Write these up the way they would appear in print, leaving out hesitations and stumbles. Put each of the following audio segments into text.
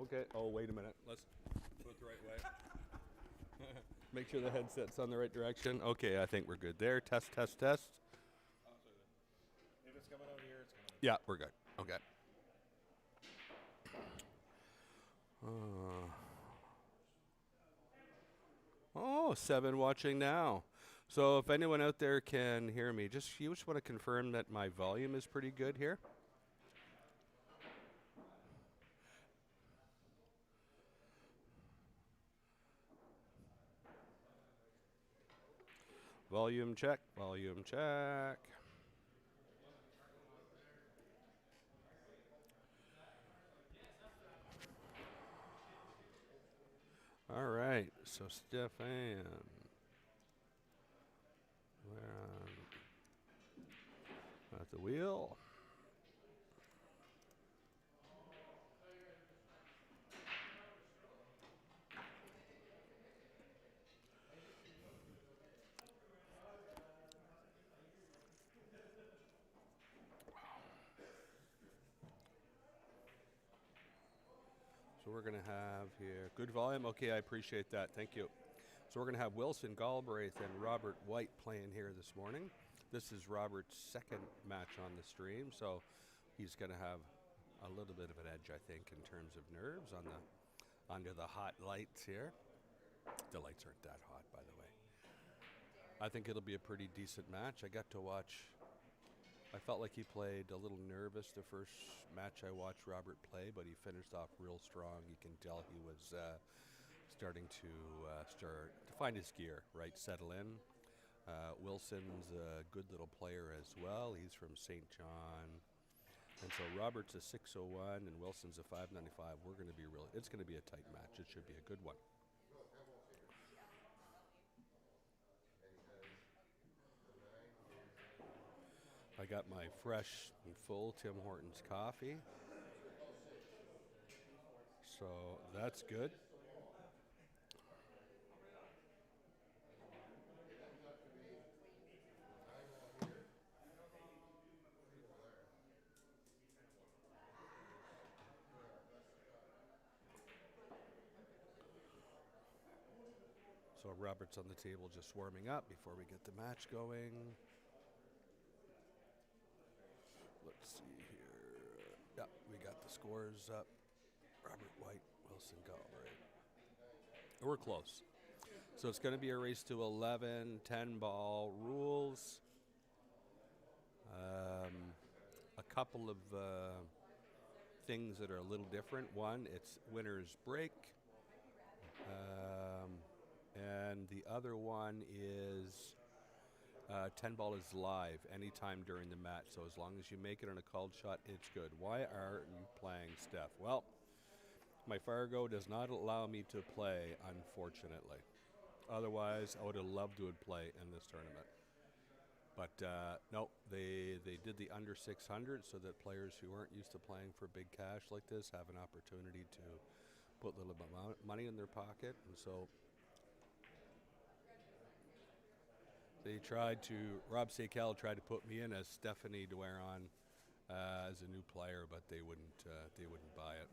Okay. Oh, wait a minute. Let's do it the right way. Make sure the headset's on the right direction. Okay, I think we're good there. Test, test, test. If it's coming out here, it's coming out. Yeah, we're good. Okay. Oh, 7 watching now. So if anyone out there can hear me, you just want to confirm that my volume is pretty good here. Volume check, volume check. All right, so Stefan, we're on at the wheel. So we're going to have here good volume. Okay, I appreciate that. Thank you. So we're going to have Wilson Galbraith and Robert White playing here this morning. This is Robert's second match on the stream, so he's going to have a little bit of an edge, I think, in terms of nerves on the under the hot lights here. The lights aren't that hot, by the way. I think it'll be a pretty decent match. I got to watch. I felt like he played a little nervous the first match I watched Robert play, but he finished off real strong. You can tell he was starting to start to find his gear, right, settle in. Wilson's a good little player as well. He's from St. John. And so Robert's a 601 and Wilson's a 595. We're going to be it's going to be a tight match. It should be a good one. I got my fresh and full Tim Hortons coffee. So that's good. So Robert's on the table just warming up before we get the match going. Let's see here. Yeah, we got the scores up. Robert White, Wilson Galbraith. We're close. So it's going to be a race to 11, 10 ball rules. A couple of things that are a little different. One, it's winner's break. And the other one is 10 ball is live anytime during the match. So as long as you make it on a called shot, it's good. Why aren't you playing, Steph? Well, my Fargo does not allow me to play, unfortunately. Otherwise, I would have loved to play in this tournament. But no, they did the under 600 so that players who aren't used to playing for big cash like this have an opportunity to put a little bit of money in their pocket. And so Rob Sakell tried to put me in as Stephanie Dueron as a new player, but they wouldn't buy it.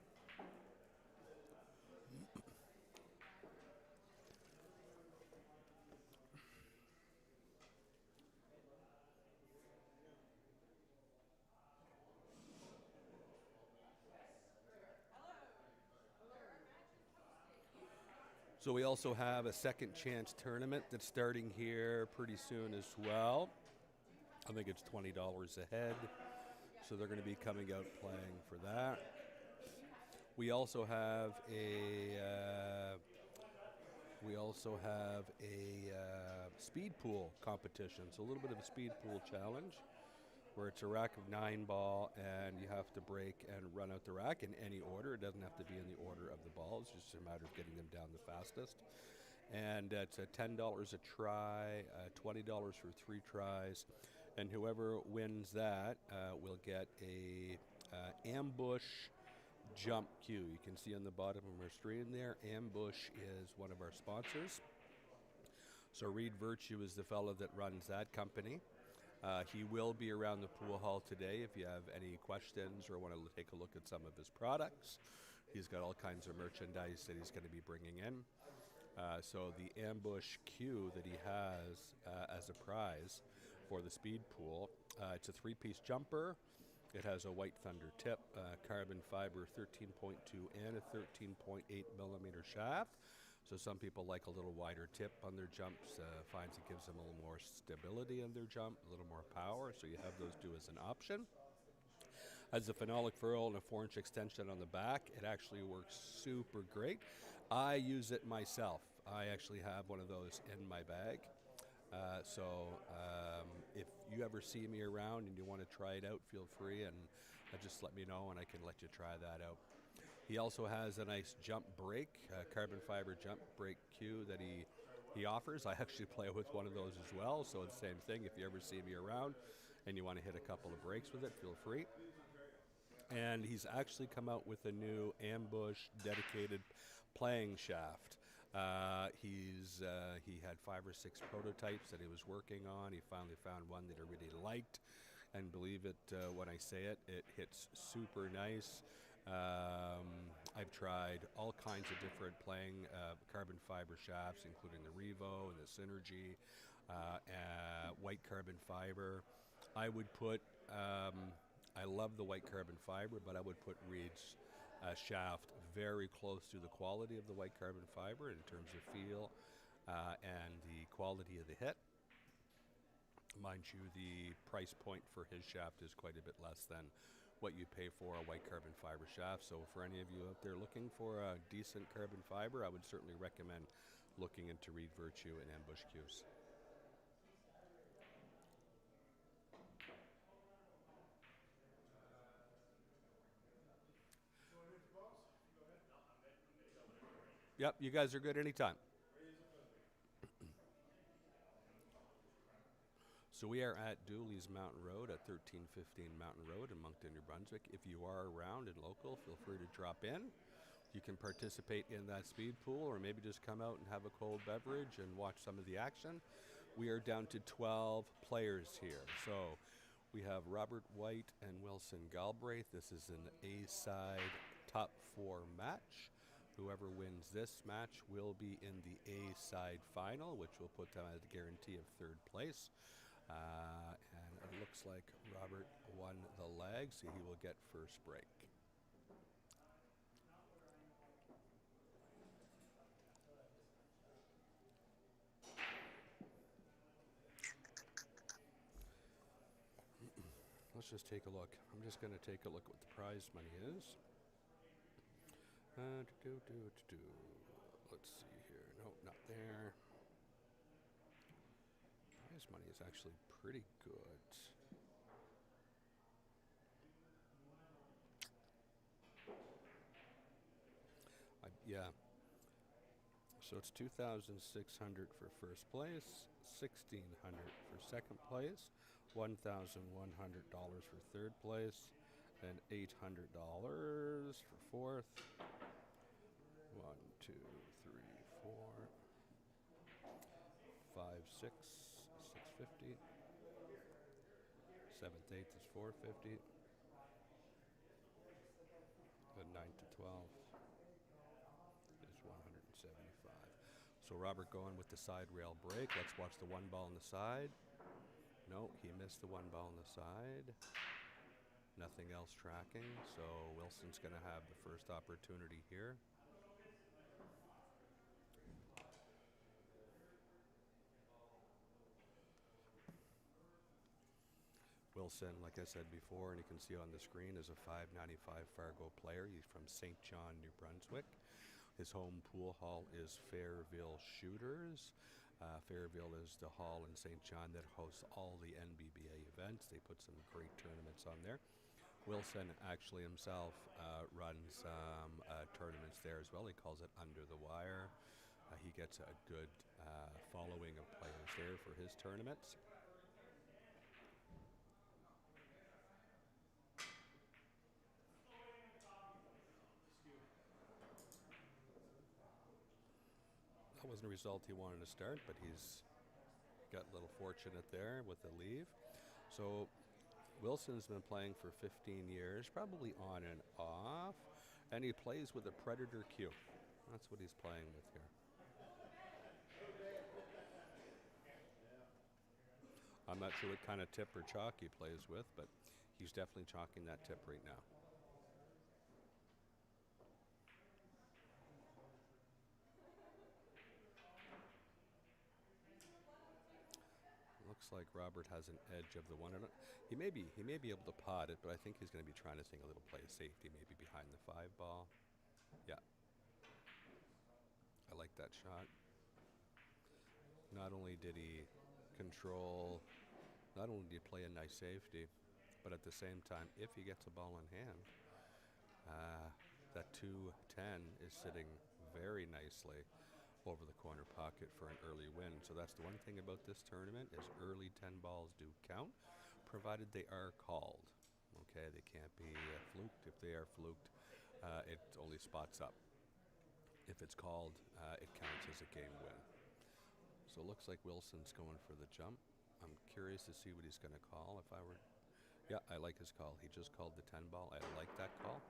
So we also have a second chance tournament that's starting here pretty soon as well. I think it's $20 a head. So they're going to be coming out playing for that. We also have a speed pool competition. So a little bit of a speed pool challenge where it's a rack of 9 ball and you have to break and run out the rack in any order. It doesn't have to be in the order of the ball. It's just a matter of getting them down the fastest. And it's $10 a try, $20 for 3 tries. And whoever wins that will get a ambush jump cue. You can see on the bottom of our screen there, Ambush is one of our sponsors. So Reed Virtue is the fellow that runs that company. He will be around the pool hall today if you have any questions or want to take a look at some of his products. He's got all kinds of merchandise that he's going to be bringing in. So the ambush cue that he has as a prize for the speed pool, it's a 3-piece jumper. It has a White Thunder tip, carbon fiber 13.2 and a 13.8 millimeter shaft. So some people like a little wider tip on their jumps, finds it gives them a little more stability in their jump, a little more power. So you have those two as an option. Has a phenolic furl and a 4-inch extension on the back. It actually works super great. I use it myself. I actually have one of those in my bag. So if you ever see me around and you want to try it out, feel free and just let me know and I can let you try that out. He also has a nice jump brake, carbon fiber jump brake cue that he offers. I actually play with one of those as well, so it's the same thing. If you ever see me around and you want to hit a couple of breaks with it, feel free. And he's actually come out with a new ambush dedicated playing shaft. He had 5 or 6 prototypes that he was working on. He finally found one that he really liked, and believe it when I say it, it hits super nice. I've tried all kinds of different playing carbon fiber shafts, including the Revo and the Synergy, white carbon fiber. I would put, I love the white carbon fiber, but I would put Reed's shaft very close to the quality of the white carbon fiber in terms of feel and the quality of the hit. Mind you, the price point for his shaft is quite a bit less than what you pay for a white carbon fiber shaft. So for any of you out there looking for a decent carbon fiber, I would certainly recommend looking into Reed Virtue and ambush cues. Yep, you guys are good anytime. So we are at Doolys Mountain Road at 1315 Mountain Road in Moncton, New Brunswick. If you are around and local, feel free to drop in. You can participate in that speed pool or maybe just come out and have a cold beverage and watch some of the action. We are down to 12 players here. So we have Robert White and Wilson Galbraith. This is an A-side top 4 match. Whoever wins this match will be in the A-side final, which will put them at a guarantee of 3rd place. And it looks like Robert won the leg, so he will get first break. Let's just take a look. I'm just going to take a look at what the prize money is. Let's see here. Nope, not there. Prize money is actually pretty good. Yeah. So it's $2,600 for first place, $1,600 for second place, $1,100 for third place, and $800 for fourth. 1, 2, 3, 4, 5, 6, 650. Seventh, eighth is 450. The 9 to 12 is 175. So Robert going with the side rail break. Let's watch the 1 ball on the side. No, he missed the 1 ball on the side. Nothing else tracking. So Wilson's going to have the first opportunity here. Wilson, like I said before, and you can see on the screen, is a $5.95 Fargo player. He's from St. John, New Brunswick. His home pool hall is Fairville Shooters. Fairville is the hall in St. John that hosts all the NBBA events. They put some great tournaments on there. Wilson actually himself runs tournaments there as well. He calls it Under the Wire. He gets a good following of players there for his tournaments. That wasn't a result he wanted to start, but he's got a little fortunate there with the leave. So Wilson's been playing for 15 years, probably on and off. And he plays with a Predator Q. That's what he's playing with here. I'm not sure what kind of tip or chalk he plays with, but he's definitely chalking that tip right now. Looks like Robert has an edge of the one. He may be able to pot it, but I think he's going to be trying to think a little play of safety, maybe behind the 5 ball. Yeah, I like that shot. Not only did he control, not only did he play a nice safety, but at the same time, if he gets a ball in hand, that 2-10 is sitting very nicely over the corner pocket for an early win. So that's the one thing about this tournament is early 10 balls do count, provided they are called. Okay, they can't be fluked. If they are fluked, it only spots up. If it's called, it counts as a game win. So it looks like Wilson's going for the jump. I'm curious to see what he's going to call. If I were, yeah, I like his call. He just called the 10 ball. I like that call.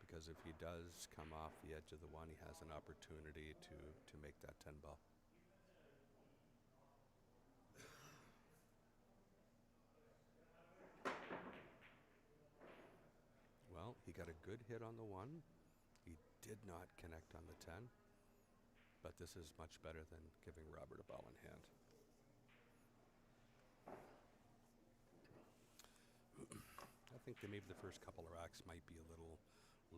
Because if he does come off the edge of the one, he has an opportunity to make that 10 ball. Well, he got a good hit on the one. He did not connect on the 10. But this is much better than giving Robert a ball in hand. I think that maybe the first couple of racks might be a little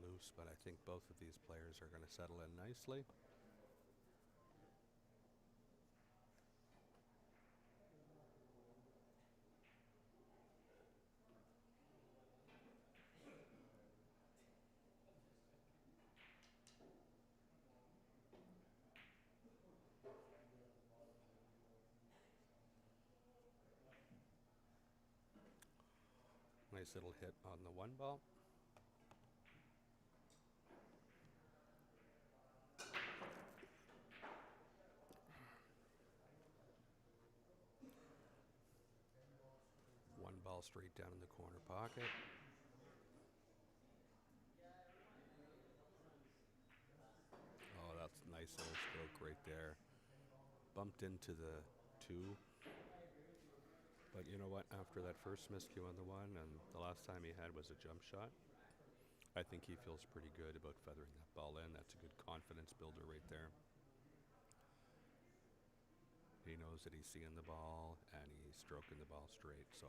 loose, but I think both of these players are going to settle in nicely. Nice little hit on the 1 ball. One ball straight down in the corner pocket. Oh, that's a nice little stroke right there. Bumped into the 2. But you know what? After that first miscue on the 1 and the last time he had was a jump shot, I think he feels pretty good about feathering that ball in. That's a good confidence builder right there. He knows that he's seeing the ball and he's stroking the ball straight. So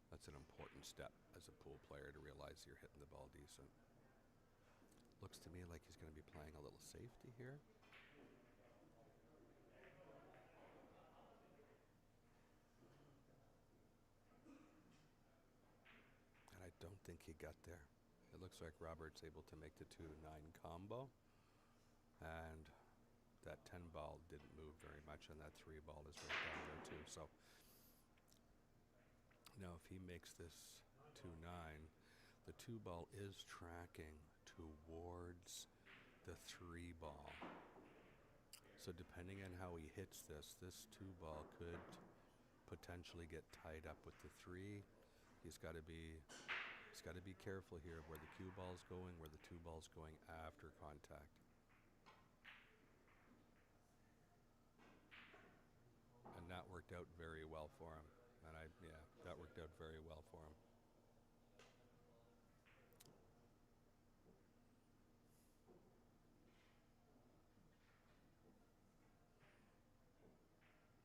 that's an important step as a pool player to realize you're hitting the ball decent. Looks to me like he's going to be playing a little safety here. And I don't think he got there. It looks like Robert's able to make the 2-9 combo. And that 10 ball didn't move very much, and that 3 ball is right down there too. So now if he makes this 2-9, the 2 ball is tracking towards the 3 ball. So depending on how he hits this 2 ball could potentially get tied up with the 3. He's got to be careful here of where the cue ball's going, where the 2 ball's going after contact. And that worked out very well for him. And that worked out very well for him.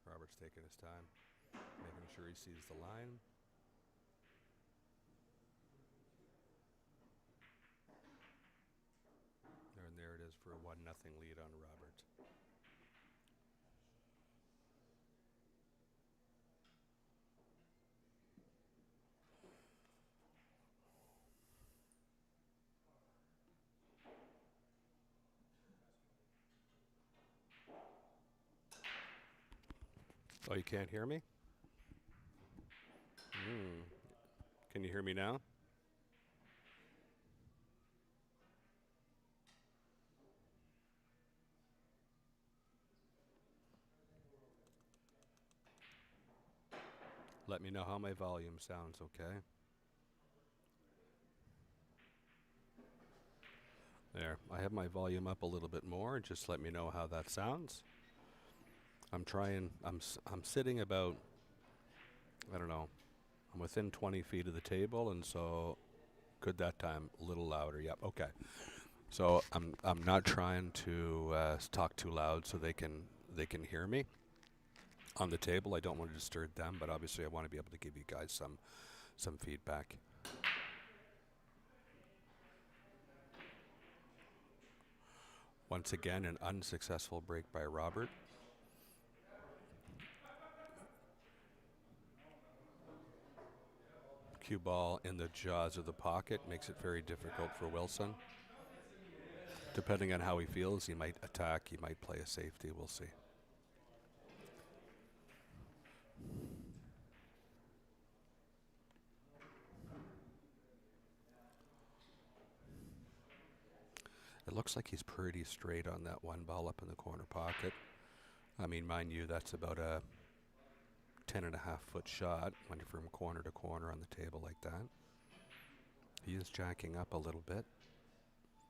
Robert's taking his time, making sure he sees the line. And there it is for a 1-0 lead on Robert. Oh, you can't hear me? Can you hear me now? Let me know how my volume sounds, okay? There, I have my volume up a little bit more. Just let me know how that sounds. I'm trying. I'm sitting about, I don't know. I'm within 20 feet of the table, and so could that time a little louder. Yep. Okay. So I'm not trying to talk too loud so they can hear me on the table. I don't want to disturb them, but obviously I want to be able to give you guys some feedback. Once again, an unsuccessful break by Robert. Cue ball in the jaws of the pocket makes it very difficult for Wilson. Depending on how he feels, he might attack, he might play a safety. We'll see. It looks like he's pretty straight on that one ball up in the corner pocket. I mean, mind you, that's about a 10.5-foot shot when you're from corner to corner on the table like that. He is jacking up a little bit.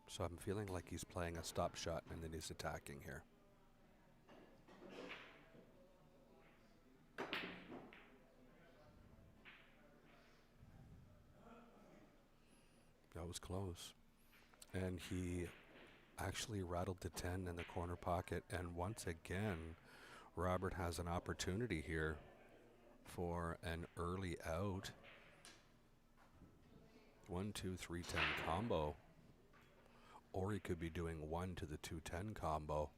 So I'm feeling like he's playing a stop shot and then he's attacking here. That was close. And he actually rattled the 10 in the corner pocket. And once again, Robert has an opportunity here for an early out. 1, 2, 3, 10 combo. Or he could be doing 1 to the 2-10 combo.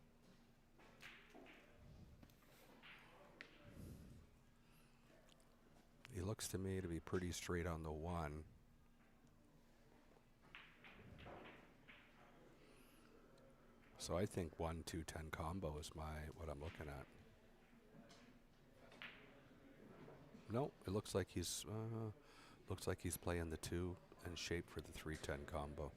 He looks to me to be pretty straight on the 1. So I think 1, 2, 10 combo is what I'm looking at. No, it looks like he's playing the 2 and shape for the 3-10 combo.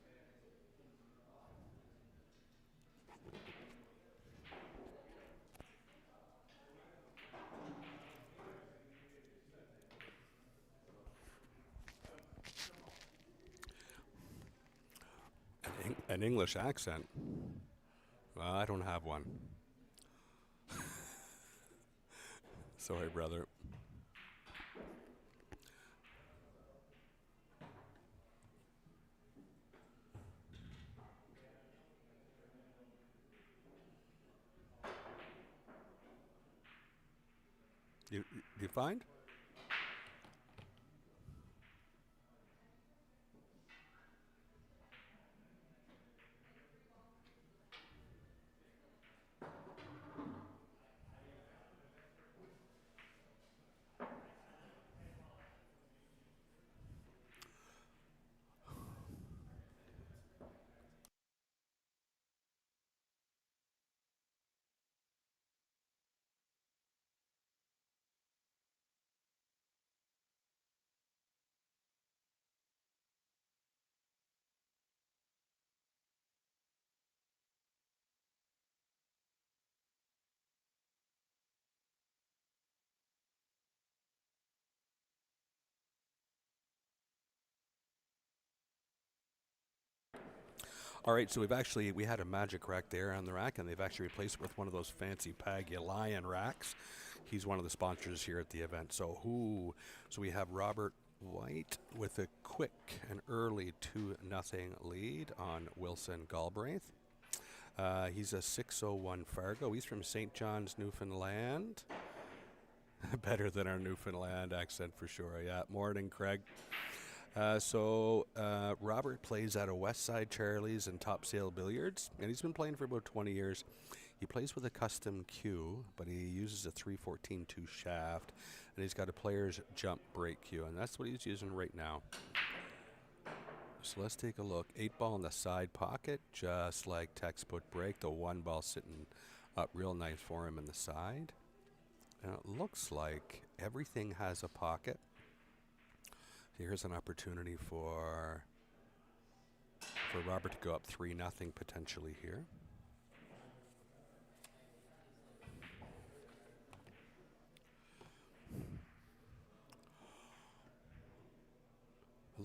An English accent? Well, I don't have one. Sorry, brother. You find? All right, so we had a magic rack there on the rack, and they've actually replaced it with one of those fancy Paggy Lion racks. He's one of the sponsors here at the event. So we have Robert White with a quick and early 2-0 lead on Wilson Galbraith. He's a 601 Fargo. He's from St. John's, Newfoundland. Better than our Newfoundland accent for sure. Yeah. Morning, Craig. Robert plays at a Westside Charlie's and Top Sale Billiards, and he's been playing for about 20 years. He plays with a custom cue, but he uses a 314-2 shaft, and he's got a player's jump break cue, and that's what he's using right now. So let's take a look. 8-ball in the side pocket, just like textbook break. The 1 ball sitting up real nice for him in the side. And it looks like everything has a pocket. Here's an opportunity for Robert to go up 3-0 potentially here.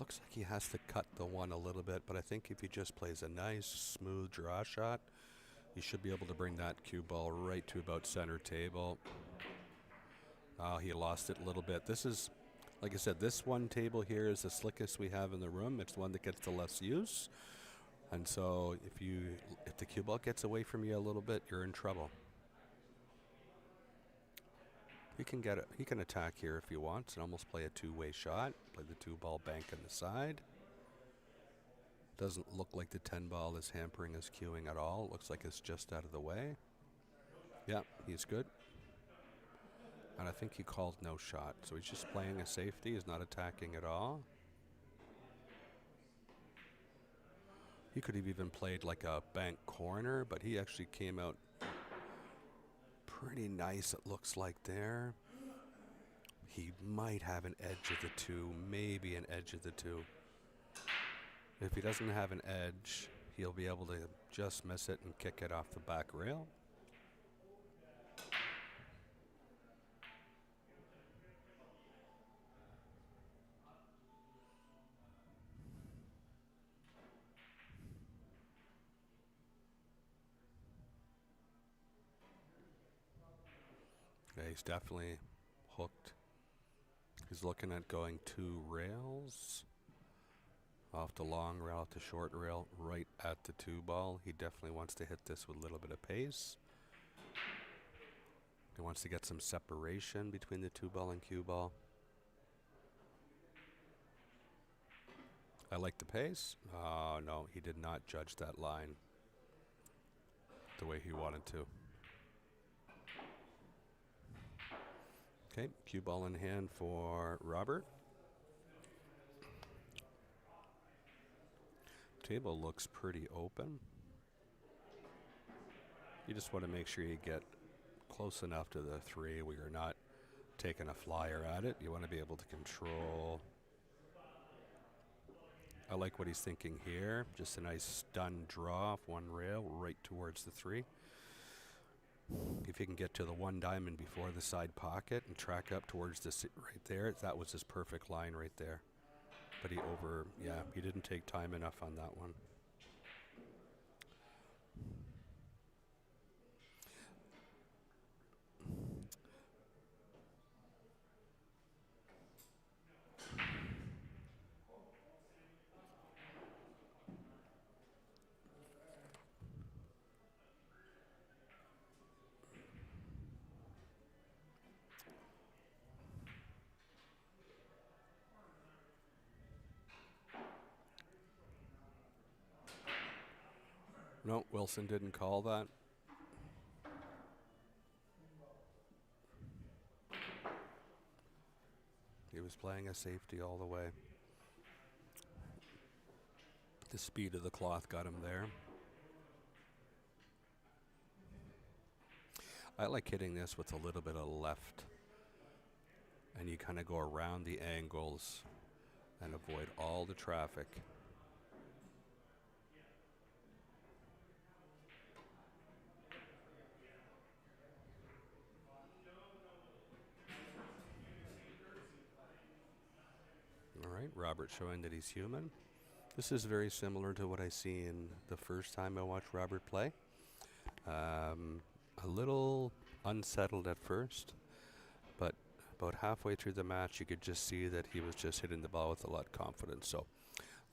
looks like he has to cut the one a little bit, but I think if he just plays a nice, smooth draw shot, he should be able to bring that cue ball right to about center table. Oh, he lost it a little bit. This is, like I said, this one table here is the slickest we have in the room. It's the one that gets the less use. And so if the cue ball gets away from you a little bit, you're in trouble. He can get it. He can attack here if he wants and almost play a two-way shot. Play the 2-ball bank on the side. Doesn't look like the 10 ball is hampering his cueing at all. It looks like it's just out of the way. Yeah, he's good. And I think he called no shot. So he's just playing a safety. He's not attacking at all. He could have even played like a bank corner, but he actually came out pretty nice, it looks like there. He might have an edge of the two, maybe an edge of the two. If he doesn't have an edge, he'll be able to just miss it and kick it off the back rail. Yeah, he's definitely hooked. He's looking at going 2 rails. Off the long rail, off the short rail, right at the 2-ball. He definitely wants to hit this with a little bit of pace. He wants to get some separation between the 2-ball and cue ball. I like the pace. Oh, no, he did not judge that line the way he wanted to. Okay, cue ball in hand for Robert. Table looks pretty open. You just want to make sure you get close enough to the 3 where you're not taking a flyer at it. You want to be able to control. I like what he's thinking here. Just a nice stun draw off 1 rail right towards the 3. If you can get to the 1 diamond before the side pocket and track up towards this right there, that was his perfect line right there. But he didn't take time enough on that one. No, Wilson didn't call that. He was playing a safety all the way. The speed of the cloth got him there. I like hitting this with a little bit of left. And you kind of go around the angles and avoid all the traffic. All right, Robert showing that he's human. This is very similar to what I seen the first time I watched Robert play. A little unsettled at first, but about halfway through the match, you could just see that he was just hitting the ball with a lot of confidence. So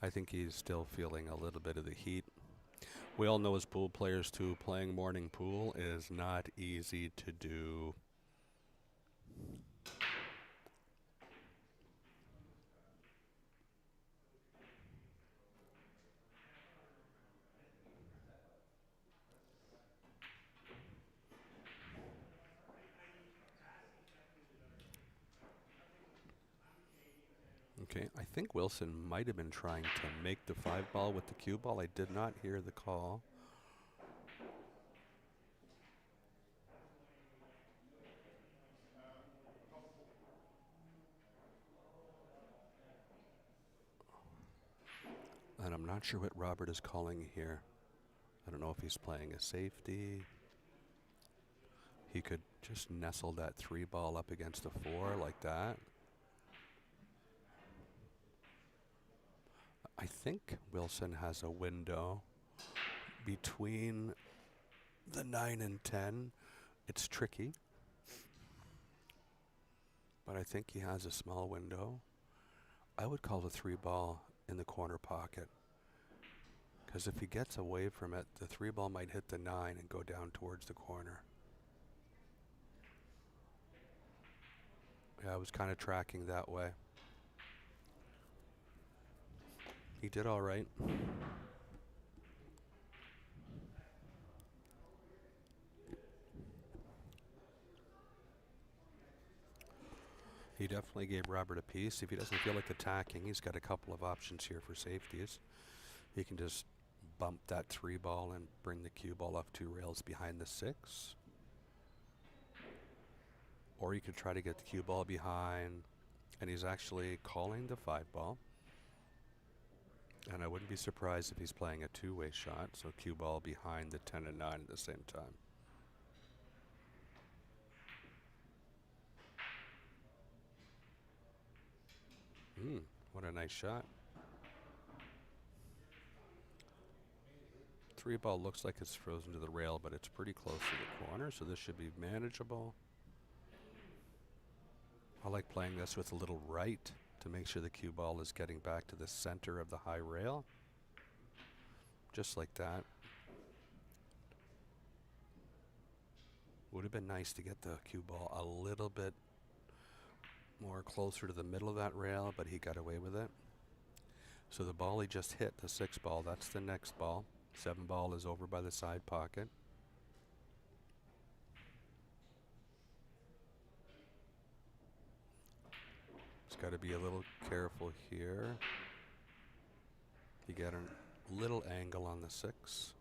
I think he's still feeling a little bit of the heat. We all know as pool players too, playing morning pool is not easy to do. Okay, I think Wilson might have been trying to make the 5-ball with the cue ball. I did not hear the call. And I'm not sure what Robert is calling here. I don't know if he's playing a safety. He could just nestle that 3-ball up against a 4 like that. I think Wilson has a window between the 9 and 10. It's tricky, but I think he has a small window. I would call the 3 ball in the corner pocket, because if he gets away from it, the 3 ball might hit the 9 and go down towards the corner. Yeah, I was kind of tracking that way. He did all right. He definitely gave Robert a piece. If he doesn't feel like attacking, he's got a couple of options here for safeties. He can just bump that 3 ball and bring the cue ball up 2 rails behind the 6. Or you could try to get the cue ball behind, and he's actually calling the 5 ball. And I wouldn't be surprised if he's playing a 2-way shot, so cue ball behind the 10 and 9 at the same time. What a nice shot. 3 ball looks like it's frozen to the rail, but it's pretty close to the corner, so this should be manageable. I like playing this with a little right to make sure the cue ball is getting back to the center of the high rail. Just like that. Would have been nice to get the cue ball a little bit more closer to the middle of that rail, but he got away with it. So the ball he just hit, the 6 ball, that's the next ball. 7 ball is over by the side pocket. He's got to be a little careful here. You get a little angle on the 6.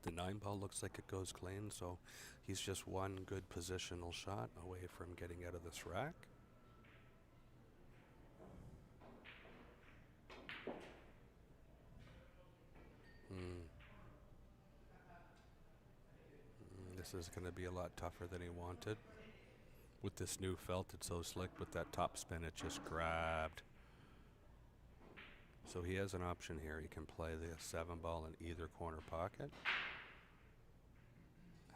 The 9 ball looks like it goes clean, so he's just one good positional shot away from getting out of this rack. This is going to be a lot tougher than he wanted. With this new felt, it's so slick. With that top spin, it just grabbed. So he has an option here. He can play the 7 ball in either corner pocket,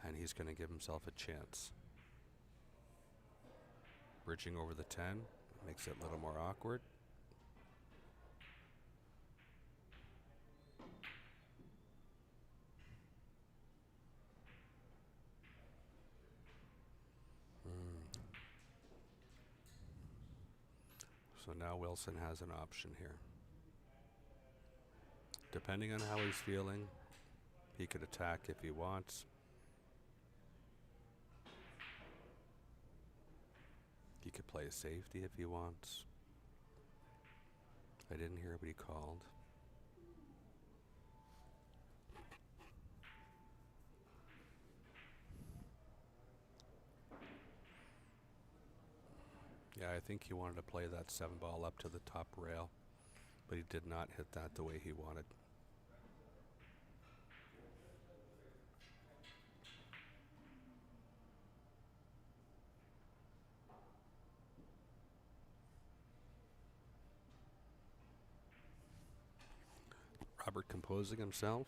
and he's going to give himself a chance. Bridging over the 10 makes it a little more awkward. So now Wilson has an option here. Depending on how he's feeling, he could attack if he wants. He could play a safety if he wants. I didn't hear what he called. Yeah, I think he wanted to play that 7 ball up to the top rail, but he did not hit that the way he wanted. Robert composing himself.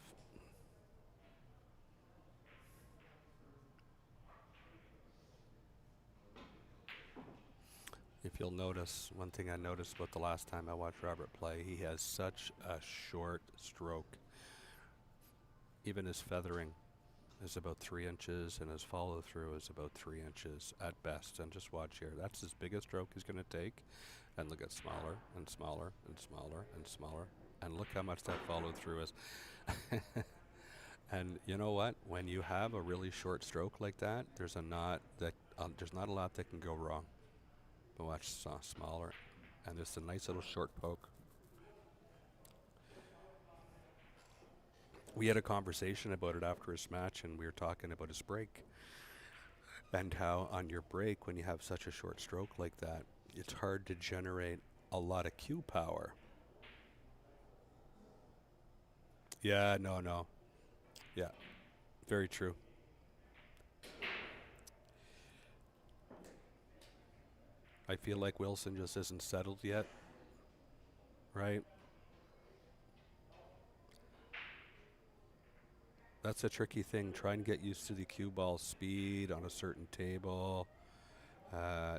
If you'll notice, one thing I noticed about the last time I watched Robert play, he has such a short stroke. Even his feathering is about 3 inches, and his follow through is about 3 inches at best. And just watch here. That's his biggest stroke he's going to take. And look at smaller and smaller and smaller and smaller. And look how much that follow through is. And you know what? When you have a really short stroke like that, there's not a lot that can go wrong. But watch, smaller, and there's a nice little short poke. We had a conversation about it after his match, and we were talking about his break and how on your break, when you have such a short stroke like that, it's hard to generate a lot of cue power. Yeah, no. Yeah, very true. I feel like Wilson just isn't settled yet, right? That's a tricky thing. Try and get used to the cue ball speed on a certain table.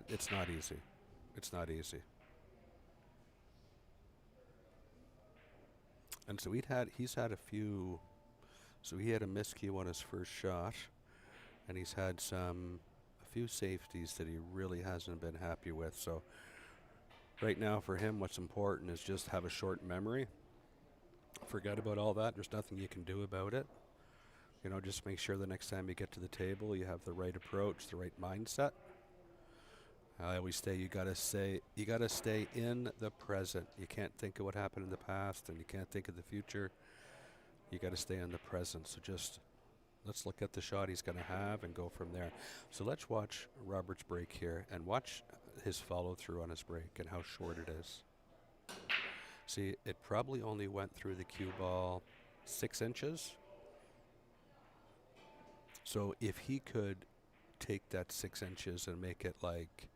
It's not easy. It's not easy. And so he's had a few. So he had a miscue on his first shot, and he's had a few safeties that he really hasn't been happy with. So right now for him, what's important is just have a short memory. Forget about all that. There's nothing you can do about it. You know, just make sure the next time you get to the table, you have the right approach, the right mindset. I always say you gotta stay in the present. You can't think of what happened in the past, and you can't think of the future. You gotta stay in the present. So just let's look at the shot he's gonna have and go from there. So let's watch Robert's break here and watch his follow through on his break and how short it is. See, it probably only went through the cue ball 6 inches. So if he could take that 6 inches and make it like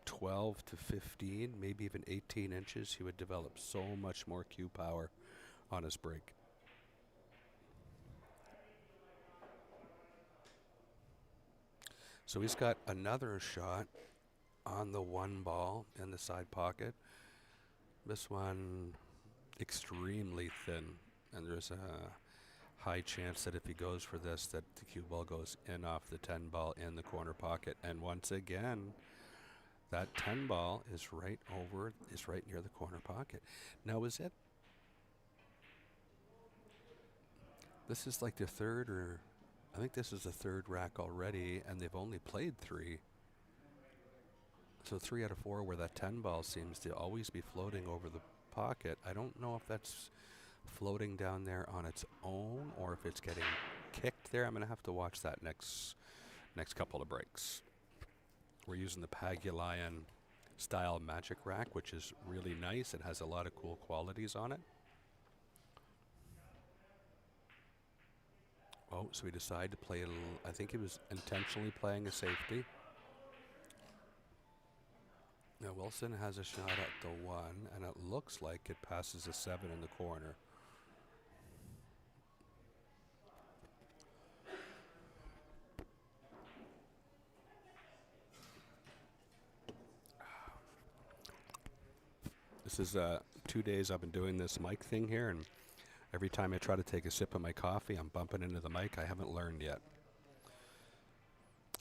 12 to 15, maybe even 18 inches, he would develop so much more cue power on his break. So he's got another shot on the 1 ball in the side pocket. This one extremely thin, and there's a high chance that if he goes for this, that the cue ball goes in off the 10 ball in the corner pocket. And once again, that 10 ball is right near the corner pocket. Now, this is like the third, or I think this is the third rack already, and they've only played 3. So 3 out of 4 where that 10 ball seems to always be floating over the pocket. I don't know if that's floating down there on its own or if it's getting kicked there. I'm going to have to watch that next couple of breaks. We're using the Pagulayan style Magic Rack, which is really nice. It has a lot of cool qualities on it. Oh, so he decided to play a little. I think he was intentionally playing a safety. Now Wilson has a shot at the 1, and it looks like it passes a 7 in the corner. This is 2 days I've been doing this mic thing here, and every time I try to take a sip of my coffee, I'm bumping into the mic. I haven't learned yet.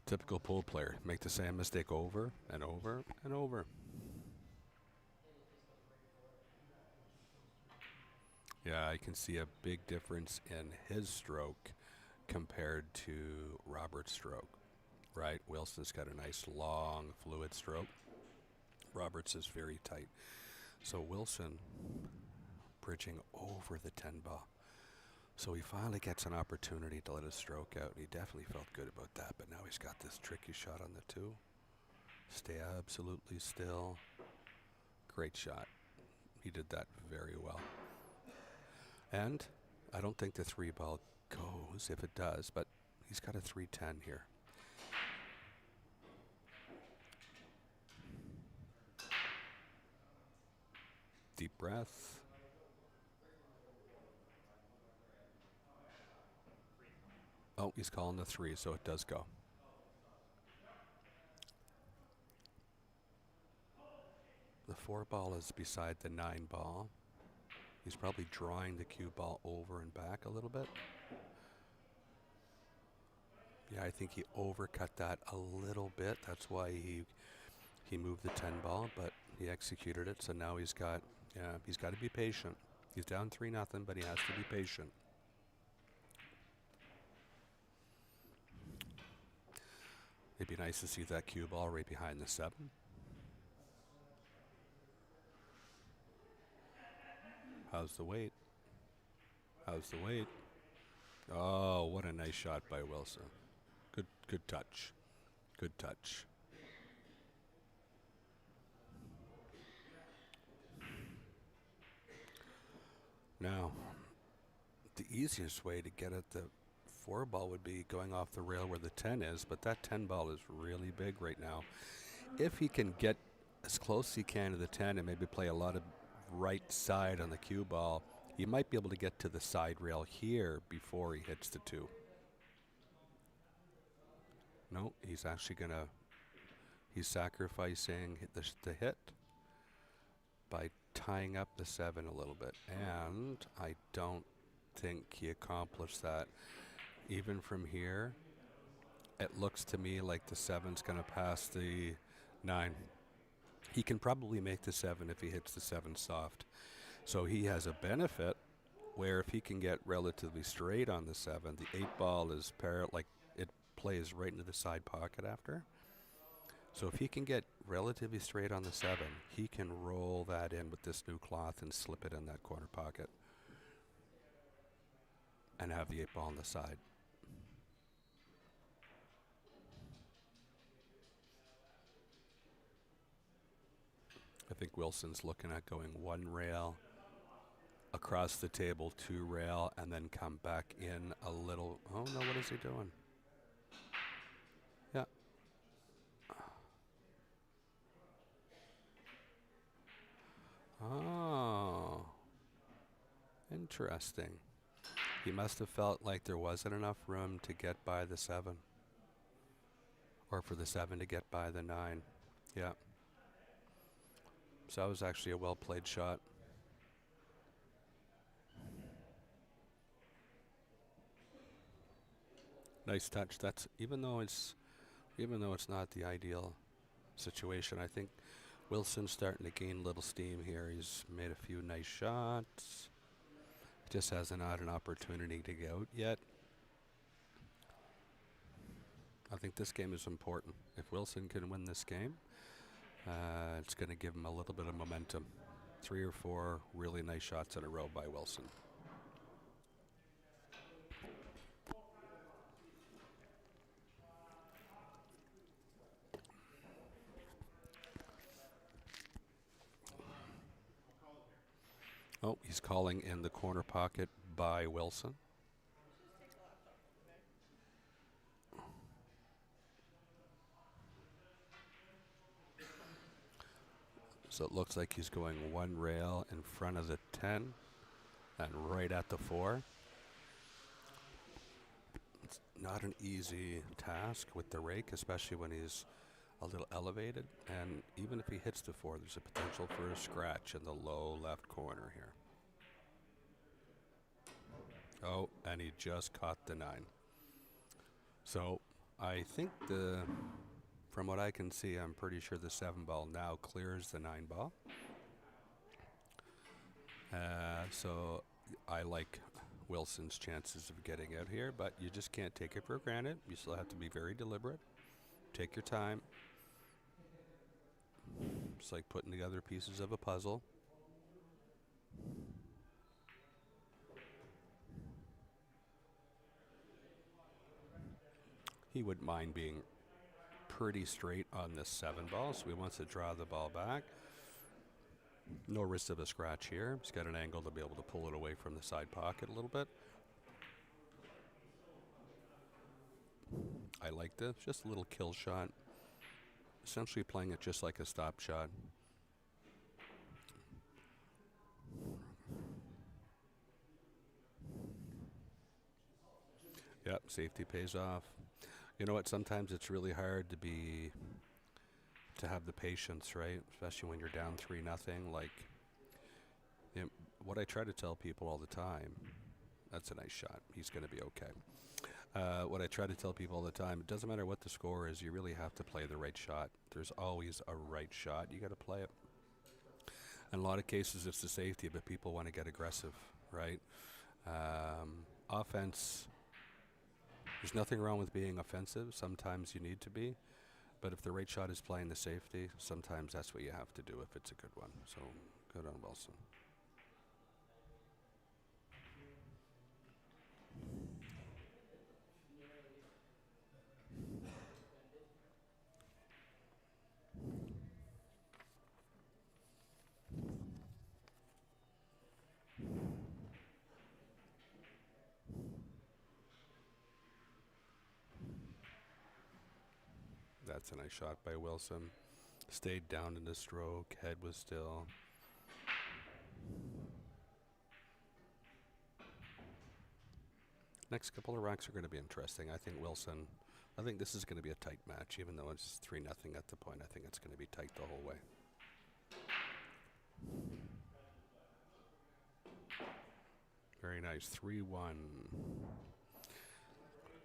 Typical pool player. Make the same mistake over and over and over. Yeah, I can see a big difference in his stroke compared to Robert's stroke, right? Wilson's got a nice, long, fluid stroke. Robert's is very tight. So Wilson bridging over the 10 ball. So he finally gets an opportunity to let his stroke out, and he definitely felt good about that, but now he's got this tricky shot on the 2. Stay absolutely still. Great shot. He did that very well. And I don't think the 3 ball goes if it does, but he's got a 310 here. Deep breath. Oh, he's calling the 3, so it does go. The 4 ball is beside the 9 ball. He's probably drawing the cue ball over and back a little bit. Yeah, I think he overcut that a little bit. That's why he moved the 10 ball, but he executed it. So now he's got to be patient. He's down 3-0, but he has to be patient. It'd be nice to see that cue ball right behind the 7. How's the weight? How's the weight? Oh, what a nice shot by Wilson. Good touch. Good touch. Now, the easiest way to get at the 4 ball would be going off the rail where the 10 is, but that 10 ball is really big right now. If he can get as close as he can to the 10 and maybe play a lot of right side on the cue ball, he might be able to get to the side rail here before he hits the 2. No, he's actually he's sacrificing the hit by tying up the 7 a little bit. And I don't think he accomplished that. Even from here, it looks to me like the 7's going to pass the 9. He can probably make the 7 if he hits the 7 soft. So he has a benefit where if he can get relatively straight on the 7, the 8 ball is it plays right into the side pocket after. So if he can get relatively straight on the 7, he can roll that in with this new cloth and slip it in that corner pocket and have the 8 ball on the side. I think Wilson's looking at going 1 rail, across the table, 2 rail, and then come back in a little. Oh no, what is he doing? Yeah. Oh. Interesting. He must have felt like there wasn't enough room to get by the 7. Or for the 7 to get by the 9. Yeah. So that was actually a well-played shot. Nice touch. That's even though it's not the ideal situation, I think Wilson's starting to gain a little steam here. He's made a few nice shots. Just hasn't had an opportunity to get out yet. I think this game is important. If Wilson can win this game, it's going to give him a little bit of momentum. 3 or 4 really nice shots in a row by Wilson. Oh, he's calling in the corner pocket by Wilson. So it looks like he's going 1 rail in front of the 10 and right at the 4. It's not an easy task with the rake, especially when he's a little elevated. And even if he hits the 4, there's a potential for a scratch in the low left corner here. Oh, and he just caught the 9. So I think from what I can see, I'm pretty sure the 7 ball now clears the 9 ball. So I like Wilson's chances of getting out here, but you just can't take it for granted. You still have to be very deliberate. Take your time. It's like putting together pieces of a puzzle. He wouldn't mind being pretty straight on this 7 ball, so he wants to draw the ball back. No risk of a scratch here. He's got an angle to be able to pull it away from the side pocket a little bit. I like this. Just a little kill shot. Essentially playing it just like a stop shot. Yep, safety pays off. You know what? Sometimes it's really hard to have the patience, right? Especially when you're down 3-0. Like, you know, what I try to tell people all the time, that's a nice shot. He's going to be okay. What I try to tell people all the time, it doesn't matter what the score is, you really have to play the right shot. There's always a right shot. You got to play it. In a lot of cases, it's the safety, but people want to get aggressive, right? Offense, there's nothing wrong with being offensive. Sometimes you need to be. But if the right shot is playing the safety, sometimes that's what you have to do if it's a good one. So good on Wilson. That's a nice shot by Wilson. Stayed down in the stroke. Head was still. Next couple of racks are going to be interesting. I think this is going to be a tight match, even though it's 3-0 at the point. I think it's going to be tight the whole way. Very nice. 3-1.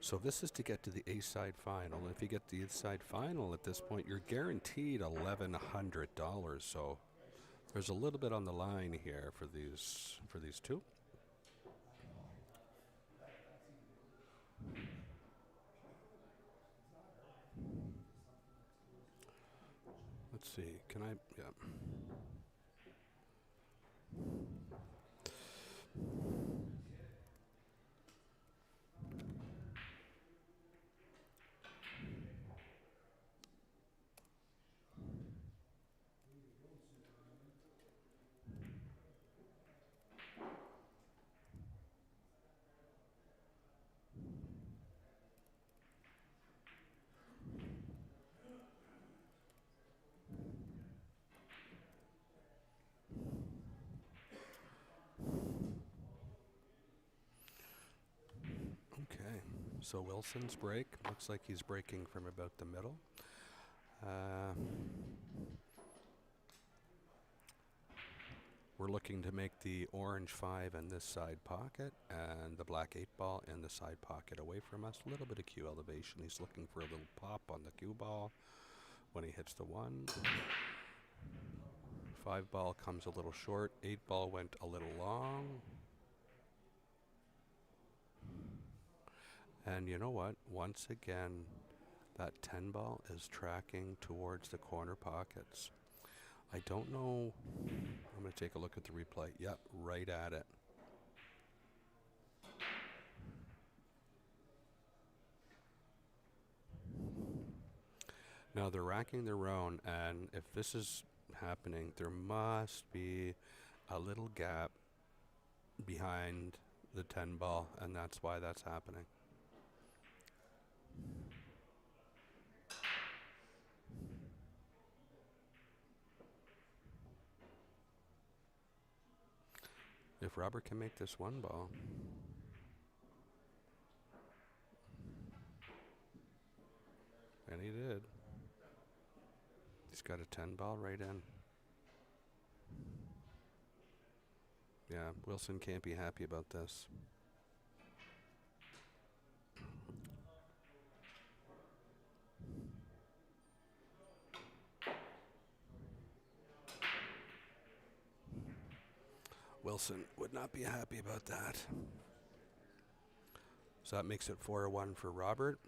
So this is to get to the A-side final. If you get the A-side final at this point, you're guaranteed $1,100. So there's a little bit on the line here for these two. Let's see. Can I? Yeah. Okay. So Wilson's break. Looks like he's breaking from about the middle. We're looking to make the orange 5 in this side pocket and the black 8 ball in the side pocket away from us. A little bit of cue elevation. He's looking for a little pop on the cue ball when he hits the 1. 5 ball comes a little short. 8 ball went a little long. And you know what? Once again, that 10 ball is tracking towards the corner pockets. I don't know. I'm going to take a look at the replay. Yep, right at it. Now they're racking their own, and if this is happening, there must be a little gap behind the 10 ball, and that's why that's happening. If Robert can make this 1 ball, and he did, he's got a 10 ball right in. Yeah, Wilson can't be happy about this. Wilson would not be happy about that. So that makes it 4-1 for Robert.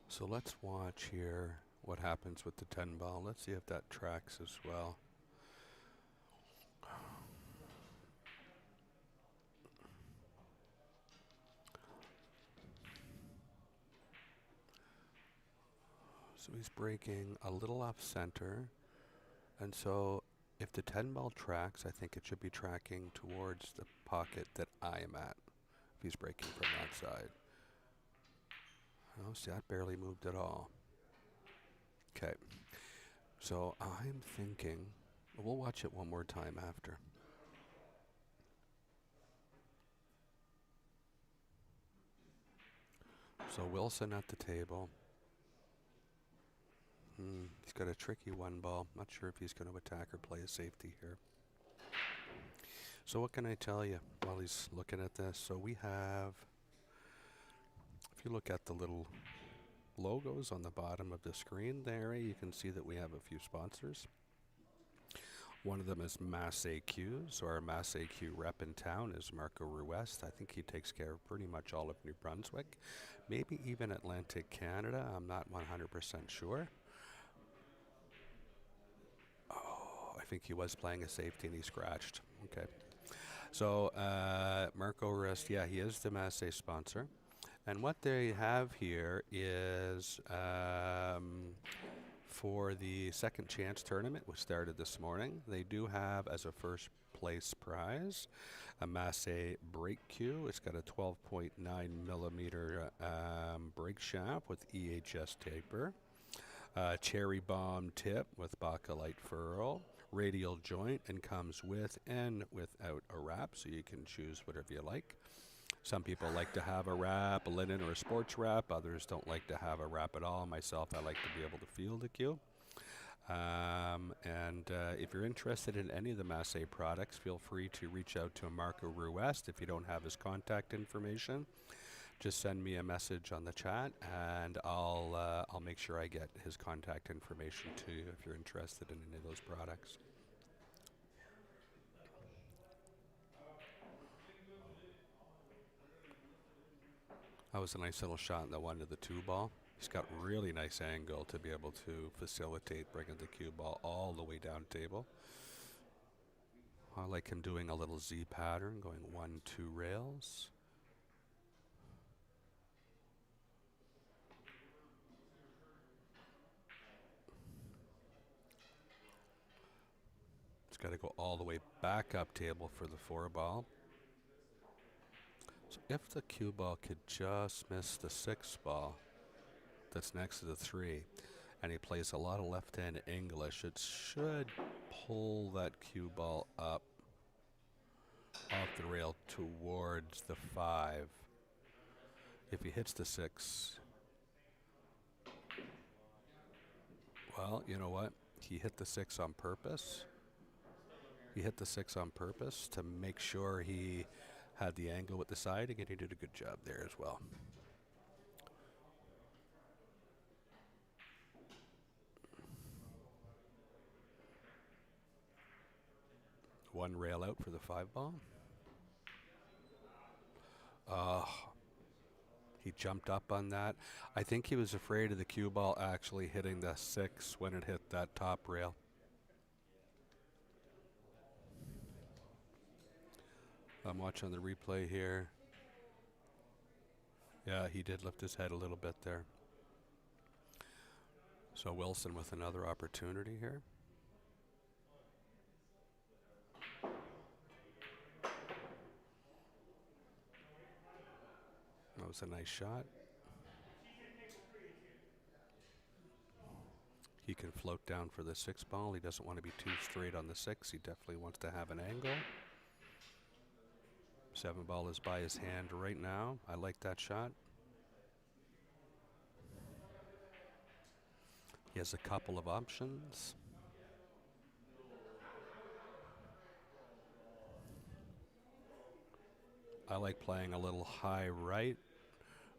So let's watch here what happens with the 10 ball. Let's see if that tracks as well. So he's breaking a little off center. And so if the 10 ball tracks, I think it should be tracking towards the pocket that I am at if he's breaking from that side. Oh, see, that barely moved at all. Okay. So I'm thinking, we'll watch it one more time after. So Wilson at the table. He's got a tricky 1 ball. Not sure if he's going to attack or play a safety here. So what can I tell you while he's looking at this? So we have, if you look at the little logos on the bottom of the screen there, you can see that we have a few sponsors. One of them is Mass AQ. So our Mass AQ rep in town is Marco Ruest. I think he takes care of pretty much all of New Brunswick, maybe even Atlantic Canada. I'm not 100% sure. think he was playing a safety and he scratched. Okay. So Marco Rest, yeah, he is the Massey sponsor. And what they have here is for the second chance tournament, which started this morning, they do have as a first place prize a Massey brake cue. It's got a 12.9 millimeter brake shaft with EHS taper, cherry bomb tip with bakelite ferrule, radial joint, and comes with and without a wrap, so you can choose whatever you like. Some people like to have a wrap, a linen or a sports wrap. Others don't like to have a wrap at all. Myself, I like to be able to feel the cue. If you're interested in any of the Massey products, feel free to reach out to Marco Ruest. If you don't have his contact information, just send me a message on the chat, and I'll make sure I get his contact information to you if you're interested in any of those products. That was a nice little shot in the 1 to the 2 ball. He's got really nice angle to be able to facilitate bringing the cue ball all the way down table. I like him doing a little Z pattern, going 1, 2 rails. It's got to go all the way back up table for the 4 ball. So if the cue ball could just miss the 6 ball that's next to the 3, and he plays a lot of left-hand English, it should pull that cue ball up off the rail towards the 5. If he hits the 6, well, you know what? He hit the 6 on purpose. He hit the 6 on purpose to make sure he had the angle with the siding, and he did a good job there as well. One rail out for the 5 ball. He jumped up on that. I think he was afraid of the cue ball actually hitting the 6 when it hit that top rail. I'm watching the replay here. Yeah, he did lift his head a little bit there. So Wilson with another opportunity here. That was a nice shot. He can float down for the 6 ball. He doesn't want to be too straight on the 6. He definitely wants to have an angle. 7 ball is by his hand right now. I like that shot. He has a couple of options. I like playing a little high right,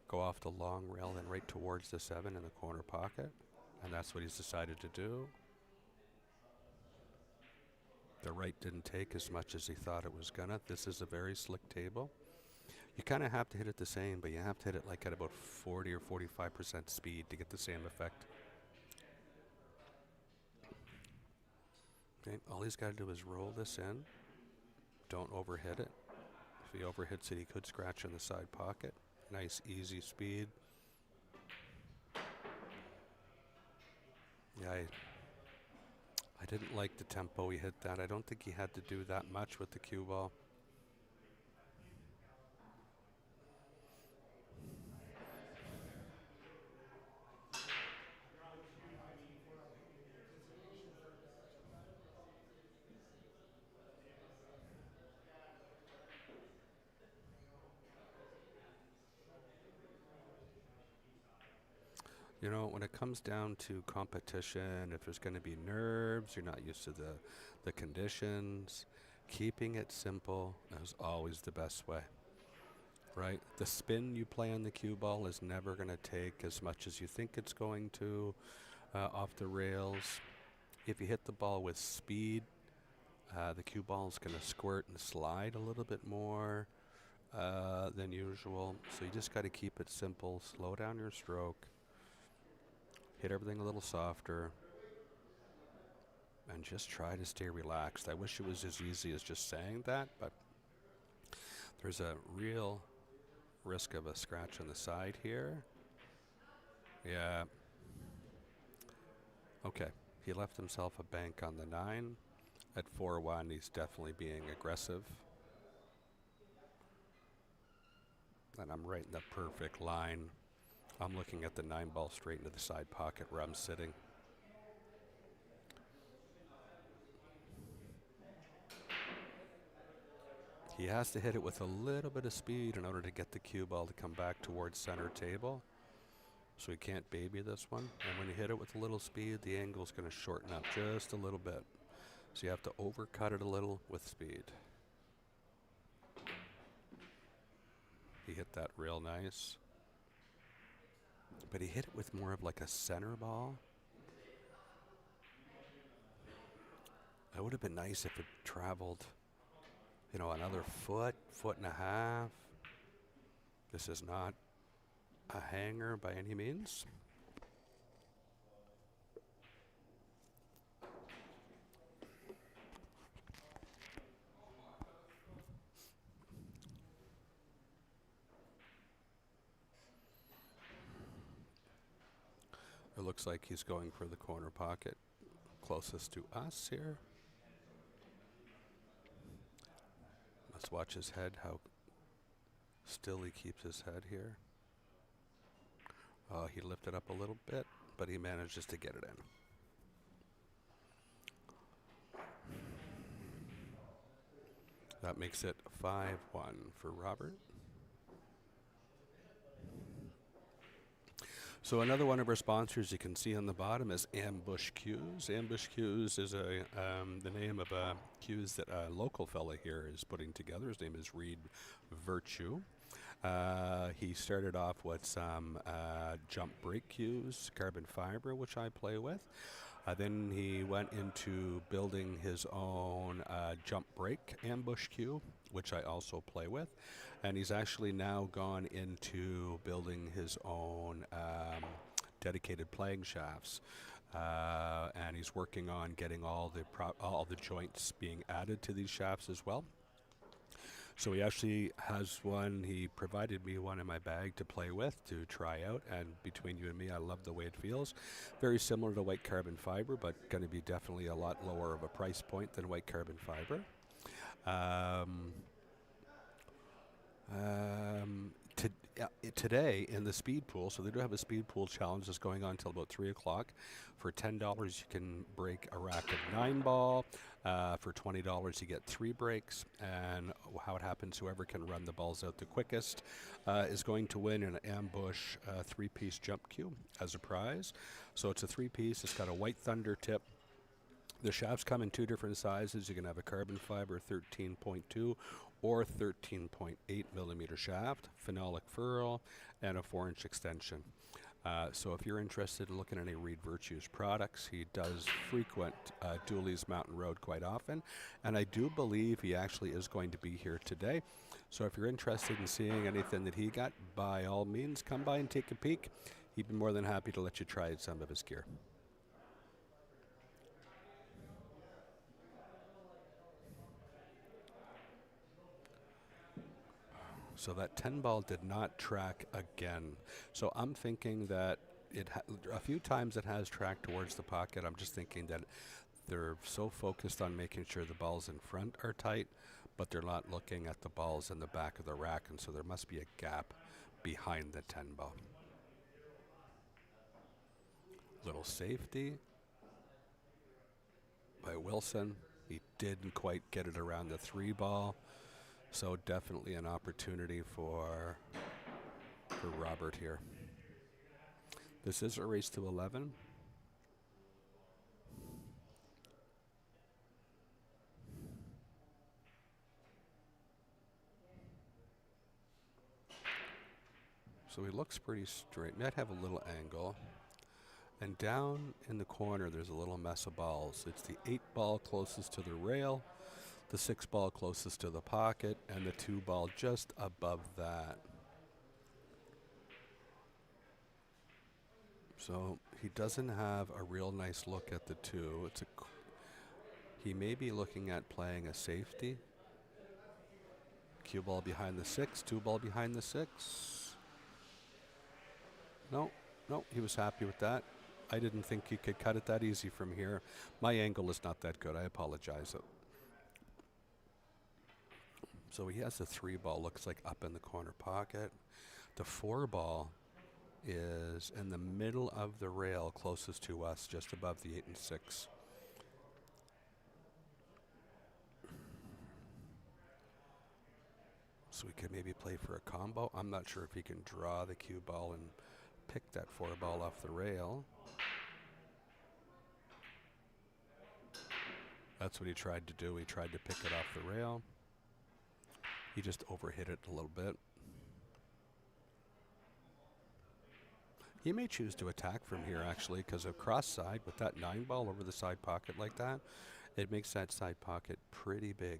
go off the long rail and right towards the 7 in the corner pocket. And that's what he's decided to do. The right didn't take as much as he thought it was gonna. This is a very slick table. You kind of have to hit it the same, but you have to hit it like at about 40 or 45% speed to get the same effect. Okay, all he's got to do is roll this in. Don't overhit it. If he overhits it, he could scratch in the side pocket. Nice, easy speed. Yeah, I didn't like the tempo he hit that. I don't think he had to do that much with the cue ball. You know, when it comes down to competition, if there's going to be nerves, you're not used to the conditions, keeping it simple is always the best way, right? The spin you play on the cue ball is never going to take as much as you think it's going to off the rails. If you hit the ball with speed, the cue ball is going to squirt and slide a little bit more than usual. So you just got to keep it simple, slow down your stroke. Hit everything a little softer. and just try to stay relaxed. I wish it was as easy as just saying that, but there's a real risk of a scratch on the side here. Yeah. Okay. He left himself a bank on the 9. At 4-1, he's definitely being aggressive. And I'm right in the perfect line. I'm looking at the 9 ball straight into the side pocket where I'm sitting. He has to hit it with a little bit of speed in order to get the cue ball to come back towards center table. So he can't baby this one. And when you hit it with a little speed, the angle's going to shorten up just a little bit. So you have to overcut it a little with speed. He hit that real nice. But he hit it with more of like a center ball. It would have been nice if it traveled, another foot, foot and a half. This is not a hanger by any means. It looks like he's going for the corner pocket closest to us here. Let's watch his head, how still he keeps his head here. He lifted up a little bit, but he manages to get it in. That makes it 5-1 for Robert. So another one of our sponsors you can see on the bottom is Ambush Cues. Ambush Cues is the name of a cues that a local fella here is putting together. His name is Reed Virtue. He started off with some jump brake cues, carbon fiber, which I play with. Then he went into building his own jump brake ambush cue, which I also play with. And he's actually now gone into building his own dedicated playing shafts. And he's working on getting all the joints being added to these shafts as well. So he actually has one. He provided me one in my bag to play with, to try out. And between you and me, I love the way it feels. Very similar to white carbon fiber, but going to be definitely a lot lower of a price point than white carbon fiber. Today in the speed pool, so they do have a speed pool challenge that's going on until about 3 o'clock. For $10, you can break a rack of 9 ball. For $20, you get 3 breaks. And how it happens, whoever can run the balls out the quickest is going to win an ambush 3-piece jump cue as a prize. So it's a 3-piece. It's got a white thunder tip. The shafts come in 2 different sizes. You can have a carbon fiber 13.2 or 13.8 millimeter shaft, phenolic furl, and a 4-inch extension. So if you're interested in looking at any Reed Virtue's products, he does frequent Doolys Mountain Road quite often, and I do believe he actually is going to be here today. So if you're interested in seeing anything that he got, by all means, come by and take a peek. He'd be more than happy to let you try some of his gear. So that 10 ball did not track again. So I'm thinking that a few times it has tracked towards the pocket. I'm just thinking that they're so focused on making sure the balls in front are tight, but they're not looking at the balls in the back of the rack, and so there must be a gap behind the 10 ball. Little safety by Wilson. He didn't quite get it around the 3 ball. So definitely an opportunity for Robert here. This is a race to 11. So he looks pretty straight. Might have a little angle. And down in the corner, there's a little mess of balls. It's the 8 ball closest to the rail, the 6 ball closest to the pocket, and the 2 ball just above that. So he doesn't have a real nice look at the 2. He may be looking at playing a safety. Cue ball behind the 6, 2 ball behind the 6. No, no, he was happy with that. I didn't think he could cut it that easy from here. My angle is not that good. I apologize. So he has the 3 ball, looks like up in the corner pocket. The 4 ball is in the middle of the rail, closest to us, just above the 8 and 6. So we could maybe play for a combo. I'm not sure if he can draw the cue ball and pick that 4 ball off the rail. That's what he tried to do. He tried to pick it off the rail. He just overhit it a little bit. He may choose to attack from here, actually, because of cross side with that 9 ball over the side pocket like that, it makes that side pocket pretty big.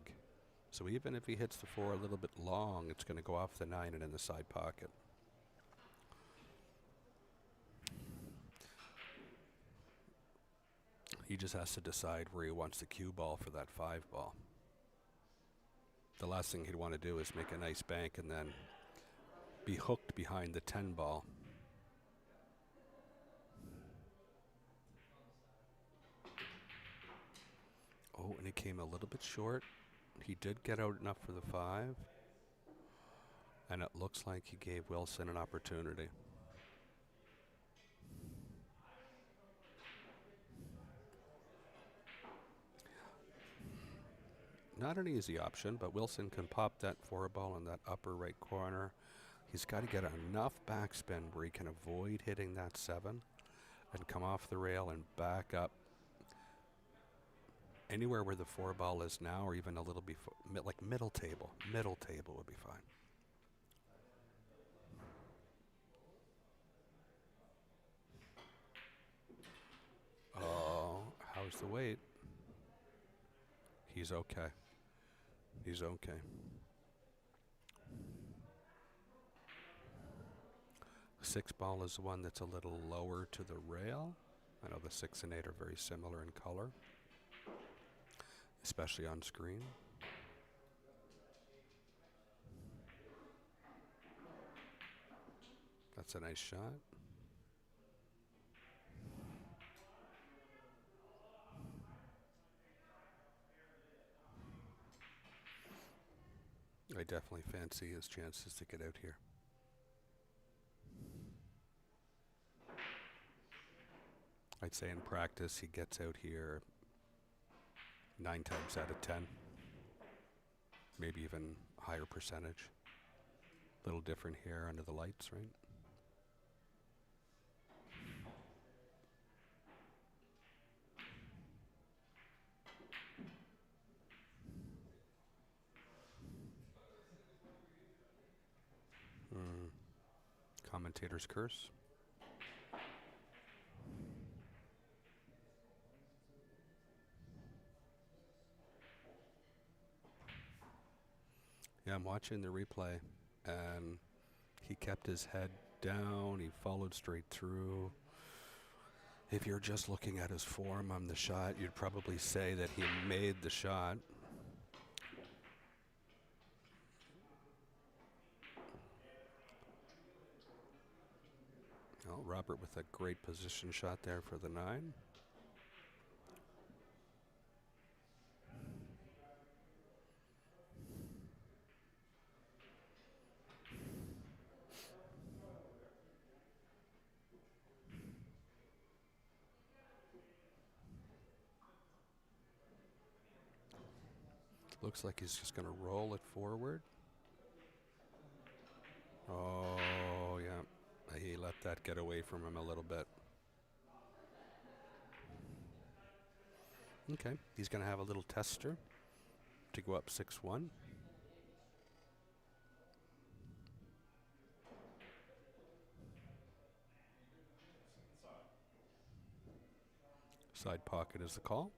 So even if he hits the 4 a little bit long, it's going to go off the 9 and in the side pocket. He just has to decide where he wants the cue ball for that 5 ball. The last thing he'd want to do is make a nice bank and then be hooked behind the 10 ball. Oh, and he came a little bit short. He did get out enough for the 5. And it looks like he gave Wilson an opportunity. Not an easy option, but Wilson can pop that 4 ball in that upper right corner. He's got to get enough backspin where he can avoid hitting that 7 and come off the rail and back up anywhere where the 4 ball is now, or even a little before, like middle table. Middle table would be fine. Oh, how's the weight? He's okay. He's okay. The 6 ball is the one that's a little lower to the rail. I know the 6 and 8 are very similar in color, especially on screen. That's a nice shot. I definitely fancy his chances to get out here. I'd say in practice he gets out here 9 times out of 10. Maybe even higher percentage. A little different here under the lights, right? Commentator's curse. Yeah, I'm watching the replay, and he kept his head down. He followed straight through. If you're just looking at his form on the shot, you'd probably say that he made the shot. Oh, Robert with a great position shot there for the 9. Looks like he's just going to roll it forward. Oh, yeah. He let that get away from him a little bit. Okay, he's going to have a little tester to go up 6-1. Side pocket is the call.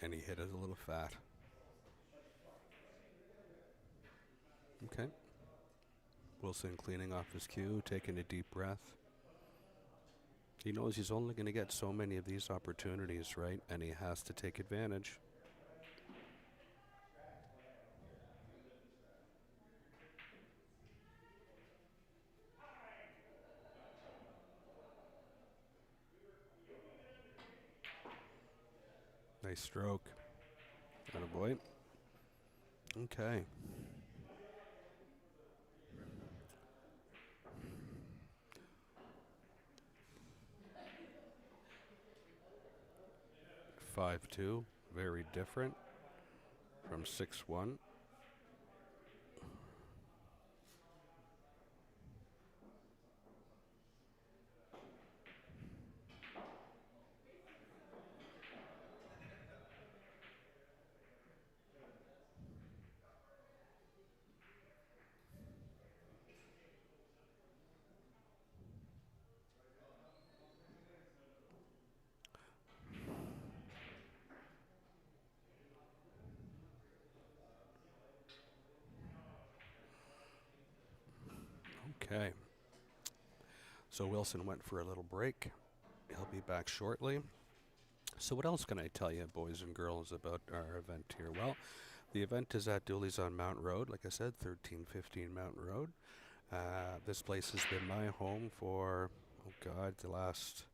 And he hit it a little fat. Okay. Wilson cleaning off his cue, taking a deep breath. He knows he's only going to get so many of these opportunities, right? And he has to take advantage. Nice stroke. Attaboy. Okay. Five two, very different from 6-1. Okay. So Wilson went for a little break. He'll be back shortly. So what else can I tell you, boys and girls, about our event here? Well, the event is at Doolys on Mount Road. Like I said, 1315 Mountain Road. This place has been my home for, the last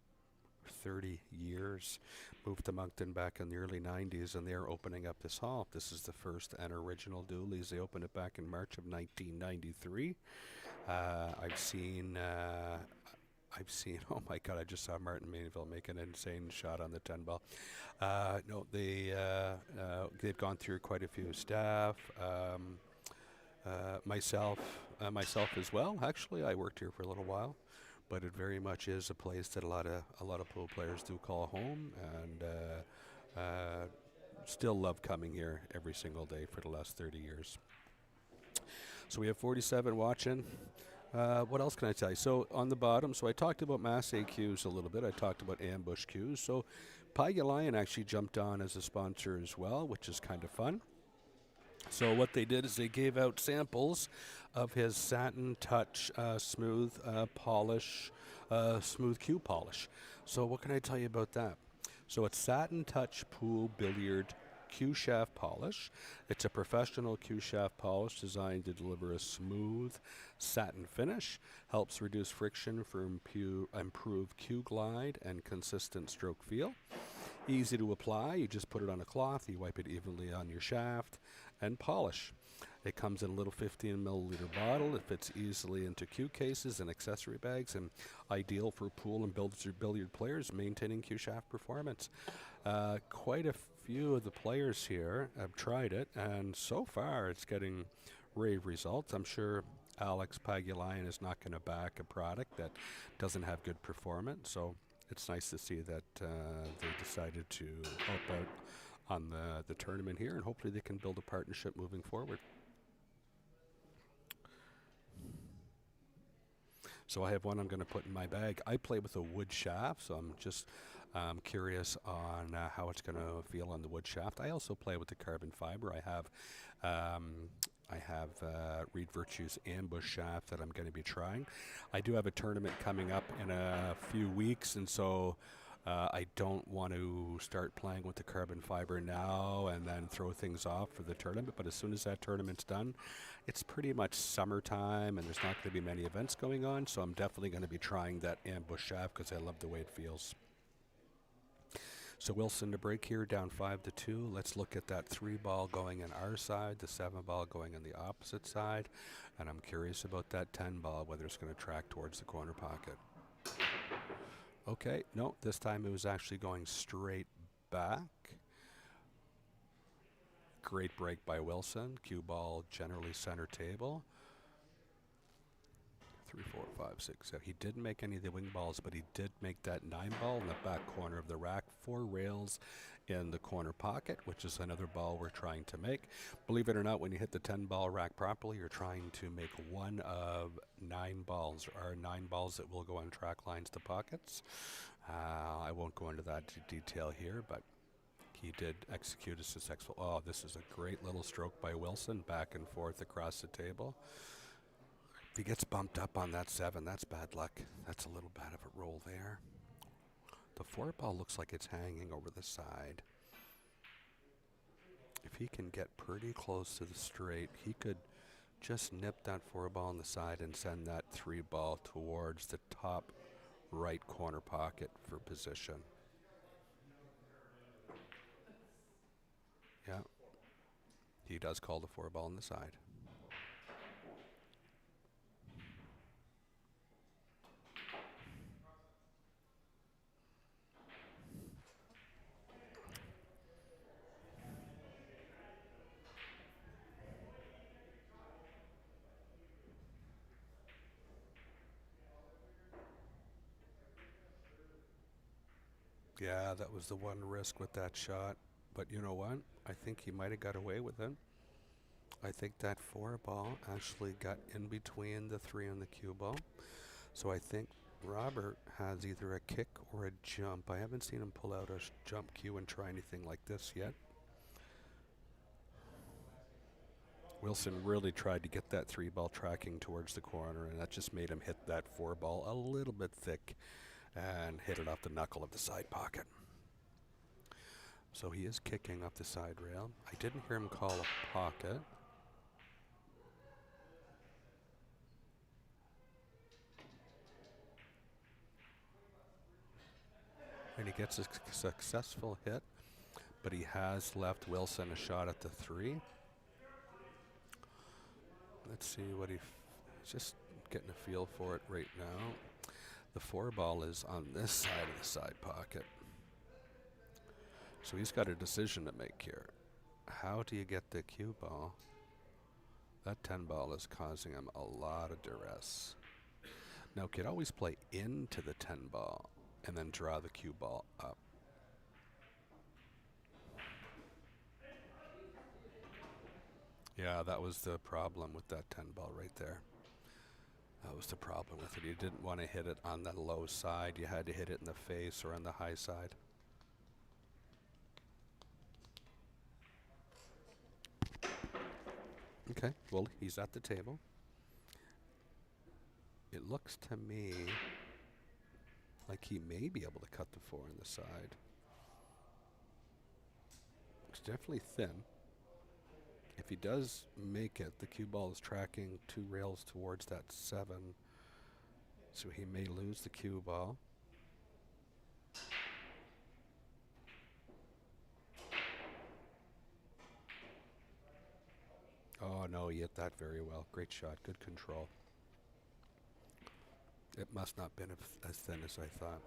30 years. Moved to Moncton back in the early 90s, and they're opening up this hall. This is the first and original Doolys. They opened it back in March of 1993. I've seen, oh my God, I just saw Martin Mainville make an insane shot on the 10 ball. No, they've gone through quite a few staff. Myself as well. Actually, I worked here for a little while, but it very much is a place that a lot of pool players do call home, and still love coming here every single day for the last 30 years. So we have 47 watching. What else can I tell you? So on the bottom, so I talked about Mass AQs a little bit. I talked about ambush cues. So Paiga Lion actually jumped on as a sponsor as well, which is kind of fun. So what they did is they gave out samples of his satin touch smooth polish, smooth cue polish. So what can I tell you about that? So it's satin touch pool billiard cue shaft polish. It's a professional cue shaft polish designed to deliver a smooth satin finish, helps reduce friction for improved cue glide and consistent stroke feel. Easy to apply. You just put it on a cloth, you wipe it evenly on your shaft, and polish. It comes in a little 15 milliliter bottle. It fits easily into cue cases and accessory bags, and ideal for pool and billiard players maintaining cue shaft performance. Quite a few of the players here have tried it, and so far it's getting rave results. I'm sure Alex Pagulayan is not going to back a product that doesn't have good performance, so it's nice to see that they decided to help out on the tournament here, and hopefully they can build a partnership moving forward. So I have one I'm going to put in my bag. I play with a wood shaft, so I'm just curious on how it's going to feel on the wood shaft. I also play with the carbon fiber. I have Reed Virtue's ambush shaft that I'm going to be trying. I do have a tournament coming up in a few weeks, and so I don't want to start playing with the carbon fiber now and then throw things off for the tournament. But as soon as that tournament's done, it's pretty much summertime, and there's not going to be many events going on, so I'm definitely going to be trying that ambush shaft because I love the way it feels. So Wilson to break here, down 5-2. Let's look at that 3 ball going on our side, the 7 ball going on the opposite side, and I'm curious about that 10 ball, whether it's going to track towards the corner pocket. Okay, no, this time it was actually going straight back. Great break by Wilson. Cue ball generally center table. 3, 4, 5, 6, 7. He didn't make any of the wing balls, but he did make that 9 ball in the back corner of the rack. 4 rails in the corner pocket, which is another ball we're trying to make. Believe it or not, when you hit the 10 ball rack properly, you're trying to make one of 9 balls. There are 9 balls that will go on track lines to pockets. I won't go into that detail here, but he did execute a successful. Oh, this is a great little stroke by Wilson, back and forth across the table. If he gets bumped up on that 7, that's bad luck. That's a little bad of a roll there. The 4 ball looks like it's hanging over the side. If he can get pretty close to the straight, he could just nip that 4 ball on the side and send that 3 ball towards the top right corner pocket for position. Yeah. He does call the 4 ball on the side. Yeah, that was the one risk with that shot. But you know what? I think he might have got away with it. I think that 4 ball actually got in between the 3 and the cue ball. So I think Robert has either a kick or a jump. I haven't seen him pull out a jump cue and try anything like this yet. Wilson really tried to get that 3 ball tracking towards the corner, and that just made him hit that 4 ball a little bit thick and hit it off the knuckle of the side pocket. So he is kicking up the side rail. I didn't hear him call a pocket. And he gets a successful hit, but he has left Wilson a shot at the 3. Let's see what he's just getting a feel for it right now. The 4 ball is on this side of the side pocket. So he's got a decision to make here. How do you get the cue ball? That 10 ball is causing him a lot of duress. Now, could always play into the 10 ball and then draw the cue ball up. Yeah, that was the problem with that 10 ball right there. That was the problem with it. You didn't want to hit it on the low side. You had to hit it in the face or on the high side. Okay, well, he's at the table. It looks to me like he may be able to cut the 4 on the side. It's definitely thin. If he does make it, the cue ball is tracking 2 rails towards that 7. So he may lose the cue ball. Oh no, he hit that very well. Great shot, good control. It must not have been as thin as I thought.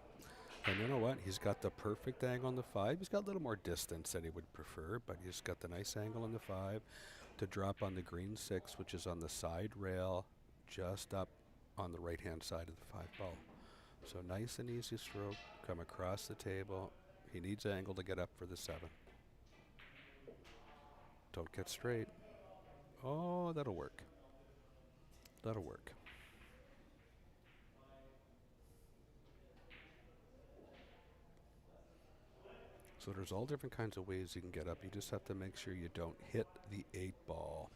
And you know what? He's got the perfect angle on the 5. He's got a little more distance than he would prefer, but he's got the nice angle on the 5 to drop on the green 6, which is on the side rail, just up on the right-hand side of the 5 ball. So nice and easy stroke, come across the table. He needs angle to get up for the 7. Don't get straight. Oh, that'll work. That'll work. So there's all different kinds of ways you can get up. You just have to make sure you don't hit the 8 ball.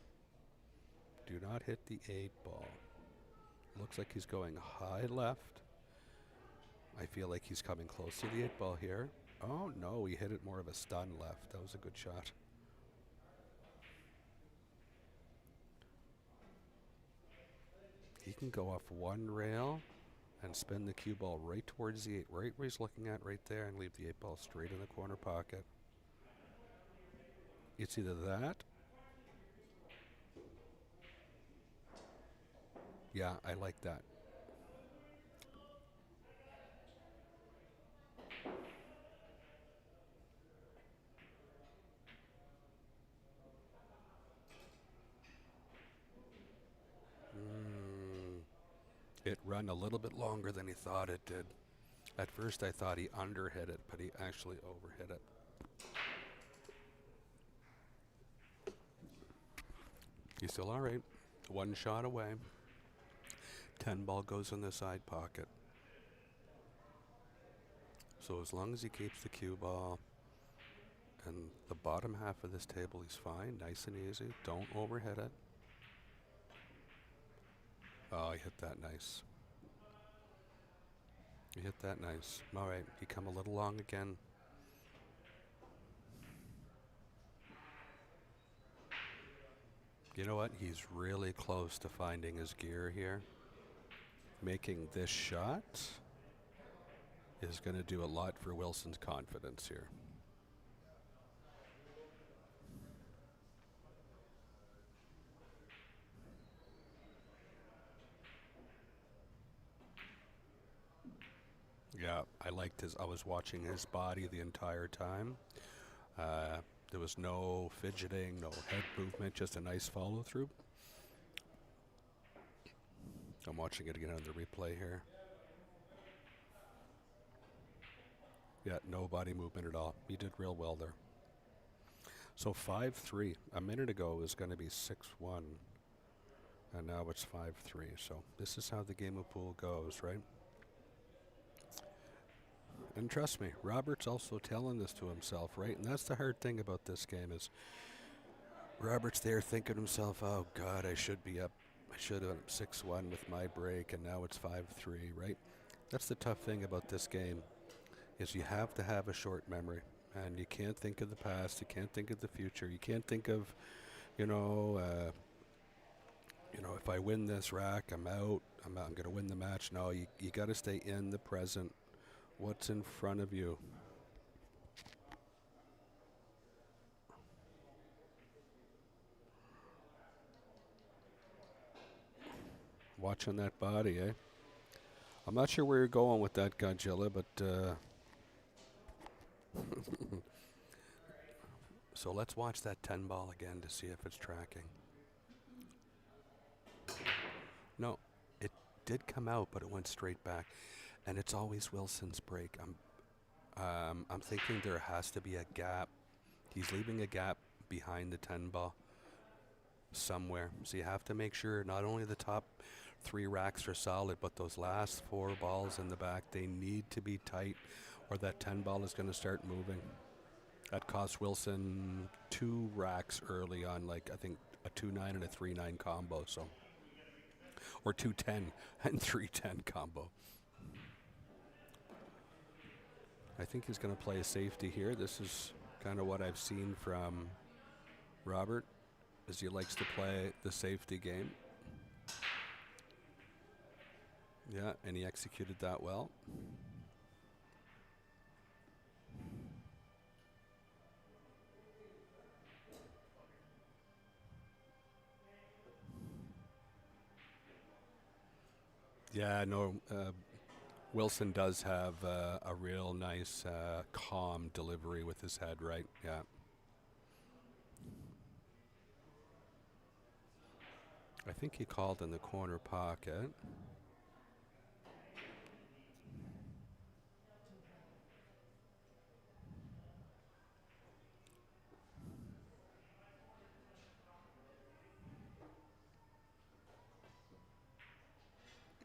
Do not hit the 8 ball. Looks like he's going high left. I feel like he's coming close to the 8 ball here. Oh no, he hit it more of a stun left. That was a good shot. He can go off 1 rail and spin the cue ball right towards the 8, right where he's looking at right there, and leave the 8 ball straight in the corner pocket. It's either that. Yeah, I like that. It ran a little bit longer than he thought it did. At first I thought he underhit it, but he actually overhit it. He's still all right. 1 shot away. 10 ball goes in the side pocket. So as long as he keeps the cue ball And the bottom half of this table, he's fine, nice and easy. Don't overhit it. Oh, he hit that nice. He hit that nice. All right, he come a little long again. You know what? He's really close to finding his gear here. Making this shot is going to do a lot for Wilson's confidence here. Yeah, I liked his. I was watching his body the entire time. There was no fidgeting, no head movement, just a nice follow through. I'm watching it again on the replay here. Yeah, no body movement at all. He did real well there. So 5-3. A minute ago it was going to be 6-1. And now it's 5-3. So this is how the game of pool goes, right? And trust me, Robert's also telling this to himself, right? And that's the hard thing about this game is Robert's there thinking to himself, oh, God, I should be up. I should have 6-1 with my break, and now it's 5-3, right? That's the tough thing about this game is you have to have a short memory. And you can't think of the past. You can't think of the future. You can't think of, if I win this rack, I'm out. I'm going to win the match. No, you got to stay in the present. What's in front of you? Watching that body, eh? I'm not sure where you're going with that, Godzilla, but so let's watch that 10 ball again to see if it's tracking. No, it did come out, but it went straight back. And it's always Wilson's break. I'm thinking there has to be a gap. He's leaving a gap behind the 10 ball somewhere. So you have to make sure not only the top 3 racks are solid, but those last 4 balls in the back, they need to be tight or that 10 ball is going to start moving. That cost Wilson 2 racks early on, like I think a 2-9 and a 3-9 combo. So, or 2-10 and 3-10 combo. I think he's going to play a safety here. This is kind of what I've seen from Robert, as he likes to play the safety game. Yeah, and he executed that well. Yeah, no, Wilson does have a real nice, calm delivery with his head, right? Yeah. I think he called in the corner pocket.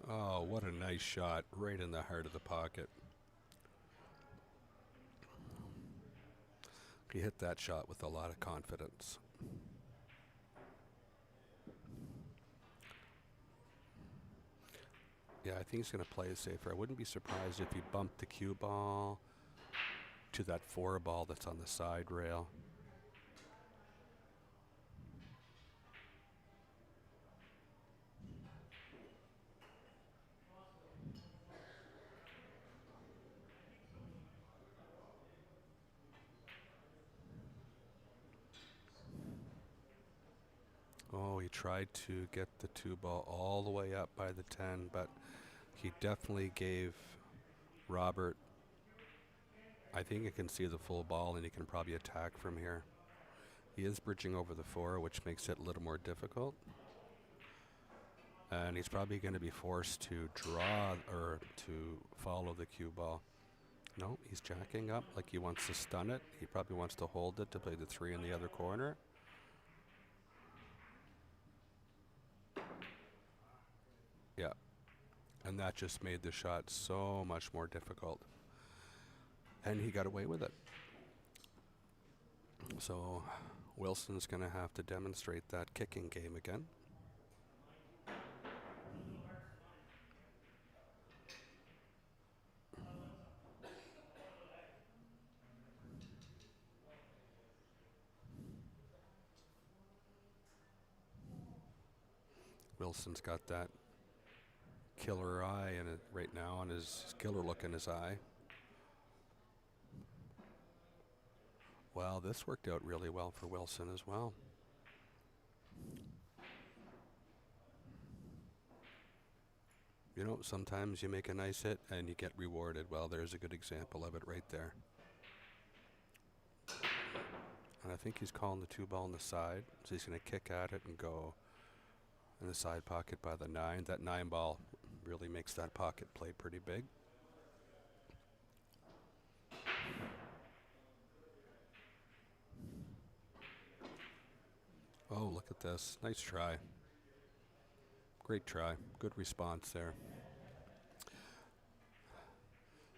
Oh, what a nice shot, right in the heart of the pocket. He hit that shot with a lot of confidence. Yeah, I think he's going to play it safer. I wouldn't be surprised if he bumped the cue ball to that 4 ball that's on the side rail. Oh, he tried to get the 2 ball all the way up by the 10, but he definitely gave Robert, I think he can see the full ball and he can probably attack from here. He is bridging over the 4, which makes it a little more difficult. And he's probably going to be forced to draw or to follow the cue ball. No, he's jacking up like he wants to stun it. He probably wants to hold it to play the 3 in the other corner. Yeah. And that just made the shot so much more difficult. And he got away with it. So Wilson's going to have to demonstrate that kicking game again. Wilson's got that killer eye in it right now, on his killer look in his eye. Well, this worked out really well for Wilson as well. You know, sometimes you make a nice hit and you get rewarded. Well, there's a good example of it right there. And I think he's calling the 2 ball on the side, so he's going to kick at it and go in the side pocket by the 9. That 9 ball really makes that pocket play pretty big. Oh, look at this. Nice try. Great try. Good response there.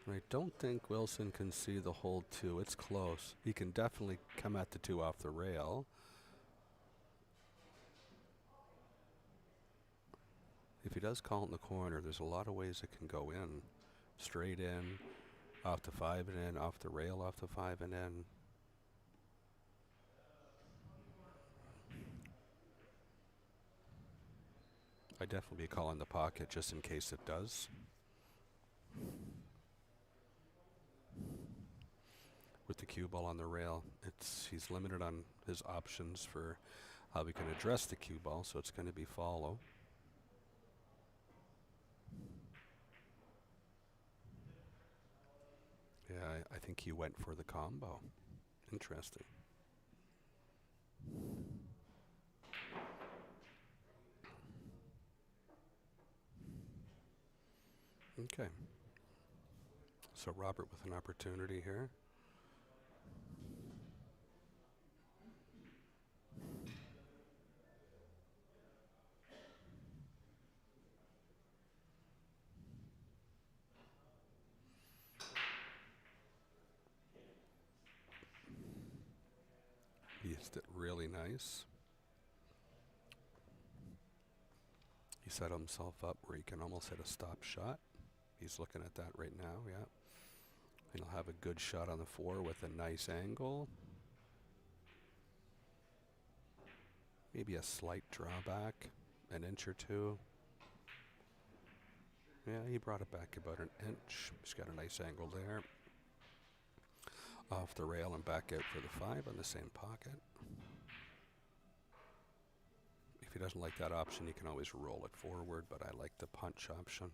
I don't think Wilson can see the hold 2. It's close. He can definitely come at the 2 off the rail. If he does call it in the corner, there's a lot of ways it can go in. Straight in, off the 5 and in, off the rail, off the 5 and in. I'd definitely be calling the pocket just in case it does. With the cue ball on the rail, he's limited on his options for how we can address the cue ball, so it's going to be follow. Yeah, I think he went for the combo. Interesting. Okay. So Robert with an opportunity here. He used it really nice. He set himself up where he can almost hit a stop shot. He's looking at that right now, yeah. And he'll have a good shot on the 4 with a nice angle. Maybe a slight drawback, an inch or 2. Yeah, he brought it back about an inch. He's got a nice angle there. Off the rail and back out for the 5 on the same pocket. If he doesn't like that option, he can always roll it forward, but I like the punch option.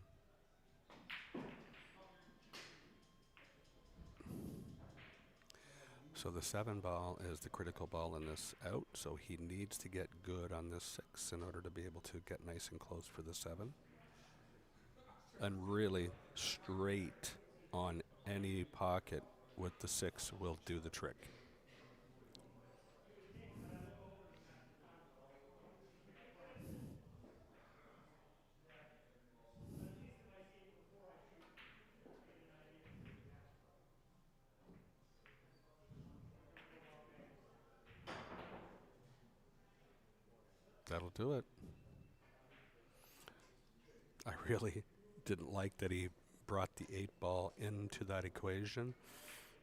So the 7 ball is the critical ball in this out, so he needs to get good on this 6 in order to be able to get nice and close for the 7. And really straight on any pocket with the 6 will do the trick. That'll do it. I really didn't like that he brought the 8 ball into that equation.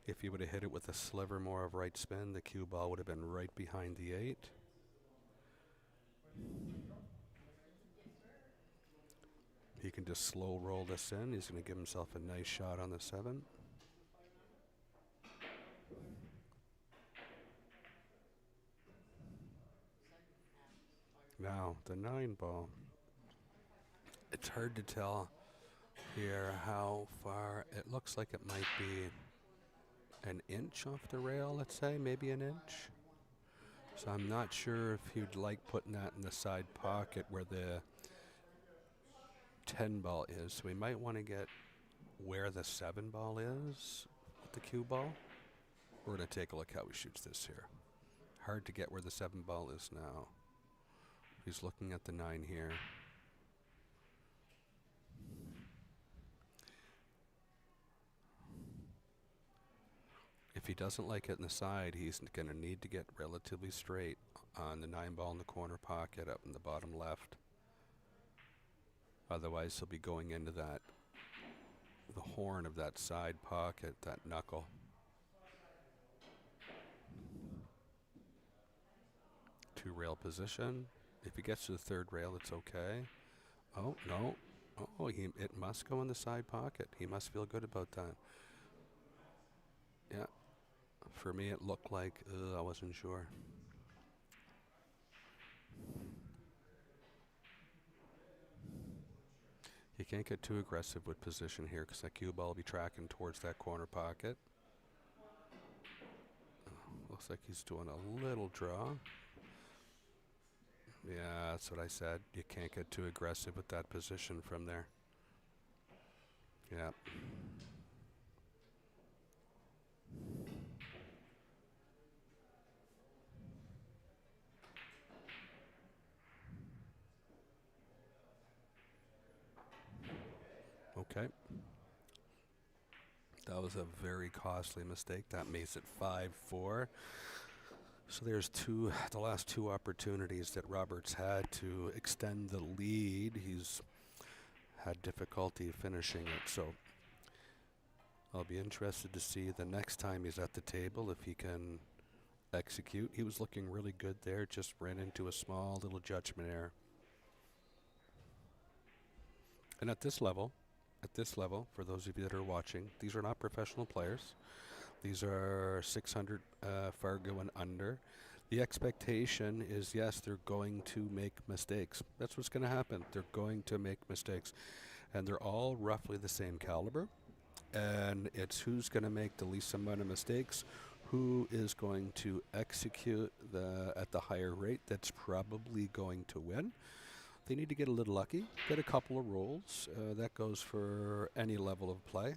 If he would have hit it with a sliver more of right spin, the cue ball would have been right behind the 8. He can just slow roll this in. He's going to give himself a nice shot on the 7. Now, the 9 ball. It's hard to tell here how far. It looks like it might be an inch off the rail, let's say, maybe an inch. So I'm not sure if he'd like putting that in the side pocket where the 10 ball is. So we might want to get where the 7 ball is with the cue ball. We're going to take a look how he shoots this here. Hard to get where the 7 ball is now. He's looking at the 9 here. If If he doesn't like it in the side, he's going to need to get relatively straight on the 9 ball in the corner pocket up in the bottom left. Otherwise, he'll be going into the horn of that side pocket, that knuckle. 2-rail position. If he gets to the 3rd rail, it's okay. Oh, no. Oh, it must go in the side pocket. He must feel good about that. Yeah. For me, it looked like, I wasn't sure. You can't get too aggressive with position here because that cue ball will be tracking towards that corner pocket. Looks like he's doing a little draw. Yeah, that's what I said. You can't get too aggressive with that position from there. Yeah. Okay. That was a very costly mistake. That makes it 5-4. So there's the last 2 opportunities that Roberts had to extend the lead. He's had difficulty finishing it. So I'll be interested to see the next time he's at the table if he can execute. He was looking really good there, just ran into a small little judgment error. And at this level, for those of you that are watching, these are not professional players. These are 600 Fargo and under. The expectation is, yes, they're going to make mistakes. That's what's going to happen. They're going to make mistakes. And they're all roughly the same caliber. And it's who's going to make the least amount of mistakes, who is going to execute at the higher rate that's probably going to win. They need to get a little lucky, get a couple of rolls. That goes for any level of play.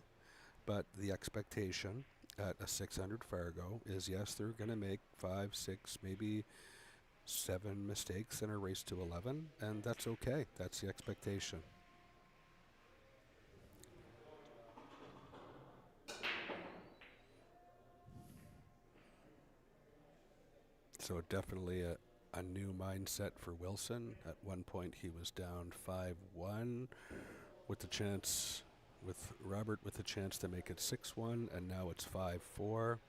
But the expectation at a 600 Fargo is, yes, they're going to make 5, 6, maybe 7 mistakes in a race to 11, and that's okay. That's the expectation. So definitely a new mindset for Wilson. At one point he was down 5-1 with the chance, with Robert with the chance to make it 6-1, and now it's 5-4.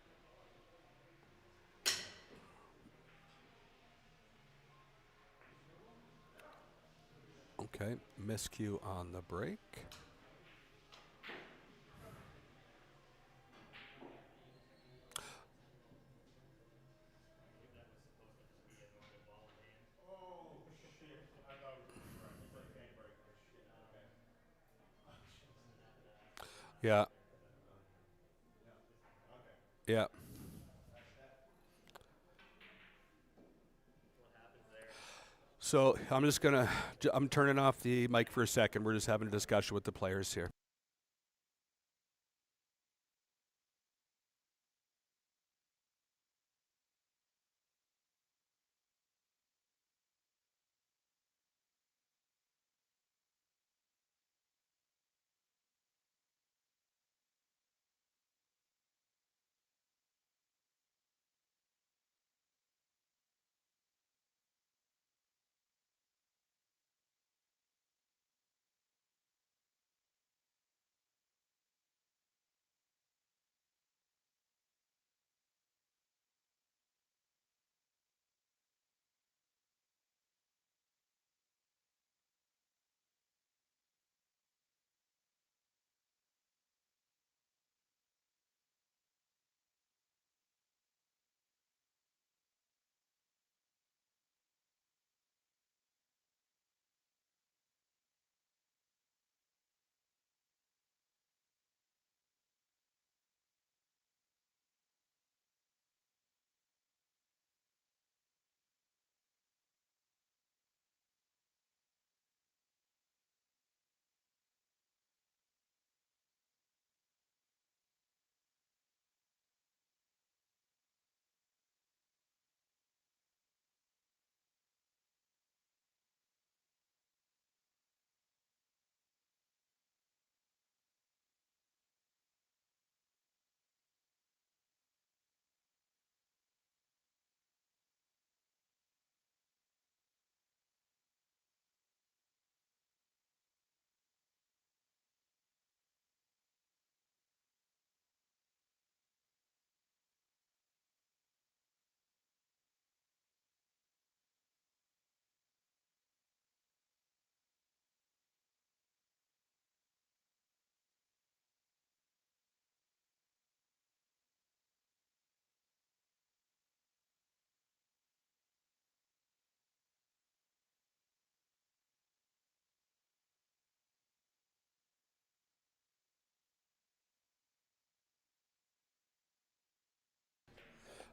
Okay, miscue on the break. Oh shit! I thought it was a break. It's a game break. Shit. Okay. Yeah, Yeah. Okay. yeah. So I'm turning off the mic for a second. We're just having a discussion with the players here.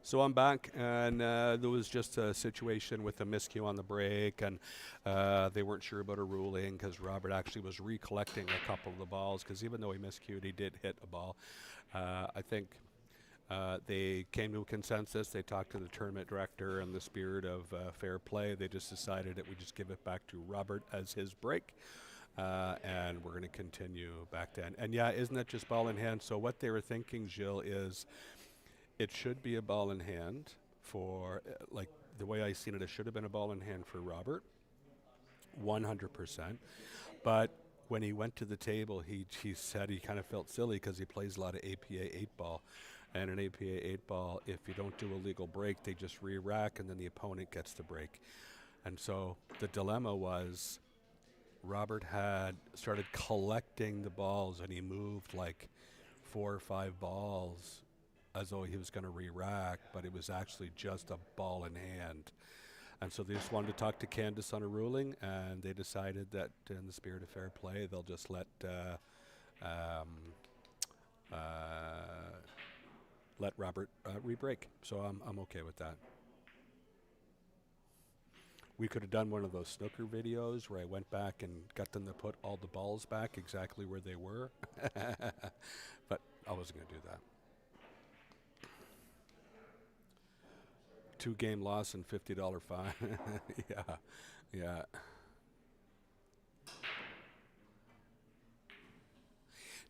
So I'm back, and there was just a situation with a miscue on the break, and they weren't sure about a ruling because Robert actually was recollecting a couple of the balls because even though he miscued, he did hit a ball. I think they came to a consensus. They talked to the tournament director in the spirit of fair play. They just decided that we just give it back to Robert as his break. And we're going to continue back then. And yeah, isn't it just ball in hand? So what they were thinking, Gilles, is it should be a ball in hand for, like the way I seen it, it should have been a ball in hand for Robert, 100%. But when he went to the table, he said he kind of felt silly because he plays a lot of APA 8 ball. And an APA 8 ball, if you don't do a legal break, they just re-rack and then the opponent gets the break. And so the dilemma was Robert had started collecting the balls and he moved like 4 or 5 balls as though he was going to re-rack, but it was actually just a ball in hand. And so they just wanted to talk to Candace on a ruling, and they decided that in the spirit of fair play, they'll just um, uh, let Robert re-break. So I'm okay with that. We could have done one of those snooker videos where I went back and got them to put all the balls back exactly where they were. But I wasn't going to do that. 2-game loss and $50 fine. Yeah, yeah.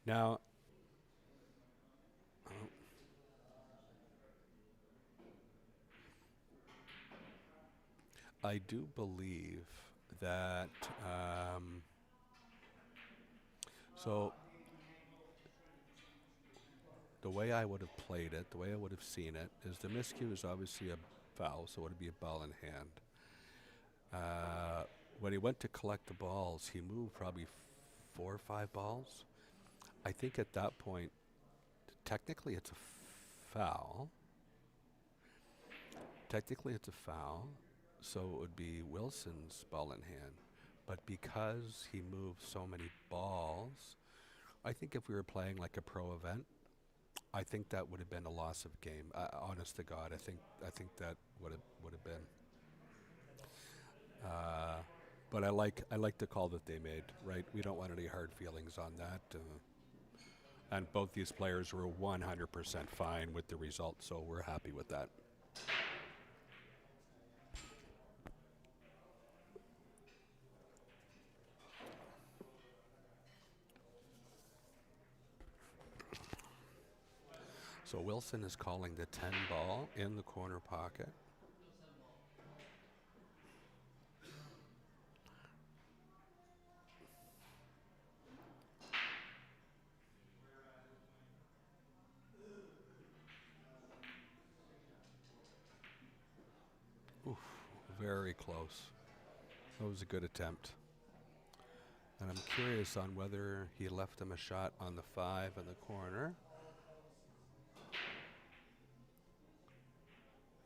Now, I do believe that, so the way I would have played it, the way I would have seen it, is the miscue is obviously a foul, so it would be a ball in hand. When he went to collect the balls, he moved probably 4 or 5 balls. I think at that point, technically it's a foul. Technically it's a foul, so it would be Wilson's ball in hand. But because he moved so many balls, I think if we were playing like a pro event, I think that would have been a loss of game. Honest to God, I think that would have been. But I like the call that they made. Right, we don't want any hard feelings on that. And both these players were 100% fine with the result, so we're happy with that. So Wilson is calling the 10 ball in the corner pocket. Oof, very close. That was a good attempt. And I'm curious on whether he left him a shot on the 5 in the corner.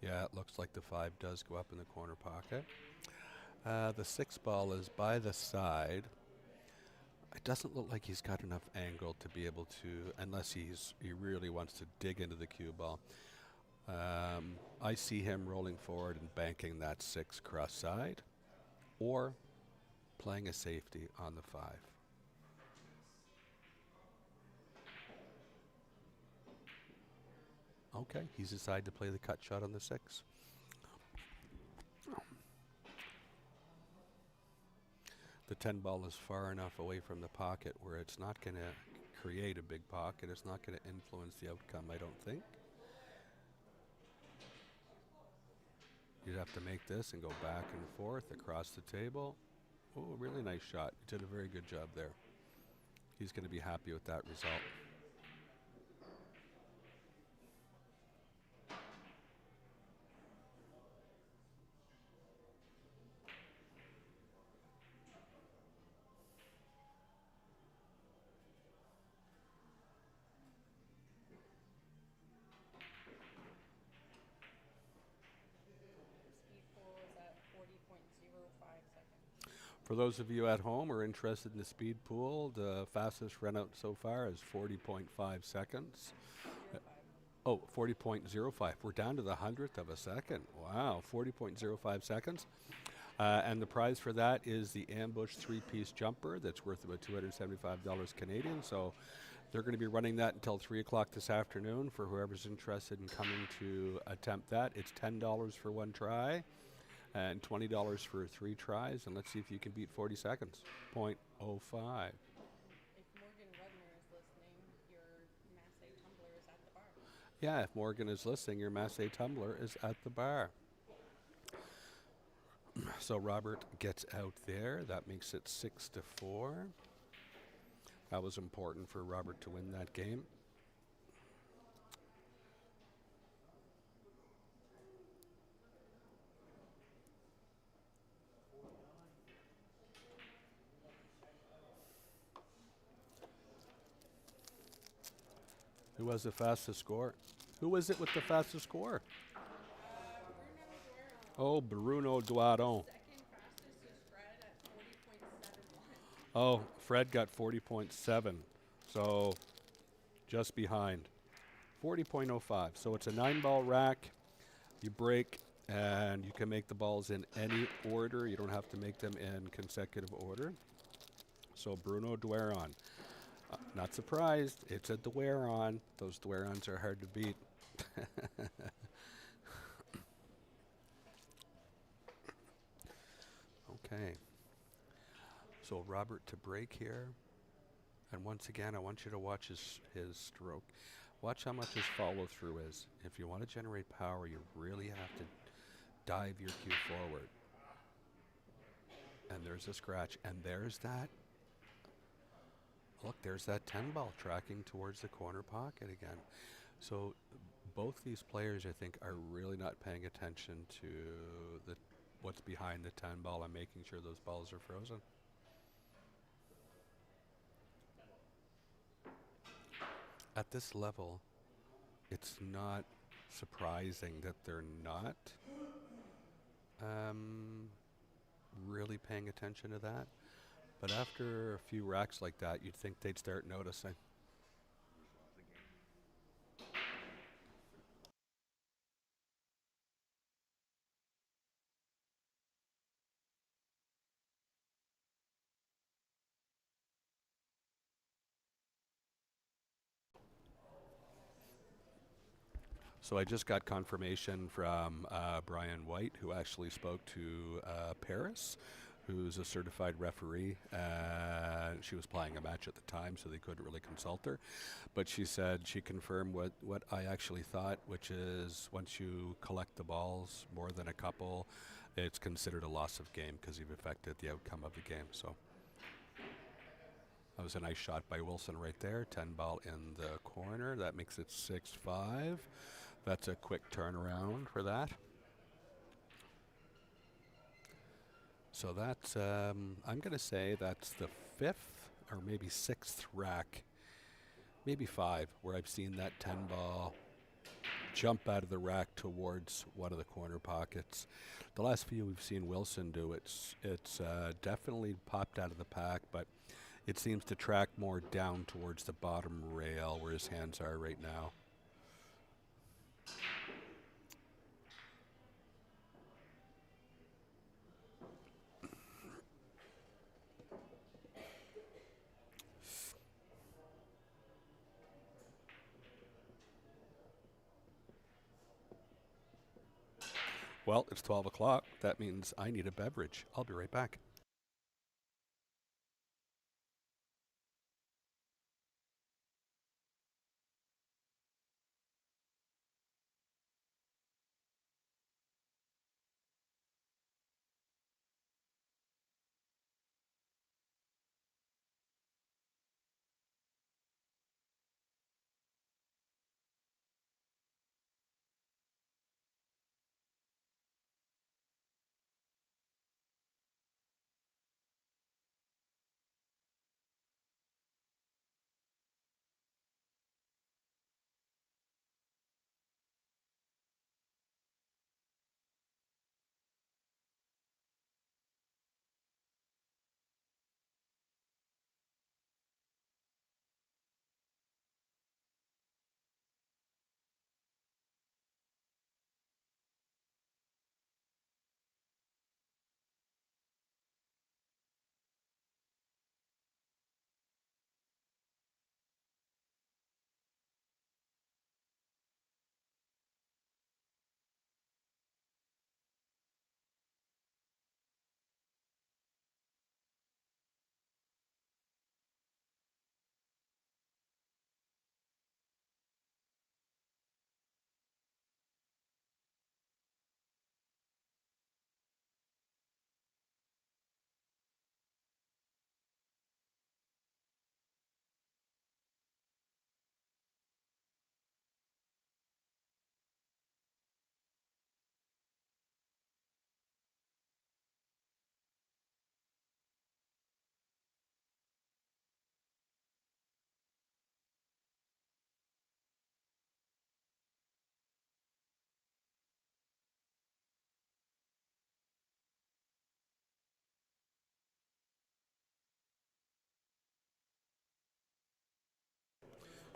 Yeah, it looks like the 5 does go up in the corner pocket. The 6 ball is by the side. It doesn't look like he's got enough angle to be able to, unless he really wants to dig into the cue ball. I see him rolling forward and banking that 6 cross side, or playing a safety on the 5. Okay, he's decided to play the cut shot on the 6. The 10 ball is far enough away from the pocket where it's not going to create a big pocket. It's not going to influence the outcome, I don't think. You'd have to make this and go back and forth across the table. Oh, really nice shot. You did a very good job there. He's going to be happy with that result. Speed pool is at 40.05 seconds. For those of you at home who are interested in the speed pool, the fastest run out so far is 40.5 seconds. 05. Oh, 40.05. We're down to the hundredth of a second. Wow, 40.05 seconds. And the prize for that is the ambush three-piece jumper that's worth about $275 Canadian. So they're going to be running that until 3 o'clock this afternoon for whoever's interested in coming to attempt that. It's $10 for one try and $20 for three tries. And let's see if you can beat 40 seconds. .05. If Morgan Rudner is listening, your Massey tumbler is at the bar. Yeah, if Morgan is listening, your Massey tumbler is at the bar. So Robert gets out there. That makes it 6-4. That was important for Robert to win that game. Who was the fastest score? Who was it with the fastest score? Bruno Dueron. Oh, Bruno Duaron. Second fastest is Fred at 40.71. Oh, Fred got 40.7. So just behind. 40.05. So it's a 9-ball rack. You break and you can make the balls in any order. You don't have to make them in consecutive order. So Bruno Dueron. Not surprised. It's a Dueron. Those Duerons are hard to beat. Okay. So Robert to break here. And once again, I want you to watch his stroke. Watch how much his follow through is. If you want to generate power, you really have to dive your cue forward. And there's a scratch. And there's that. Look, there's that 10 ball tracking towards the corner pocket again. So both these players, I think, are really not paying attention to what's behind the 10 ball and making sure those balls are frozen. At this level, it's not surprising that they're not really paying attention to that. But after a few racks like that, you'd think they'd start noticing. So I just got confirmation from Brian White, who actually spoke to Paris, who's a certified referee. She was playing a match at the time, so they couldn't really consult her. But she said she confirmed what I actually thought, which is once you collect the balls, more than a couple, it's considered a loss of game because you've affected the outcome of the game. So that was a nice shot by Wilson right there. 10 ball in the corner. That makes it 6-5. That's a quick turnaround for that. So that's, I'm going to say that's the fifth or maybe sixth rack, maybe five, where I've seen that 10 ball jump out of the rack towards one of the corner pockets. The last few we've seen Wilson do, it's definitely popped out of the pack, but it seems to track more down towards the bottom rail where his hands are right now. Well, it's 12 o'clock. That means I need a beverage. I'll be right back.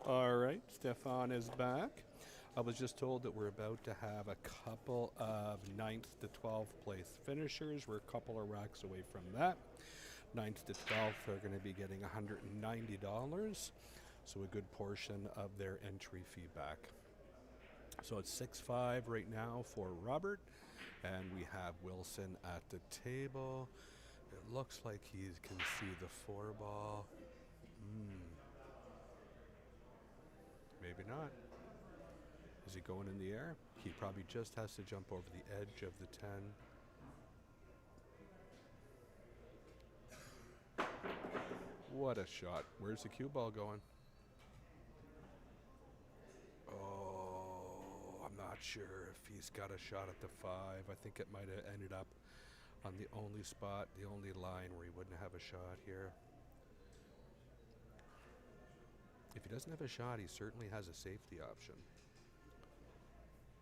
All right, Stefan is back. I was just told that we're about to have a couple of 9th to 12th place finishers. We're a couple of racks away from that. 9th to 12th are going to be getting $190, so a good portion of their entry fee back. So it's 6-5 right now for Robert, and we have Wilson at the table. It looks like he can see the 4 ball. Maybe not. Is he going in the air? He probably just has to jump over the edge of the 10. What a shot. Where's the cue ball going? Oh, I'm not sure if he's got a shot at the 5. I think it might have ended up on the only spot, the only line where he wouldn't have a shot here. If he doesn't have a shot, he certainly has a safety option.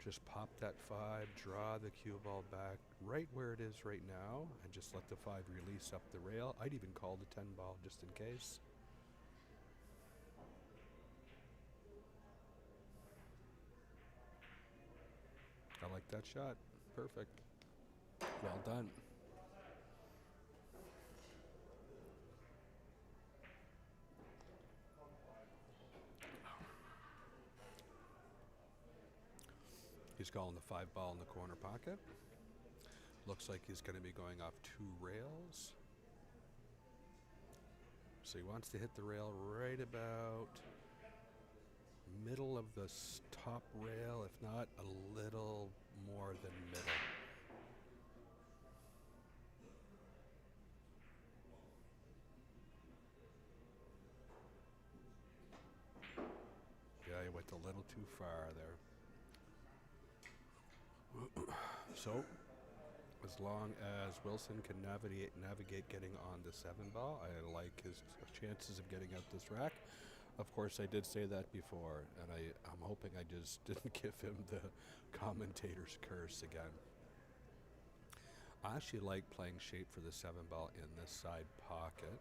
Just pop that 5, draw the cue ball back right where it is right now, and just let the 5 release up the rail. I'd even call the 10 ball just in case. I like that shot. Perfect. Well done. He's calling the 5 ball in the corner pocket. Looks like he's going to be going off 2 rails. So he wants to hit the rail right about middle of the top rail, if not a little more than middle. Yeah, he went a little too far there. So, as long as Wilson can navigate getting on the 7 ball, I like his chances of getting out this rack. Of course, I did say that before, and I'm hoping I just didn't give him the commentator's curse again. I actually like playing shape for the 7 ball in this side pocket.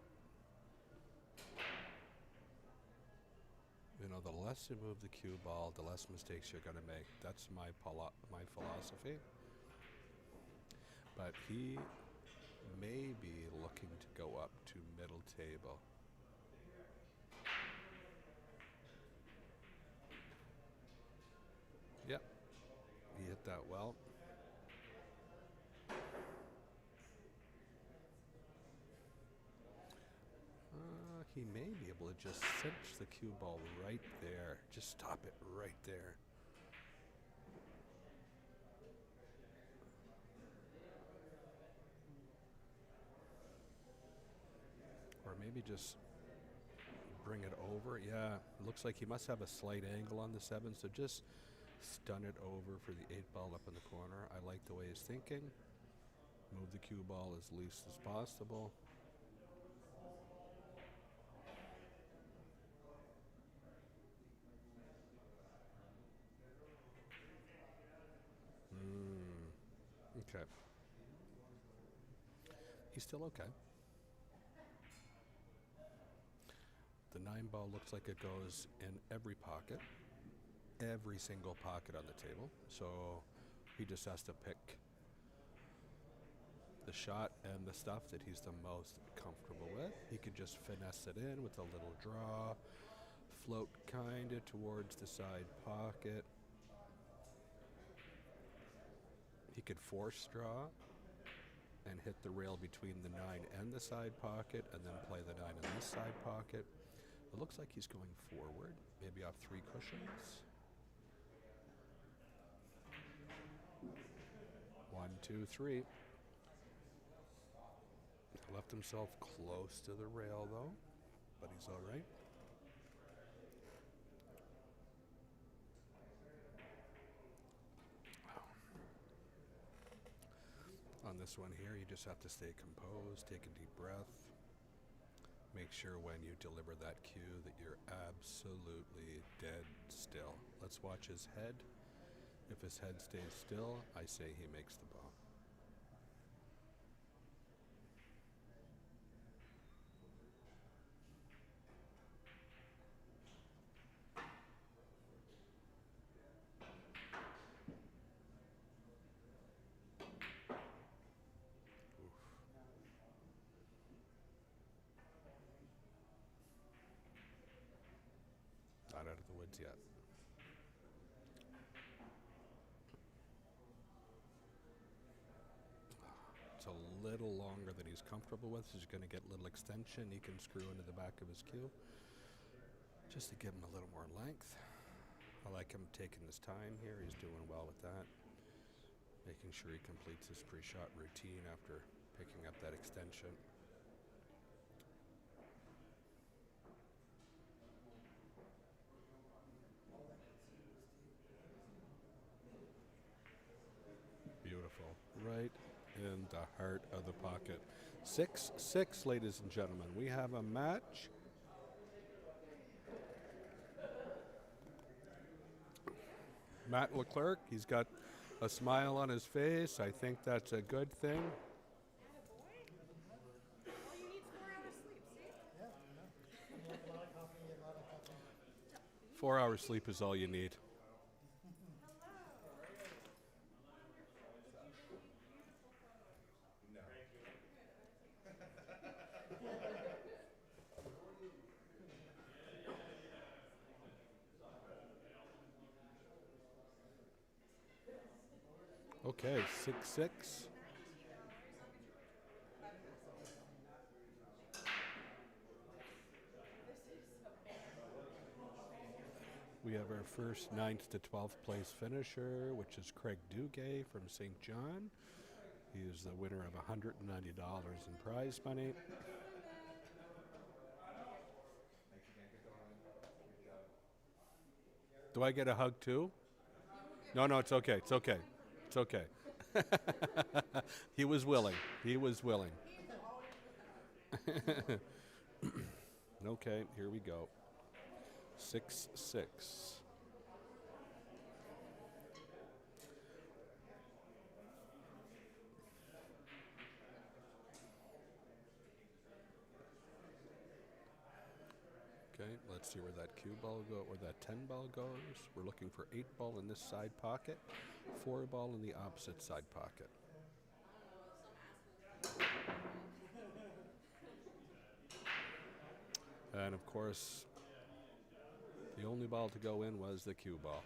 You know, the less you move the cue ball, the less mistakes you're going to make. That's my philosophy. But he may be looking to go up to middle table. Yep, he hit that well. He may be able to just cinch the cue ball right there. Just stop it right there. Or maybe just bring it over. Yeah, it looks like he must have a slight angle on the 7, so just stun it over for the 8 ball up in the corner. I like the way he's thinking. Move the cue ball as least as possible. Okay. He's still okay. The 9 ball looks like it goes in every pocket. Every single pocket on the table. So he just has to pick the shot and the stuff that he's the most comfortable with. He could just finesse it in with a little draw, float kind of towards the side pocket. He could force draw and hit the rail between the 9 and the side pocket, and then play the 9 in this side pocket. It looks like he's going forward, maybe off 3 cushions. 1, 2, 3. Left himself close to the rail though, but he's all right. On this one here, you just have to stay composed, take a deep breath. Make sure when you deliver that cue that you're absolutely dead still. Let's watch his head. If his head stays still, I say he makes the ball. sides yet. It's a little longer than he's comfortable with. So he's going to get a little extension. He can screw into the back of his cue just to give him a little more length. I like him taking his time here. He's doing well with that. Making sure he completes his pre-shot routine after picking up that extension. Beautiful. Right in the heart of the pocket. 6-6, ladies and gentlemen. We have a match. Matt Leclerc, he's got a smile on his face. I think that's a good thing. Attaboy. All you need is 4 hours sleep, see? Yeah, I know. You have a lot of coffee, a lot of caffeine. 4 hours sleep is all you need. Okay, 6-6. We have our first 9th to 12th place finisher, which is Craig Duguay from St. John. He is the winner of $190 in prize money. Do I get a hug too? No, it's okay. It's okay. It's okay. He was willing. He was willing. Okay, here we go. 6-6. Okay, let's see where that cue ball where that 10 ball goes. We're looking for 8 ball in this side pocket, 4 ball in the opposite side pocket. And of course, the only ball to go in was the cue ball.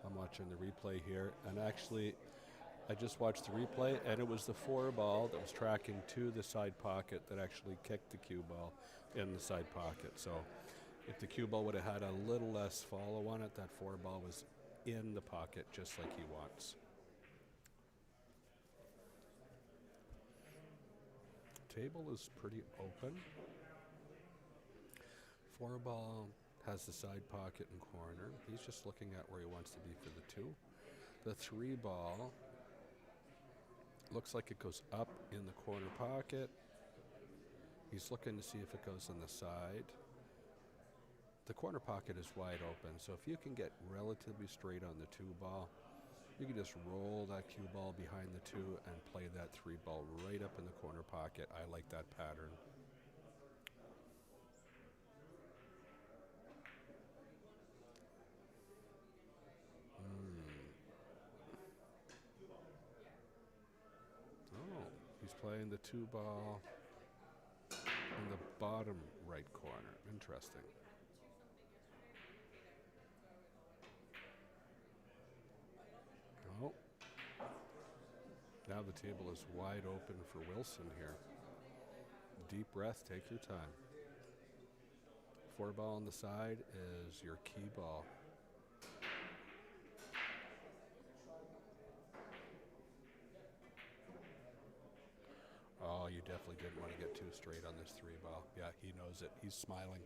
I'm watching the replay here, and actually, I just watched the replay, and it was the 4 ball that was tracking to the side pocket that actually kicked the cue ball in the side pocket. So if the cue ball would have had a little less follow on it, that 4 ball was in the pocket just like he wants. Table is pretty open. 4 ball has the side pocket and corner. He's just looking at where he wants to be for the 2. The 3 ball looks like it goes up in the corner pocket. He's looking to see if it goes on the side. The corner pocket is wide open, so if you can get relatively straight on the 2 ball, you can just roll that cue ball behind the 2 and play that 3 ball right up in the corner pocket. I like that pattern. Oh, he's playing the 2 ball in the bottom right corner. Interesting. Oh. Now the table is wide open for Wilson here. Deep breath, take your time. 4 ball on the side is your key ball. Oh, you definitely didn't want to get too straight on this 3 ball. Yeah, he knows it. He's smiling.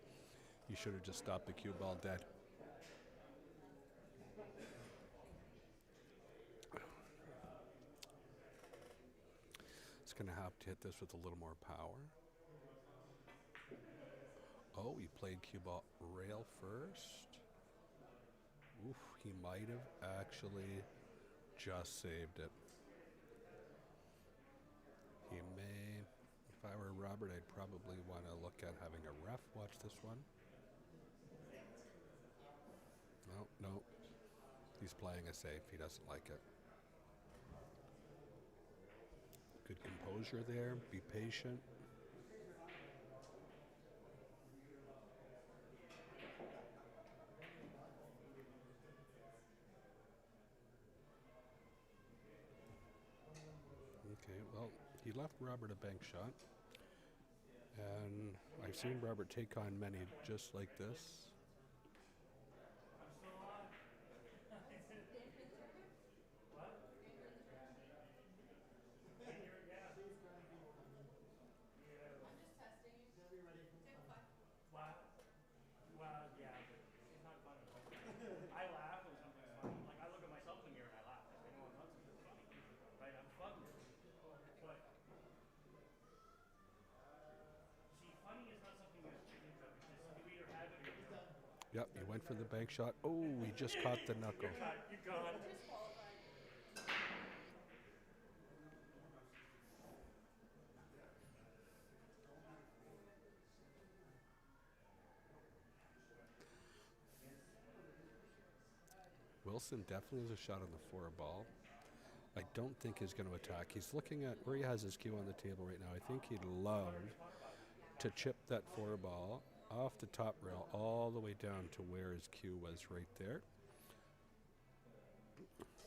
He should have just stopped the cue ball dead. It's going to have to hit this with a little more power. Oh, he played cue ball rail first. Oof, he might have actually just saved it. He may, if I were Robert, I'd probably want to look at having a ref watch this one. No, he's playing a safe. He doesn't like it. Good composure there. Be patient. Okay, well, he left Robert a bank shot. And I've seen Robert take on many just like this. She's gonna be funny. I'm just testing you. She's gonna be ready for the Table fun. 5. Well, yeah, but she's not funny. Like, I laugh when something's funny. Like, I look at myself in the mirror and I laugh because I know I'm not something funny. Right? I'm funny. But, see, funny is not something you think of. It's just, you either have it or you don't. Yep, he went for the bank shot. Oh, he just caught the knuckle. You're cut. You're gone. Disqualified. Wilson definitely has a shot on the 4 ball. I don't think he's going to attack. He's looking at where he has his cue on the table right now. I think he'd love to chip that 4 ball off the top rail all the way down to where his cue was right there.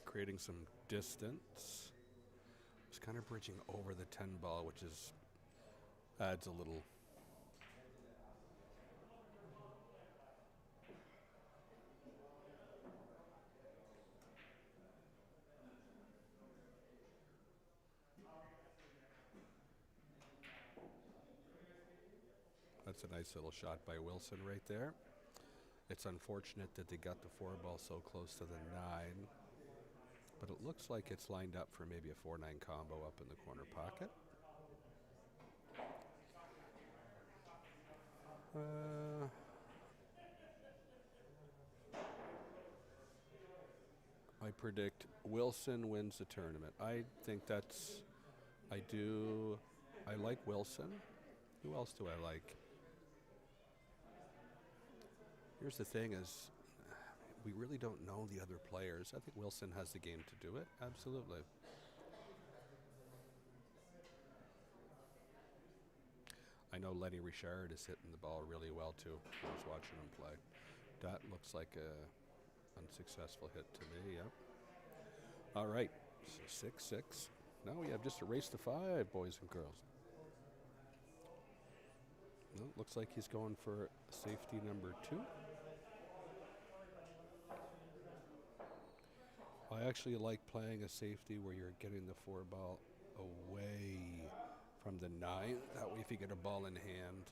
Creating some distance. He's kind of bridging over the 10 ball, which adds a little. That's a nice little shot by Wilson right there. It's unfortunate that they got the 4 ball so close to the 9, but it looks like it's lined up for maybe a 4-9 combo up in the corner pocket. I predict Wilson wins the tournament. I think that's. I do. I like Wilson. Who else do I like? Here's the thing: is we really don't know the other players. I think Wilson has the game to do it. Absolutely. I know Lenny Richard is hitting the ball really well too. I was watching him play. That looks like a unsuccessful hit to me. Yep. All right. So 6-6. Now we have just a race to 5, boys and girls. No, looks like he's going for safety number 2. I actually like playing a safety where you're getting the 4 ball away from the 9. That way if you get a ball in hand,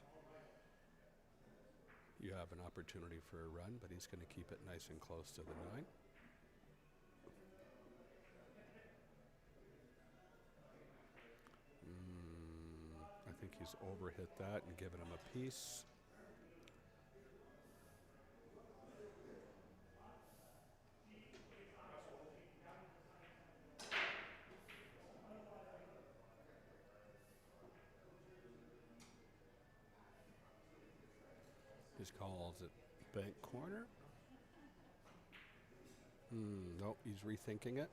you have an opportunity for a run, but he's going to keep it nice and close to the 9. I think he's overhit that and given him a piece. His calls it bank corner. No, he's rethinking it.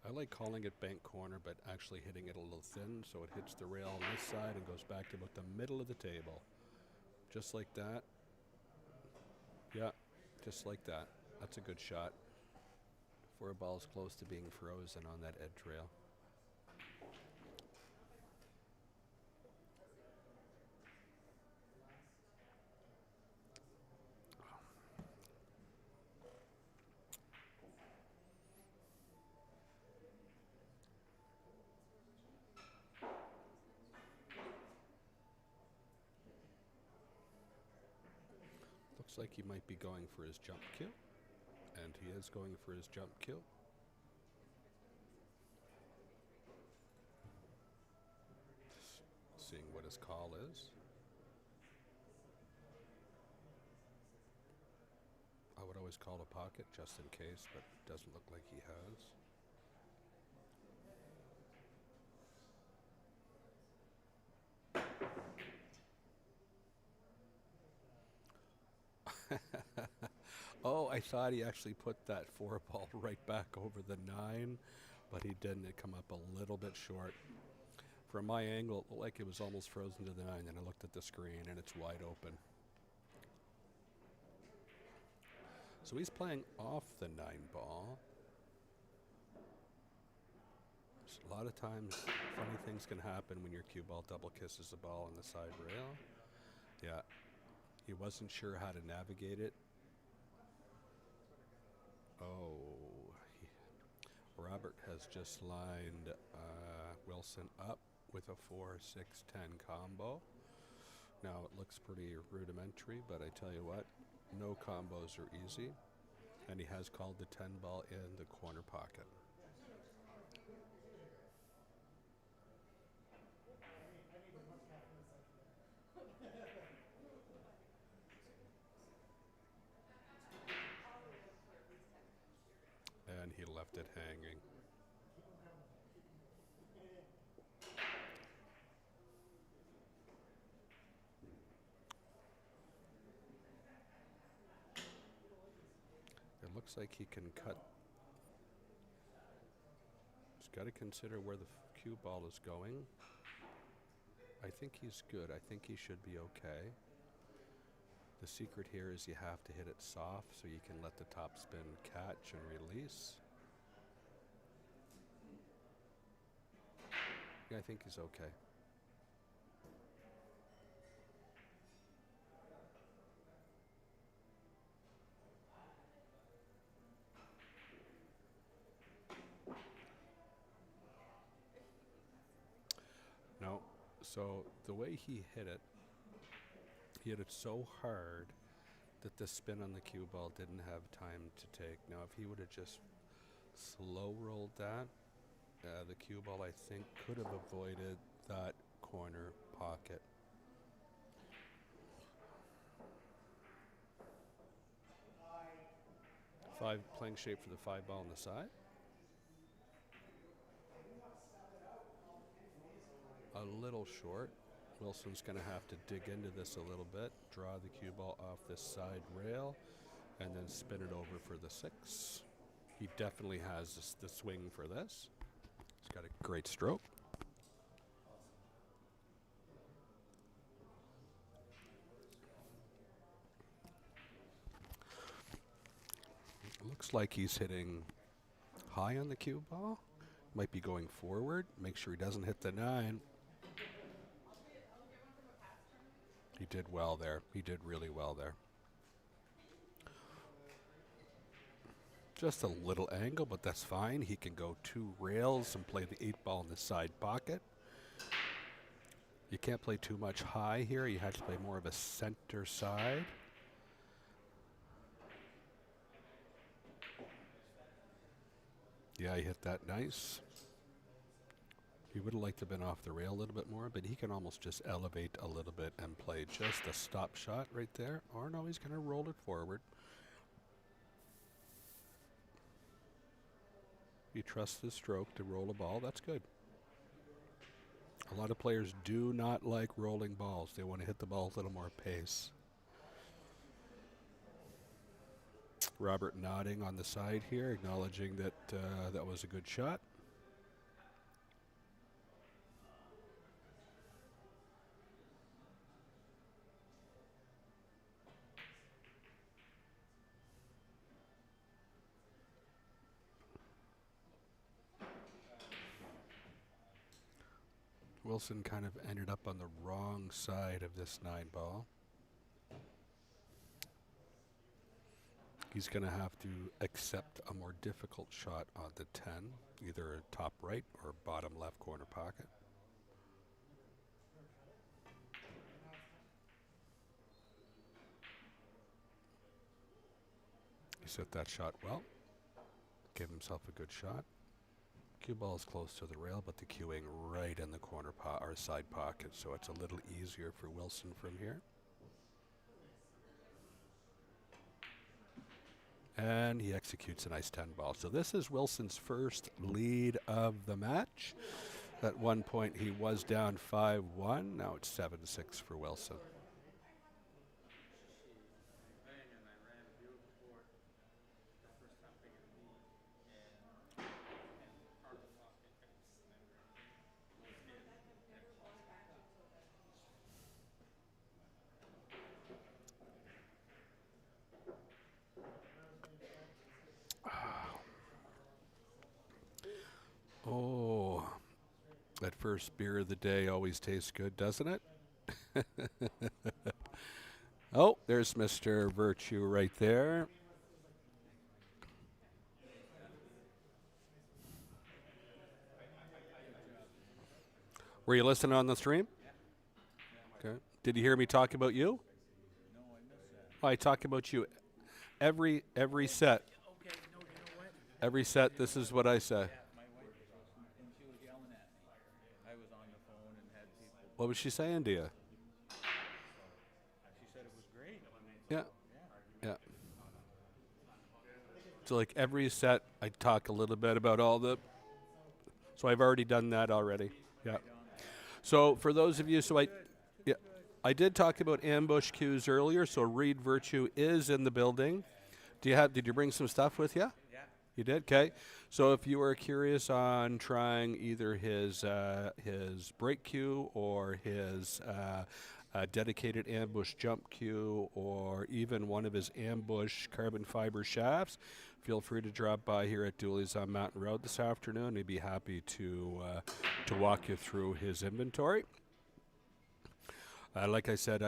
I like calling it bank corner, but actually hitting it a little thin so it hits the rail on this side and goes back to about the middle of the table. Just like that. Yeah, just like that. That's a good shot. 4 balls close to being frozen on that edge rail. Looks like he might be going for his jump kill. And he is going for his jump kill. Seeing what his call is. I would always call a pocket just in case, but it doesn't look like he has. Oh, I thought he actually put that 4 ball right back over the 9, but he didn't. It come up a little bit short. From my angle, it looked like it was almost frozen to the 9. Then I looked at the screen and it's wide open. So he's playing off the 9 ball. So a lot of times, funny things can happen when your cue ball double kisses the ball on the side rail. Yeah, he wasn't sure how to navigate it. Oh, Robert has just lined Wilson up with a 4-6-10 combo. Now it looks pretty rudimentary, but I tell you what, no combos are easy. And he has called the 10 ball in the corner pocket. And he left it hanging. It looks like he can cut. He's got to consider where the cue ball is going. I think he's good. I think he should be okay. The secret here is you have to hit it soft so you can let the top spin catch and release. Yeah, I think he's okay. No, so the way he hit it so hard that the spin on the cue ball didn't have time to take. Now, if he would have just slow rolled that, the cue ball, I think, could have avoided that corner pocket. Playing shape for the 5 ball on the side. A little short. Wilson's going to have to dig into this a little bit, draw the cue ball off this side rail, and then spin it over for the 6. He definitely has the swing for this. He's got a great stroke. Looks like he's hitting high on the cue ball. Might be going forward. Make sure he doesn't hit the 9. He did well there. He did really well there. Just a little angle, but that's fine. He can go 2 rails and play the 8 ball in the side pocket. You can't play too much high here. You have to play more of a center side. Yeah, he hit that nice. He would have liked to have been off the rail a little bit more, but he can almost just elevate a little bit and play just a stop shot right there. Or no, he's going to roll it forward. You trust the stroke to roll a ball. That's good. A lot of players do not like rolling balls. They want to hit the ball with a little more pace. Robert nodding on the side here, acknowledging that that was a good shot. Wilson kind of ended up on the wrong side of this 9 ball. He's going to have to accept a more difficult shot on the 10, either top right or bottom left corner pocket. He set that shot well, gave himself a good shot. Cue ball is close to the rail, but the cueing right in the corner or side pocket, so it's a little easier for Wilson from here. And he executes a nice 10 ball. So this is Wilson's first lead of the match. At one point he was down 5-1. Now it's 7-6 for Wilson. Oh, that first beer of the day always tastes good, doesn't it? Oh, there's Mr. Virtue right there. Were you listening on the stream? Okay. Did you hear me talk about you? Oh, I talk about you every set. Okay, no, you know what? Every set, this is what I say. My wife was listening, and she was yelling at me. I was on the phone and had people. What was she saying to you? She said it was great. Yeah. Yeah. So like every set, I talk a little bit about all the. So I've already done that already. Yeah. So for those of you, yeah, I did talk about ambush cues earlier. So Reed Virtue is in the building. Did you bring some stuff with you? Yeah. You did? Okay. So if you were curious on trying either his break cue or his dedicated ambush jump cue or even one of his ambush carbon fiber shafts, feel free to drop by here at Doolys on Mountain Road this afternoon. He'd be happy to walk you through his inventory. Like I said,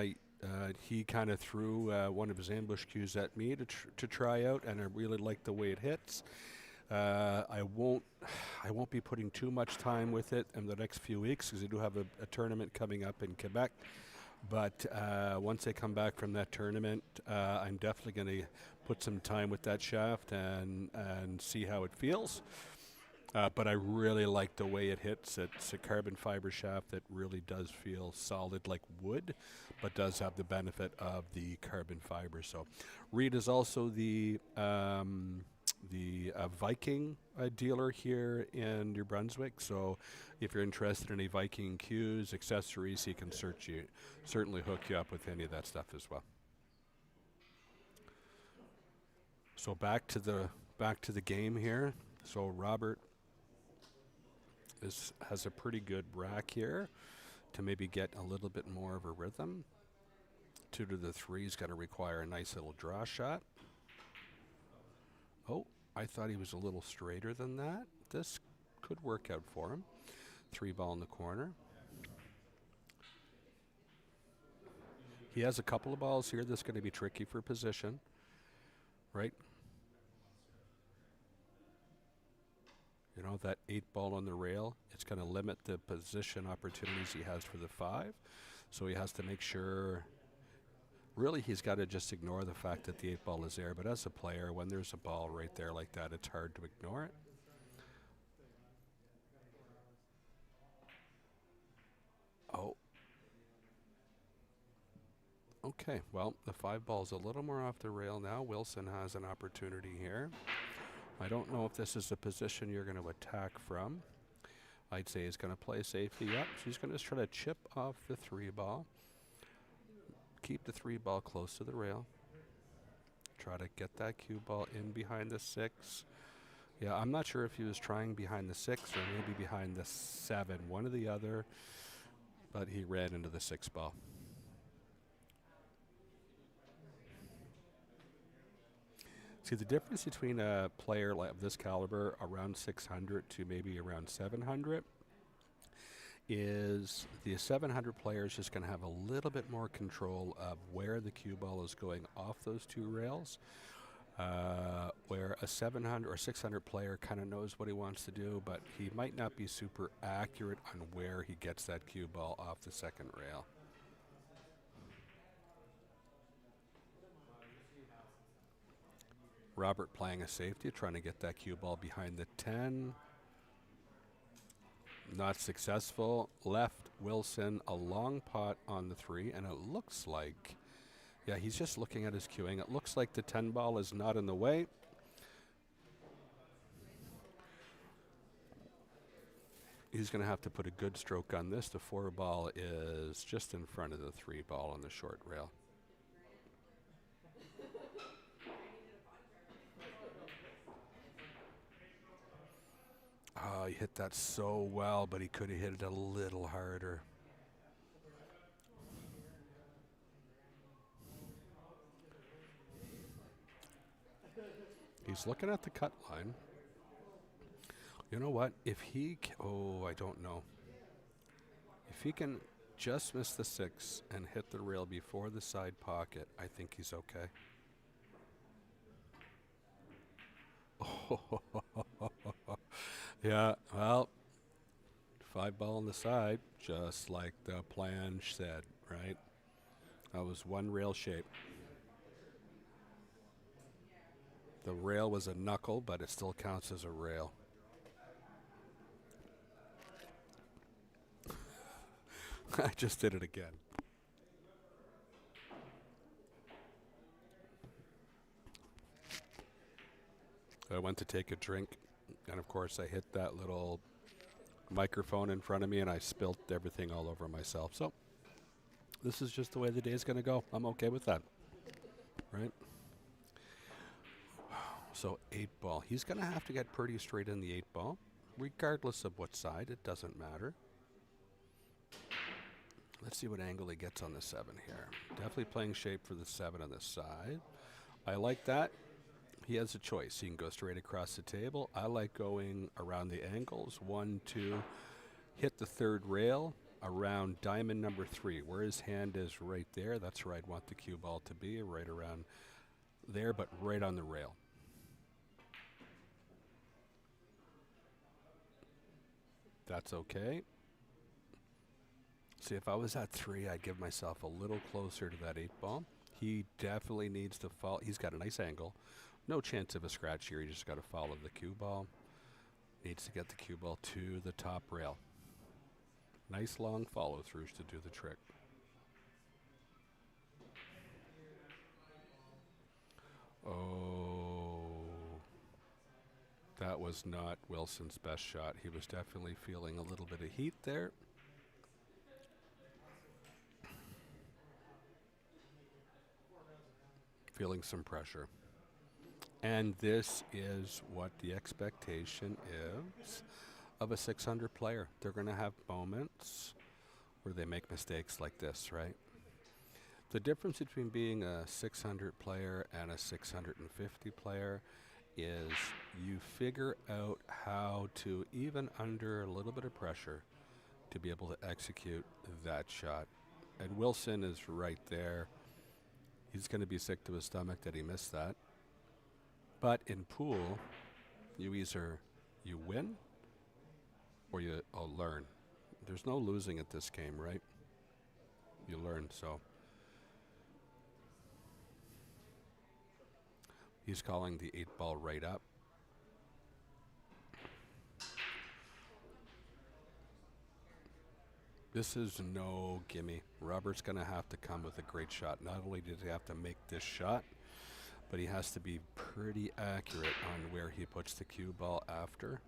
he kind of threw one of his ambush cues at me to try out, and I really like the way it hits. I won't be putting too much time with it in the next few weeks because I do have a tournament coming up in Quebec. But once I come back from that tournament, I'm definitely going to put some time with that shaft and see how it feels. But I really like the way it hits. It's a carbon fiber shaft that really does feel solid like wood, but does have the benefit of the carbon fiber. So Reed is also the Viking dealer here in New Brunswick. So if you're interested in any Viking cues, accessories, he can certainly hook you up with any of that stuff as well. So back to the game here. So Robert has a pretty good rack here to maybe get a little bit more of a rhythm. 2 to the 3 is going to require a nice little draw shot. Oh, I thought he was a little straighter than that. This could work out for him. 3 ball in the corner. He has a couple of balls here that's going to be tricky for position, right? You know, that 8 ball on the rail, it's going to limit the position opportunities he has for the 5. So he has to make sure, really he's got to just ignore the fact that the 8 ball is there. But as a player, when there's a ball right there like that, it's hard to ignore it. Oh. Okay, well, the 5 ball's a little more off the rail now. Wilson has an opportunity here. I don't know if this is a position you're going to attack from. I'd say he's going to play safety. Yep, she's going to try to chip off the 3 ball. Keep the 3 ball close to the rail. Try to get that cue ball in behind the 6. Yeah, I'm not sure if he was trying behind the 6 or maybe behind the 7, one or the other, but he ran into the 6 ball. See, the difference between a player like of this caliber around 600 to maybe around 700 is the 700 player is just going to have a little bit more control of where the cue ball is going off those 2 rails, where a 700 or 600 player kind of knows what he wants to do, but he might not be super accurate on where he gets that cue ball off the 2nd rail. Robert playing a safety, trying to get that cue ball behind the 10. Not successful. Left Wilson a long pot on the 3, and it looks like, yeah, he's just looking at his cueing. It looks like the 10 ball is not in the way. He's going to have to put a good stroke on this. The 4 ball is just in front of the 3 ball on the short rail. Oh, he hit that so well, but he could have hit it a little harder. He's looking at the cut line. You know what? If he, oh, I don't know. If he can just miss the 6 and hit the rail before the side pocket, I think he's okay. Yeah, well, 5 ball on the side, just like the plan said, right? That was one rail shape. The rail was a knuckle, but it still counts as a rail. I just did it again. I went to take a drink, and of course I hit that little microphone in front of me, and I spilt everything all over myself. So this is just the way the day's going to go. I'm okay with that, right? So 8 ball. He's going to have to get pretty straight in the 8 ball, regardless of what side. It doesn't matter. Let's see what angle he gets on the 7 here. Definitely playing shape for the 7 on this side. I like that. He has a choice. He can go straight across the table. I like going around the angles. 1, 2, hit the 3rd rail around diamond number 3. Where his hand is right there, that's where I'd want the cue ball to be, right around there, but right on the rail. That's okay. See, if I was at 3, I'd give myself a little closer to that 8 ball. He definitely needs to fall. He's got a nice angle. No chance of a scratch here. He just got to follow the cue ball. Needs to get the cue ball to the top rail. Nice long follow-throughs to do the trick. Oh, that was not Wilson's best shot. He was definitely feeling a little bit of heat there. Feeling some pressure. And this is what the expectation is of a 600 player. They're going to have moments where they make mistakes like this, right? The difference between being a 600 player and a 650 player is you figure out how to, even under a little bit of pressure, to be able to execute that shot. And Wilson is right there. He's going to be sick to his stomach that he missed that. But in pool, you either you win or you learn. There's no losing at this game, right? You learn, so. He's calling the 8 ball right up. This is no gimme. Robert's going to have to come with a great shot. Not only does he have to make this shot, but he has to be pretty accurate on where he puts the cue ball after.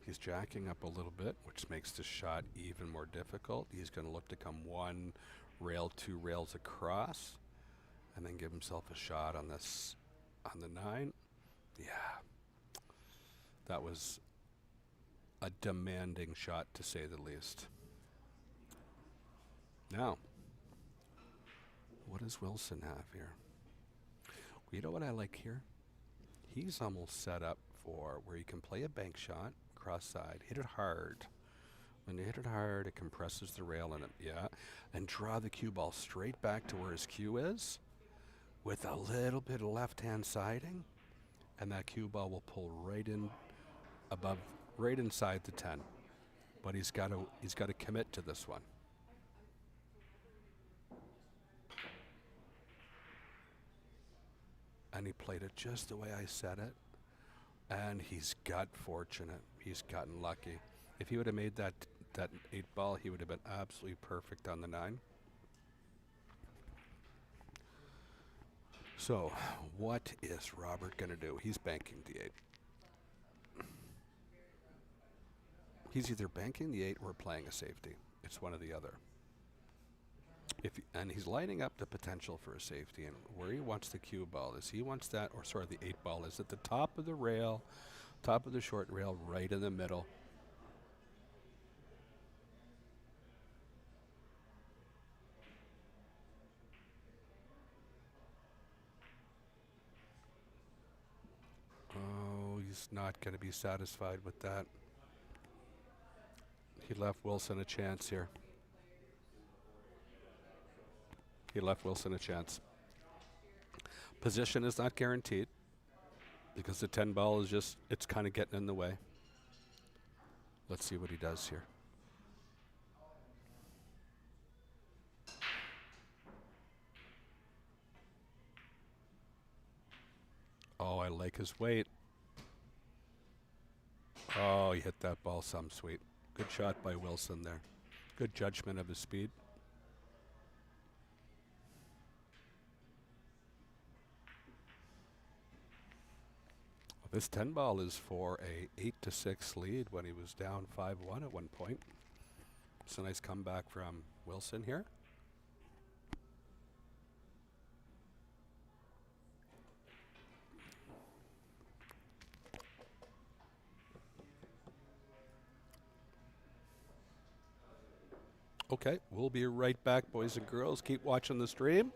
He's jacking up a little bit, which makes the shot even more difficult. He's going to look to come 1 rail, 2 rails across, and then give himself a shot on this, on the 9. Yeah, that was a demanding shot, to say the least. Now, what does Wilson have here? Well, you know what I like here? He's almost set up for where he can play a bank shot, cross side, hit it hard. When you hit it hard, it compresses the rail in it, yeah, and draw the cue ball straight back to where his cue is with a little bit of left-hand siding, and that cue ball will pull right in above, right inside the 10. But he's got to commit to this one. And he played it just the way I said it. And he's got fortunate. He's gotten lucky. If he would have made that 8 ball, he would have been absolutely perfect on the 9. So, what is Robert going to do? He's banking the 8. He's either banking the 8 or playing a safety. It's one or the other. And he's lining up the potential for a safety, and where he wants the cue ball is he wants that, or sorry, the 8 ball is at the top of the rail, top of the short rail, right in the middle. not going to be satisfied with that. He left Wilson a chance here. He left Wilson a chance. Position is not guaranteed because the 10 ball is just, it's kind of getting in the way. Let's see what he does here. Oh, I like his weight. Oh, he hit that ball some sweet. Good shot by Wilson there. Good judgment of his speed. This 10 ball is for a 8-6 lead when he was down 5-1 at one point. It's a nice comeback from Wilson here. Okay, we'll be right back, boys and girls. Keep watching the stream.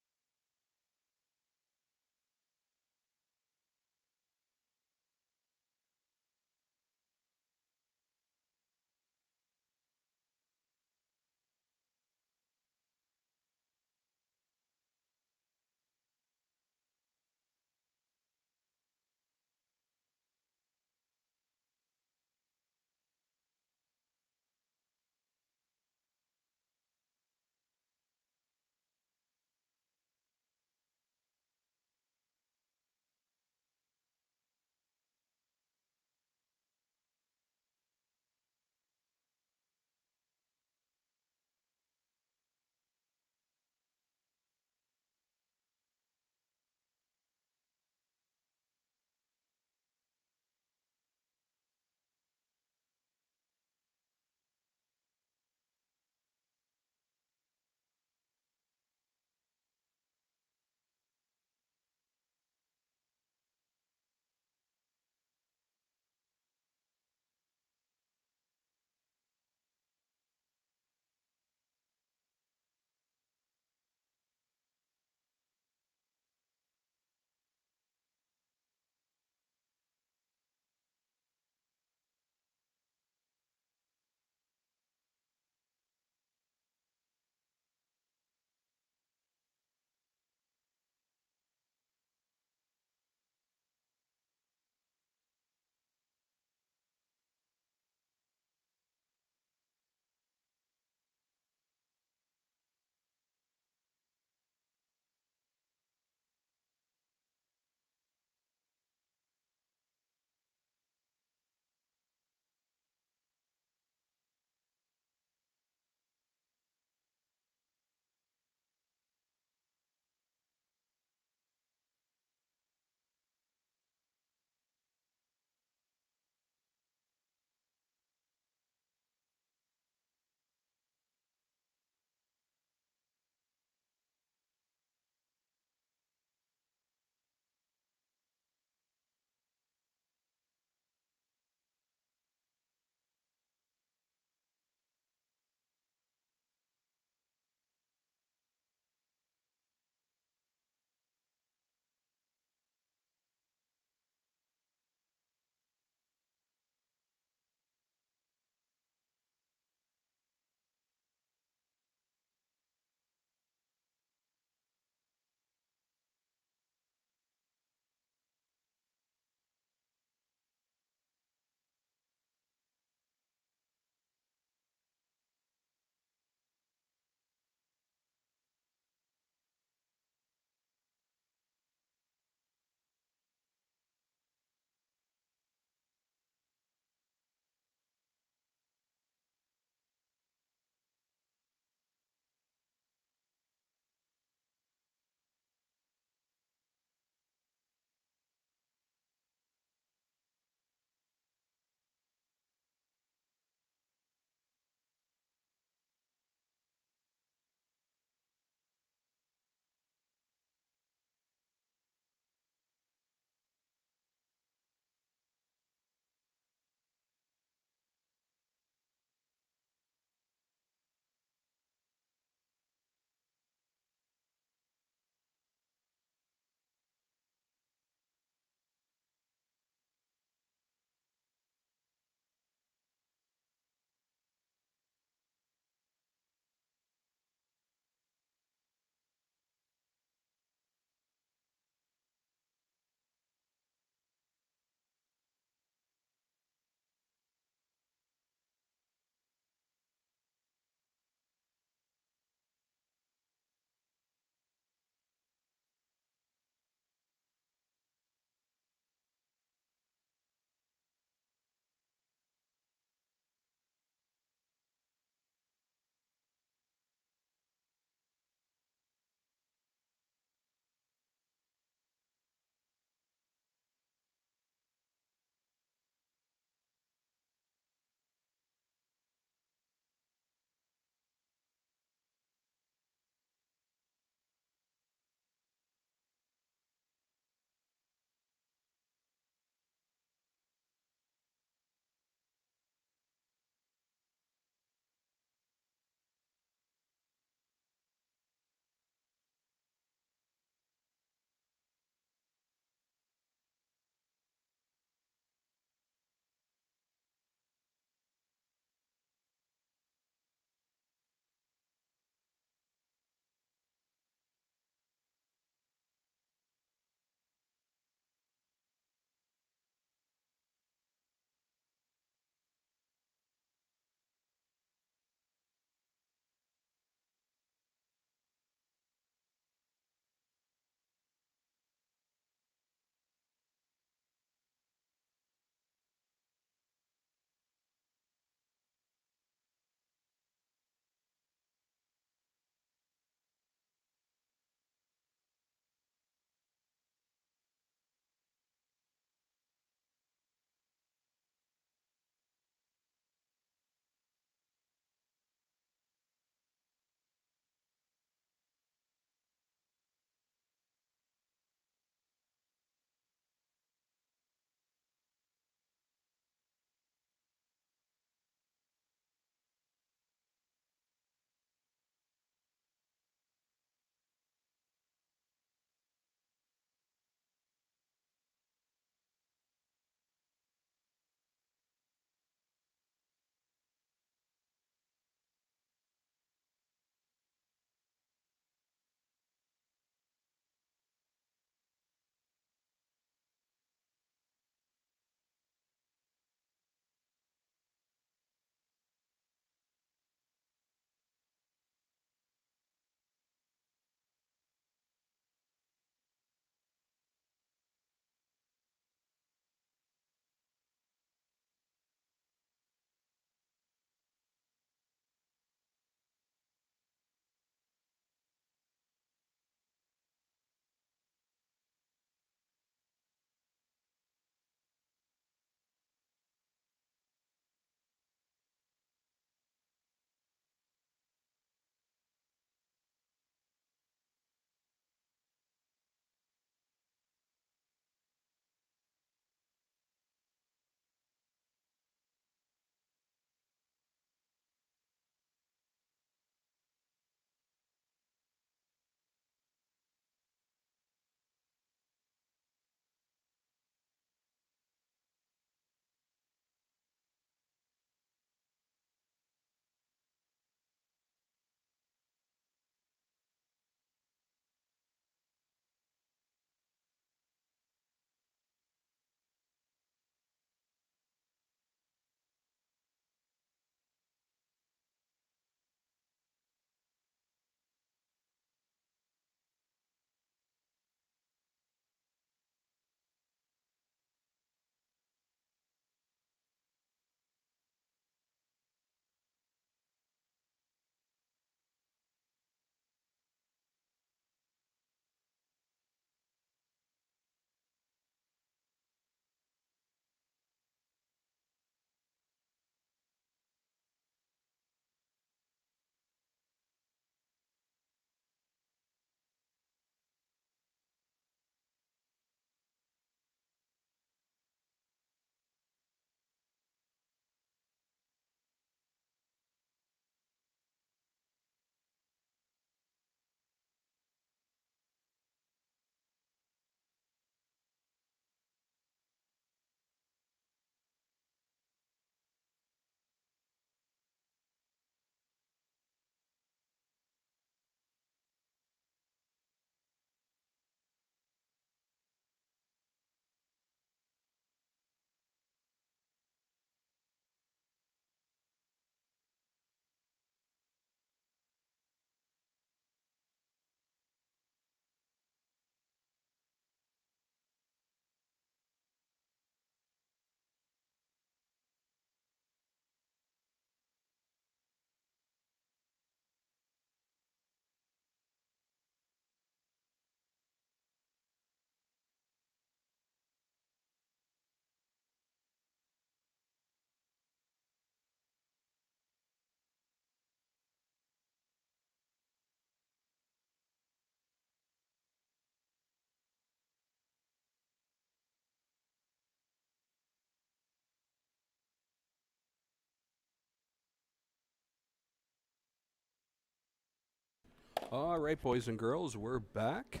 All right, boys and girls, we're back.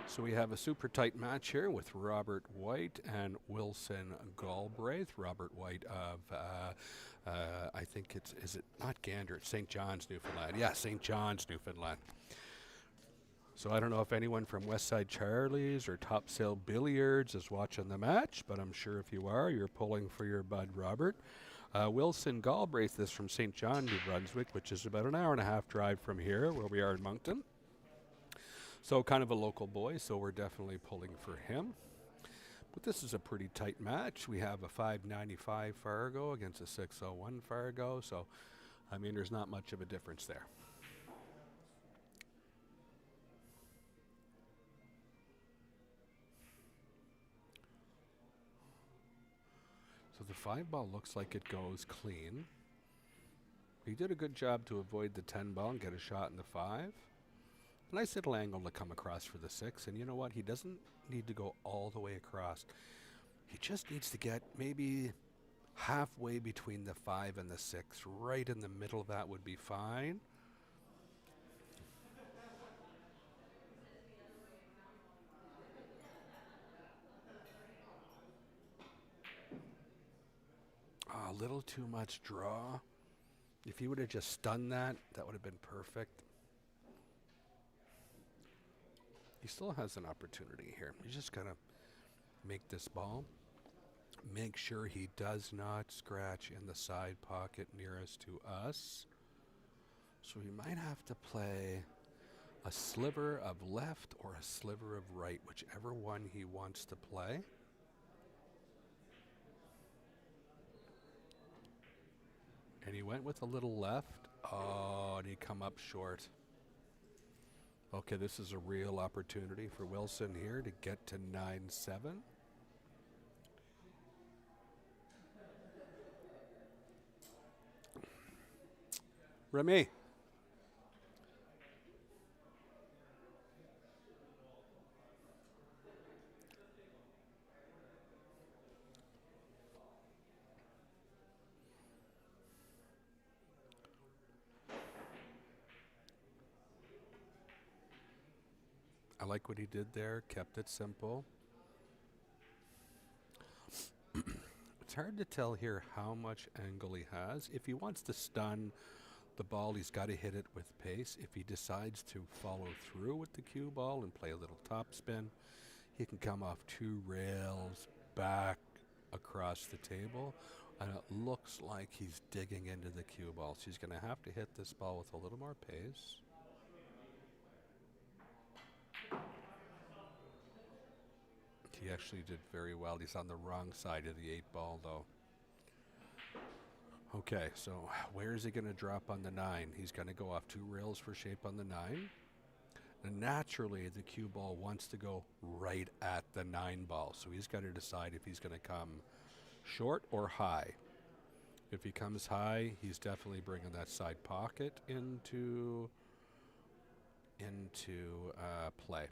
So we have a super tight match here with Robert White and Wilson Galbraith. Robert White of, I think is it not Gander? It's St. John's, Newfoundland. Yeah, St. John's, Newfoundland. So I don't know if anyone from Westside Charlie's or Topsail Billiards is watching the match, but I'm sure if you are, you're pulling for your bud Robert. Wilson Galbraith is from St. John, New Brunswick, which is about an hour and a half drive from here, where we are in Moncton. So kind of a local boy, so we're definitely pulling for him. But this is a pretty tight match. We have a 595 Fargo against a 601 Fargo, so I mean there's not much of a difference there. So the 5 ball looks like it goes clean. He did a good job to avoid the 10 ball and get a shot in the 5. Nice little angle to come across for the 6, and you know what? He doesn't need to go all the way across. He just needs to get maybe halfway between the 5 and the 6. Right in the middle of that would be fine. A little too much draw. If he would have just stunned that, that would have been perfect. He still has an opportunity here. He's just got to make this ball. Make sure he does not scratch in the side pocket nearest to us. So he might have to play a sliver of left or a sliver of right, whichever one he wants to play. And he went with a little left. Oh, and he come up short. Okay, this is a real opportunity for Wilson here to get to 9-7. Remy. I like what he did there, kept it simple. It's hard to tell here how much angle he has. If he wants to stun the ball, he's got to hit it with pace. If he decides to follow through with the cue ball and play a little top spin, he can come off 2 rails back across the table. And it looks like he's digging into the cue ball. So he's going to have to hit this ball with a little more pace. He actually did very well. He's on the wrong side of the 8 ball, though. Okay, so where is he going to drop on the 9? He's going to go off 2 rails for shape on the 9. And naturally, the cue ball wants to go right at the 9 ball. So he's got to decide if he's going to come short or high. If he comes high, he's definitely bringing that side pocket into play.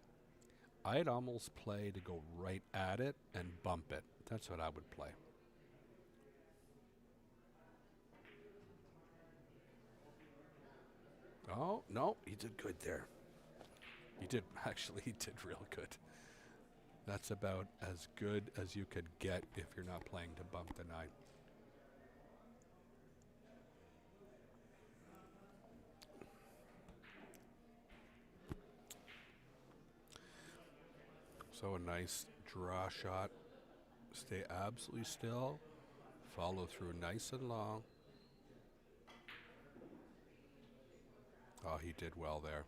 I'd almost play to go right at it and bump it. That's what I would play. Oh, no, he did good there. He did real good. That's about as good as you could get if you're not playing to bump the 9. So a nice draw shot. Stay absolutely still. Follow through nice and long. Oh, he did well there.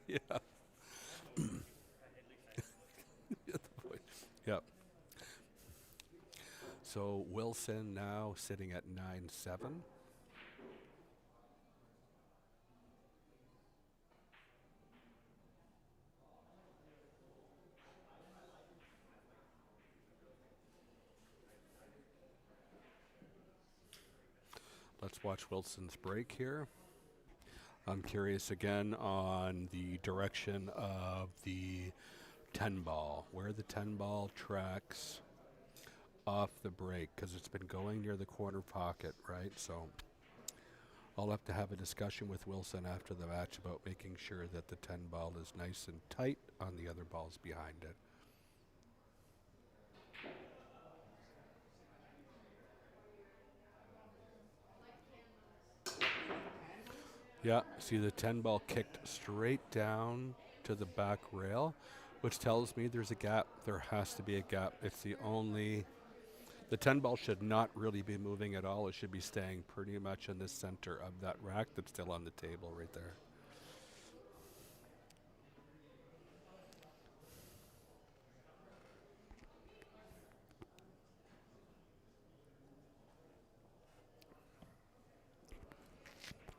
Yeah. Yep. So Wilson now sitting at 9-7. Let's watch Wilson's break here. I'm curious again on the direction of the 10 ball, where the 10 ball tracks off the break, because it's been going near the corner pocket, right? So I'll have to have a discussion with Wilson after the match about making sure that the 10 ball is nice and tight on the other balls behind it. Yeah, see the 10 ball kicked straight down to the back rail, which tells me there's a gap. There has to be a gap. It's the only... The 10 ball should not really be moving at all. It should be staying pretty much in the center of that rack that's still on the table right there.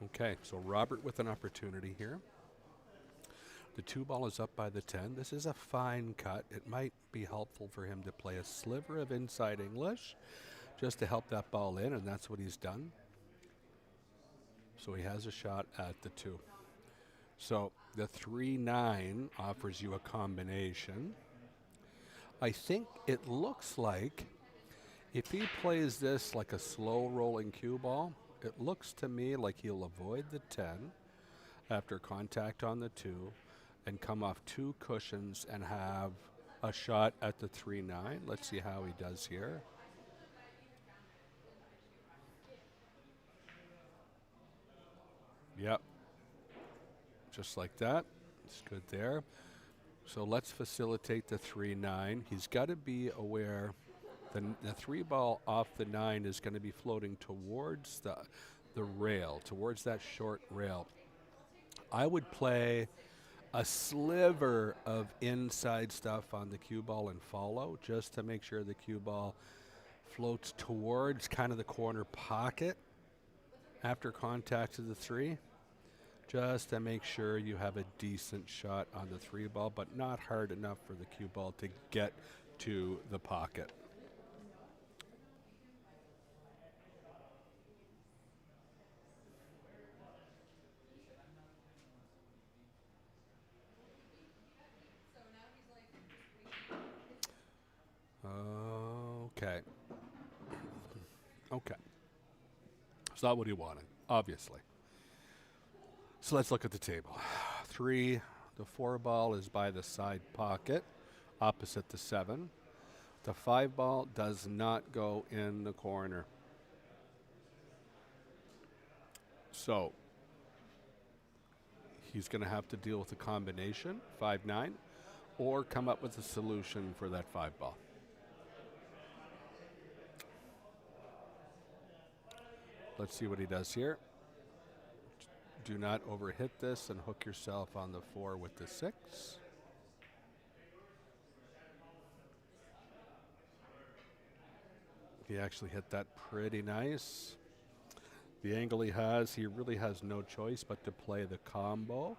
Okay, so Robert with an opportunity here. The 2 ball is up by the 10. This is a fine cut. It might be helpful for him to play a sliver of inside English just to help that ball in, and that's what he's done. So he has a shot at the 2. So the 3-9 offers you a combination. I think it looks like if he plays this like a slow rolling cue ball, it looks to me like he'll avoid the 10 after contact on the 2 and come off 2 cushions and have a shot at the 3-9. Let's see how he does here. Yep. Just like that. It's good there. So let's facilitate the 3-9. He's got to be aware the 3 ball off the 9 is going to be floating towards the rail, towards that short rail. I would play a sliver of inside stuff on the cue ball and follow just to make sure the cue ball floats towards kind of the corner pocket after contact to the 3, just to make sure you have a decent shot on the 3 ball, but not hard enough for the cue ball to get to the pocket. Okay. Okay. It's not what he wanted, obviously. So let's look at the table. 3, the 4 ball is by the side pocket, opposite the 7. The 5 ball does not go in the corner. So he's going to have to deal with a combination, 5-9, or come up with a solution for that 5 ball. Let's see what he does here. Do not overhit this and hook yourself on the 4 with the 6. He actually hit that pretty nice. The angle he really has no choice but to play the combo.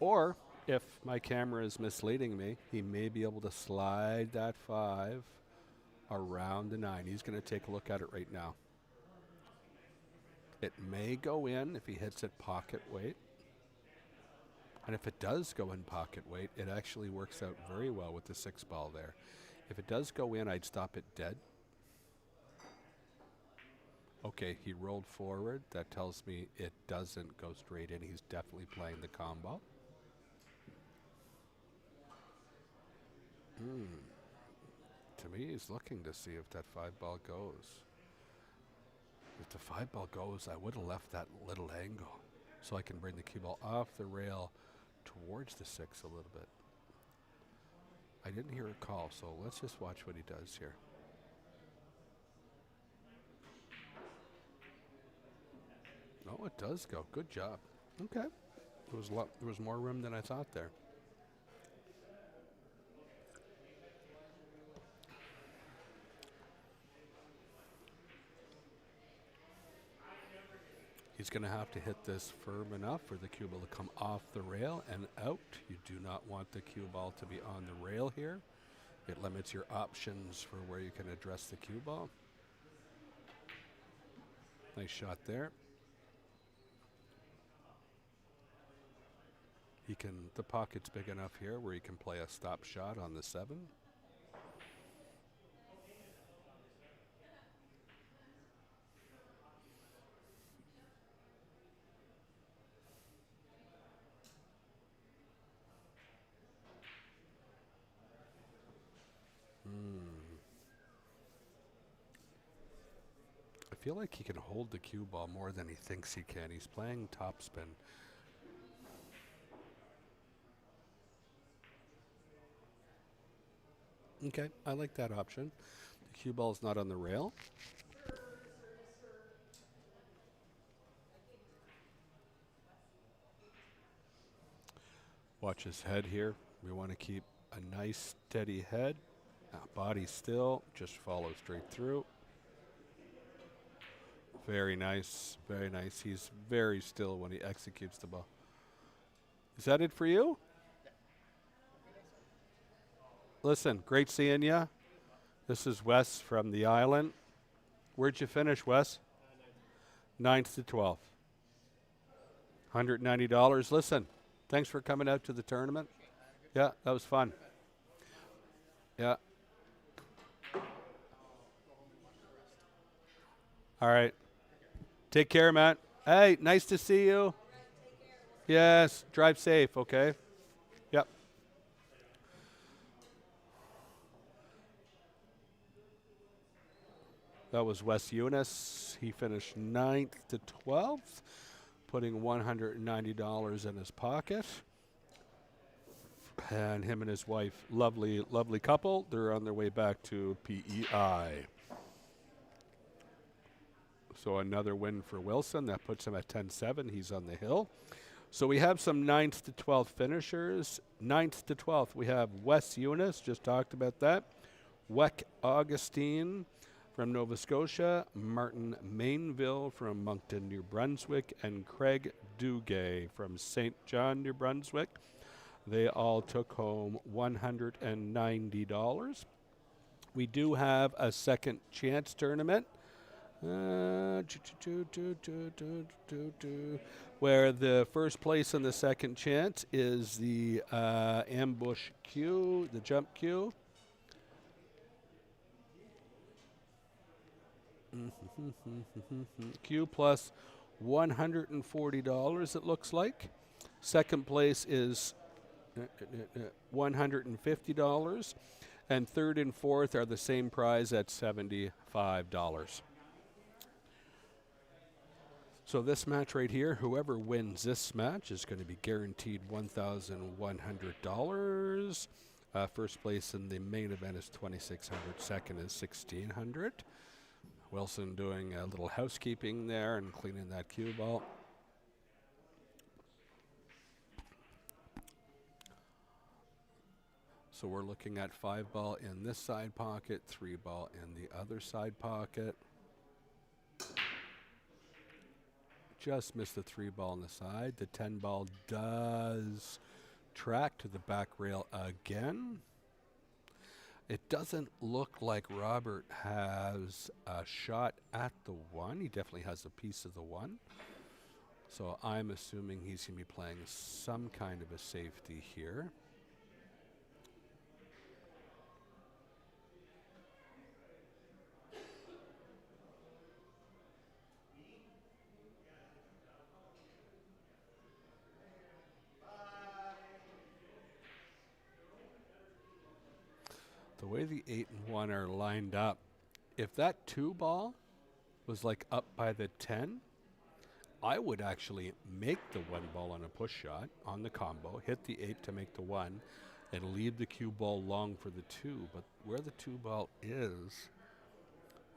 Or, if my camera is misleading me, he may be able to slide that 5 around the 9. He's going to take a look at it right now. It may go in if he hits it pocket weight. And if it does go in pocket weight, it actually works out very well with the 6 ball there. If it does go in, I'd stop it dead. Okay, he rolled forward. That tells me it doesn't go straight in. He's definitely playing the combo. To me, he's looking to see if that 5 ball goes. If the 5 ball goes, I would have left that little angle so I can bring the cue ball off the rail towards the 6 a little bit. I didn't hear a call, so let's just watch what he does here. Oh, it does go. Good job. Okay. There was more room than I thought there. He's going to have to hit this firm enough for the cue ball to come off the rail and out. You do not want the cue ball to be on the rail here. It limits your options for where you can address the cue ball. Nice shot there. The pocket's big enough here where he can play a stop shot on the 7. I feel like he can hold the cue ball more than he thinks he can. He's playing topspin. Okay, I like that option. The cue ball's not on the rail. Watch his head here. We want to keep a nice steady head. Body still, just follow straight through. Very nice, very nice. He's very still when he executes the ball. Is that it for you? Listen, great seeing you. This is Wes from the island. Where'd you finish, Wes? 9th to 12th. $190. Listen, thanks for coming out to the tournament. Yeah, that was fun. Yeah. All right. Take care, Matt. Hey, nice to see you. Yes, drive safe, okay? Yep. That was Wes Eunice. He finished 9th to 12th, putting $190 in his pocket. And him and his wife, lovely, lovely couple. They're on their way back to PEI. So another win for Wilson. That puts him at 10-7. He's on the hill. So we have some 9th to 12th finishers. 9th to 12th, we have Wes Eunice. Just talked about that. Weck Augustine from Nova Scotia. Martin Mainville from Moncton, New Brunswick. And Craig Dugay from St. John, New Brunswick. They all took home $190. We do have a second chance tournament. Where the first place and the second chance is the ambush queue, the jump queue. Queue plus $140, it looks like. Second place is $150. And third and fourth are the same prize at $75. So this match right here, whoever wins this match is going to be guaranteed $1,100. First place in the main event is $2,600. Second is $1,600. Wilson doing a little housekeeping there and cleaning that cue ball. So we're looking at 5-ball in this side pocket, 3-ball in the other side pocket. Just missed the 3-ball on the side. The 10-ball does track to the back rail again. It doesn't look like Robert has a shot at the 1. He definitely has a piece of the 1. So I'm assuming he's going to be playing some kind of a safety here. The way the 8 and 1 are lined up, if that 2-ball was like up by the 10, I would actually make the 1-ball on a push shot on the combo, hit the 8 to make the 1, and leave the cue ball long for the 2. But where the 2-ball is,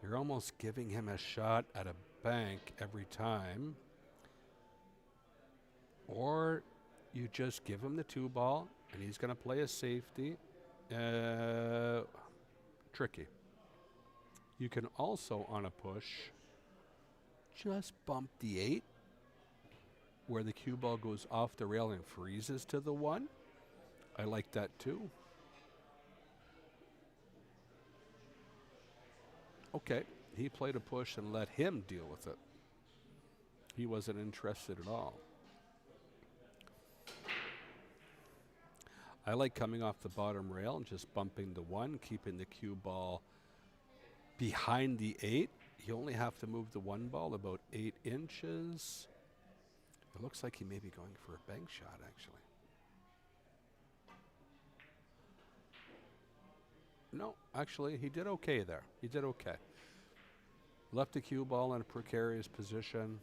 you're almost giving him a shot at a bank every time. Or you just give him the 2-ball, and he's going to play a safety. Tricky. You can also, on a push, just bump the 8 where the cue ball goes off the rail and freezes to the 1. I like that too. Okay, he played a push and let him deal with it. He wasn't interested at all. I like coming off the bottom rail and just bumping the 1, keeping the cue ball behind the 8. You only have to move the 1 ball about 8 inches. It looks like he may be going for a bank shot, actually. No, actually, he did okay there. He did okay. Left the cue ball in a precarious position.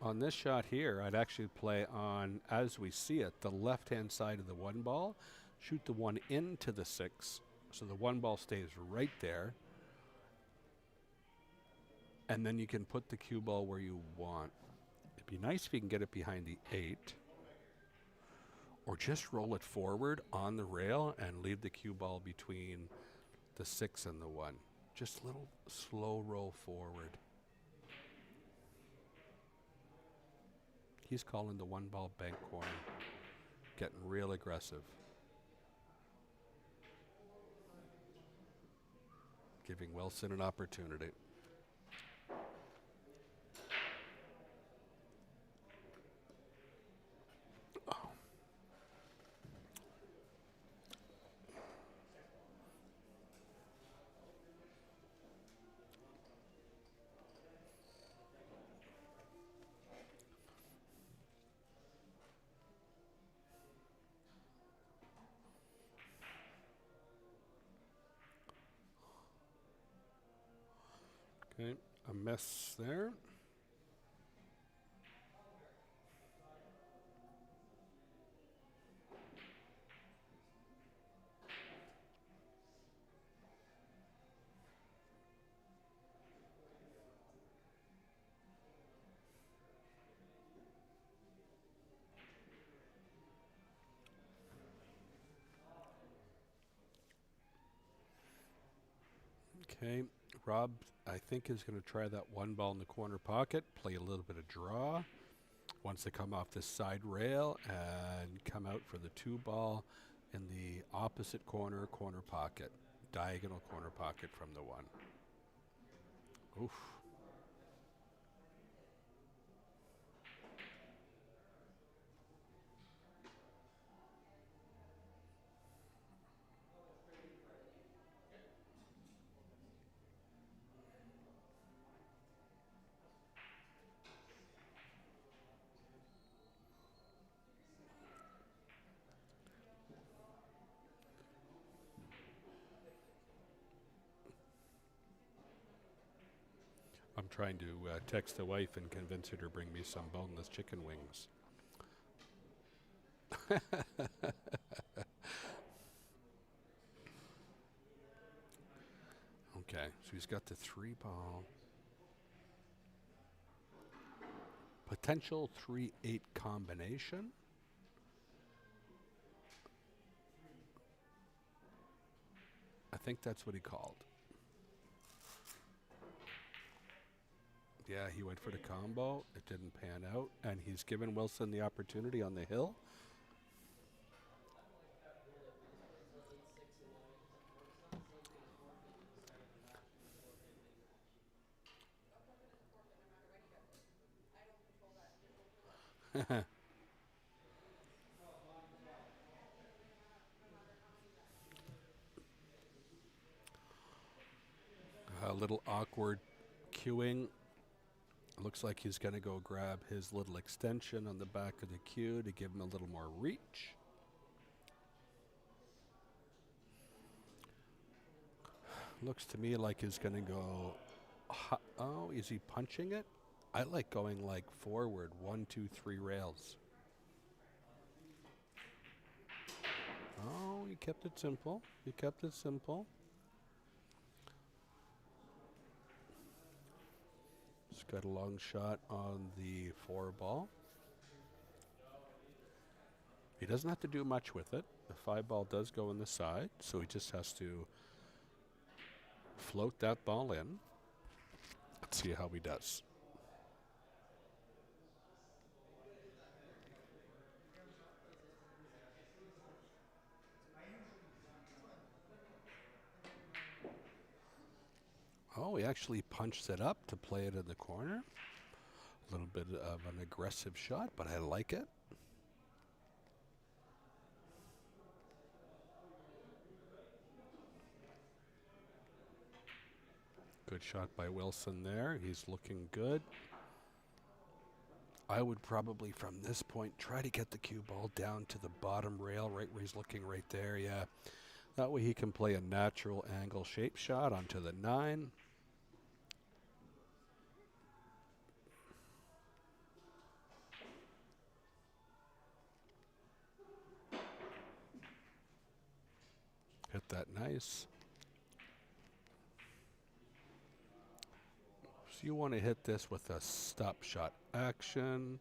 On this shot here, I'd actually play on, as we see it, the left-hand side of the 1 ball. Shoot the 1 into the 6, so the 1 ball stays right there. And then you can put the cue ball where you want. It'd be nice if you can get it behind the 8. Or just roll it forward on the rail and leave the cue ball between the 6 and the 1. Just a little slow roll forward. He's calling the 1 ball bank corner. Getting real aggressive. Giving Wilson an opportunity. Okay, a mess there. Okay, Rob, I think, is going to try that 1 ball in the corner pocket, play a little bit of draw. Wants to come off this side rail and come out for the 2 ball in the opposite corner pocket. Diagonal corner pocket from the 1. Oof. I'm trying to text the wife and convince her to bring me some boneless chicken wings. Okay, so he's got the 3 ball. Potential 3-8 combination. I think that's what he called. Yeah, he went for the combo. It didn't pan out. And he's given Wilson the opportunity on the hill. A little awkward cueing. Looks like he's going to go grab his little extension on the back of the cue to give him a little more reach. Looks to me like he's going to go. Oh, is he punching it? I like going like forward, 1, 2, 3 rails. Oh, he kept it simple. He kept it simple. He's got a long shot on the 4 ball. He doesn't have to do much with it. The 5 ball does go in the side, so he just has to float that ball in. Let's see how he does. Oh, he actually punched it up to play it in the corner. A little bit of an aggressive shot, but I like it. Good shot by Wilson there. He's looking good. I would probably, from this point, try to get the cue ball down to the bottom rail, right where he's looking right there. Yeah. That way he can play a natural angle shape shot onto the 9. Hit that nice. So you want to hit this with a stop shot action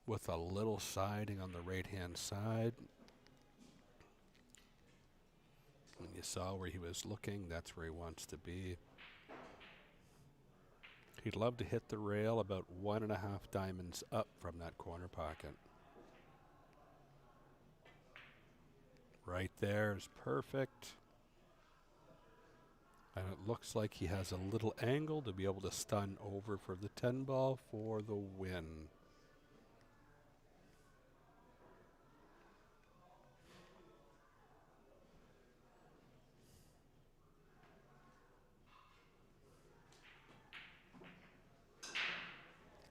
with a little siding on the right-hand side. And you saw where he was looking. That's where he wants to be. He'd love to hit the rail about 1.5 diamonds up from that corner pocket. Right there is perfect. And it looks like he has a little angle to be able to stun over for the 10 ball for the win.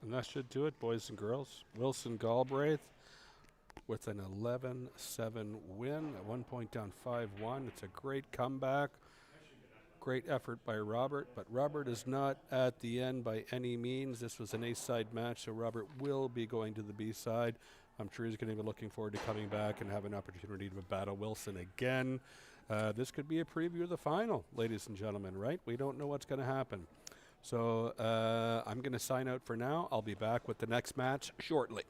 And that should do it, boys and girls. Wilson Galbraith with an 11-7 win. At one point down 5-1. It's a great comeback. Great effort by Robert, but Robert is not at the end by any means. This was an A-side match, so Robert will be going to the B-side. I'm sure he's going to be looking forward to coming back and have an opportunity to battle Wilson again. This could be a preview of the final, ladies and gentlemen, right? We don't know what's going to happen. So I'm going to sign out for now. I'll be back with the next match shortly.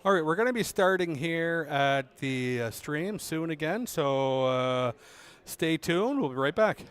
All right, we're going to be starting here at the stream soon again, so stay tuned. We'll be right back.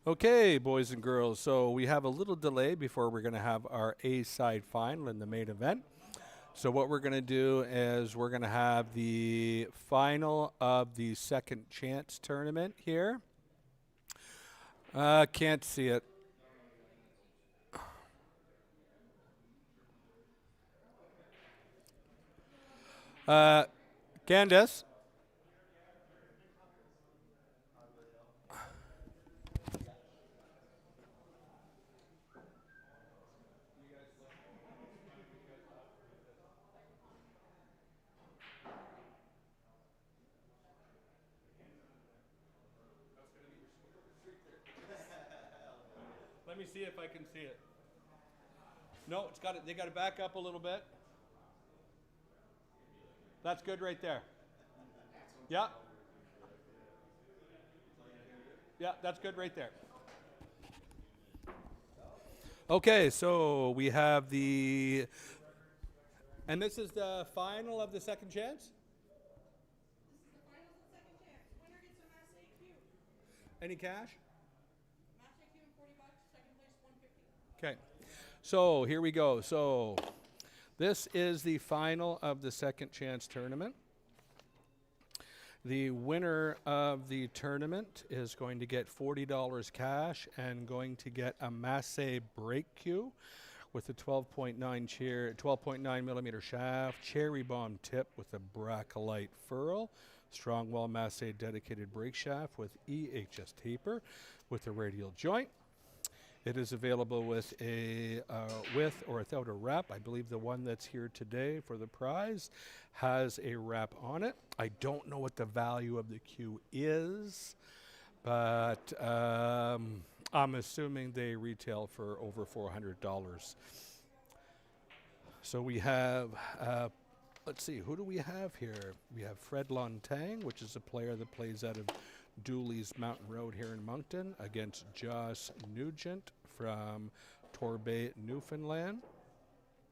Okay, boys and girls, so we have a little delay before we're going to have our A-side final in the main event. So what we're going to do is we're going to have the final of the second chance tournament here. Can't see it. Candace? Let me see if I can see it. No, it's got it. They got to back up a little bit. That's good right there. Yeah. Yeah, that's good right there. Okay, so we have the, and this is the final of the second chance? This is the finals of second chance. Winner gets a Mass AQ. Any cash? Mass AQ and $40. Second place, 150. Okay, so here we go. So this is the final of the second chance tournament. The winner of the tournament is going to get $40 cash and going to get a Massey brake cue with a 12.9 millimeter shaft, cherry bomb tip with a Braccolite ferrule, Strongwell Massey dedicated brake shaft with EHS taper with a radial joint. It is available with a with or without a wrap. I believe the one that's here today for the prize has a wrap on it. I don't know what the value of the cue is, but I'm assuming they retail for over $400. So we have, let's see, who do we have here? We have Fred Lontang, which is a player that plays out of Doolys Mountain Road here in Moncton, against Josh Nugent from Torbay, Newfoundland,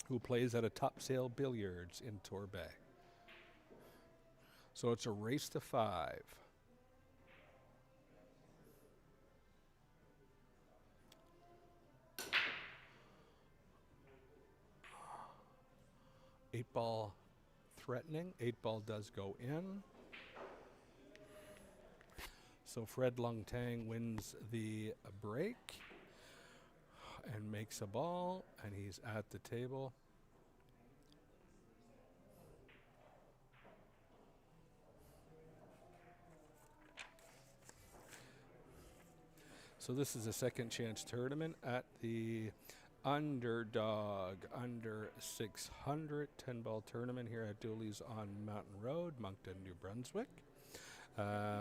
who plays at a Topsail Billiards in Torbay. So it's a race to 5. Eight ball threatening. 8 ball does go in. So Fred Lontang wins the break and makes a ball, and he's at the table. So this is a second chance tournament at the Underdog under 600 10-ball tournament here at Doolys on Mountain Road, Moncton, New Brunswick.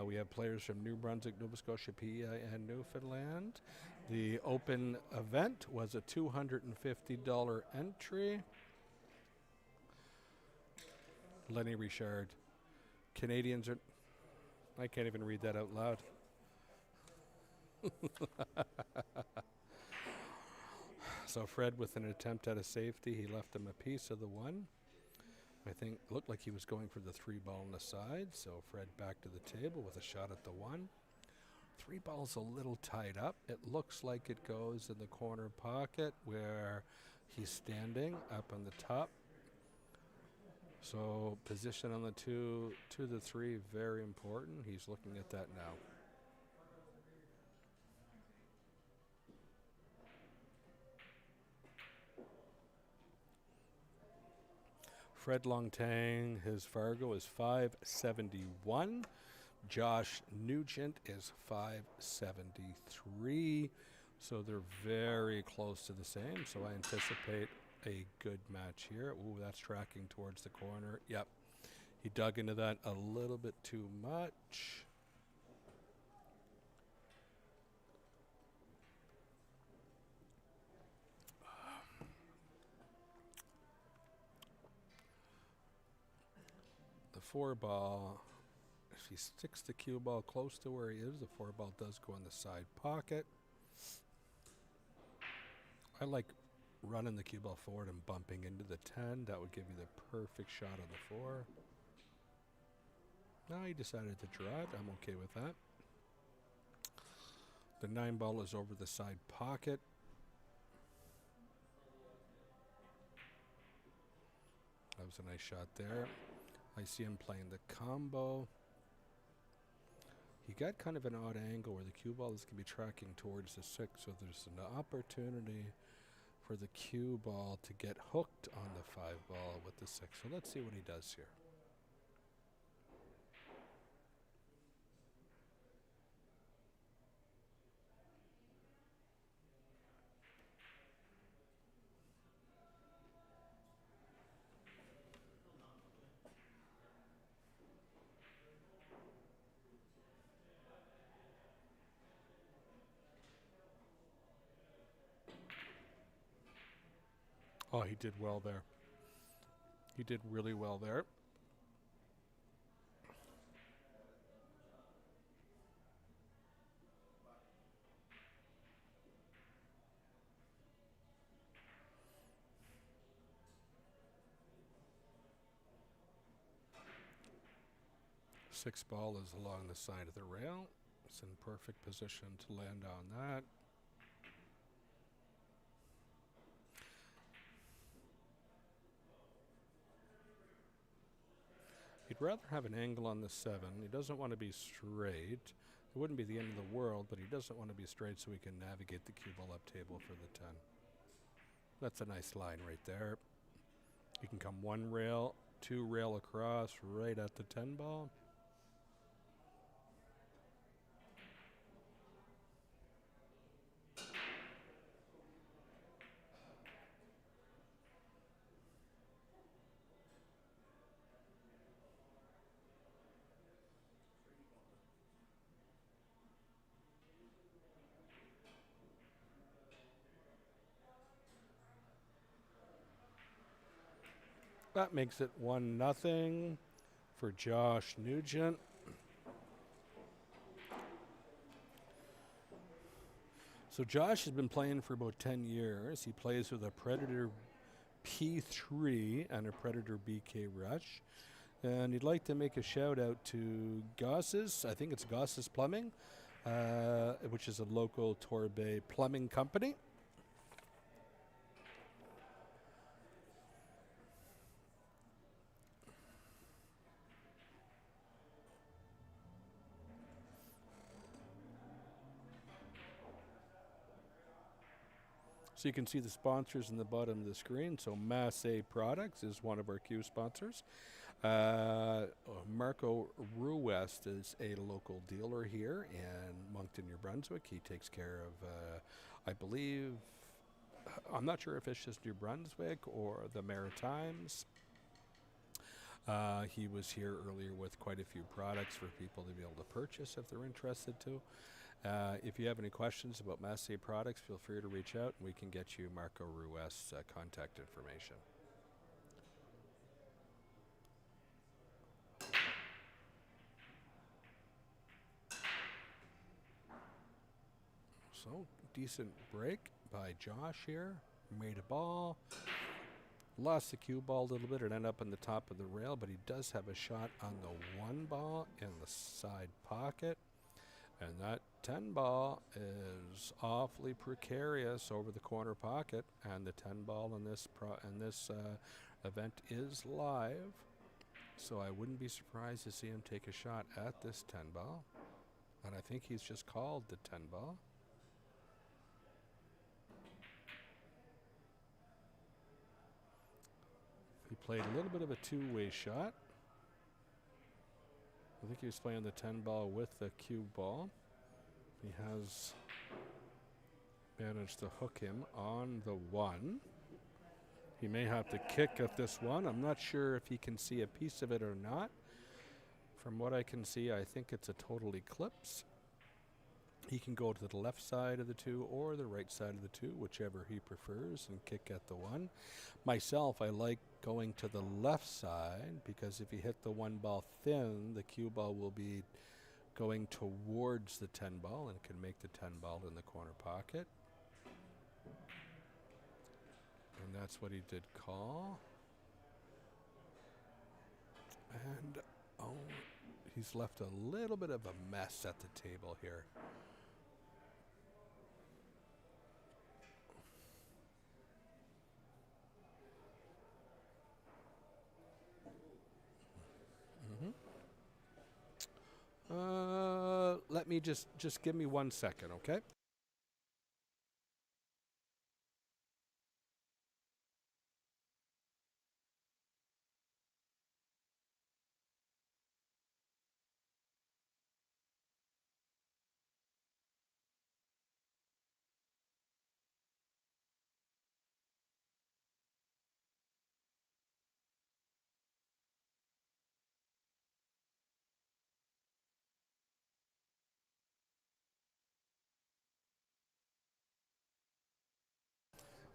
We have players from New Brunswick, Nova Scotia, PEI, and Newfoundland. The open event was a $250 entry. Lenny Richard. Canadians are... I can't even read that out loud. So Fred, with an attempt at a safety, he left him a piece of the one. I think looked like he was going for the 3 ball on the side, so Fred back to the table with a shot at the 1. 3 ball's a little tied up. It looks like it goes in the corner pocket where he's standing up on the top. So position on the 2 to the 3, very important. He's looking at that now. Fred Lontang, his Fargo is 571. Josh Nugent is 573. So they're very close to the same. So I anticipate a good match here. Ooh, that's tracking towards the corner. Yep. He dug into that a little bit too much. The 4-ball, if he sticks the cue ball close to where he is, the 4-ball does go in the side pocket. I like running the cue ball forward and bumping into the 10. That would give you the perfect shot on the 4. Now he decided to draw it. I'm okay with that. The 9 ball is over the side pocket. That was a nice shot there. I see him playing the combo. He got kind of an odd angle where the cue ball is going to be tracking towards the 6, so there's an opportunity for the cue ball to get hooked on the 5 ball with the 6. So let's see what he does here. Oh, he did well there. He did really well there. Six ball is along the side of the rail. It's in perfect position to land on that. He'd rather have an angle on the 7. He doesn't want to be straight. It wouldn't be the end of the world, but he doesn't want to be straight so he can navigate the cue ball up table for the 10. That's a nice line right there. You can come 1 rail, 2 rail across right at the 10 ball. That makes it 1-0 for Josh Nugent. So Josh has been playing for about 10 years. He plays with a Predator P3 and a Predator BK Rush. And he'd like to make a shout out to Goss's, I think it's Goss's Plumbing, which is a local Torbay plumbing company. So you can see the sponsors in the bottom of the screen. So Massey Products is one of our Q sponsors. Marco Ruwest is a local dealer here in Moncton, New Brunswick. He takes care of, I believe, I'm not sure if it's just New Brunswick or the Maritimes. He was here earlier with quite a few products for people to be able to purchase if they're interested to. If you have any questions about Massey products, feel free to reach out and we can get you Marco Ruwest's contact information. So, decent break by Josh here. Made a ball. Lost the cue ball a little bit. It ended up on the top of the rail, but he does have a shot on the 1 ball in the side pocket. And that 10 ball is awfully precarious over the corner pocket. And the 10 ball in this event is live. So I wouldn't be surprised to see him take a shot at this 10 ball. And I think he's just called the 10 ball. He played a little bit of a two-way shot. I think he was playing the 10 ball with the cue ball. He has managed to hook him on the 1. He may have to kick at this one. I'm not sure if he can see a piece of it or not. From what I can see, I think it's a total eclipse. He can go to the left side of the 2 or the right side of the 2, whichever he prefers, and kick at the 1. Myself, I like going to the left side because if you hit the 1 ball thin, the cue ball will be going towards the 10 ball and can make the 10 ball in the corner pocket. And that's what he did call. And, he's left a little bit of a mess at the table here. let me just give me 1 second, okay?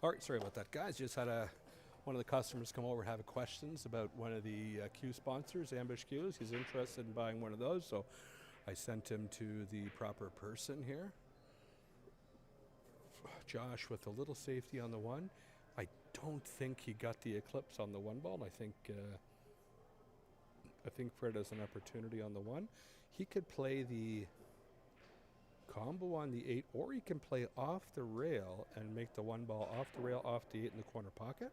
All right, sorry about that, guys. Just had one of the customers come over have questions about one of the Q sponsors, Ambush Qs. He's interested in buying one of those, so I sent him to the proper person here. Josh with a little safety on the one. I don't think he got the eclipse on the one ball. I think Fred has an opportunity on the one. He could play the combo on the 8, or he can play off the rail and make the one ball off the rail, off the 8 in the corner pocket.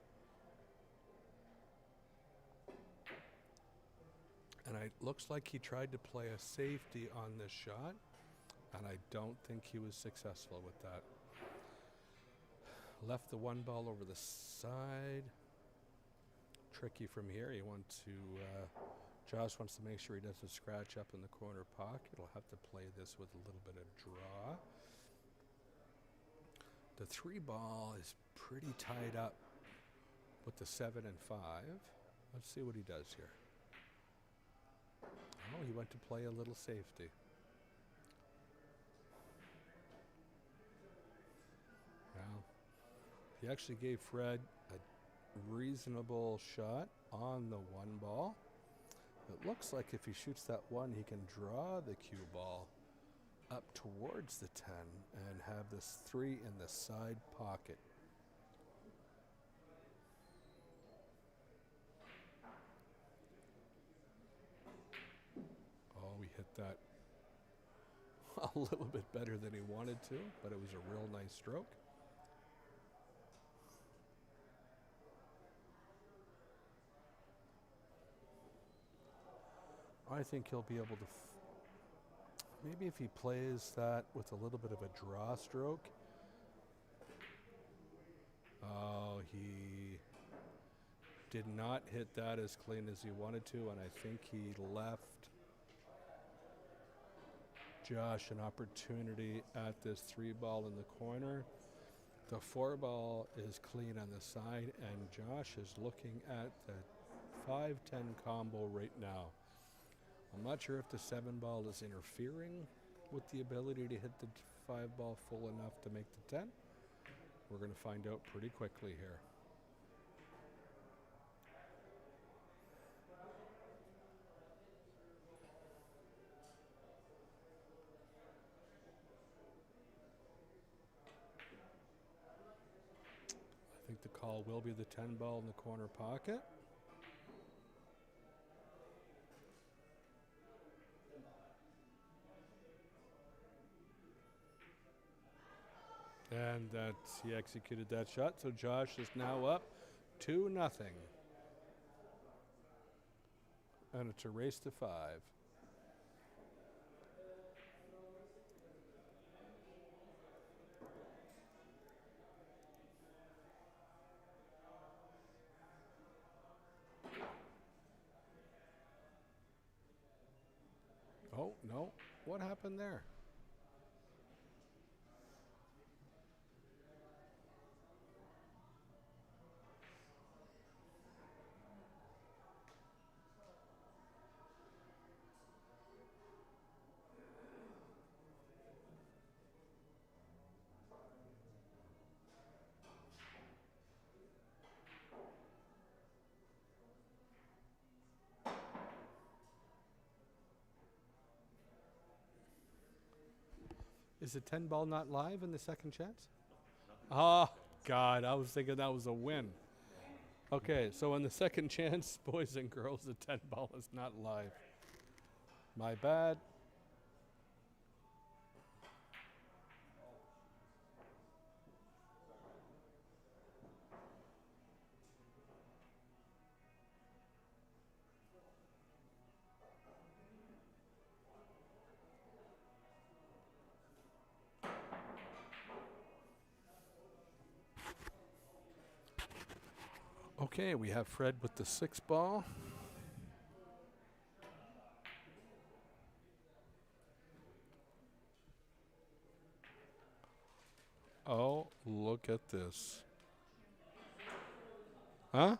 And it looks like he tried to play a safety on this shot, and I don't think he was successful with that. Left the one ball over the side. Tricky from here. He wants to, Josh wants to make sure he doesn't scratch up in the corner pocket. He'll have to play this with a little bit of draw. The 3 ball is pretty tied up with the 7 and 5. Let's see what he does here. Oh, he went to play a little safety. Well, he actually gave Fred a reasonable shot on the one ball. It looks like if he shoots that one, he can draw the cue ball up towards the 10 and have this 3 in the side pocket. Oh, we hit that a little bit better than he wanted to, but it was a real nice stroke. I think he'll be able to, maybe if he plays that with a little bit of a draw stroke. Oh, he did not hit that as clean as he wanted to, and I think he left Josh an opportunity at this 3 ball in the corner. The 4 ball is clean on the side, and Josh is looking at the 5-10 combo right now. I'm not sure if the 7 ball is interfering with the ability to hit the 5 ball full enough to make the 10. We're going to find out pretty quickly here. I think the call will be the 10 ball in the corner pocket. And he executed that shot. So Josh is now up 2-0. And it's a race to 5. Oh, no. What happened there? Is the 10 ball not live in the second chance? Oh, God. I was thinking that was a win. Okay, so in the second chance, boys and girls, the 10 ball is not live. My bad. Okay, we have Fred with the 6 ball. Oh, look at this. Huh?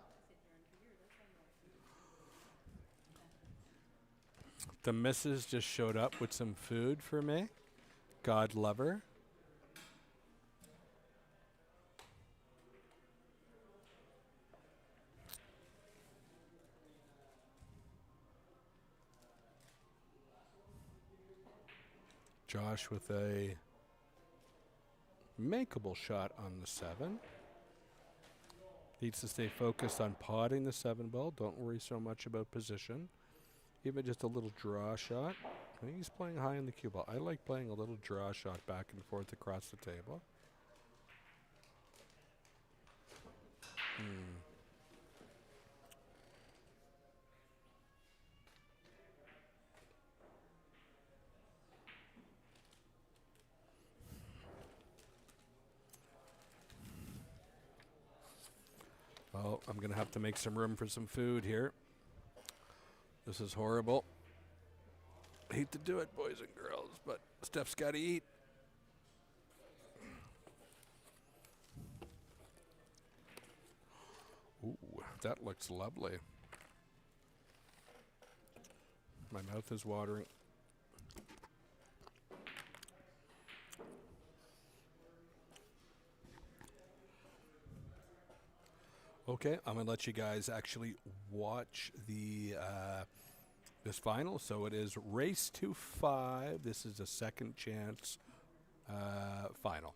The missus just showed up with some food for me. God love her. Josh with a makeable shot on the 7. Needs to stay focused on potting the 7 ball. Don't worry so much about position. Even just a little draw shot. I think he's playing high in the cue ball. I like playing a little draw shot back and forth across the table. Well, I'm going to have to make some room for some food here. This is horrible. Hate to do it, boys and girls, but Steph's got to eat. Ooh, that looks lovely. My mouth is watering. Okay, I'm gonna let you guys actually watch the this final. So it is race to 5. This is a second chance final.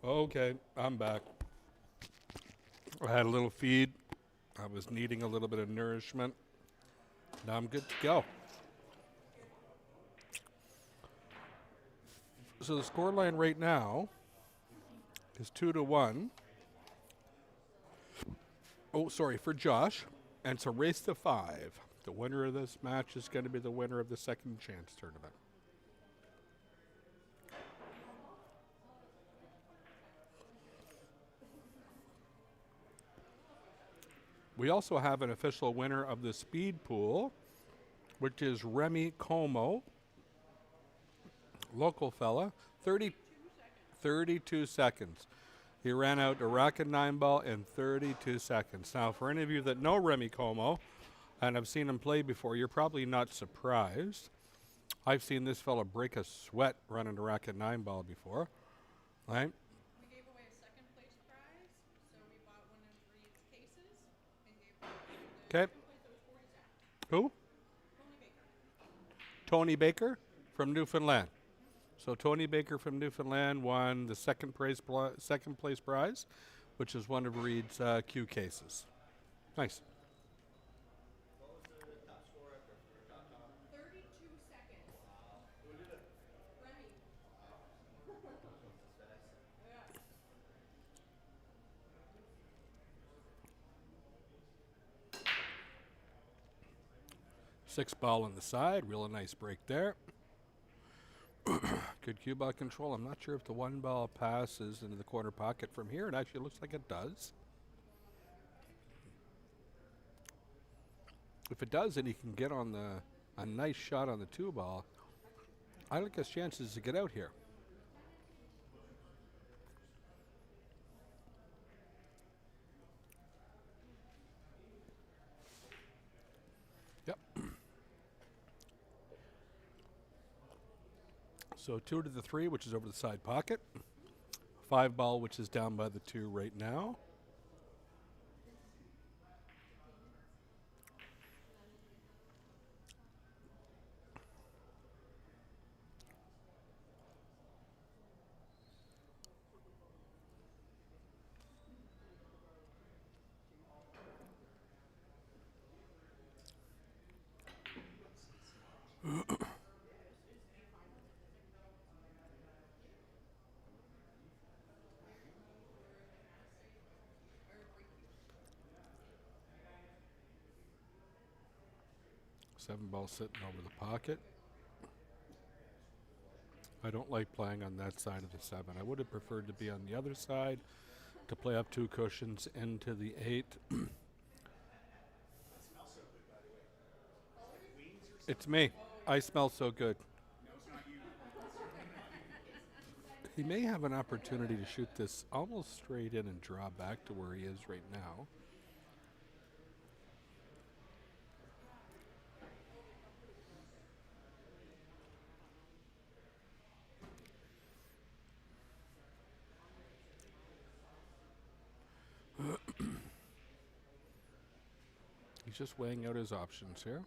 Okay, I'm back. I had a little feed. I was needing a little bit of nourishment. Now I'm good to go. So the scoreline right now is 2-1. Oh, sorry, for Josh. And it's a race to 5. The winner of this match is going to be the winner of the second chance tournament. We also have an official winner of the speed pool, which is Remy Como, local fella, 32 seconds. He ran out a racket 9 ball in 32 seconds. Now, for any of you that know Remy Como and have seen him play before, you're probably not surprised. I've seen this fella break a sweat running a racket 9 ball before, right? We gave away a second place prize, so we bought one of Reed's cases and gave one to the Okay. second place. It was 40 cents. Who? Tony Baker. Tony Baker from Newfoundland. So Tony Baker from Newfoundland won the second place prize, which is one of Reed's Q cases. Nice. 32 seconds. Who did it? Remy. Yeah. 6 ball on the side, real nice break there. Good cue ball control. I'm not sure if the 1 ball passes into the corner pocket from here. It actually looks like it does. If it does, then he can get on a nice shot on the 2 ball. I like his chances to get out here. Yep. So 2 to the 3, which is over the side pocket. 5 ball, which is down by the 2 right now. Seven ball sitting over the pocket. I don't like playing on that side of the 7. I would have preferred to be on the other side to play up 2 cushions into the 8. It's me. I smell so good. He may have an opportunity to shoot this almost straight in and draw back to where he is right now. He's just weighing out his options here.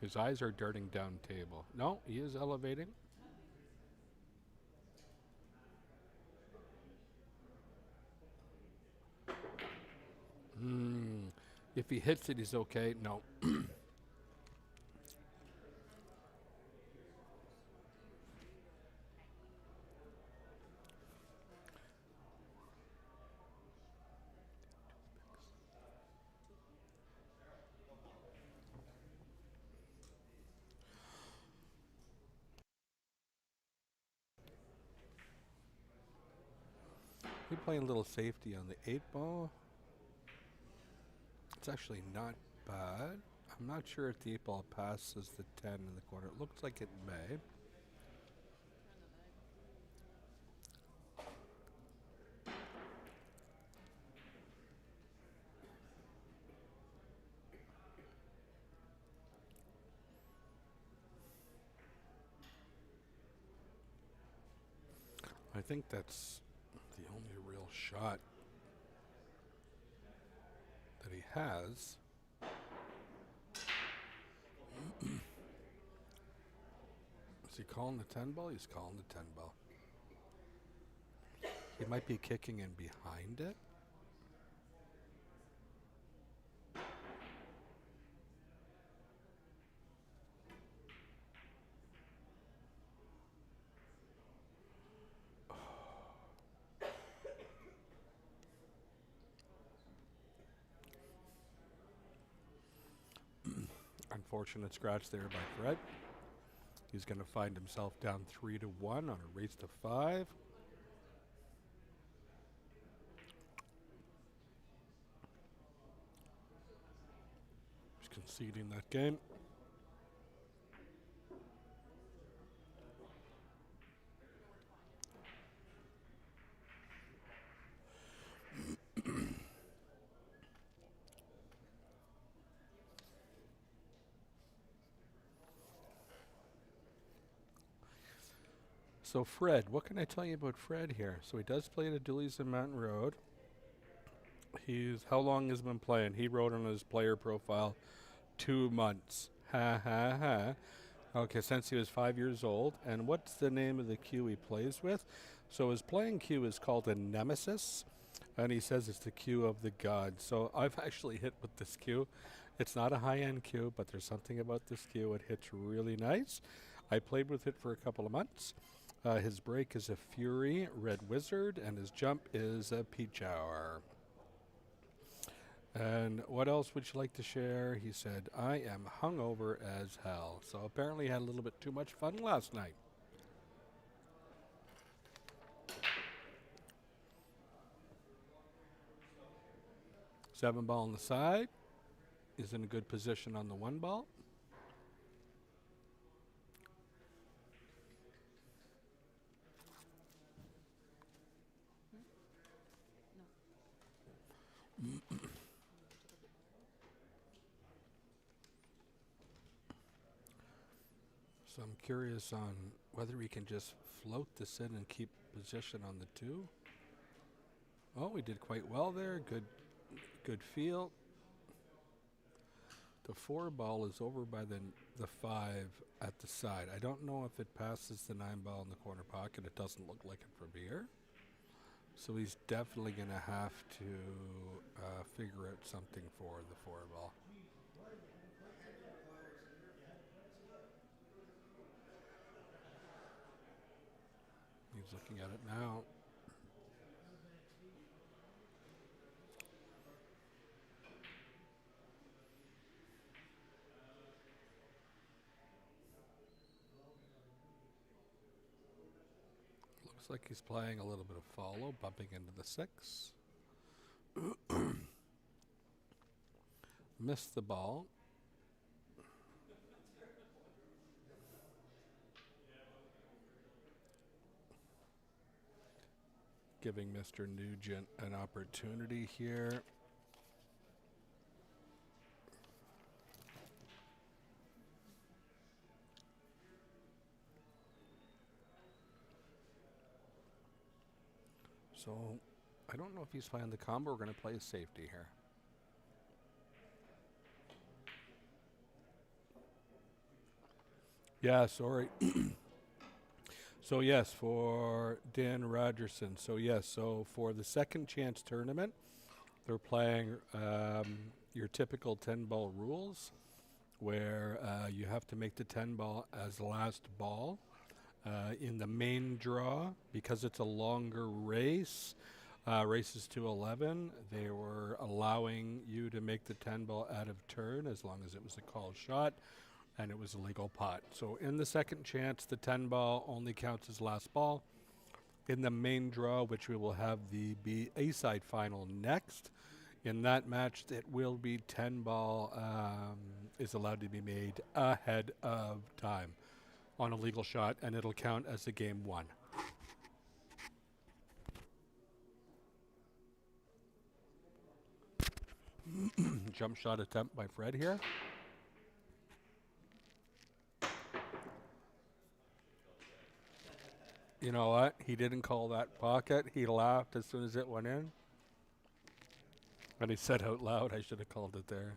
His eyes are darting down table. No, he is elevating. If he hits it, he's okay. No. He's playing a little safety on the 8 ball. It's actually not bad. I'm not sure if the 8 ball passes the 10 in the corner. It looks like it may. I think that's the only real shot that he has. Is he calling the 10 ball? He's calling the 10 ball. He might be kicking in behind it. Unfortunate scratch there by Fred. He's going to find himself down 3-1 on a race to 5. He's conceding that game. So Fred, what can I tell you about Fred here? So he does play at Doolys in Mountain Road. How long has he been playing? He wrote on his player profile, 2 months. Ha ha ha. Okay, since he was 5 years old. And what's the name of the cue he plays with? So his playing cue is called a nemesis, and he says it's the cue of the gods. So I've actually hit with this cue. It's not a high-end cue, but there's something about this cue. It hits really nice. I played with it for a couple of months. His break is a Fury Red Wizard, and his jump is a Peach Hour. And what else would you like to share? He said, I am hungover as hell. So apparently had a little bit too much fun last night. Seven ball on the side. Is in a good position on the 1 ball. So I'm curious on whether we can just float this in and keep position on the 2. Oh, we did quite well there. Good feel. The 4 ball is over by the 5 at the side. I don't know if it passes the 9 ball in the corner pocket. It doesn't look like it from here. So he's definitely going to have to figure out something for the 4 ball. He's looking at it now. Looks like he's playing a little bit of follow, bumping into the 6. Missed the ball. Giving Mr. Nugent an opportunity here. So I don't know if he's playing the combo. We're going to play a safety here. Yeah, sorry. So yes, for Dan Rogerson. So yes, so for the second chance tournament, they're playing your typical 10 ball rules, where you have to make the 10 ball as the last ball. In the main draw, because it's a longer race, races to 11, they were allowing you to make the 10 ball out of turn as long as it was a called shot and it was a legal pot. So in the second chance, the 10 ball only counts as last ball. In the main draw, which we will have the A-side final next, in that match, it will be 10 ball is allowed to be made ahead of time on a legal shot, and it'll count as a game 1. Jump shot attempt by Fred here. You know what? He didn't call that pocket. He laughed as soon as it went in. And he said out loud, I should have called it there.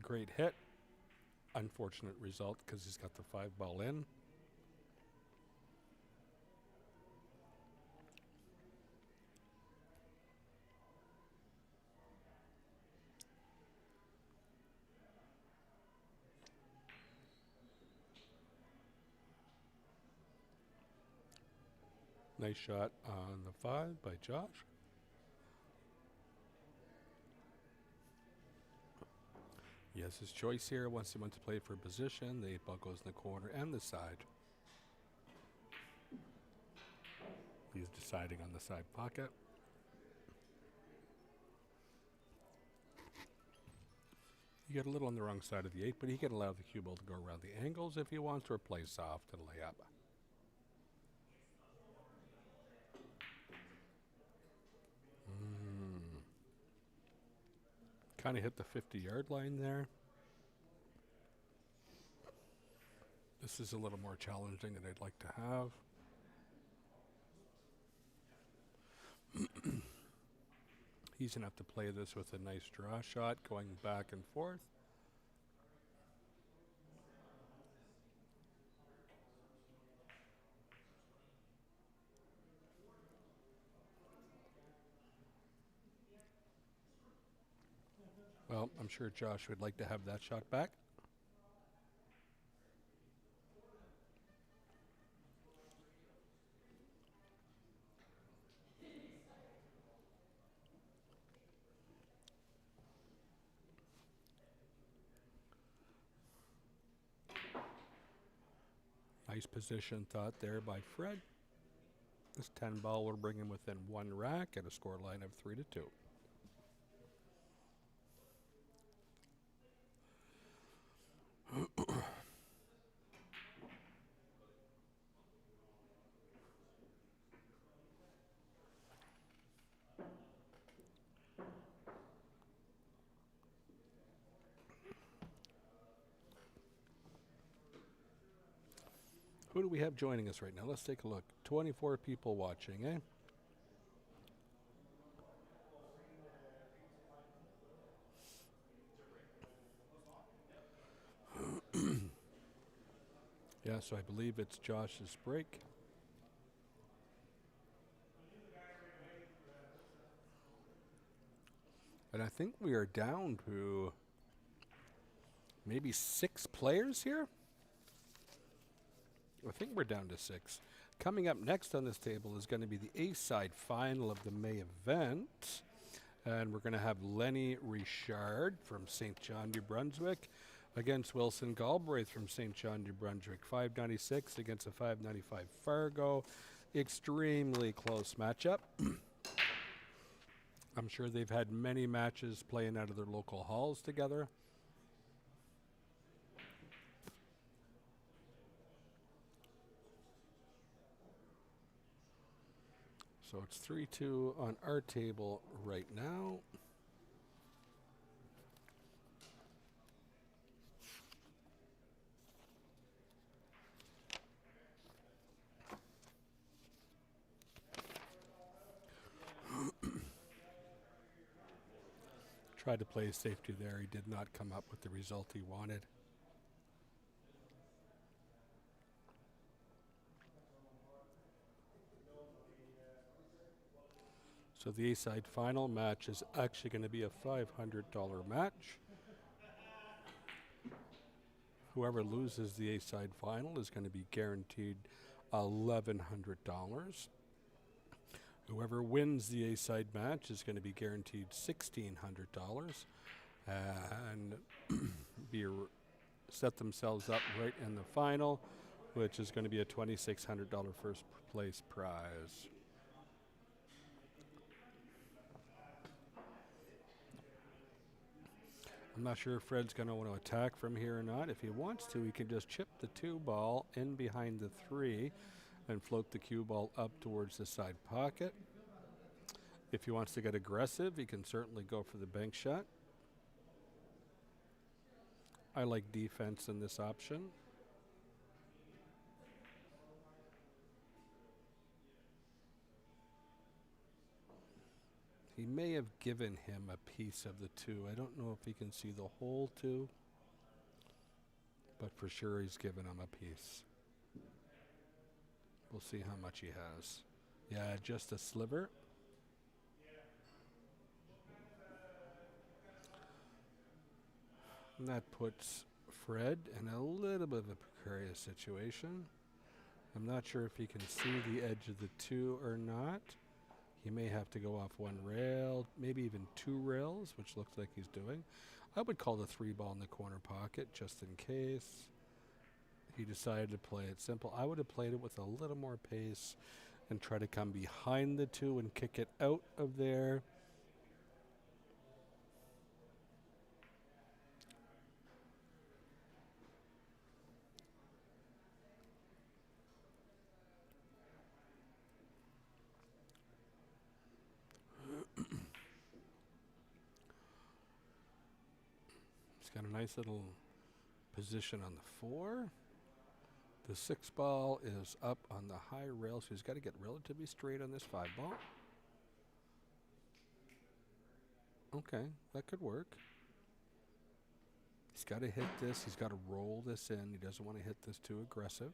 Great hit. unfortunate result because he's got the 5 ball in. Nice shot on the 5 by Josh. He has his choice here. Once he wants to play for a position, the 8 ball goes in the corner and the side. He's deciding on the side pocket. You get a little on the wrong side of the 8, but he can allow the cue ball to go around the angles if he wants, or play soft and lay up. Kind of hit the 50-yard line there. This is a little more challenging than I'd like to have. He's going to have to play this with a nice draw shot going back and forth. Well, I'm sure Josh would like to have that shot back. Nice position thought there by Fred. This 10 ball will bring him within 1 rack at a score line of 3-2. Who do we have joining us right now? Let's take a look. 24 people watching, eh? Yeah, so I believe it's Josh's break. And I think we are down to maybe 6 players here. I think we're down to 6. Coming up next on this table is going to be the A-side final of the May event. And we're going to have Lenny Richard from St. John, New Brunswick against Wilson Galbraith from St. John, New Brunswick. 596 against a 595 Fargo. Extremely close matchup. I'm sure they've had many matches playing out of their local halls together. So it's 3-2 on our table right now. Tried to play safety there. He did not come up with the result he wanted. So the A-side final match is actually going to be a $500 match. Whoever loses the A-side final is going to be guaranteed $1,100. Whoever wins the A-side match is going to be guaranteed $1,600 and set themselves up right in the final, which is going to be a $2,600 first place prize. I'm not sure if Fred's going to want to attack from here or not. If he wants to, he can just chip the 2 ball in behind the 3 and float the cue ball up towards the side pocket. If he wants to get aggressive, he can certainly go for the bank shot. I like defense in this option. He may have given him a piece of the 2. I don't know if he can see the whole 2. but for sure he's given him a piece. We'll see how much he has. Yeah, just a sliver. And that puts Fred in a little bit of a precarious situation. I'm not sure if he can see the edge of the 2 or not. He may have to go off 1 rail, maybe even 2 rails, which looks like he's doing. I would call the 3 ball in the corner pocket just in case. He decided to play it simple. I would have played it with a little more pace and try to come behind the 2 and kick it out of there. He's got a nice little position on the 4. The 6 ball is up on the high rail, so he's got to get relatively straight on this 5 ball. Okay, that could work. He's got to hit this. He's got to roll this in. He doesn't want to hit this too aggressive.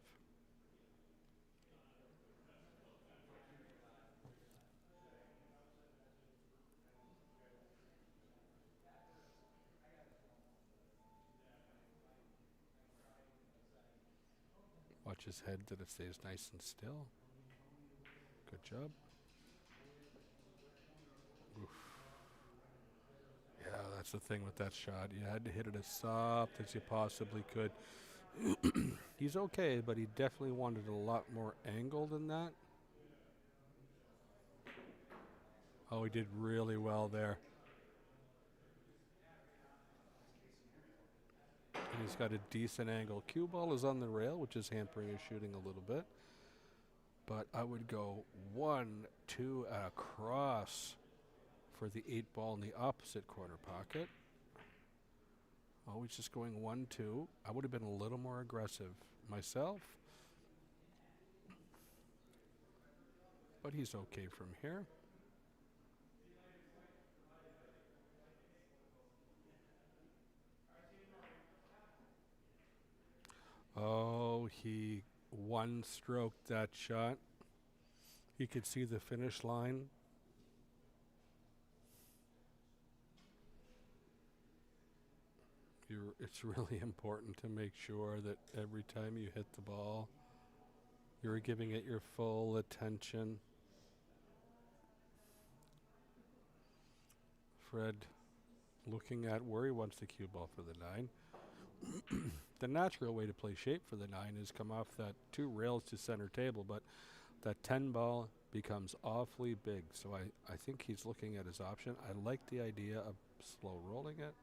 Watch his head that it stays nice and still. Good job. Oof. Yeah, that's the thing with that shot. You had to hit it as soft as you possibly could. He's okay, but he definitely wanted a lot more angle than that. Oh, he did really well there. And he's got a decent angle. Cue ball is on the rail, which is hampering his shooting a little bit. But I would go 1, 2 across for the 8 ball in the opposite corner pocket. Oh, he's just going 1, 2. I would have been a little more aggressive myself. But he's okay from here. Oh, he one-stroked that shot. He could see the finish line. It's really important to make sure that every time you hit the ball, you're giving it your full attention. Fred looking at where he wants the cue ball for the 9. The natural way to play shape for the 9 is come off that 2 rails to center table, but that 10 ball becomes awfully big. So I think he's looking at his option. I like the idea of slow rolling it.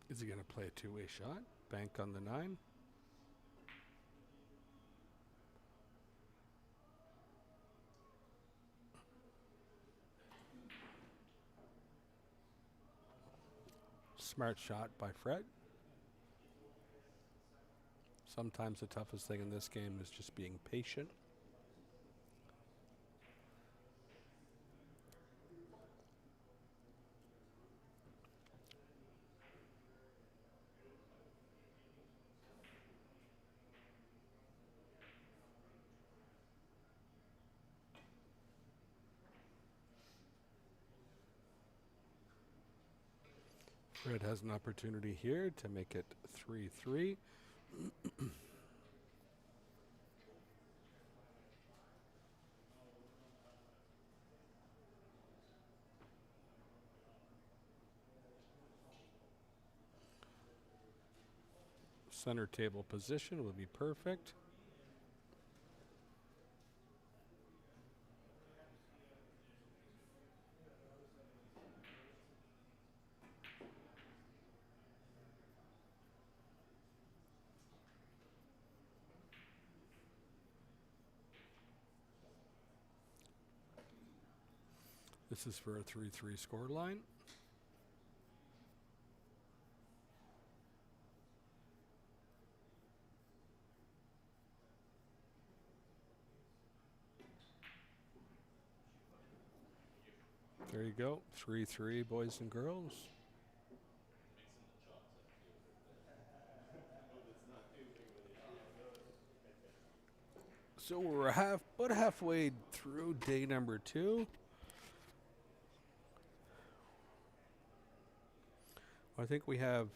Is he going to play a 2-way shot? Bank on the 9. Smart shot by Fred. Sometimes the toughest thing in this game is just being patient. Fred has an opportunity here to make it 3-3. Center table position would be perfect. This is for a 3-3 score line. There you go. 3-3, boys and girls. So we're about halfway through day number 2. I think we have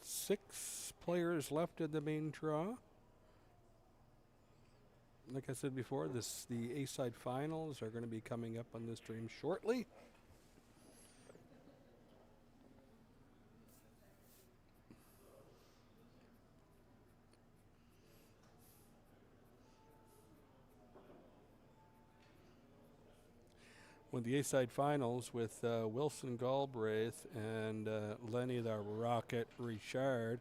6 players left in the main draw. Like I said before, the A-side finals are going to be coming up on this stream shortly. When the A-side finals with Wilson Galbraith and Lenny the Rocket Richard,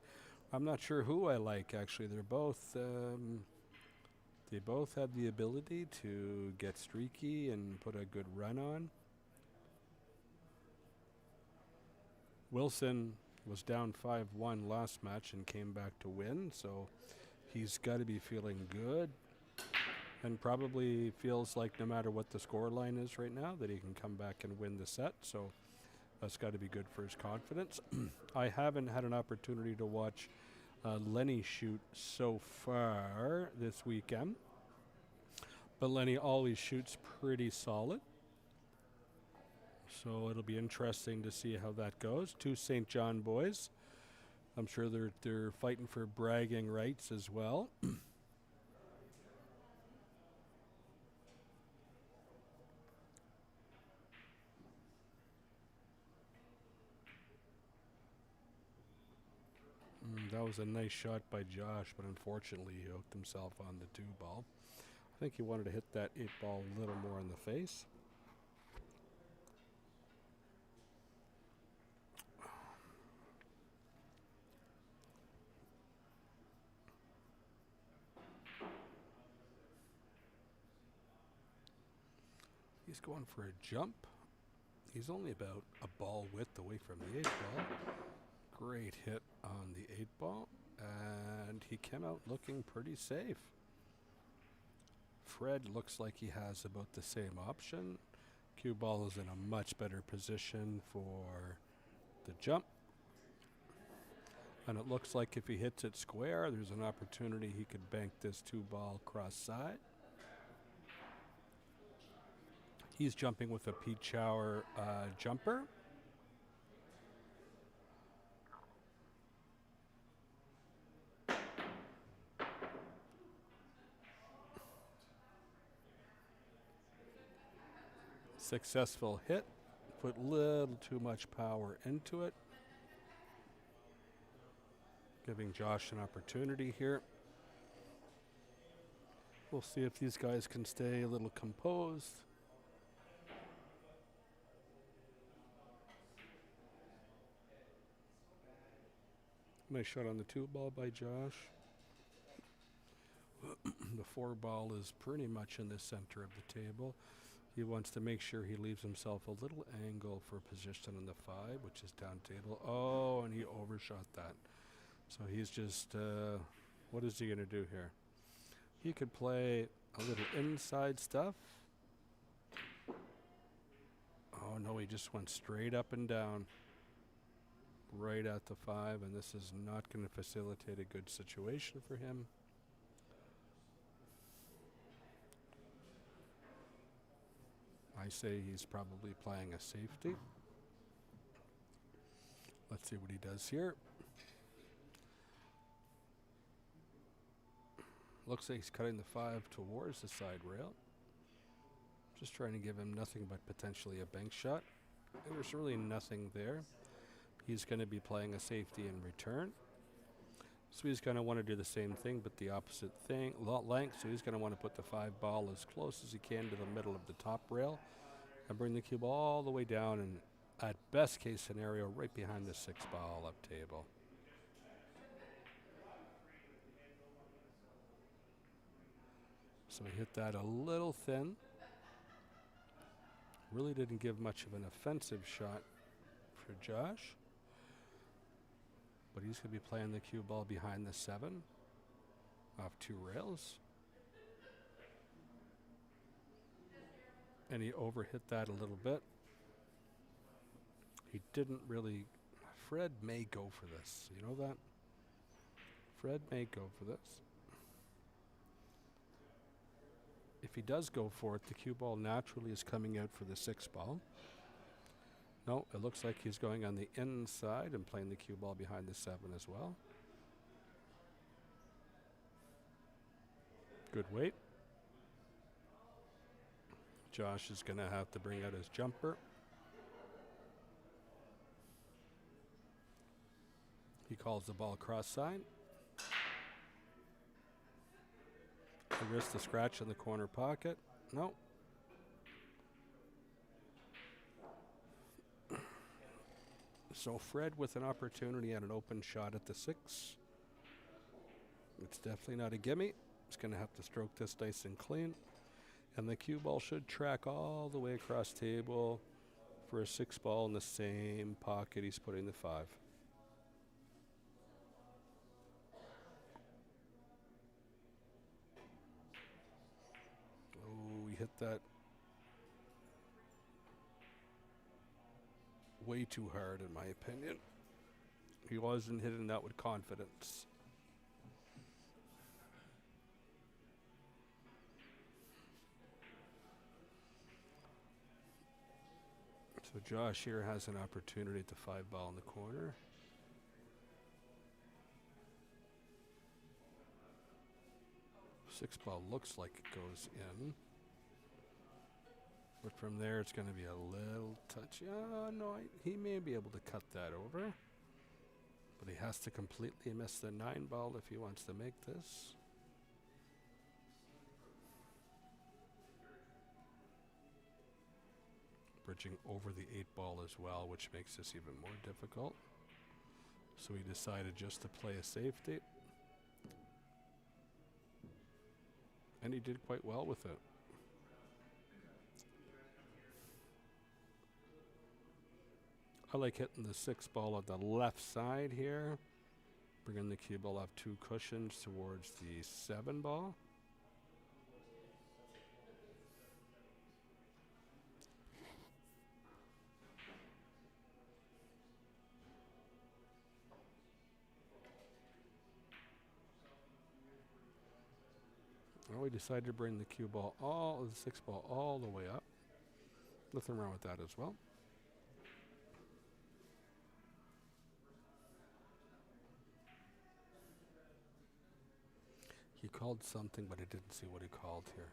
I'm not sure who I like actually. They're both they both have the ability to get streaky and put a good run on. Wilson was down 5-1 last match and came back to win, so he's got to be feeling good and probably feels like no matter what the score line is right now that he can come back and win the set, so that's got to be good for his confidence. I haven't had an opportunity to watch Lenny shoot so far this weekend, but Lenny always shoots pretty solid. So it'll be interesting to see how that goes. 2 St. John boys. I'm sure they're fighting for bragging rights as well. That was a nice shot by Josh, but unfortunately he hooked himself on the 2 ball. I think he wanted to hit that 8 ball a little more in the face. He's going for a jump. He's only about a ball width away from the 8 ball. Great hit on the 8 ball, and he came out looking pretty safe. Fred looks like he has about the same option. Cue ball is in a much better position for the jump. And it looks like if he hits it square, there's an opportunity he could bank this 2 ball cross side. He's jumping with a Pete Chower jumper. Successful hit. Put a little too much power into it. Giving Josh an opportunity here. We'll see if these guys can stay a little composed. Nice shot on the 2 ball by Josh. The 4 ball is pretty much in the center of the table. He wants to make sure he leaves himself a little angle for position on the 5, which is down table. Oh, and he overshot that. So he's just, what is he going to do here? He could play a little inside stuff. Oh no, he just went straight up and down. Right at the 5, and this is not going to facilitate a good situation for him. I say he's probably playing a safety. Let's see what he does here. Looks like he's cutting the 5 towards the side rail. Just trying to give him nothing but potentially a bank shot. And there's really nothing there. He's going to be playing a safety in return. So he's going to want to do the same thing, but the opposite thing, length. So he's going to want to put the 5 ball as close as he can to the middle of the top rail and bring the cube all the way down and, at best case scenario, right behind the 6 ball up table. So he hit that a little thin. Really didn't give much of an offensive shot for Josh. But he's going to be playing the cue ball behind the 7 off 2 rails. And he overhit that a little bit. He didn't really. Fred may go for this. You know that? Fred may go for this. If he does go for it, the cue ball naturally is coming out for the 6 ball. No, it looks like he's going on the inside and playing the cue ball behind the 7 as well. Good weight. Josh is going to have to bring out his jumper. He calls the ball cross side. He risks the scratch in the corner pocket. No. So Fred with an opportunity and an open shot at the 6. It's definitely not a gimme. He's going to have to stroke this nice and clean. And the cue ball should track all the way across table for a 6 ball in the same pocket he's putting the 5. Oh, he hit that way too hard, in my opinion. He wasn't hitting that with confidence. So Josh here has an opportunity at the 5 ball in the corner. Six ball looks like it goes in. But from there, it's going to be a little touchy. Oh, no, he may be able to cut that over. But he has to completely miss the 9 ball if he wants to make this. Bridging over the 8 ball as well, which makes this even more difficult. So he decided just to play a safety. And he did quite well with it. I like hitting the 6 ball on the left side here. Bringing the cue ball up 2 cushions towards the 7 ball. Well, we decided to bring the cue ball the 6 ball all the way up. Nothing wrong with that as well. He called something, but I didn't see what he called here.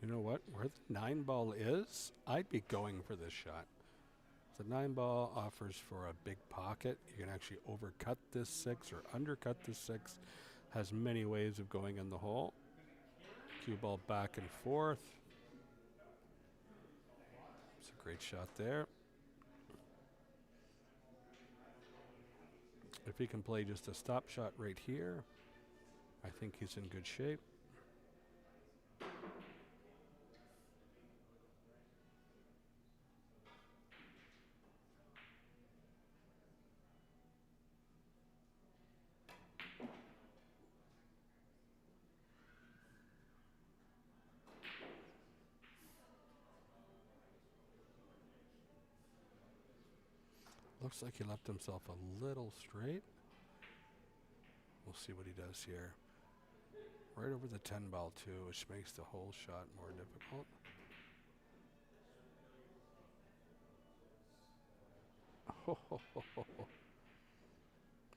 You know what? Where the 9 ball is, I'd be going for this shot. The 9 ball offers for a big pocket. You can actually overcut this 6 or undercut this 6. Has many ways of going in the hole. Cue ball back and forth. It's a great shot there. If he can play just a stop shot right here, I think he's in good shape. Looks like he left himself a little straight. We'll see what he does here. Right over the 10 ball too, which makes the whole shot more difficult.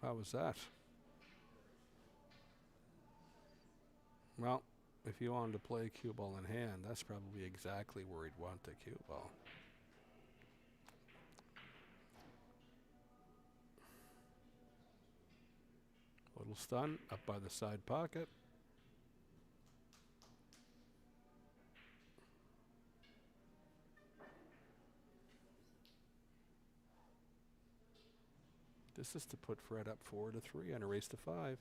How was that? Well, if you wanted to play cue ball in hand, that's probably exactly where he'd want the cue ball. Little stun up by the side pocket. This is to put Fred up 4-3 and a race to 5.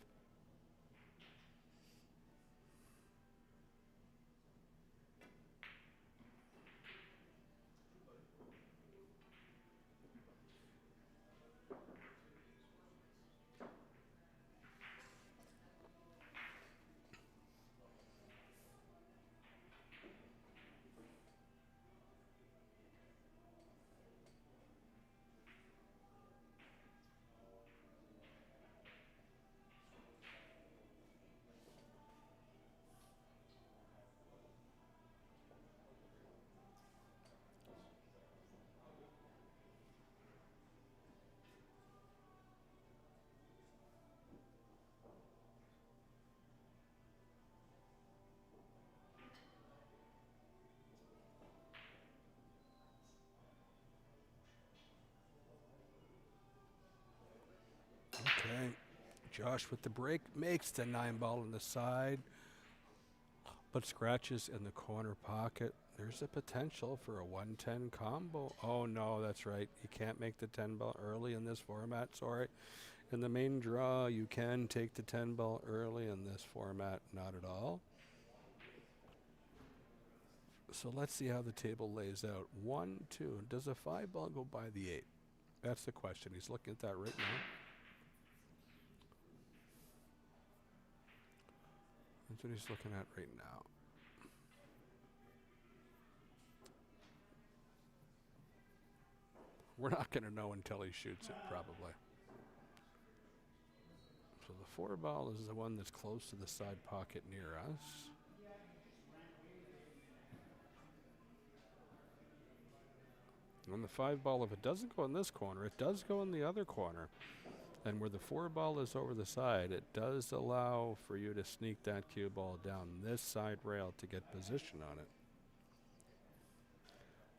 Okay. Josh with the break makes the 9 ball on the side, but scratches in the corner pocket. There's a potential for a 110 combo. Oh no, that's right. You can't make the 10 ball early in this format. Sorry. In the main draw, you can take the 10 ball early. In this format, not at all. So let's see how the table lays out. 1, 2. Does a 5 ball go by the 8? That's the question. He's looking at that right now. That's what he's looking at right now. We're not going to know until he shoots it, probably. So the 4 ball is the one that's close to the side pocket near us. And the 5 ball, if it doesn't go in this corner, it does go in the other corner. And where the 4 ball is over the side, it does allow for you to sneak that cue ball down this side rail to get position on it.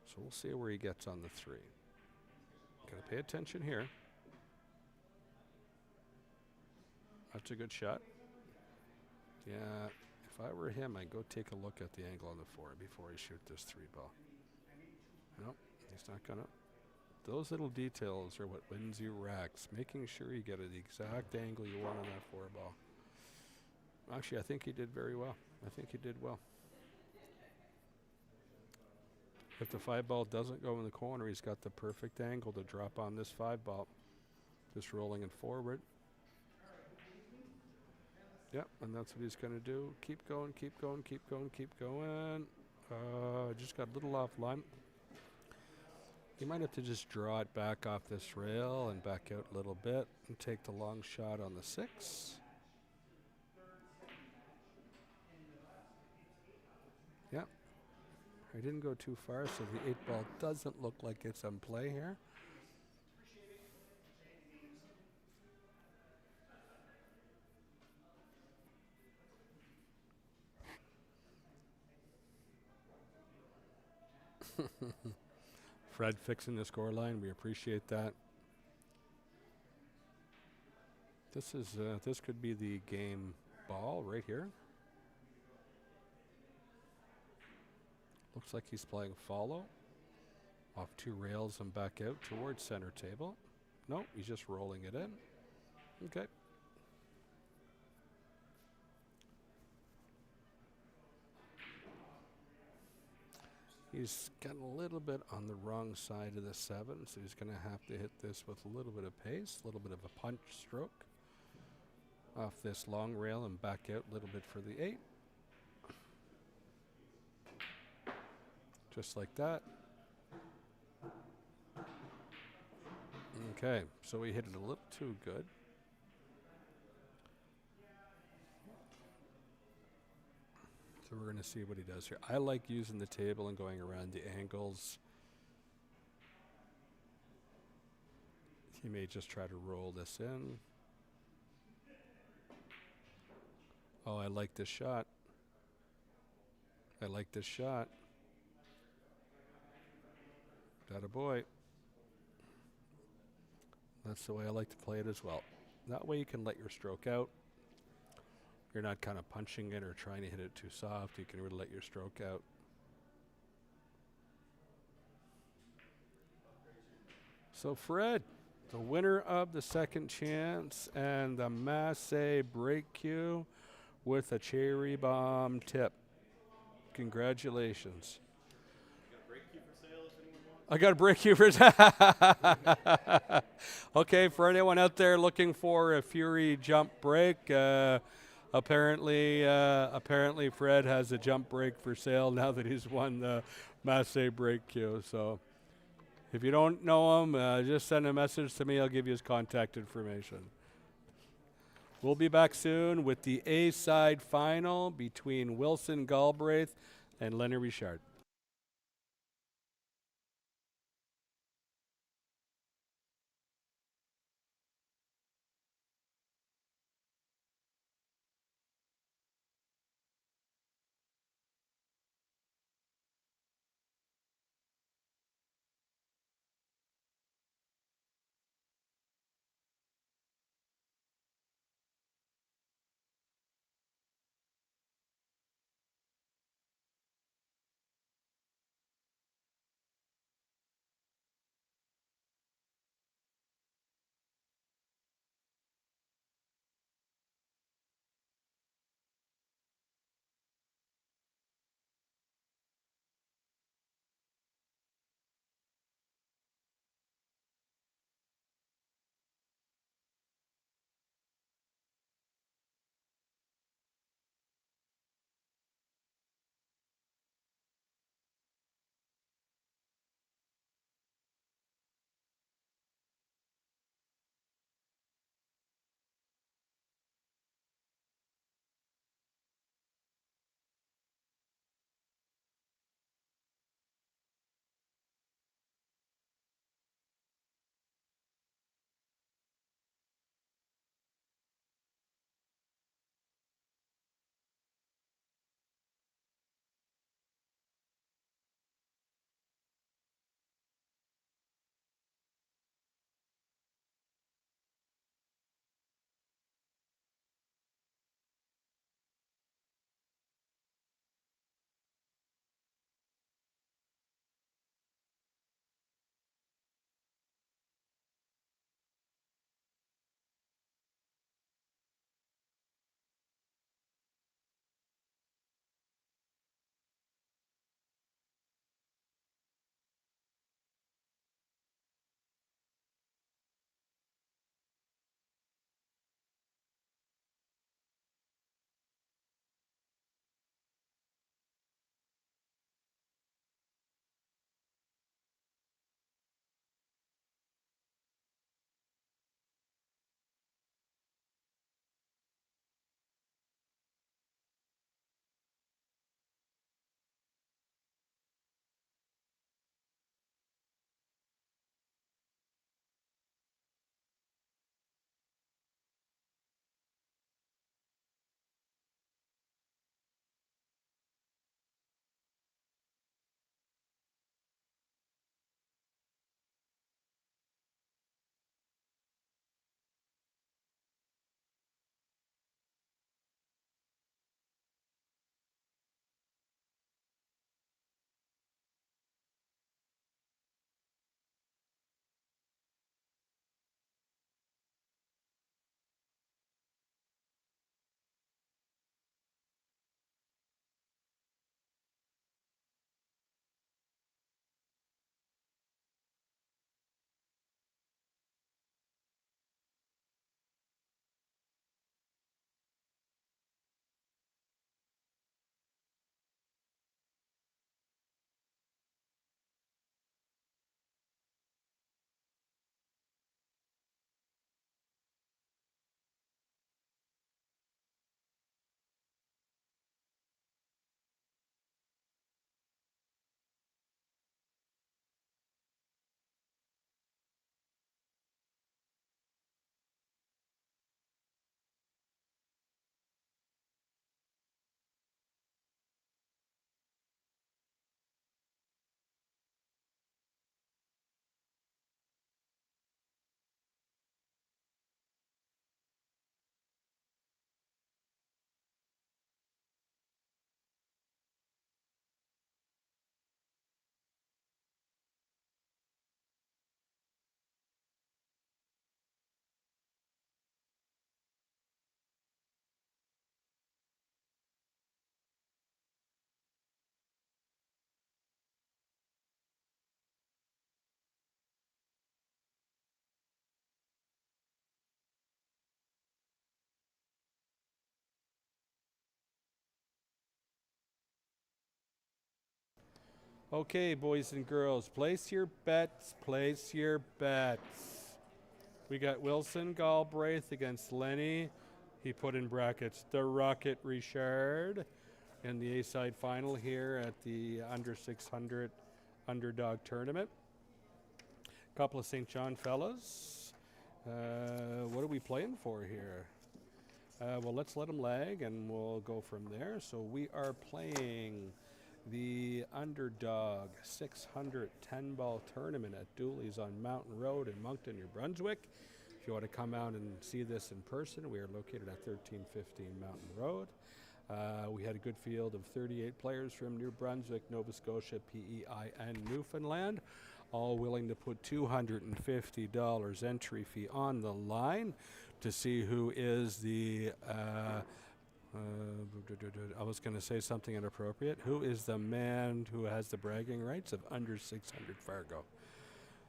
So we'll see where he gets on the 3. Gotta pay attention here. That's a good shot. Yeah, if I were him, I'd go take a look at the angle on the 4 before he shoot this 3 ball. Nope, he's not gonna. Those little details are what wins you racks. Making sure you get the exact angle you want on that 4 ball. Actually, I think he did very well. I think he did well. If the 5 ball doesn't go in the corner, he's got the perfect angle to drop on this 5 ball. Just rolling it forward. Yep, and that's what he's going to do. Keep going, keep going, keep going, keep going. Just got a little offline. You might have to just draw it back off this rail and back out a little bit and take the long shot on the 6. Yep. I didn't go too far, so the 8 ball doesn't look like it's on play here. Fred fixing the score line. We appreciate that. This could be the game ball right here. Looks like he's playing follow. Off 2 rails and back out towards center table. No, he's just rolling it in. Okay. He's got a little bit on the wrong side of the 7, so he's going to have to hit this with a little bit of pace, a little bit of a punch stroke. Off this long rail and back out a little bit for the 8. Just like that. Okay, so we hit it a little too good. So we're going to see what he does here. I like using the table and going around the angles. He may just try to roll this in. Oh, I like this shot. I like this shot. Atta boy. That's the way I like to play it as well. That way you can let your stroke out. You're not kind of punching it or trying to hit it too soft. You can really let your stroke out. So Fred, the winner of the second chance and the Massey break cue with a cherry bomb tip. Congratulations. I got a break cue for Okay, for anyone out there looking for a Fury jump break, apparently Fred has a jump break for sale now that he's won the Massey break cue. So if you don't know him, just send a message to me. I'll give you his contact information. We'll be back soon with the A-side final between Wilson Galbraith and Lenny Richard. Okay, boys and girls, place your bets, place your bets. We got Wilson Galbraith against Lenny. He put in brackets the Rocket Richard in the A-side final here at the under 600 Underdog tournament. Couple of St. John fellas. What are we playing for here? Well, let's let them lag and we'll go from there. So we are playing the Underdog 600 10-ball tournament at Doolys on Mountain Road in Moncton, New Brunswick. If you want to come out and see this in person, we are located at 1315 Mountain Road. We had a good field of 38 players from New Brunswick, Nova Scotia, PEI, and Newfoundland, all willing to put $250 entry fee on the line to see who is the I was going to say something inappropriate. Who is the man who has the bragging rights of under 600 Fargo?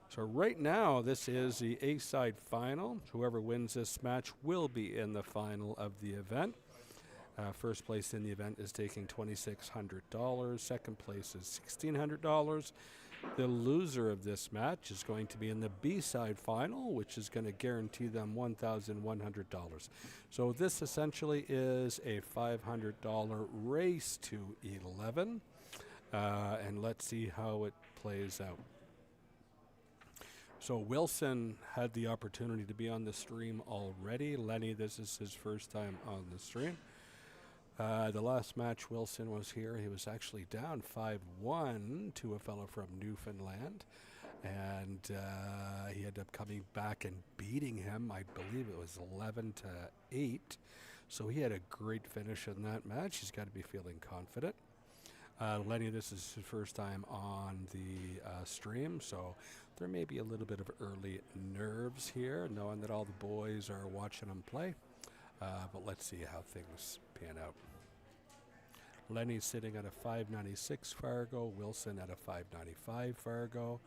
So right now, this is the A-side final. Whoever wins this match will be in the final of the event. First place in the event is taking $2,600. Second place is $1,600. The loser of this match is going to be in the B-side final, which is going to guarantee them $1,100. So this essentially is a $500 race to 11. And let's see how it plays out. So Wilson had the opportunity to be on the stream already. Lenny, this is his first time on the stream. The last match Wilson was here, he was actually down 5-1 to a fellow from Newfoundland. And he ended up coming back and beating him. I believe it was 11-8. So he had a great finish in that match. He's got to be feeling confident. Lenny, this is his first time on the stream, so there may be a little bit of early nerves here, knowing that all the boys are watching him play. But let's see how things pan out. Lenny's sitting at a 596 Fargo, Wilson at a 595 Fargo.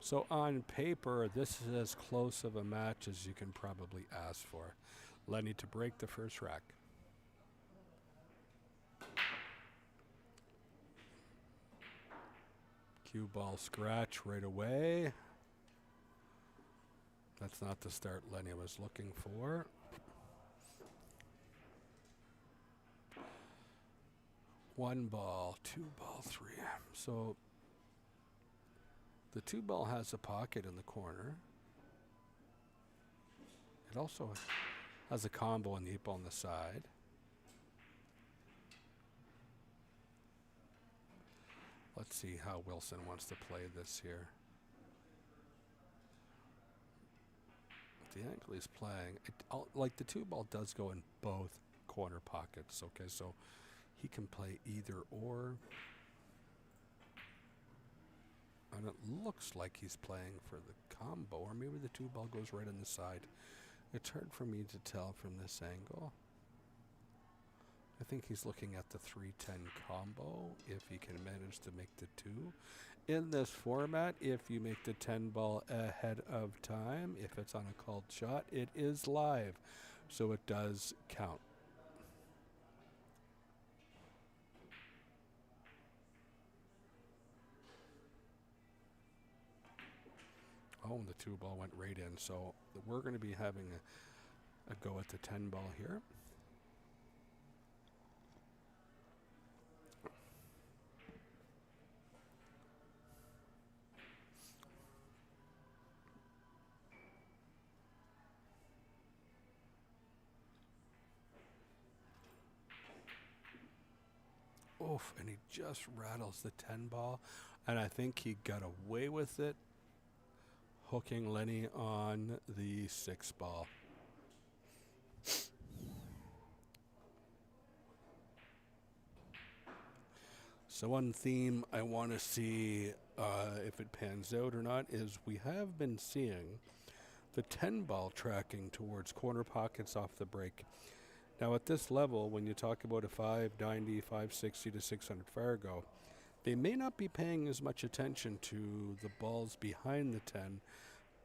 So on paper, this is as close of a match as you can probably ask for. Lenny to break the first rack. Cue ball scratch right away. That's not the start Lenny was looking for. One ball, two ball, three. So the two ball has a pocket in the corner. It also has a combo and the 8 ball on the side. Let's see how Wilson wants to play this here. The angle he's playing, like the two ball does go in both corner pockets, okay, so he can play either or. And it looks like he's playing for the combo, or maybe the two ball goes right on the side. It's hard for me to tell from this angle. I think he's looking at the 3-10 combo, if he can manage to make the two. In this format, if you make the 10 ball ahead of time, if it's on a called shot, it is live, so it does count. Oh, and the two ball went right in, so we're going to be having a go at the 10 ball here. Oof, and he just rattles the 10 ball, and I think he got away with it, hooking Lenny on the 6 ball. So one theme I want to see if it pans out or not is we have been seeing the 10 ball tracking towards corner pockets off the break. Now at this level, when you talk about a 590, 560 to 600 Fargo, they may not be paying as much attention to the balls behind the 10,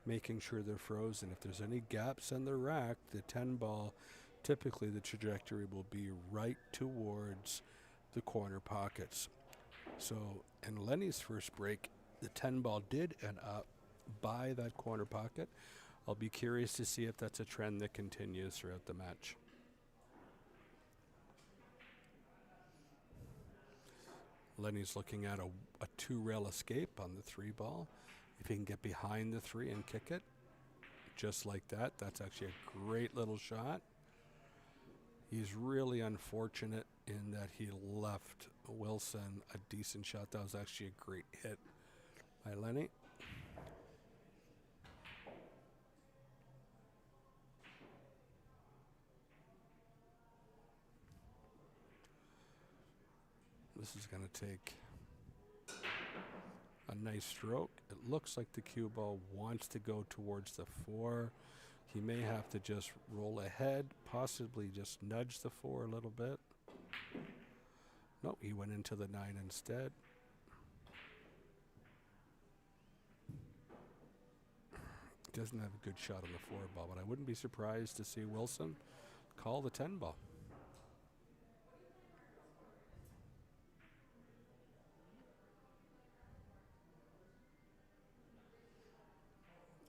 making sure they're frozen. If there's any gaps in the rack, the 10 ball, typically the trajectory will be right towards the corner pockets. So in Lenny's first break, the 10 ball did end up by that corner pocket. I'll be curious to see if that's a trend that continues throughout the match. Lenny's looking at a 2-rail escape on the 3 ball. If he can get behind the 3 and kick it, just like that, that's actually a great little shot. He's really unfortunate in that he left Wilson a decent shot. That was actually a great hit by Lenny. This is going to take a nice stroke. It looks like the cue ball wants to go towards the 4. He may have to just roll ahead, possibly just nudge the 4 a little bit. No, he went into the 9 instead. Doesn't have a good shot on the 4 ball, but I wouldn't be surprised to see Wilson call the 10 ball.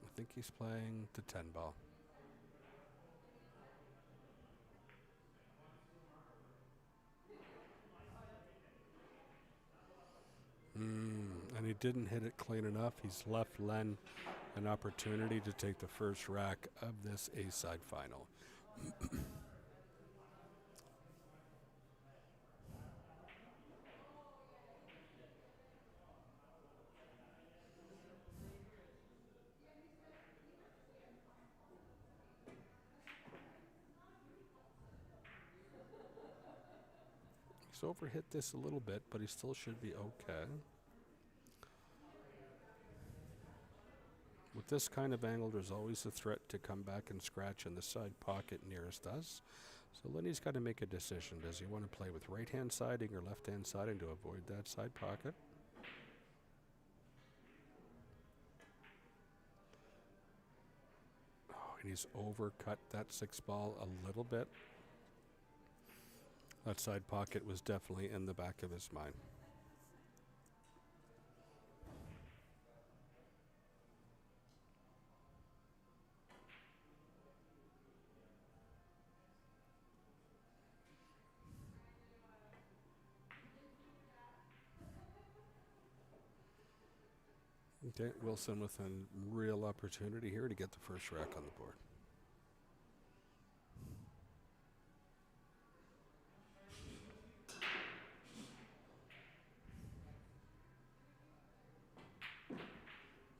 I think he's playing the 10 ball. And he didn't hit it clean enough. He's left Len an opportunity to take the first rack of this A-side final. He's overhit this a little bit, but he still should be okay. With this kind of angle, there's always a threat to come back and scratch in the side pocket nearest us. So Lenny's got to make a decision. Does he want to play with right-hand siding or left-hand siding to avoid that side pocket? Oh, and he's overcut that 6 ball a little bit. That side pocket was definitely in the back of his mind. Okay, Wilson with a real opportunity here to get the first rack on the board.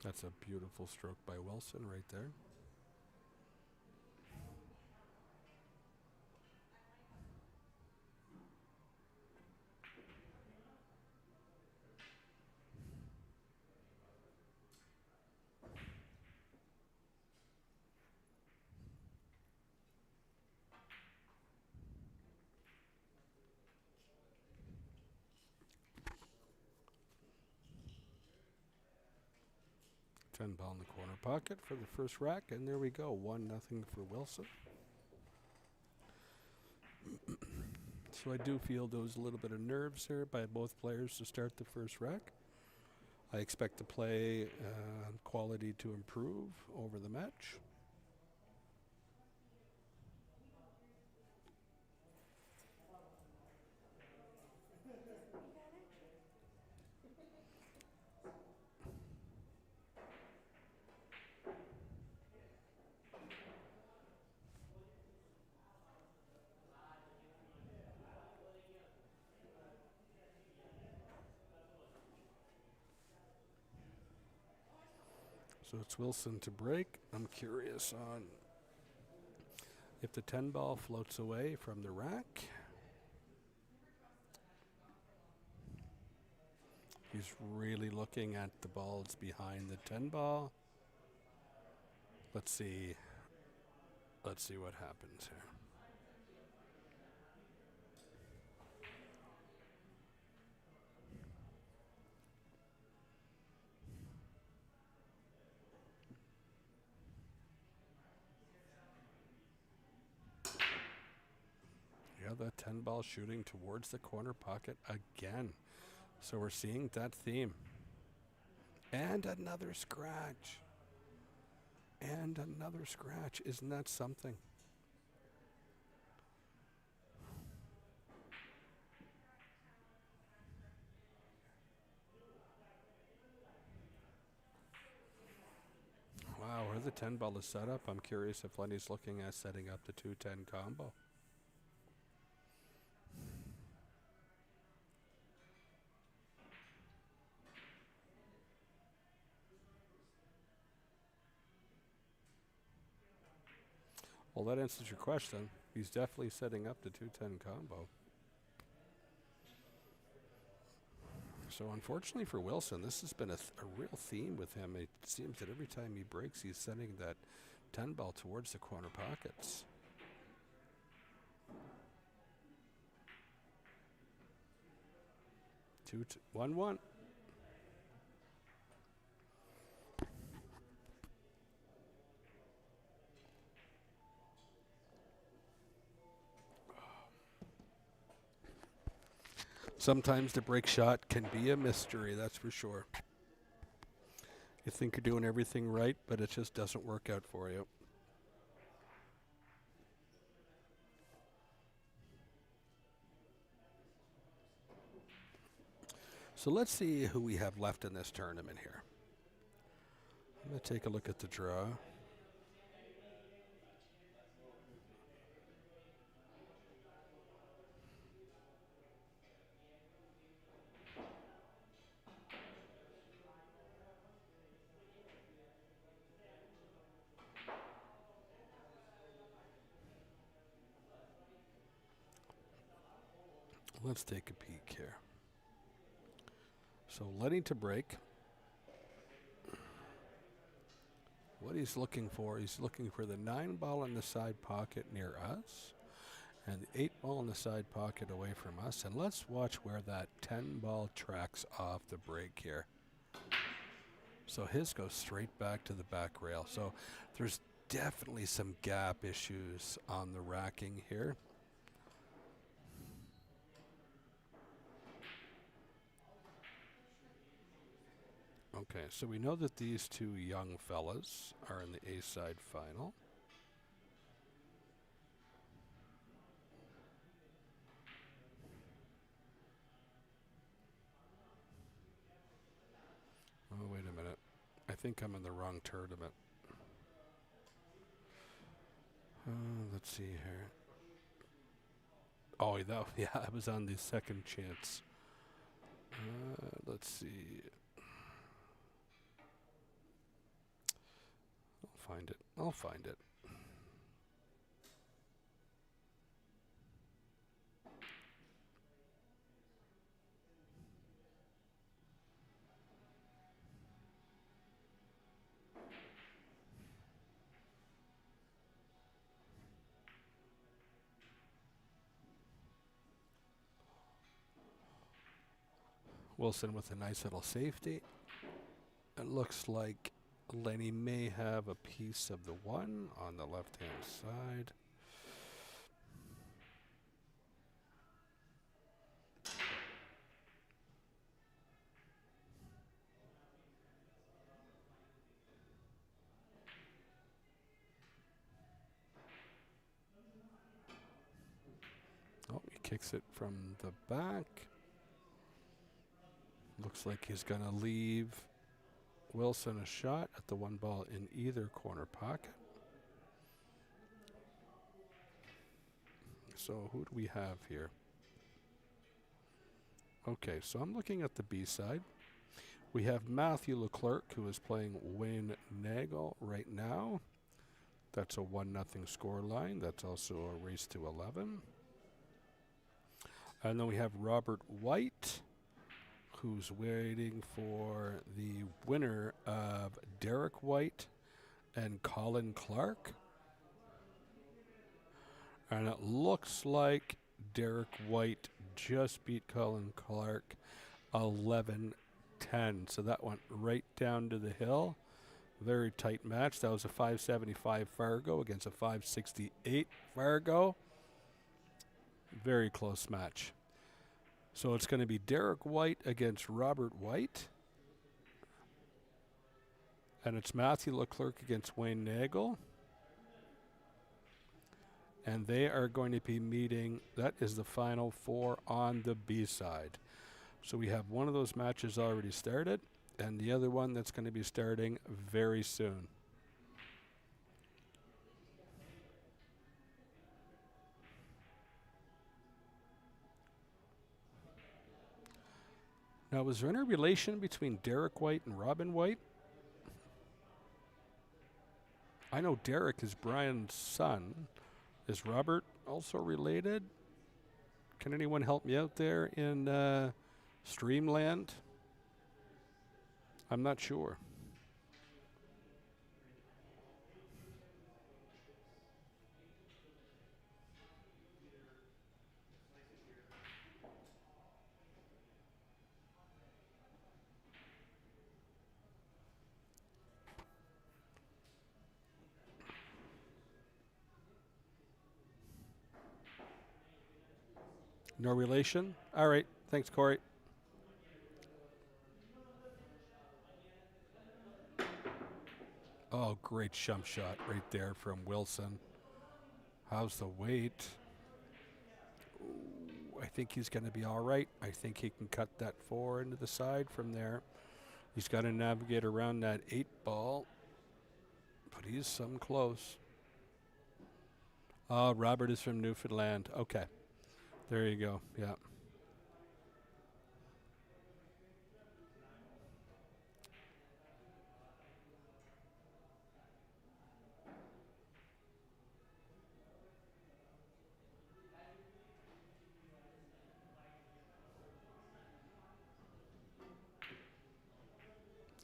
That's a beautiful stroke by Wilson right there. Ten ball in the corner pocket for the first rack, and there we go, 1-0 for Wilson. So I do feel there was a little bit of nerves here by both players to start the first rack. I expect the play quality to improve over the match. So it's Wilson to break. I'm curious on if the 10 ball floats away from the rack. He's really looking at the balls behind the 10 ball. Let's see what happens here. Yeah, that 10 ball shooting towards the corner pocket again. So we're seeing that theme. And another scratch. And another scratch. Isn't that something? Wow, where the 10 ball is set up, I'm curious if Lenny's looking at setting up the 210 combo. Well, that answers your question. He's definitely setting up the 210 combo. So unfortunately for Wilson, this has been a real theme with him. It seems that every time he breaks, he's sending that 10 ball towards the corner pockets. 1-1. Sometimes the break shot can be a mystery, that's for sure. You think you're doing everything right, but it just doesn't work out for you. So let's see who we have left in this tournament here. I'm going to take a look at the draw. Let's take a peek here. So Lenny to break. What he's looking for the 9 ball in the side pocket near us and the 8 ball in the side pocket away from us. And let's watch where that 10 ball tracks off the break here. So his goes straight back to the back rail. So there's definitely some gap issues on the racking here. Okay, so we know that these two young fellas are in the A-side final. Oh, wait a minute. I think I'm in the wrong tournament. Let's see here. Oh, yeah, I was on the second chance. Let's see. I'll find it. Wilson with a nice little safety. It looks like Lenny may have a piece of the 1 on the left-hand side. Oh, he kicks it from the back. Looks like he's going to leave Wilson a shot at the 1 ball in either corner pocket. So who do we have here? Okay, so I'm looking at the B side. We have Matthew Leclerc, who is playing Wayne Nagel right now. That's a 1-0 score line. That's also a race to 11. And then we have Robert White, who's waiting for the winner of Derek White and Colin Clark. And it looks like Derek White just beat Colin Clark 11-10. So that went right down to the hill. Very tight match. That was a 575 Fargo against a 568 Fargo. Very close match. So it's going to be Derek White against Robert White. And it's Matthew Leclerc against Wayne Nagel. And they are going to be meeting, that is the final four on the B side. So we have one of those matches already started, and the other one that's going to be starting very soon. Now, was there any relation between Derek White and Robin White? I know Derek is Brian's son. Is Robert also related? Can anyone help me out there in Streamland? I'm not sure. No relation? All right. Thanks, Corey. Oh, great jump shot right there from Wilson. How's the weight? Ooh, I think he's going to be all right. I think he can cut that 4 into the side from there. He's got to navigate around that 8 ball, but he's some close. Robert is from Newfoundland. Okay. There you go. Yeah.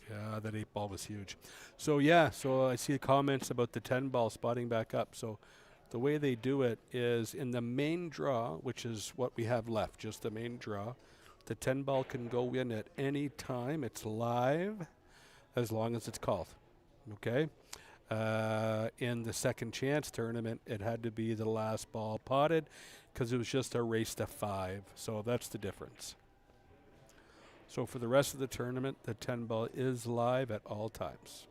Yeah, that 8 ball was huge. So I see comments about the 10 ball spotting back up. So the way they do it is in the main draw, which is what we have left, just the main draw, the 10 ball can go in at any time. It's live as long as it's called. Okay? In the second chance tournament, it had to be the last ball potted because it was just a race to 5. So that's the difference. So for the rest of the tournament, the 10 ball is live at all times.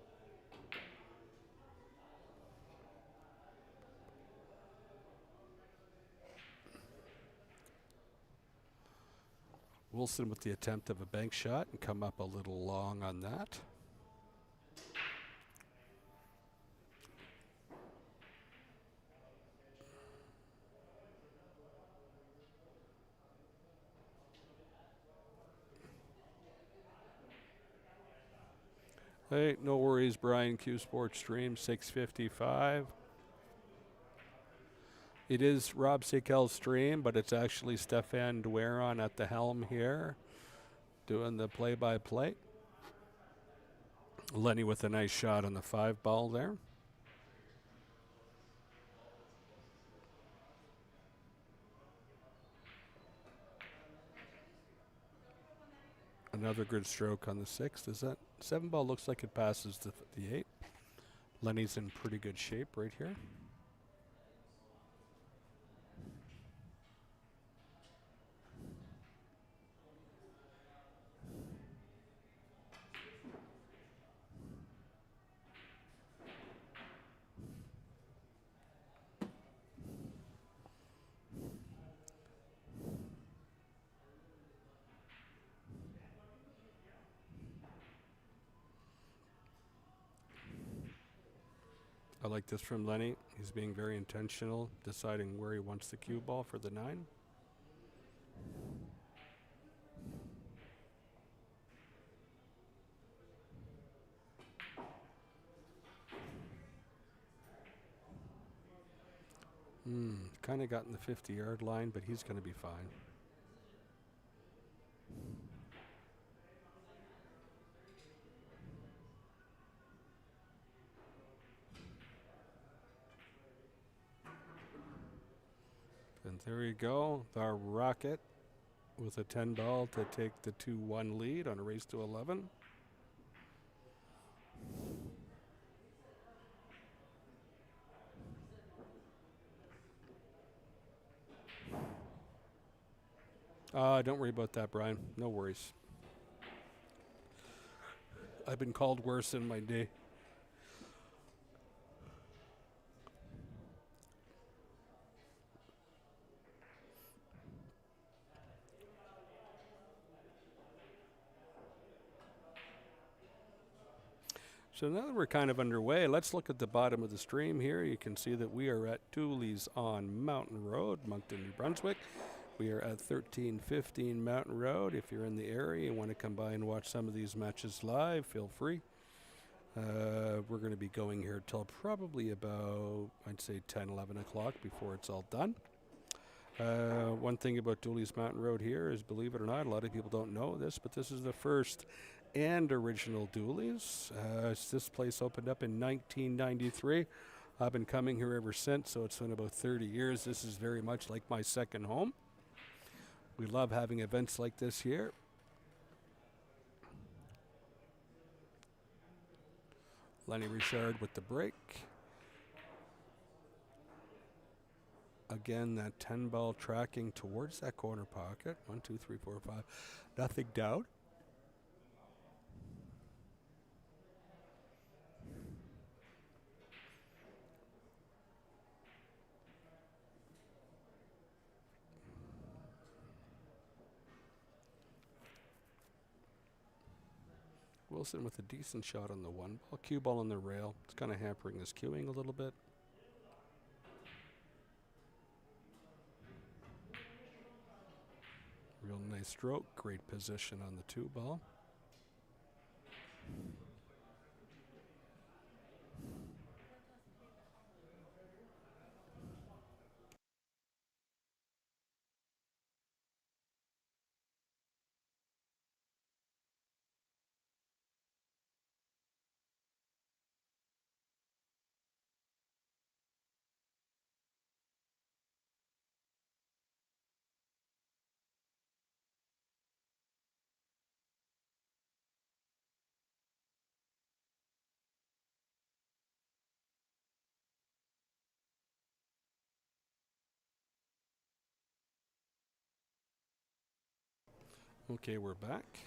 Wilson with the attempt of a bank shot and come up a little long on that. Hey, no worries, Brian. Q Sports Stream 655. It is Rob Sekel's stream, but it's actually Stefan Dueron at the helm here doing the play-by-play. Lenny with a nice shot on the 5 ball there. Another good stroke on the 6th. Is that 7 ball? Looks like it passes the 8. Lenny's in pretty good shape right here. I like this from Lenny. He's being very intentional, deciding where he wants the cue ball for the 9. Kind of got in the 50-yard line, but he's going to be fine. And there you go, the Rocket with a 10 ball to take the 2-1 lead on a race to 11. Don't worry about that, Brian. No worries. I've been called worse in my day. So now that we're kind of underway, let's look at the bottom of the stream here. You can see that we are at Doolys on Mountain Road, Moncton, New Brunswick. We are at 1315 Mountain Road. If you're in the area and want to come by and watch some of these matches live, feel free. We're going to be going here till probably about, I'd say 10, 11 o'clock before it's all done. One thing about Doolys Mountain Road here is, believe it or not, a lot of people don't know this, but this is the first and original Doolys. This place opened up in 1993. I've been coming here ever since, so it's been about 30 years. This is very much like my second home. We love having events like this here. Lenny Richard with the break. Again, that 10 ball tracking towards that corner pocket. 1, 2, 3, 4, 5. Nothing down. Wilson with a decent shot on the 1 ball. Cue ball on the rail. It's kind of hampering his cueing a little bit. Real nice stroke. Great position on the 2 ball. Okay, we're back.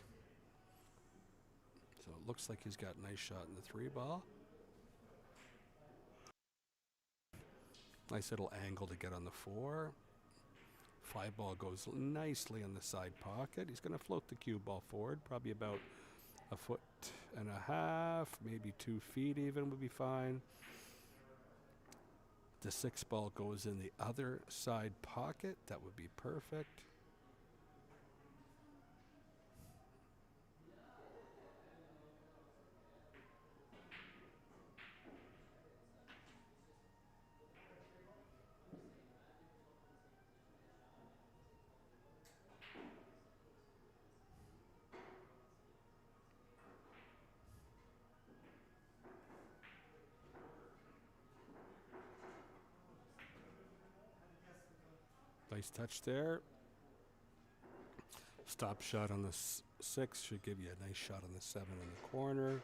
So it looks like he's got a nice shot in the 3 ball. Nice little angle to get on the 4. 5 ball goes nicely on the side pocket. He's going to float the cue ball forward, probably about 1.5 feet, maybe 2 feet even would be fine. The 6 ball goes in the other side pocket. That would be perfect. Nice touch there. Stop shot on the 6 should give you a nice shot on the 7 in the corner.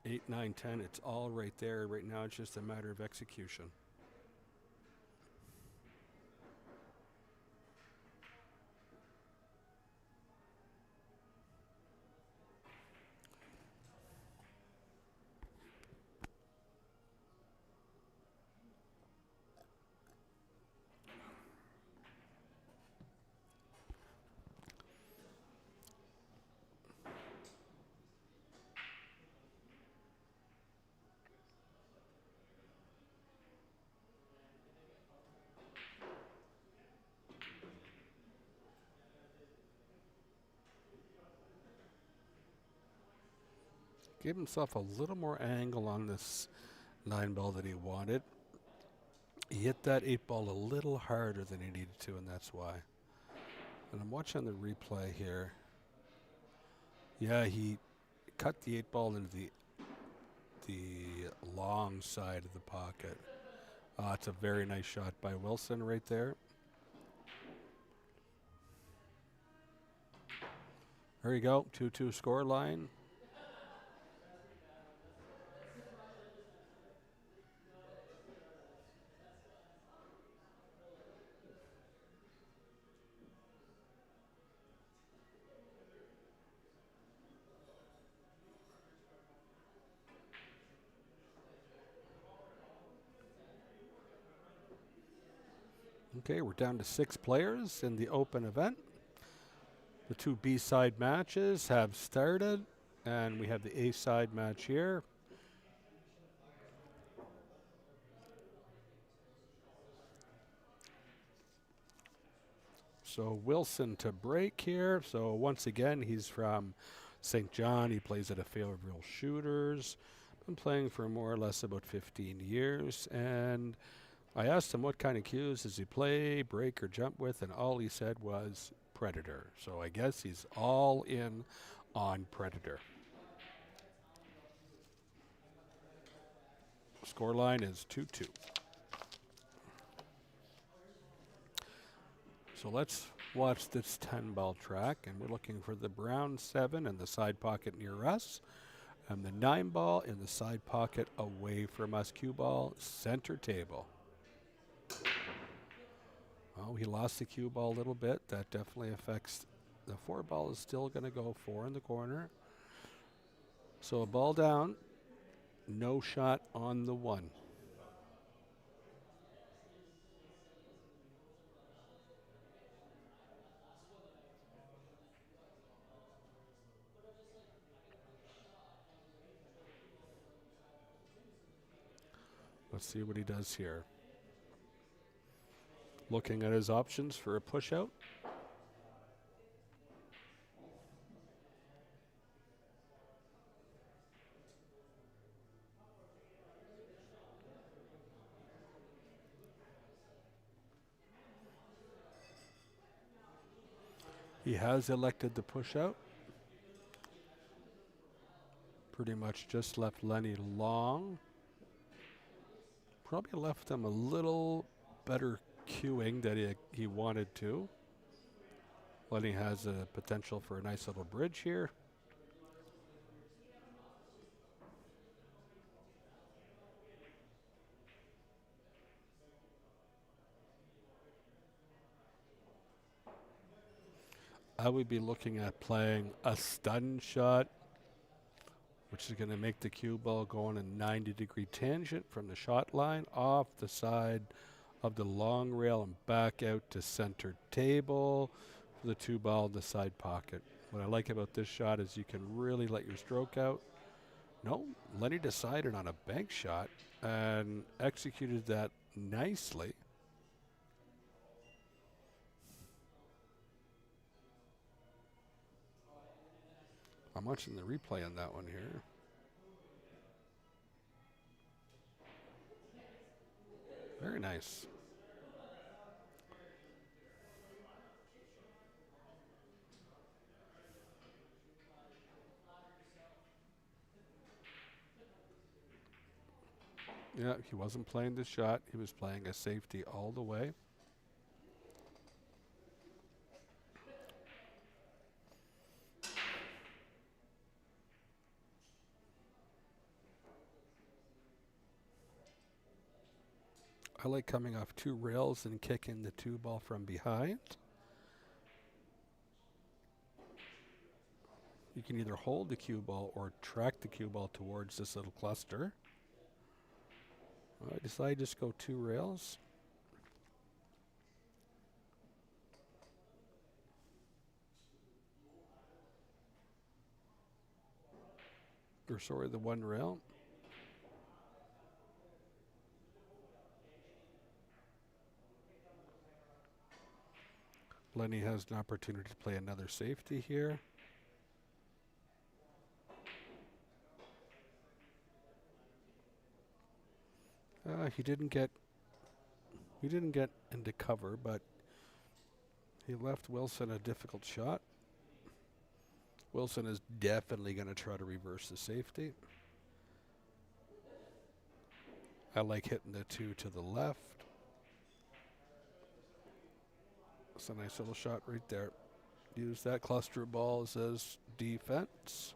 8, 9, 10, it's all right there. Right now it's just a matter of execution. Gave himself a little more angle on this 9 ball that he wanted. He hit that 8 ball a little harder than he needed to, and that's why. And I'm watching the replay here. Yeah, he cut the 8 ball into the long side of the pocket. It's a very nice shot by Wilson right there. There you go, 2-2 score line. Okay, we're down to 6 players in the open event. The 2 B-side matches have started, and we have the A-side match here. So Wilson to break here. So once again, he's from St. John. He plays at a Fayetteville Shooters. Been playing for more or less about 15 years. And I asked him what kind of cues does he play, break, or jump with, and all he said was Predator. So I guess he's all in on Predator. Scoreline is 2-2. So let's watch this 10-ball track, and we're looking for the brown 7 in the side pocket near us, and the 9-ball in the side pocket away from us. Cue ball, center table. Oh, he lost the cue ball a little bit. That definitely affects. The 4-ball is still going to go 4 in the corner. So a ball down, no shot on the 1. Let's see what he does here. Looking at his options for a push out. He has elected the push out. Pretty much just left Lenny long. Probably left him a little better cueing that he wanted to. Lenny has a potential for a nice little bridge here. I would be looking at playing a stun shot, which is going to make the cue ball go on a 90-degree tangent from the shot line off the side of the long rail and back out to center table for the 2-ball in the side pocket. What I like about this shot is you can really let your stroke out. No, Lenny decided on a bank shot and executed that nicely. I'm watching the replay on that one here. Very nice. Yeah, he wasn't playing the shot. He was playing a safety all the way. I like coming off 2 rails and kicking the 2-ball from behind. You can either hold the cue ball or track the cue ball towards this little cluster. I decided to just go 2 rails. Or sorry, the 1 rail. Lenny has an opportunity to play another safety here. He didn't get into cover, but he left Wilson a difficult shot. Wilson is definitely going to try to reverse the safety. I like hitting the 2 to the left. That's a nice little shot right there. Use that cluster of balls as defense.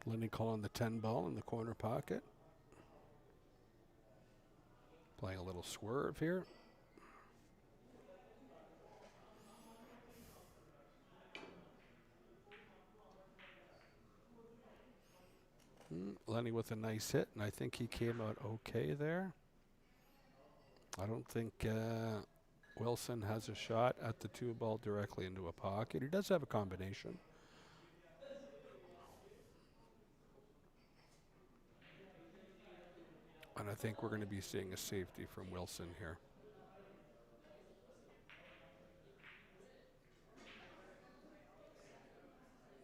Lenny calling the 10-ball in the corner pocket. Playing a little swerve here. Lenny with a nice hit, and I think he came out okay there. I don't think Wilson has a shot at the 2-ball directly into a pocket. He does have a combination. And I think we're going to be seeing a safety from Wilson here.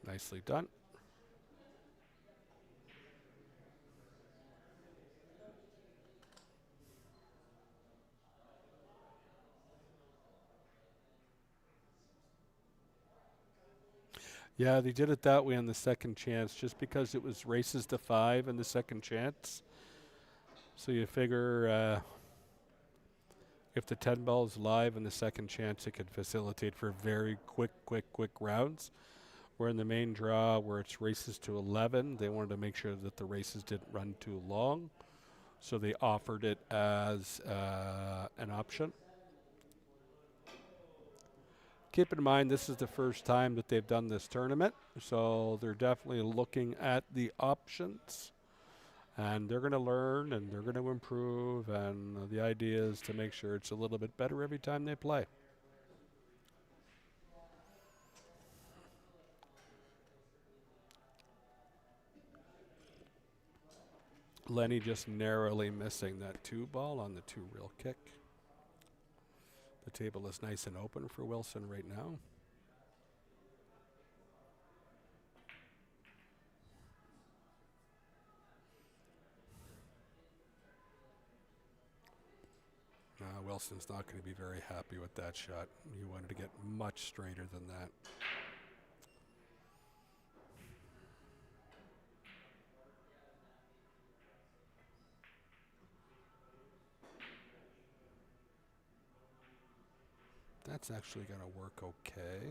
Nicely done. Yeah, they did it that way on the second chance, just because it was races to 5 in the second chance. So you figure if the 10 ball is live in the second chance, it could facilitate for very quick rounds. Where in the main draw, where it's races to 11, they wanted to make sure that the races didn't run too long. So they offered it as an option. Keep in mind, this is the first time that they've done this tournament, so they're definitely looking at the options, and they're going to learn and they're going to improve, and the idea is to make sure it's a little bit better every time they play. Lenny just narrowly missing that 2-ball on the 2-reel kick. The table is nice and open for Wilson right now. Wilson's not going to be very happy with that shot. He wanted to get much straighter than that. That's actually going to work okay.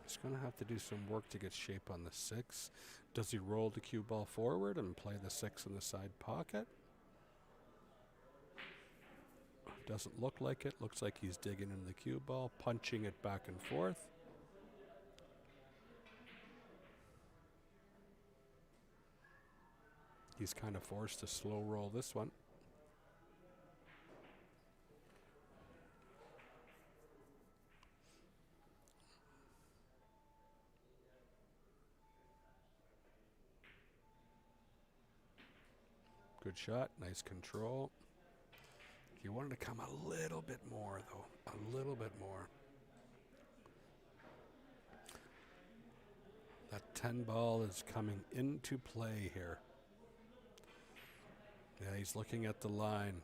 He's going to have to do some work to get shape on the 6. Does he roll the cue ball forward and play the 6 in the side pocket? Doesn't look like it. Looks like he's digging into the cue ball, punching it back and forth. He's kind of forced to slow roll this one. Good shot, nice control. He wanted to come a little bit more, though. A little bit more. That 10 ball is coming into play here. Yeah, he's looking at the line.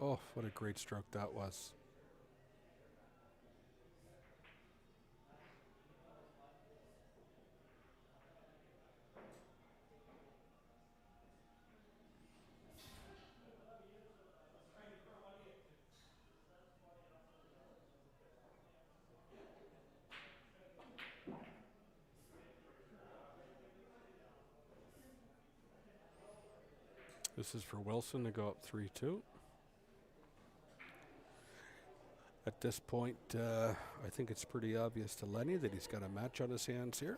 Oh, what a great stroke that was. This is for Wilson to go up 3-2. At this point, I think it's pretty obvious to Lenny that he's got a match on his hands here.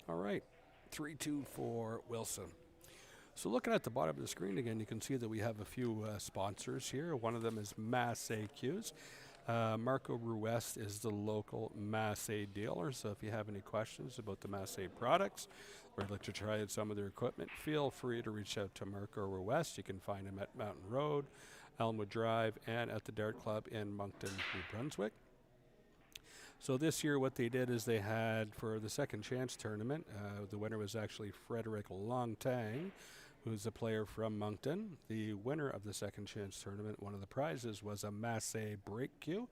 All right, 3-2 for Wilson. So looking at the bottom of the screen again, you can see that we have a few sponsors here. One of them is Massey Q's. Marco Ruest is the local Massey dealer, so if you have any questions about the Massey products or would like to try out some of their equipment, feel free to reach out to Marco Ruest. You can find him at Mountain Road, Elmwood Drive, and at the Dart Club in Moncton, New Brunswick. So this year what they did is they had, for the second chance tournament, the winner was actually Frederick Longtang, who's a player from Moncton. The winner of the second chance tournament, one of the prizes was a Massey brake cue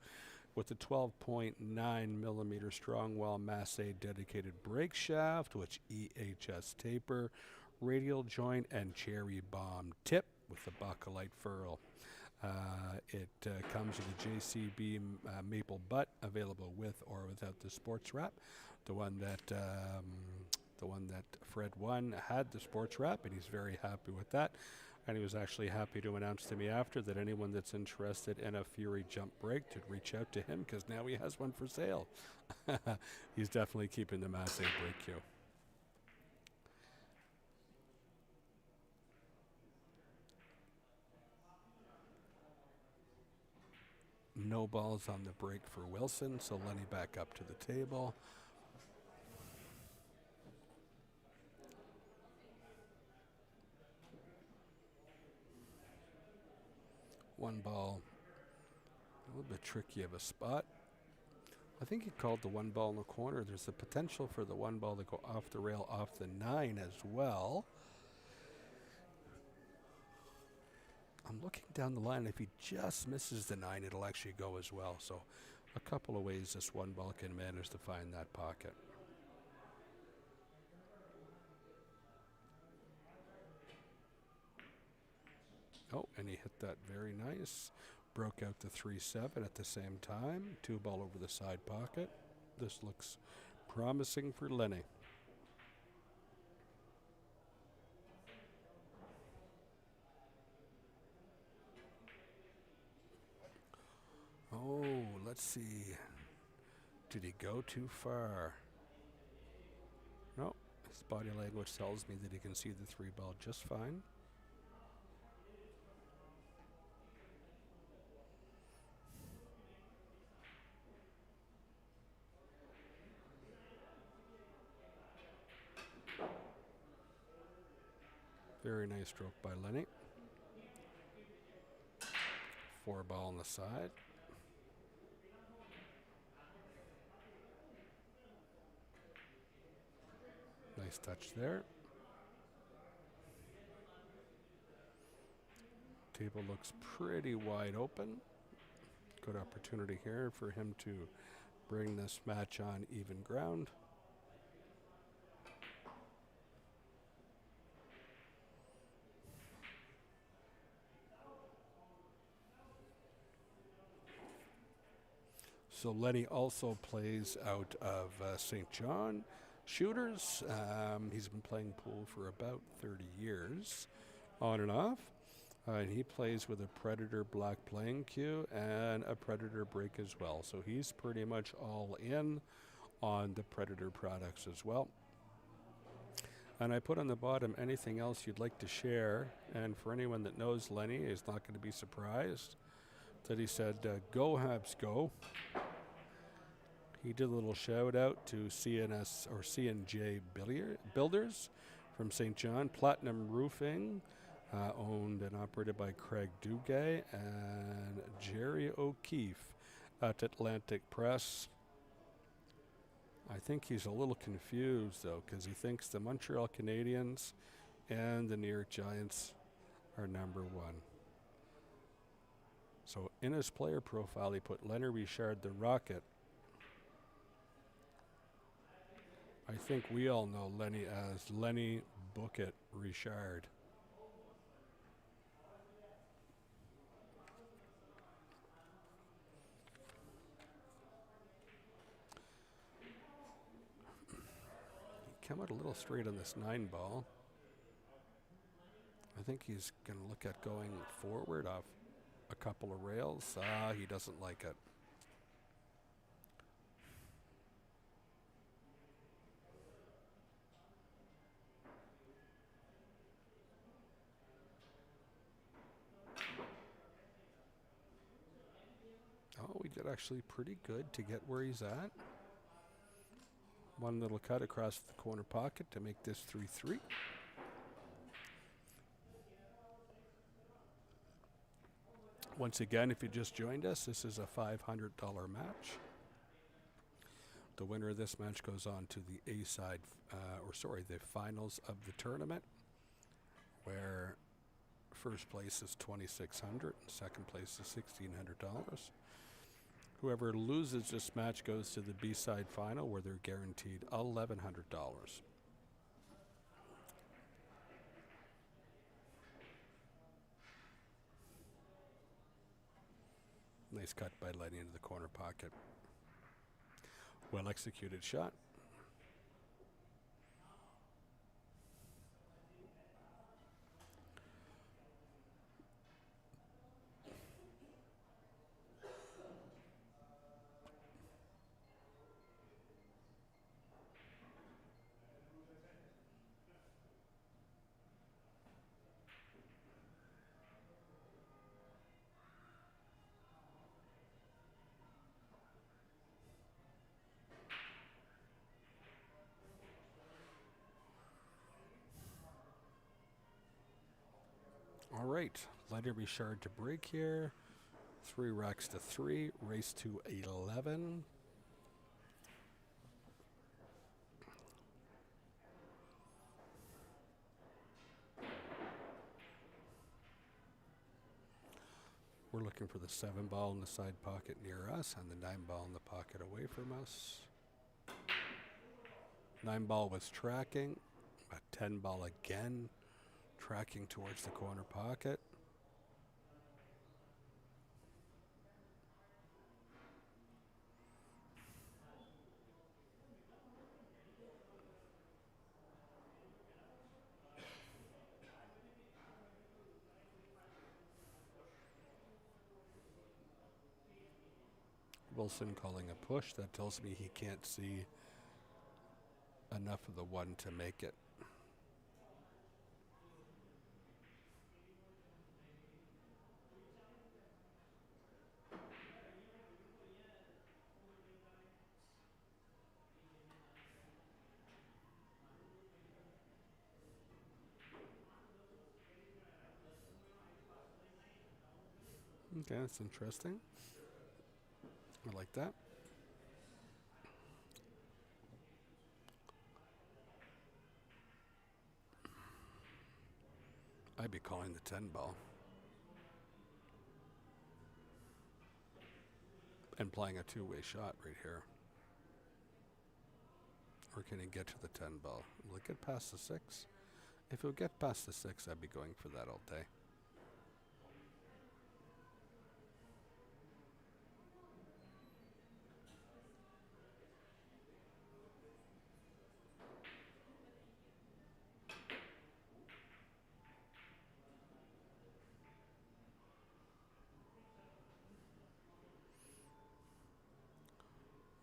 with a 12.9 millimeter Strongwell Massey dedicated brake shaft, which EHS taper, radial joint, and cherry bomb tip with the Bakelite ferrule. It comes with a JCB maple butt, available with or without the sports wrap. The one that Fred won had the sports wrap, and he's very happy with that. And he was actually happy to announce to me after that anyone that's interested in a Fury jump brake to reach out to him, because now he has one for sale. He's definitely keeping the Massey brake cue. No balls on the break for Wilson, so Lenny back up to the table. One ball, a little bit tricky of a spot. I think he called the one ball in the corner. There's the potential for the one ball to go off the rail, off the 9 as well. I'm looking down the line. If he just misses the 9, it'll actually go as well. So a couple of ways this one ball can manage to find that pocket. Oh, and he hit that very nice. Broke out the 3-7 at the same time. 2 ball over the side pocket. This looks promising for Lenny. Oh, let's see. Did he go too far? No, his body language tells me that he can see the 3 ball just fine. Very nice stroke by Lenny. 4 ball on the side. Nice touch there. Table looks pretty wide open. Good opportunity here for him to bring this match on even ground. So Lenny also plays out of St. John Shooters. He's been playing pool for about 30 years, on and off. And he plays with a Predator black playing cue and a Predator brake as well. So he's pretty much all in on the Predator products as well. And I put on the bottom anything else you'd like to share. And for anyone that knows Lenny is not going to be surprised that he said, go Habs, go. He did a little shout out to CNS or CNJ Builders from St. John, Platinum Roofing, owned and operated by Craig Dugay, and Jerry O'Keefe at Atlantic Press. I think he's a little confused though, because he thinks the Montreal Canadiens and the New York Giants are number 1. So in his player profile, he put Leonard Richard the Rocket. I think we all know Lenny as Lenny Book It Richard. He came out a little straight on this 9 ball. I think he's going to look at going forward off a couple of rails. He doesn't like it. Oh, we did actually pretty good to get where he's at. One little cut across the corner pocket to make this 3-3. Once again, if you just joined us, this is a $500 match. The winner of this match goes on to the A side, the finals of the tournament, where first place is $2,600, second place is $1,600. Whoever loses this match goes to the B side final, where they're guaranteed $1,100. Nice cut by Letty into the corner pocket. Well executed shot. All right, Letty Richard to break here. 3 racks to 3, race to 11. We're looking for the 7 ball in the side pocket near us and the 9 ball in the pocket away from us. 9 ball was tracking, a 10 ball again, tracking towards the corner pocket. Wilson calling a push. That tells me he can't see enough of the 1 to make it. Okay, that's interesting. I like that. I'd be calling the 10 ball. And playing a 2-way shot right here. Or can he get to the 10 ball? Will it get past the 6? If it would get past the 6, I'd be going for that all day.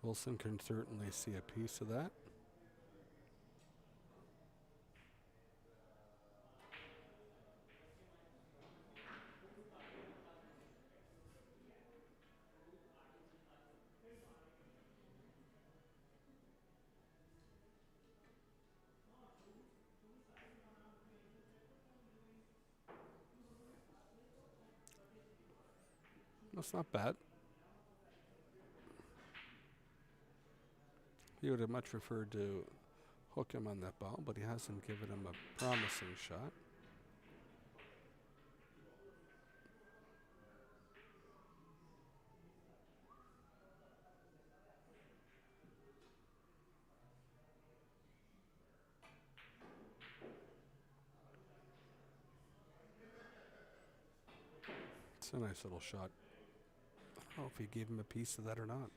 Wilson can certainly see a piece of that. That's not bad. He would have much preferred to hook him on that ball, but he hasn't given him a promising shot. It's a nice little shot. I don't know if he gave him a piece of that or not.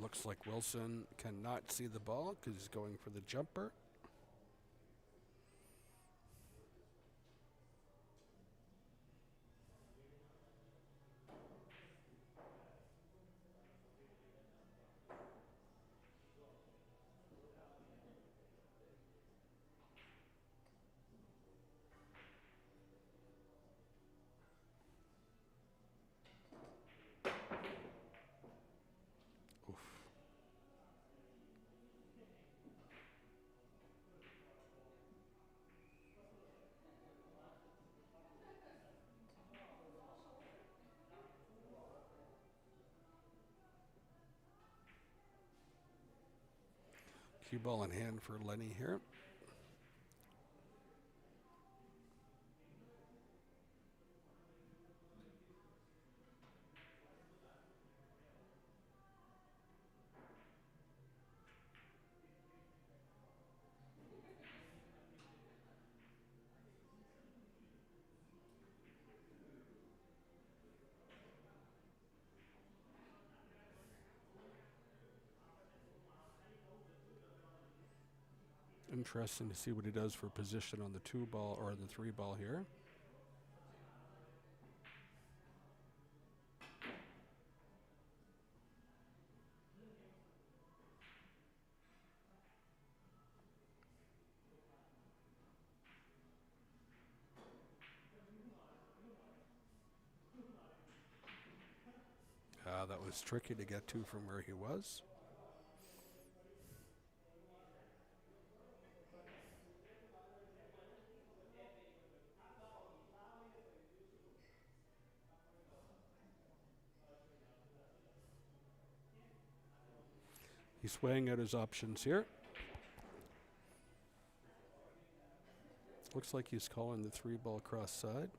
Looks like Wilson cannot see the ball because he's going for the jumper. Cue ball in hand for Lenny here. Interesting to see what he does for position on the 2 ball or the 3 ball here. That was tricky to get to from where he was. He's weighing out his options here. Looks like he's calling the 3 ball cross side.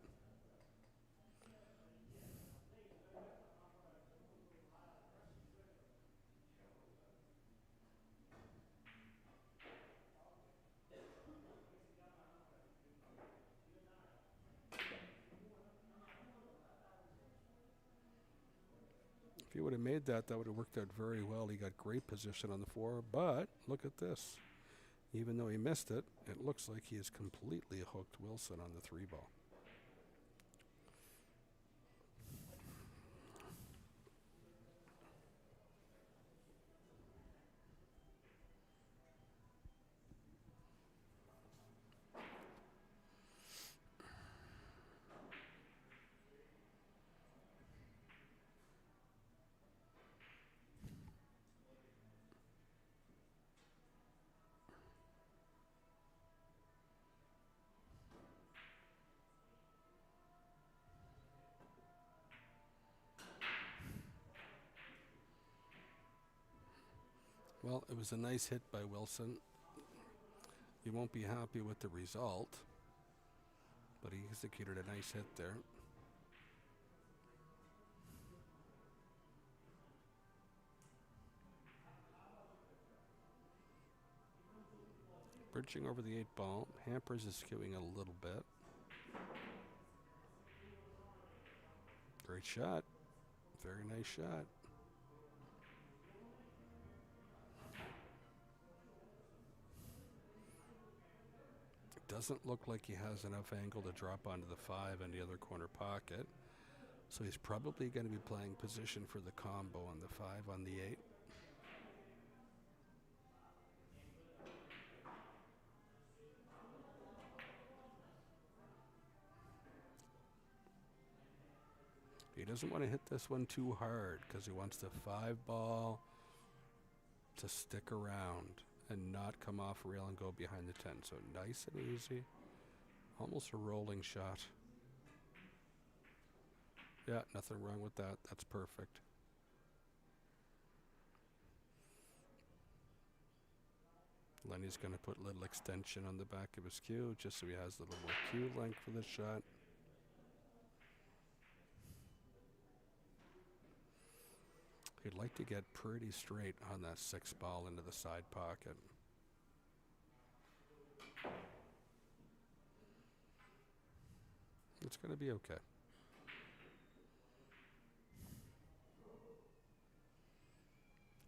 If he would have made that, that would have worked out very well. He got great position on the 4, but look at this. Even though he missed it, it looks like he has completely hooked Wilson on the 3 ball. Well, it was a nice hit by Wilson. You won't be happy with the result, but he executed a nice hit there. Bridging over the 8 ball. Hampers is skewing a little bit. Great shot. Very nice shot. Doesn't look like he has enough angle to drop onto the 5 and the other corner pocket. So he's probably going to be playing position for the combo on the 5 on the 8. He doesn't want to hit this one too hard because he wants the 5 ball to stick around and not come off rail and go behind the 10. So nice and easy. Almost a rolling shot. Yeah, nothing wrong with that. That's perfect. Lenny's going to put a little extension on the back of his cue just so he has a little more cue length for this shot. He'd like to get pretty straight on that 6 ball into the side pocket. It's going to be okay.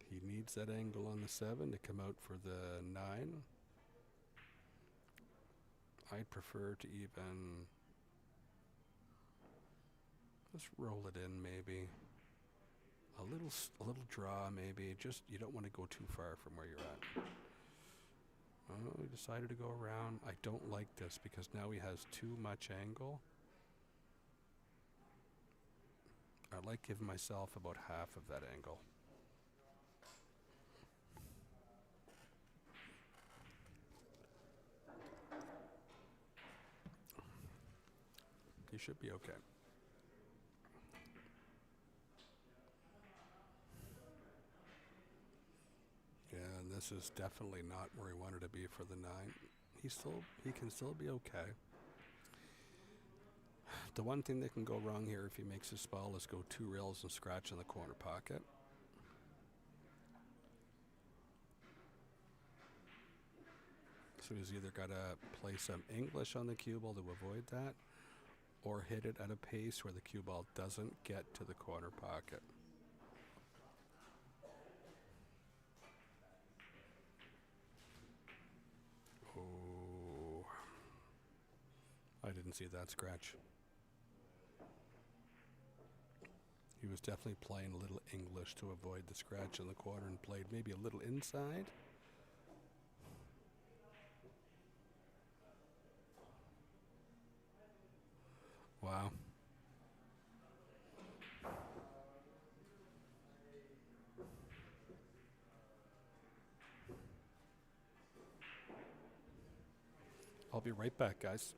He needs that angle on the 7 to come out for the 9. I'd prefer to even just roll it in maybe. A little draw maybe. Just you don't want to go too far from where you're at. Oh, he decided to go around. I don't like this because now he has too much angle. I like giving myself about half of that angle. He should be okay. Yeah, and this this is definitely not where he wanted to be for the 9. He can still be okay. The one thing that can go wrong here if he makes his ball is go 2 rails and scratch in the corner pocket. So he's either got to play some English on the cue ball to avoid that, or hit it at a pace where the cue ball doesn't get to the corner pocket. Oh, I didn't see that scratch. He was definitely playing a little English to avoid the scratch in the corner and played maybe a little inside. Wow. I'll be right back, guys.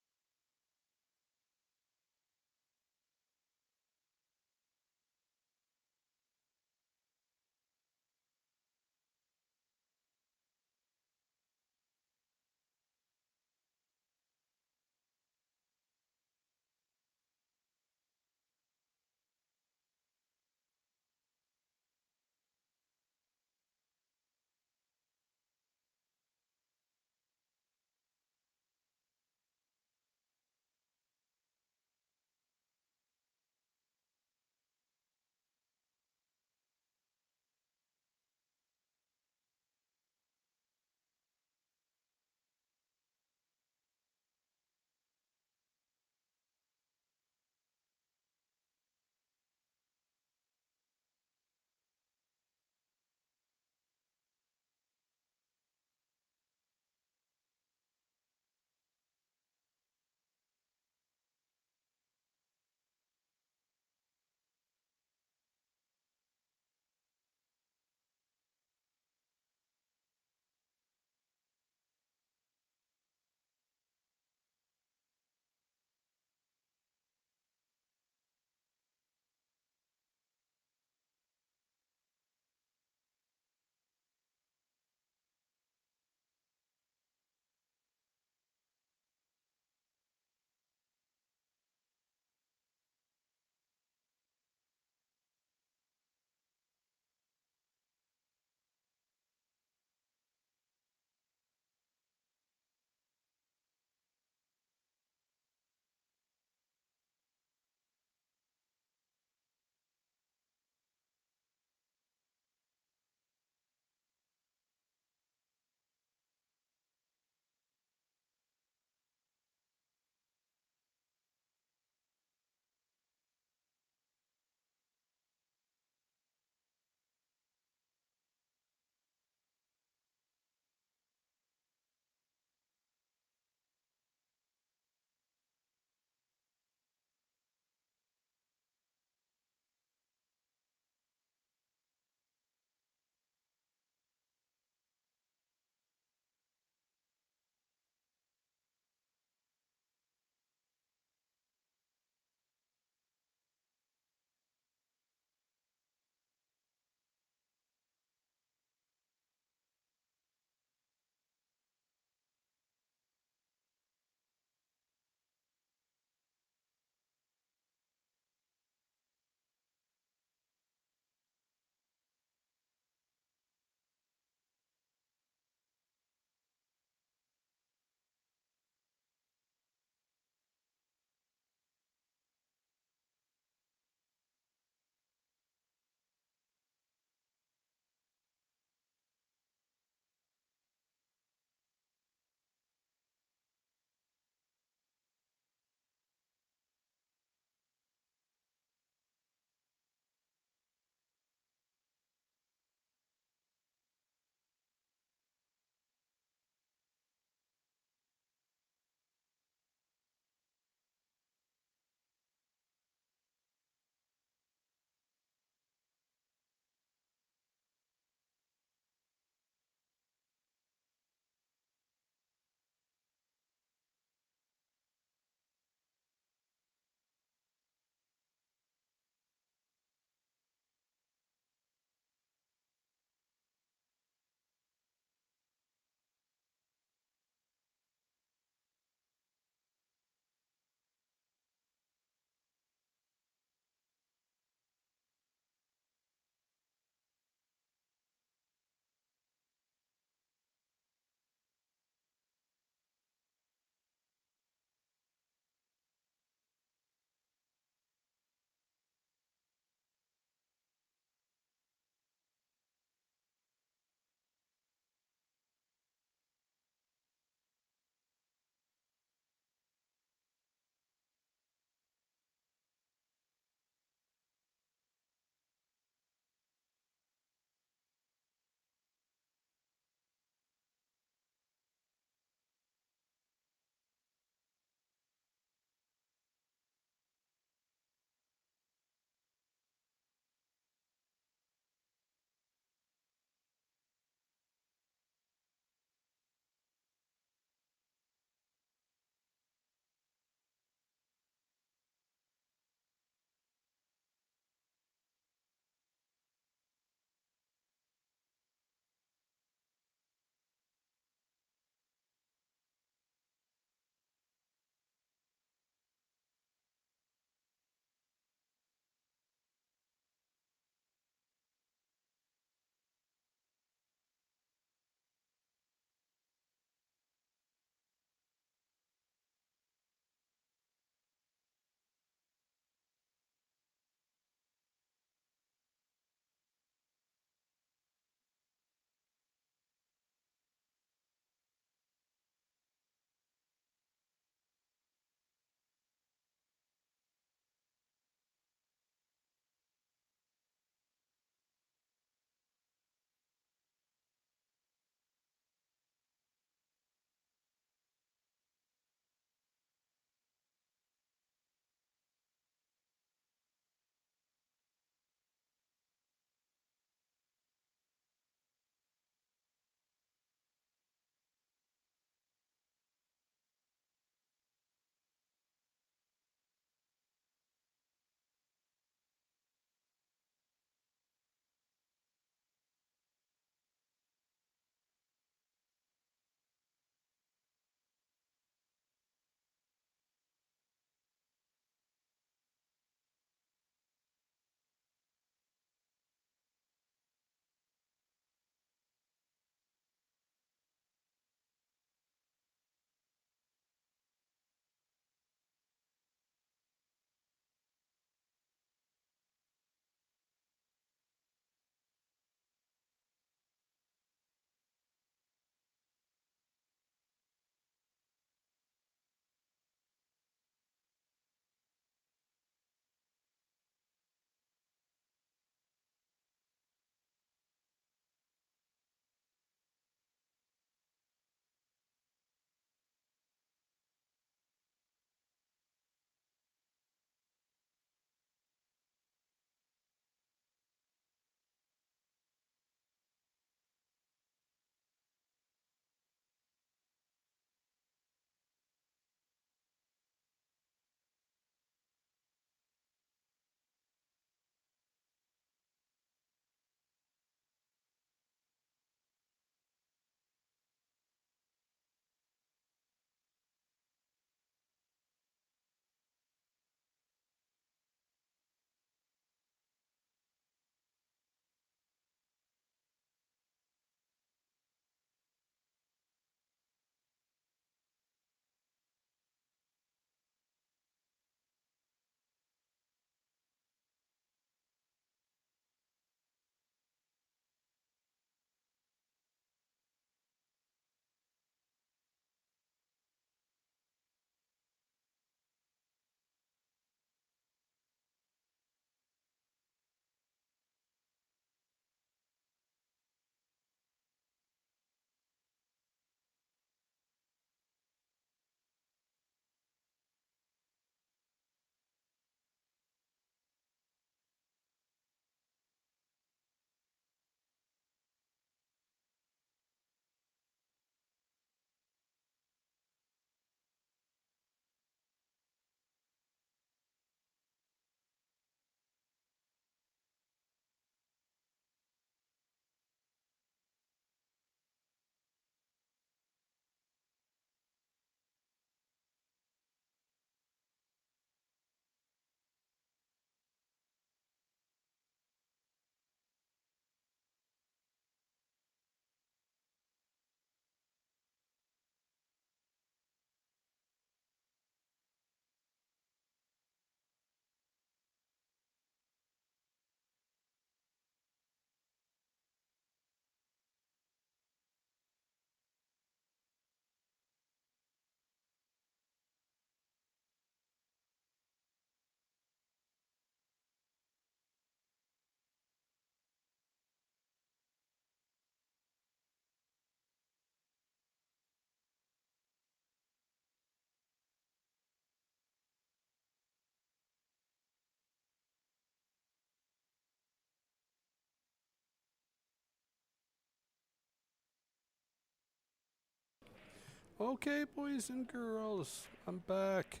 Okay, boys and girls, I'm back.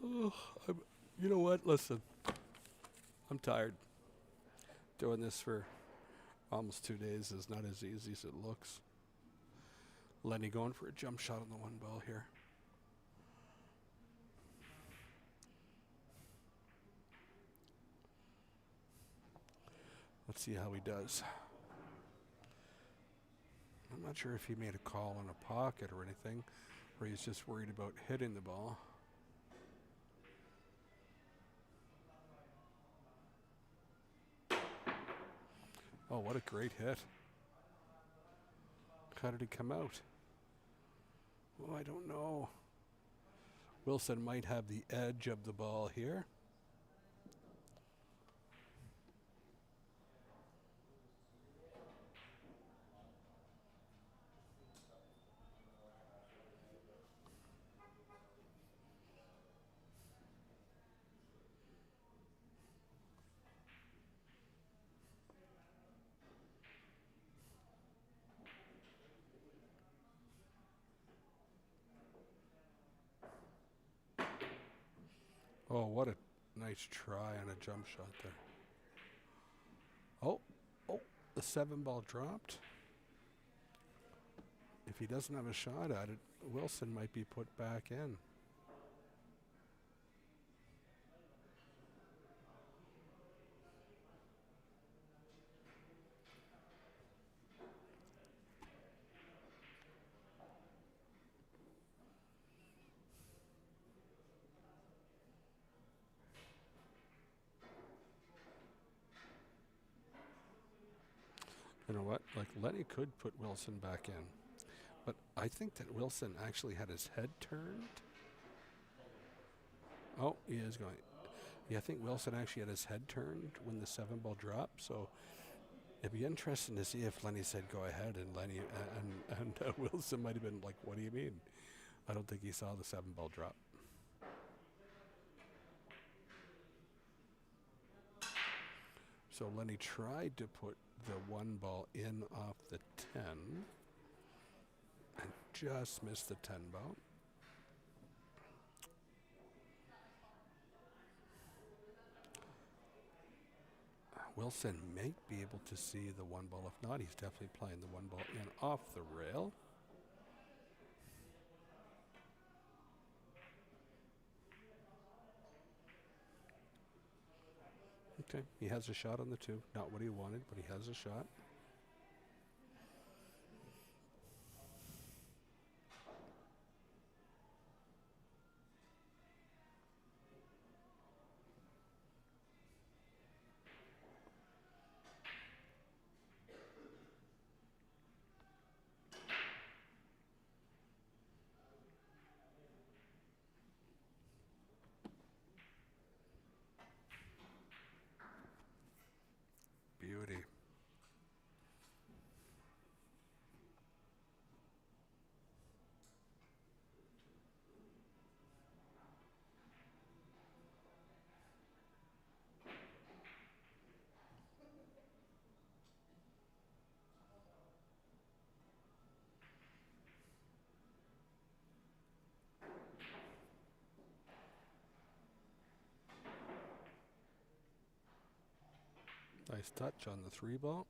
Oh, you know what? Listen, I'm tired. Doing this for almost 2 days is not as easy as it looks. Lenny going for a jump shot on the one ball here. Let's see how he does. I'm not sure if he made a call on a pocket or anything, or he's just worried about hitting the ball. Oh, what a great hit. How did he come out? Oh, I don't know. Wilson might have the edge of the ball here. Oh, what a nice try on a jump shot there. Oh, the 7 ball dropped. If he doesn't have a shot at it, Wilson might be put back in. You know what? Like, Lenny could put Wilson back in. But I think that Wilson actually had his head turned. Oh, he is going. Yeah, I think Wilson actually had his head turned when the 7 ball dropped. So it'd be interesting to see if Lenny said go ahead, and Lenny and Wilson might have been like, "What do you mean?" I don't think he saw the 7 ball drop. So Lenny tried to put the 1 ball in off the 10 and just missed the 10 ball. Wilson may be able to see the 1 ball. If not, he's definitely playing the 1 ball in off the rail. Okay, he has a shot on the 2. Not what he wanted, but he has a shot. Beauty. Nice touch on the 3 ball.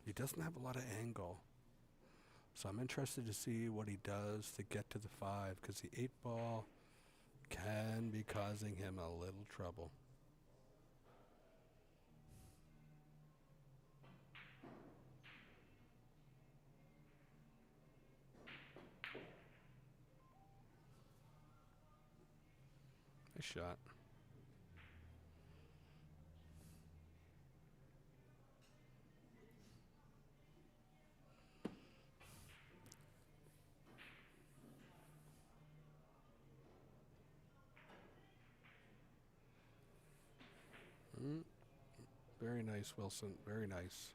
He doesn't have a lot of angle. So I'm interested to see what he does to get to the 5, because the 8 ball can be causing him a little trouble. Nice shot. Very nice, Wilson. Very nice.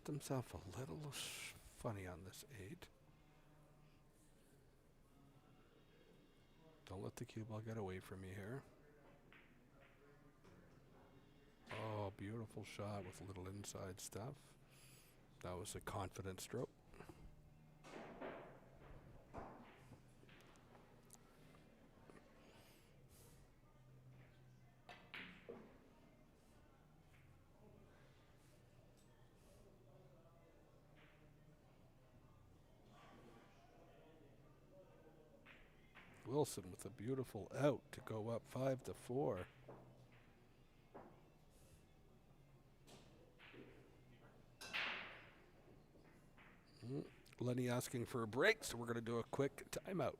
himself a little funny on this 8. Don't let the cue ball get away from you here. Oh, beautiful shot with a little inside stuff. That was a confident stroke. Wilson with a beautiful out to go up 5-4. Lenny asking for a break, so we're going to do a quick timeout.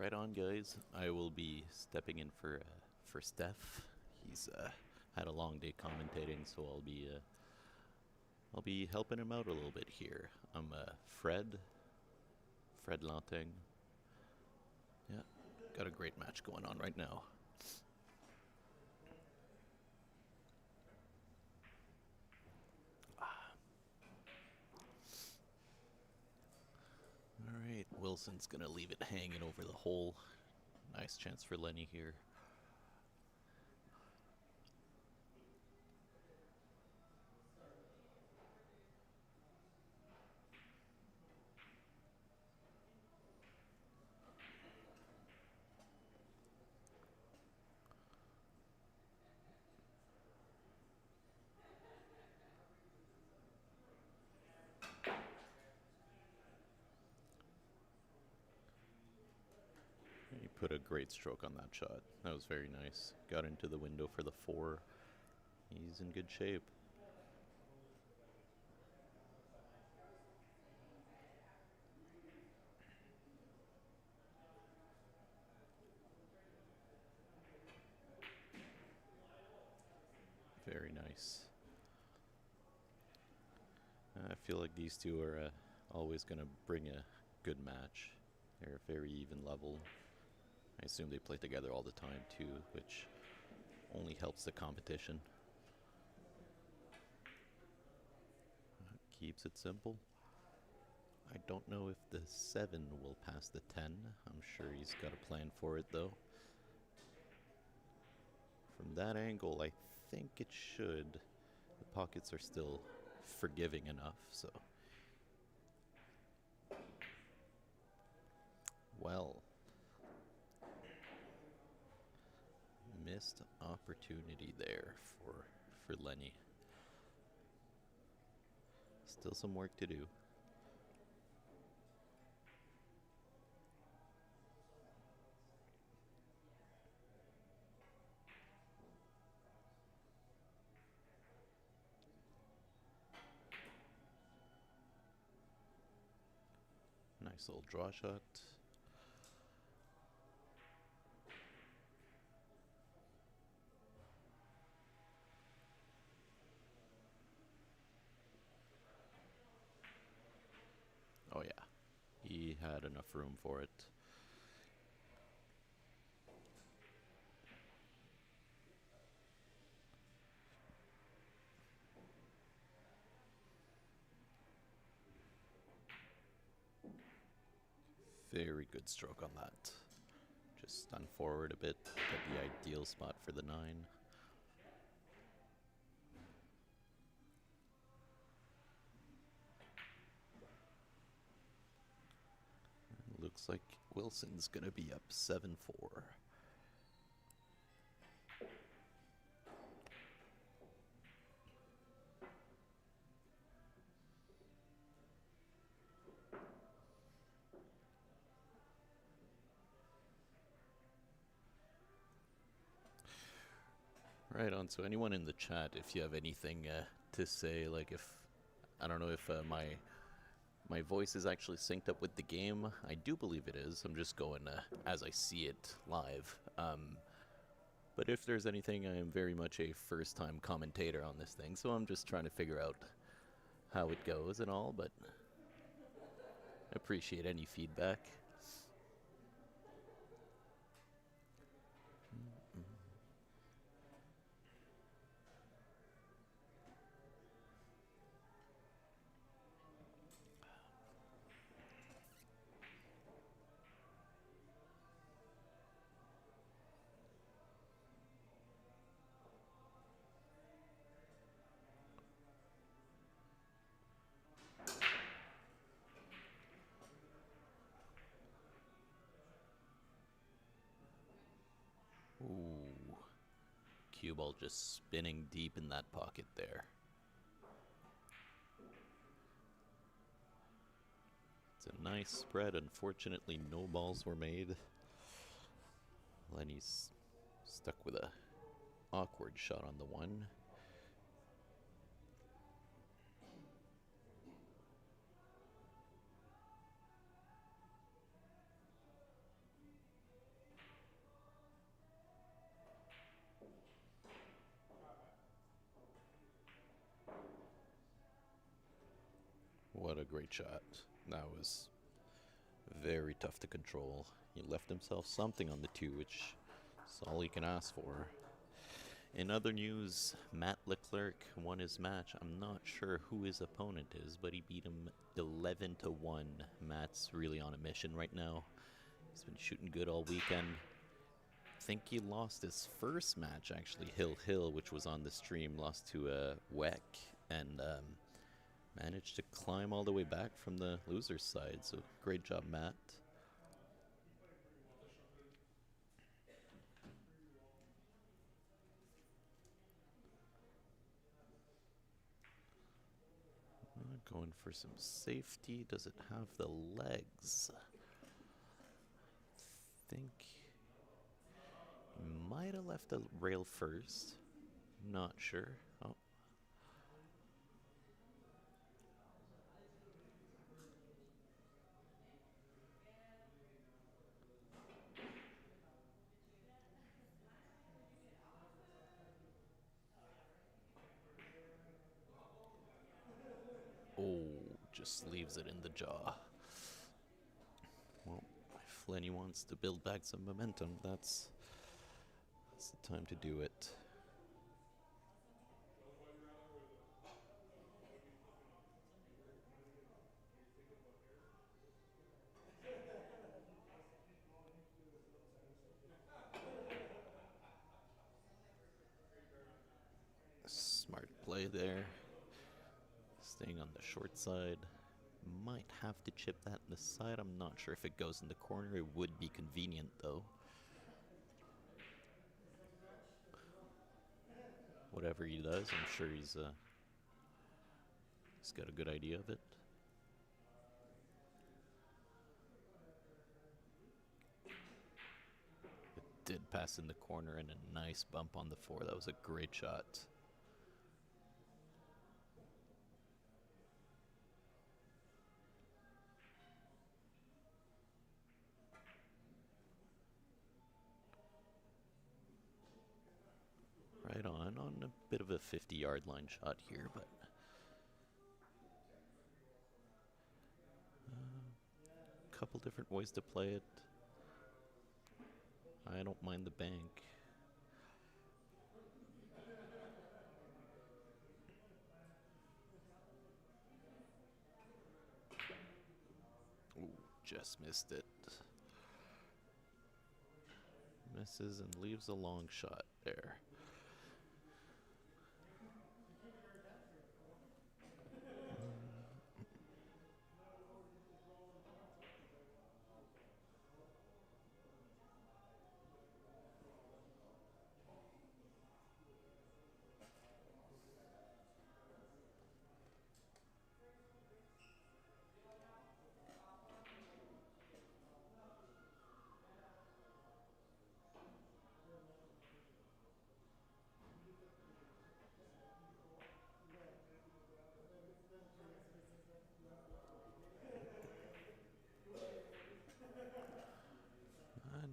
Right on, guys. I will be stepping in for Steph. He's had a long day commentating, so I'll be helping him out a little bit here. I'm Fred Lanting. Yeah, got a great match going on right now. Alright, Wilson's gonna leave it hanging over the hole. Nice chance for Lenny here. He put a great stroke on that shot. That was very nice. Got into the window for the 4. He's in good shape. Very nice. I feel like these two are always going to bring a good match. They're very even level. I assume they play together all the time too, which only helps the competition. Keeps it simple. I don't know if the 7 will pass the 10. I'm sure he's got a plan for it though. From that angle, I think it should. The pockets are still forgiving enough, so. Well. Missed opportunity there for Lenny. Still some work to do. Nice little draw shot. Oh yeah, he had enough room for it. Very good stroke on that. Just stun forward a bit, get the ideal spot for the 9. Looks like Wilson's gonna be up 7-4. Right on. So anyone in the chat, if you have anything to say, like if I don't know if my voice is actually synced up with the game. I do believe it is. I'm just going as I see it live. But if there's anything, I am very much a first-time commentator on this thing, so I'm just trying to figure out how it goes and all. But I appreciate any feedback. Ooh. Cue ball just spinning deep in that pocket there. It's a nice spread. Unfortunately, no balls were made. Lenny's stuck with a awkward shot on the 1. What a great shot. That was very tough to control. He left himself something on the 2, which is all he can ask for. In other news, Matt Leclerc won his match. I'm not sure who his opponent is, but he beat him 11-1. Matt's really on a mission right now. He's been shooting good all weekend. I think he lost his first match, actually, Hill, which was on the stream, lost to Weck, and managed to climb all the way back from the loser's side. So great job, Matt. Going for some safety. Does it have the legs? I think he might have left the rail first. Not sure. Oh. Oh, just leaves it in the jaw. Well, if Lenny wants to build back some momentum, that's the time to do it. Smart play there. Staying on the short side. Might have to chip that in the side. I'm not sure if it goes in the corner. It would be convenient, though. Whatever he does, I'm sure he's got a good idea of it. It did pass in the corner and a nice bump on the 4. That was a great shot. Right on a bit of a 50-yard line shot here, but a couple different ways to play it. I don't mind the bank. Ooh, just missed it. Misses and leaves a long shot there.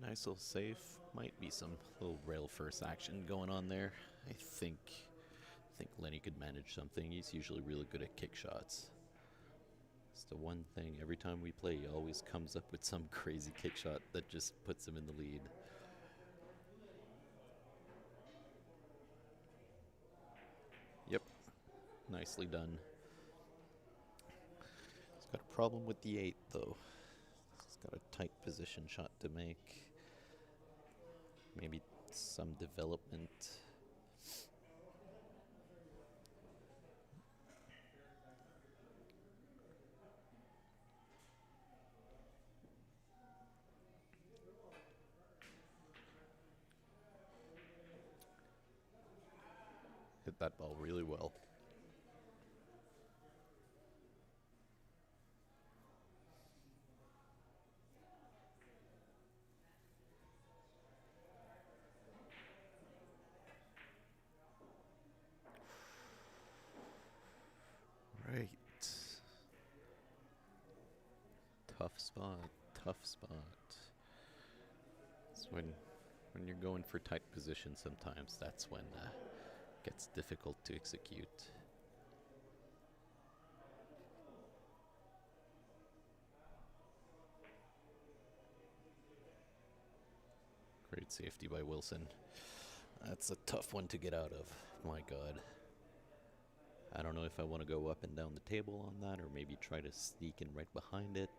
Nice little save. Might be some little rail first action going on there. I think Lenny could manage something. He's usually really good at kick shots. It's the one thing, every time we play, he always comes up with some crazy kick shot that just puts him in the lead. Yep, nicely done. He's got a problem with the 8, though. He's got a tight position shot to make. Maybe some development. Hit that ball really well. Right. Tough spot. It's when you're going for tight position sometimes, that's when it gets difficult to execute. Great safety by Wilson. That's a tough one to get out of. My God. I don't know if I want to go up and down the table on that or maybe try to sneak in right behind it.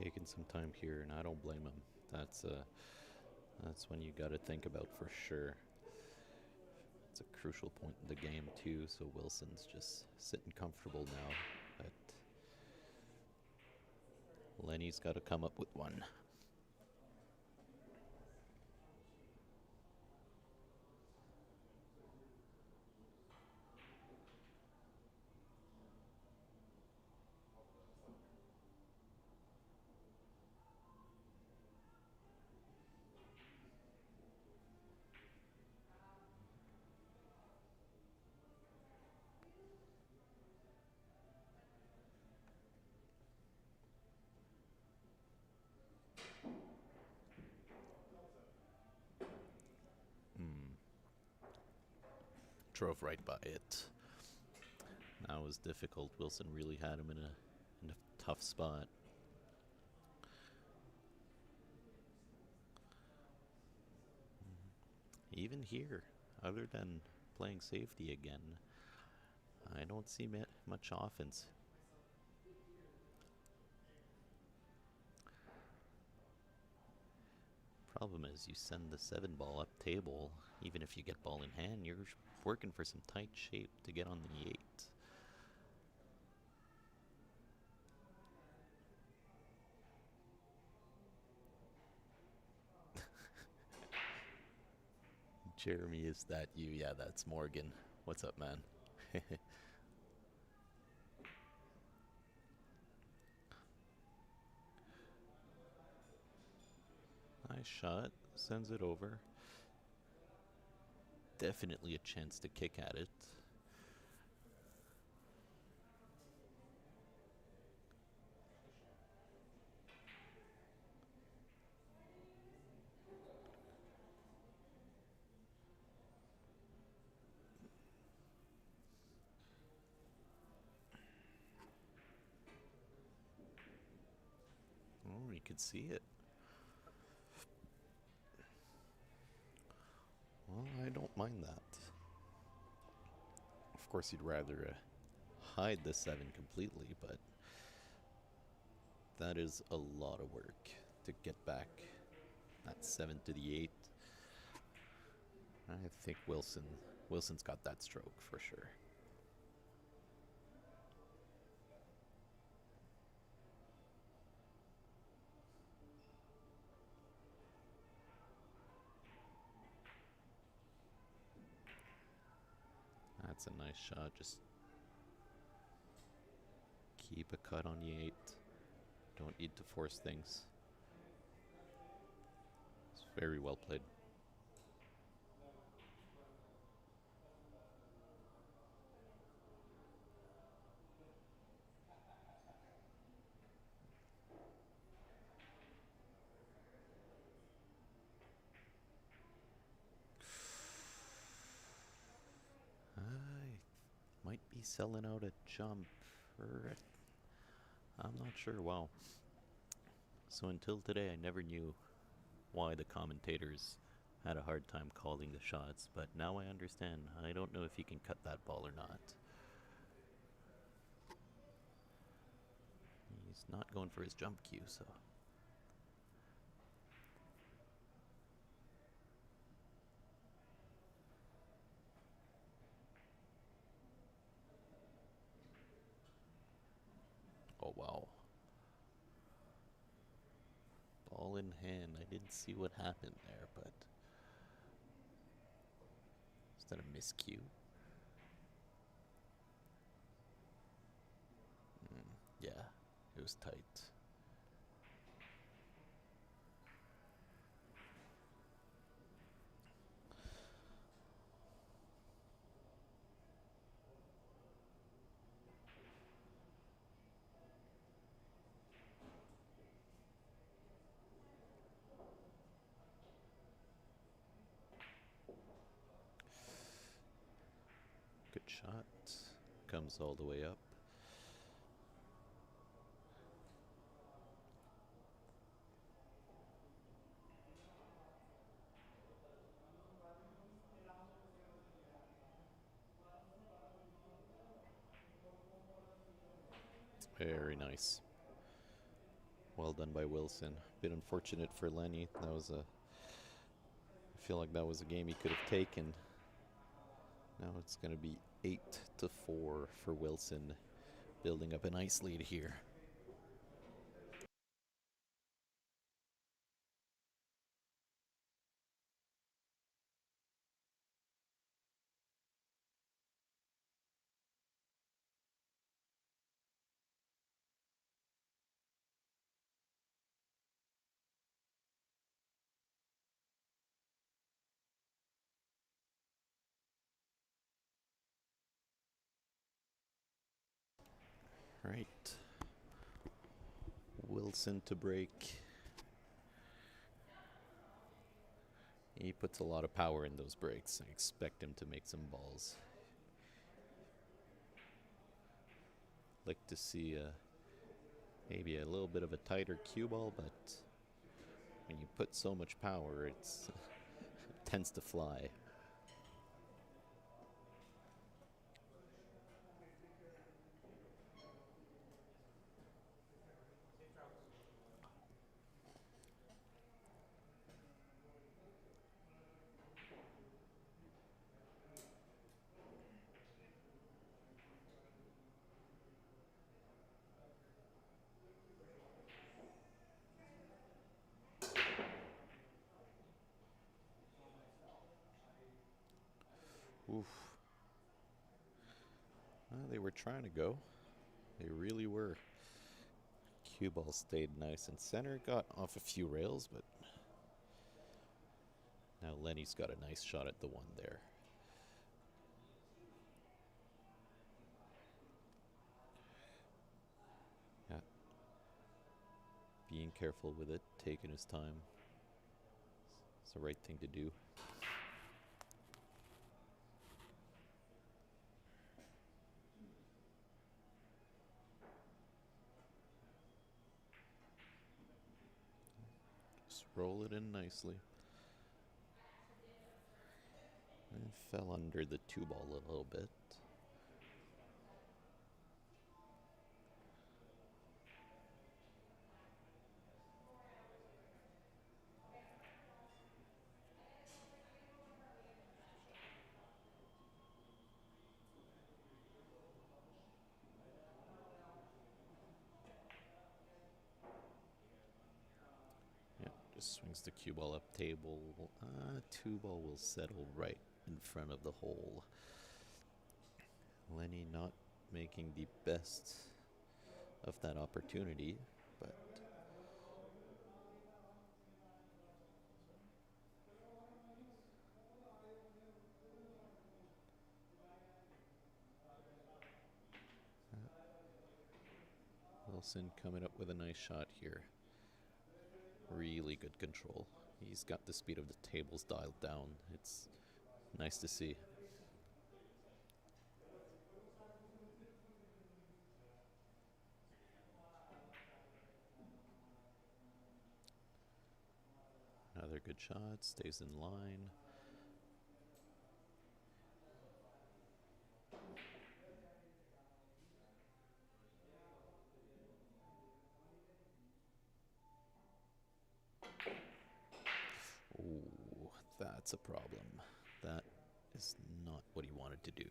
Taking some time here, and I don't blame him. That's when you got to think about for sure. It's a crucial point in the game too, so Wilson's just sitting comfortable now. But Lenny's got to come up with one. Drove right by it. That was difficult. Wilson really had him in a tough spot. Even here, other than playing safety again, I don't see much offense. Problem is, you send the 7 ball up table, even if you get ball in hand, you're working for some tight shape to get on the 8. Jeremy, is that you? Yeah, that's Morgan. What's up, man? Nice shot. Sends it over. Definitely a chance to kick at it. Oh, you could see it. Well, I don't mind that. Of course, you'd rather hide the 7 completely, but that is a lot of work to get back that 7 to the 8. I think Wilson's got that stroke for sure. That's a nice shot. Just keep a cut on the 8. Don't need to force things. It's very well played. I might be selling out a jump. I'm not sure. Wow. So until today, I never knew why the commentators had a hard time calling the shots, but now I understand. I don't know if he can cut that ball or not. He's not going for his jump cue, so. Oh, wow. Ball in hand. I didn't see what happened there, but. Is that a miscue? Yeah, it was tight. Good shot. Comes all the way up. Very nice. Well done by Wilson. Bit unfortunate for Lenny. That was a. I feel like that was a game he could have taken. Now it's going to be 8-4 for Wilson, building up a nice lead here. Right. Wilson to break. He puts a lot of power in those breaks. I expect him to make some balls. Like to see maybe a little bit of a tighter cue ball, but when you put so much power, it tends to fly. Oof. They were trying to go. They really were. Cue ball stayed nice and center. Got off a few rails, but now Lenny's got a nice shot at the one there. Yeah. Being careful with it, taking his time. It's the right thing to do. Just roll it in nicely. And fell under the two ball a little bit. Yeah, just swings the cue ball up table. Two ball will settle right in front of the hole. Lenny not making the best of that opportunity, but Wilson coming up with a nice shot here. Really good control. He's got the speed of the tables dialed down. It's nice to see. Another good shot, stays in line. Ooh, that's a problem. That is not what he wanted to do.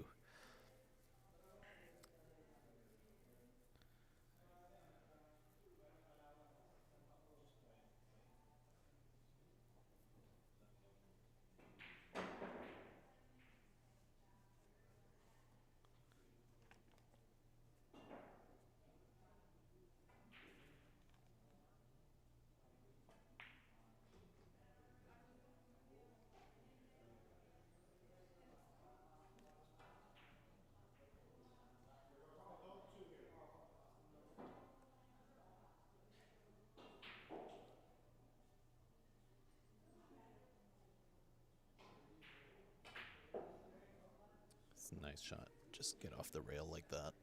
nice shot. Just get off the rail like that.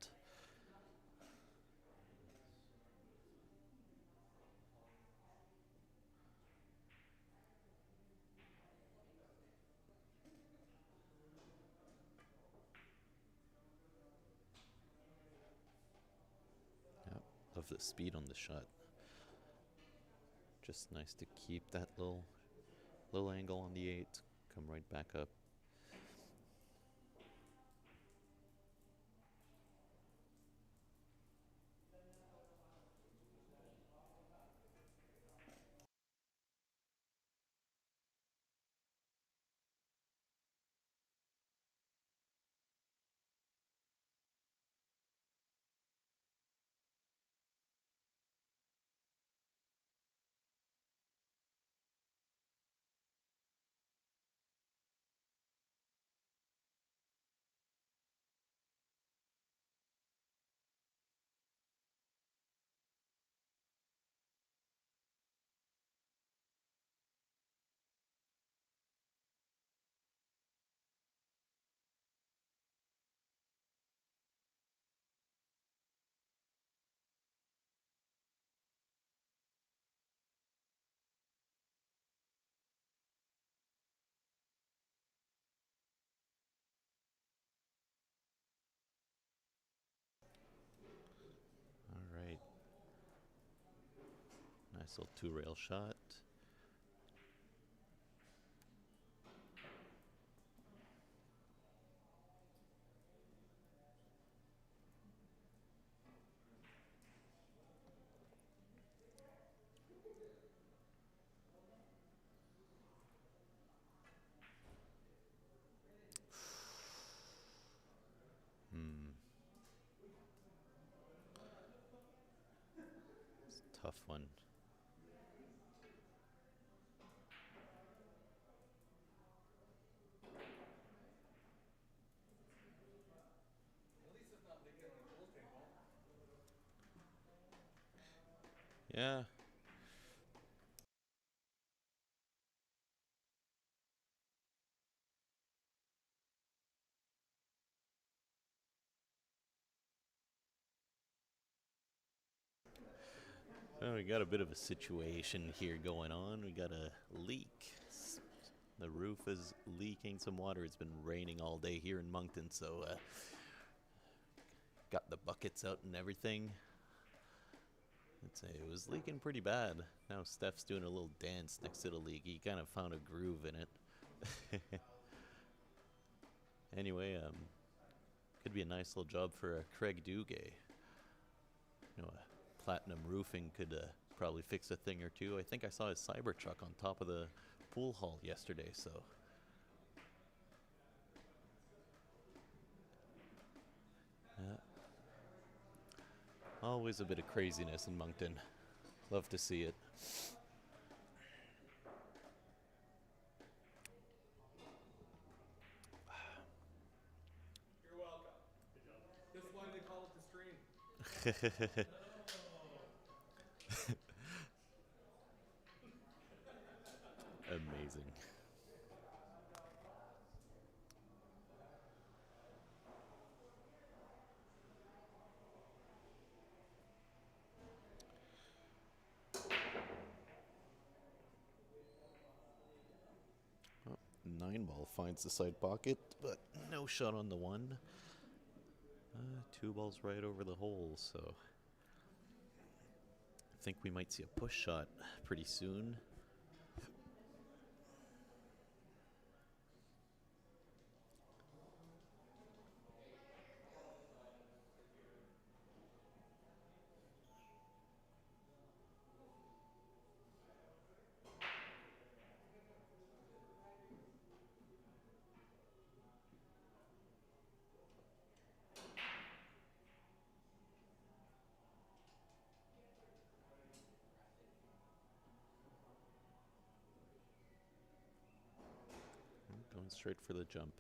Yep, love the speed on the shot. Just nice to keep that little angle on the 8, come right back up. All right. Nice little 2-rail shot. It's a tough one. At least it's not making the goal table. Yeah. Well, we got a bit of a situation here going on. We got a leak. The roof is leaking some water. It's been raining all day here in Moncton, so got the buckets out and everything. I'd say it was leaking pretty bad. Now Steph's doing a little dance next to the leak. He kind of found a groove in it. Anyway, could be a nice little job for Craig Dugay. You know, Platinum Roofing could probably fix a thing or two. I think I saw his Cybertruck on top of the pool hall yesterday, so. Yeah. Always a bit of craziness in Moncton. Love to see it. You're welcome. This is why they call it the stream. Amazing. Oh, 9-ball finds the side pocket, but no shot on the 1. 2 balls right over the hole, so I think we might see a push shot pretty soon. Going straight for the jump.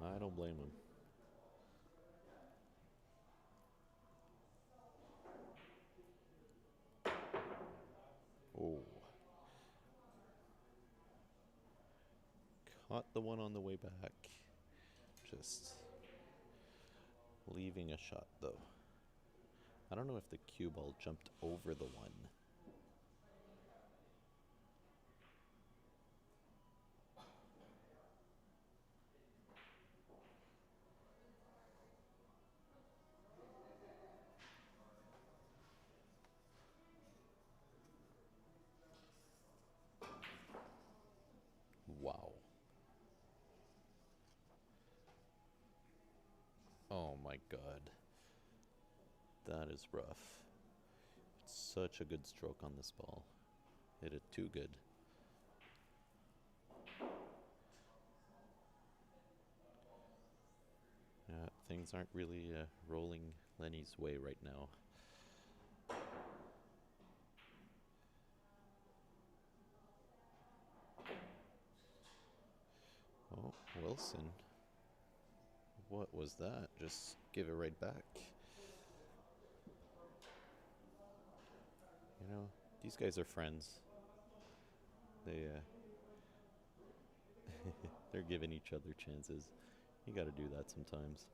I don't blame him. Oh. Caught the one on the way back. Just Leaving a shot, though. I don't know if the cue ball jumped over the one. Wow. Oh my god. That is rough. It's such a good stroke on this ball. Hit it too good. Things aren't really rolling Lenny's way right now. Oh, Wilson. What was that? Just give it right back. You know, these guys are friends. They, they're giving each other chances. You gotta do that sometimes.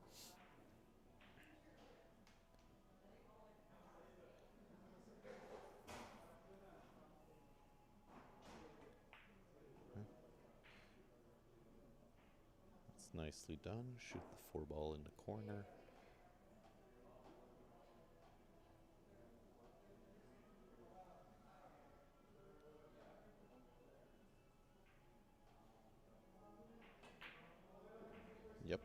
It's nicely done. Shoot the 4 ball in the corner. Yep.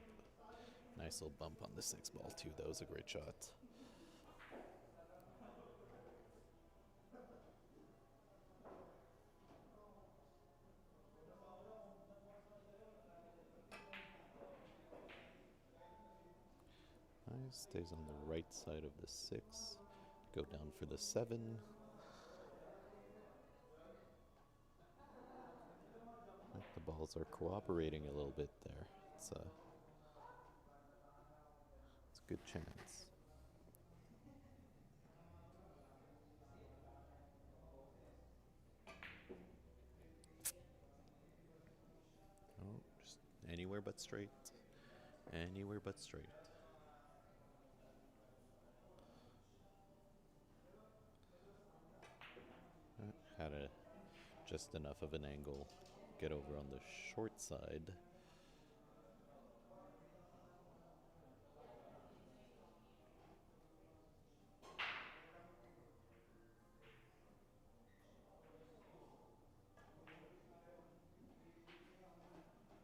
Nice little bump on the 6 ball, too. That was a great shot. Nice. Stays on the right side of the 6. Go down for the 7. The balls are cooperating a little bit there. It's a good chance. Oh, just anywhere but straight. Anywhere but straight. Had just enough of an angle. Get over on the short side.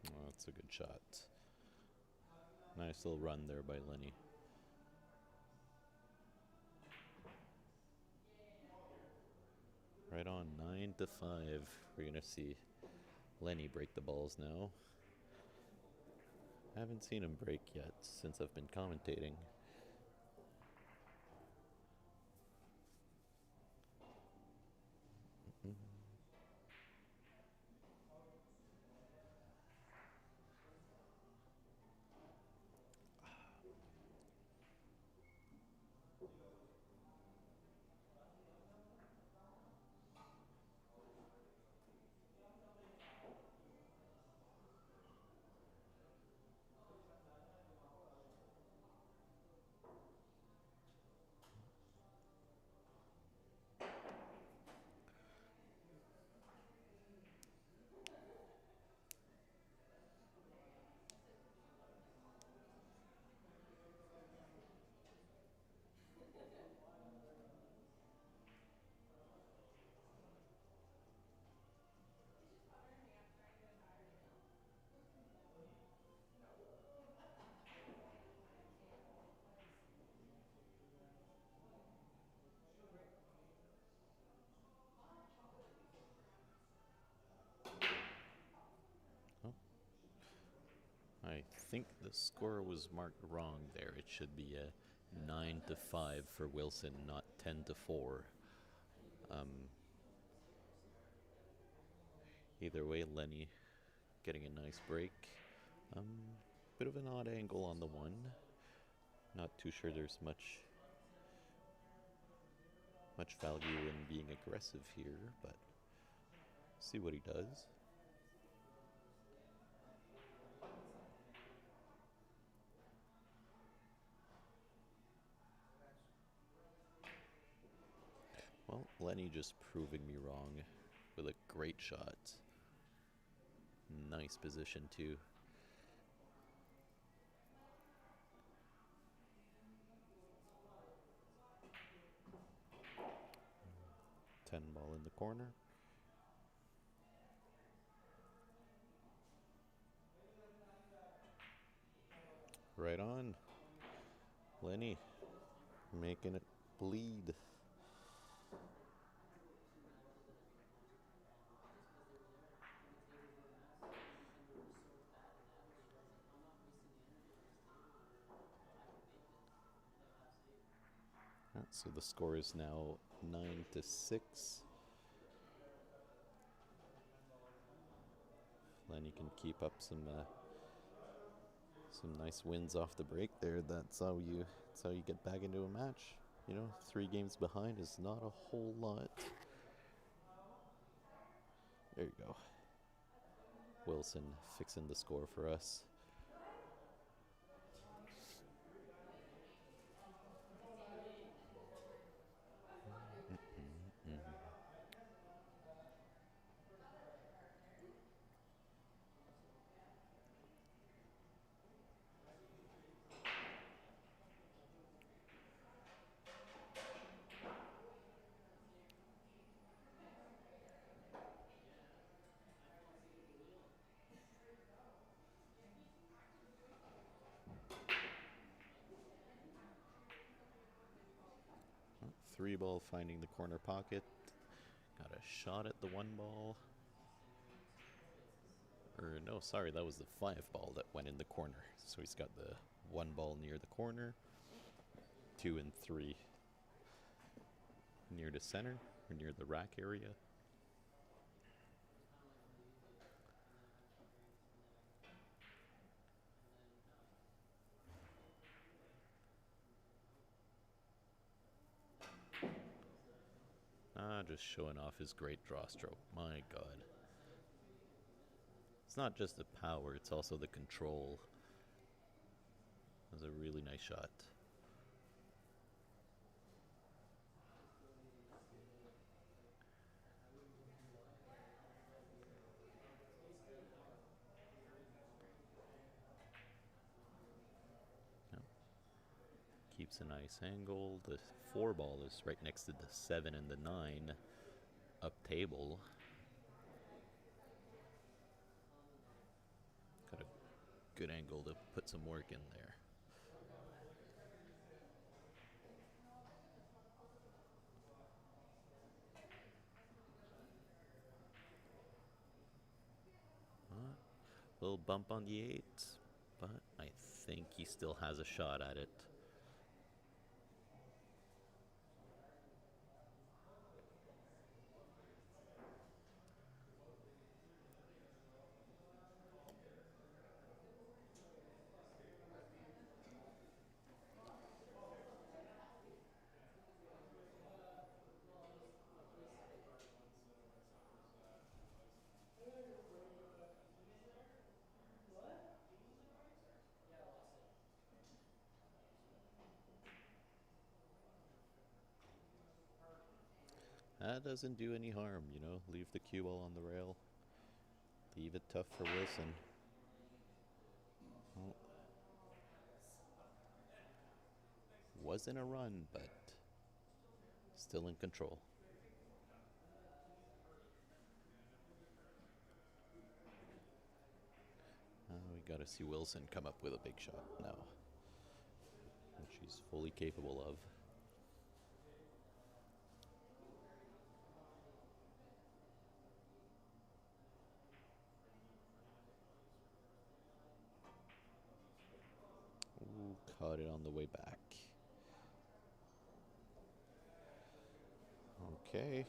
Oh, that's a good shot. Nice little run there by Lenny. Right on, 9-5. We're gonna see Lenny break the balls now. I haven't seen him break yet since I've been commentating. Oh. I think the score was marked wrong there. It should be a 9-5 for Wilson, not 10-4. Either way, Lenny getting a nice break. Bit of an odd angle on the one. Not too sure there's much value in being aggressive here, but see what he does. Well, Lenny just proving me wrong with a great shot. Nice position, too. Ten ball in the corner. Right on. Lenny making it bleed. So the score is now 9-6. Lenny can keep up some nice wins off the break there. That's how you get back into a match. You know, 3 games behind is not a whole lot. There you go. Wilson fixing the score for us. Mm-hmm. 3 ball finding the corner pocket. Got a shot at the 1 ball. Or no, sorry, that was the 5 ball that went in the corner. So he's got the 1 ball near the corner, 2 and 3 near the center or near the rack area. Just showing off his great draw stroke. My God. It's not just the power, it's also the control. It was a really nice shot. Yep. Keeps a nice angle. The 4 ball is right next to the 7 and the 9 up table. Got a good angle to put some work in there. Little bump on the 8, but I think he still has a shot at it. That doesn't do any harm, you know. Leave the cue ball on the rail. Leave it tough for Wilson. Well, wasn't a run, but still in control. We gotta see Wilson come up with a big shot now, which he's fully capable of. Ooh, caught it on the way back. Okay.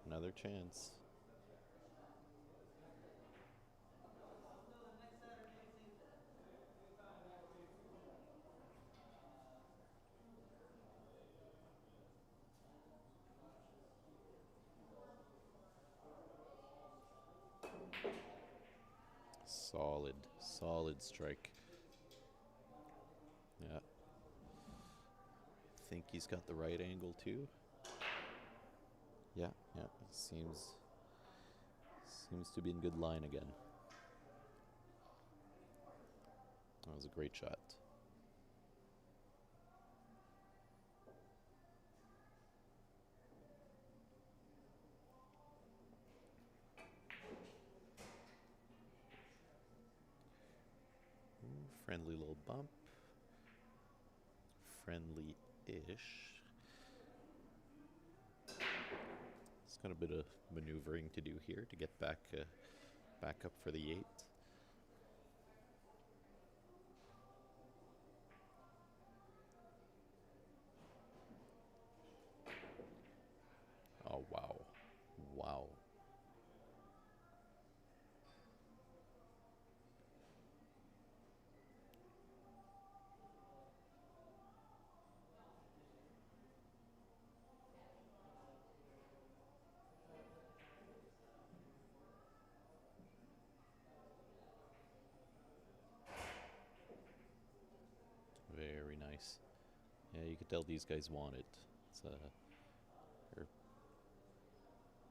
Another chance. Solid strike. Yeah. think he's got the right angle too. Yeah, yeah, he seems to be in good line again. That was a great shot. Ooh, friendly little bump. Friendly-ish. It's got a bit of maneuvering to do here to get back up for the 8. Oh, wow. Wow. Very nice. Yeah, you could tell these guys want it. They're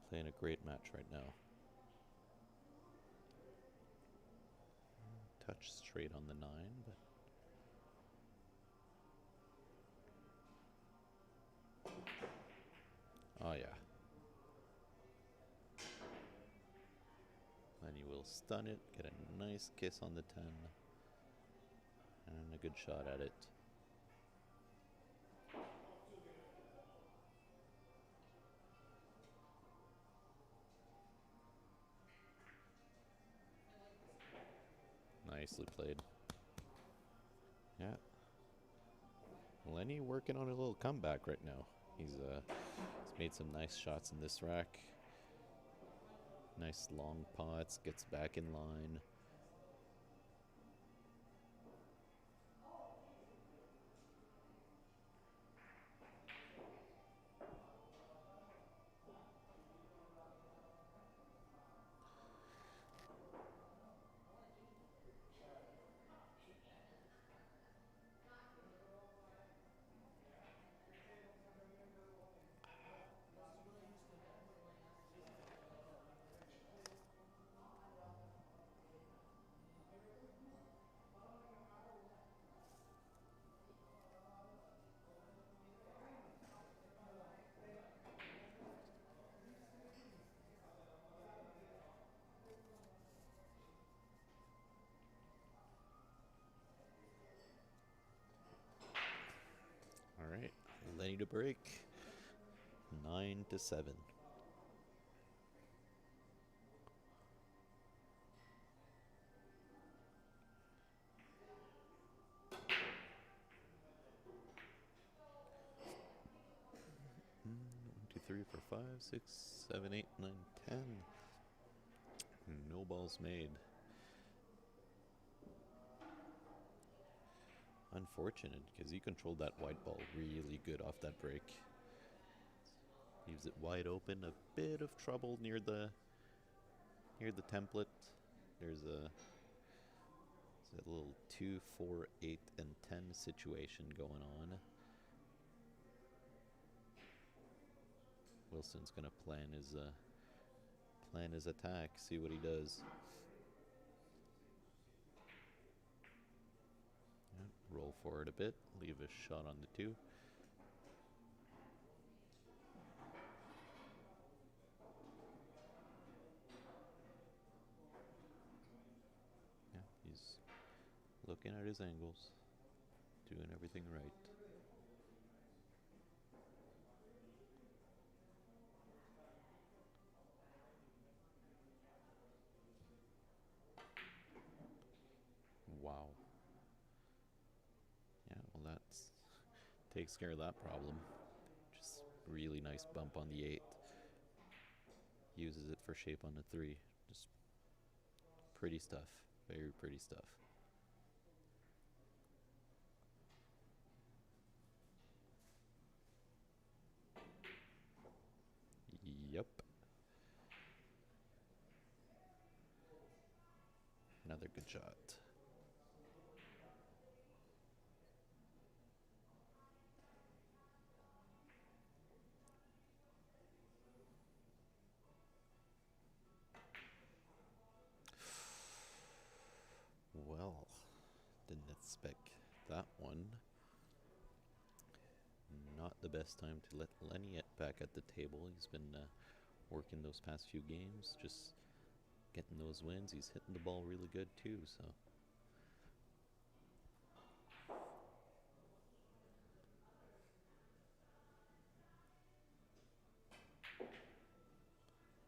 playing a great match right now. Touch straight on the 9, but oh yeah. Then you will stun it, get a nice kiss on the 10, and a good shot at it. Nicely played. Yeah. Lenny working on a little comeback right now. He's made some nice shots in this rack. Nice long pots, gets back in line. All right, Lenny to break. 9-7. One, two, three, four, 5, 6, 7, 8, 9, 10. No balls made. Unfortunate, because he controlled that white ball really good off that break. Leaves it wide open. A bit of trouble near the template. There's a little 2, 4, 8, and 10 situation going on. Wilson's gonna plan his attack. See what he does. Yeah, roll forward a bit. Leave a shot on the 2. Yeah, he's looking at his angles, doing everything right. Wow. Yeah, well, that's takes care of that problem. Just really nice bump on the 8. Uses it for shape on the 3. Just pretty stuff. Very pretty stuff. Yep. Another good shot. Didn't expect that one. Not the best time to let Lenny back at the table. He's been working those past few games, just getting those wins. He's hitting the ball really good too, so.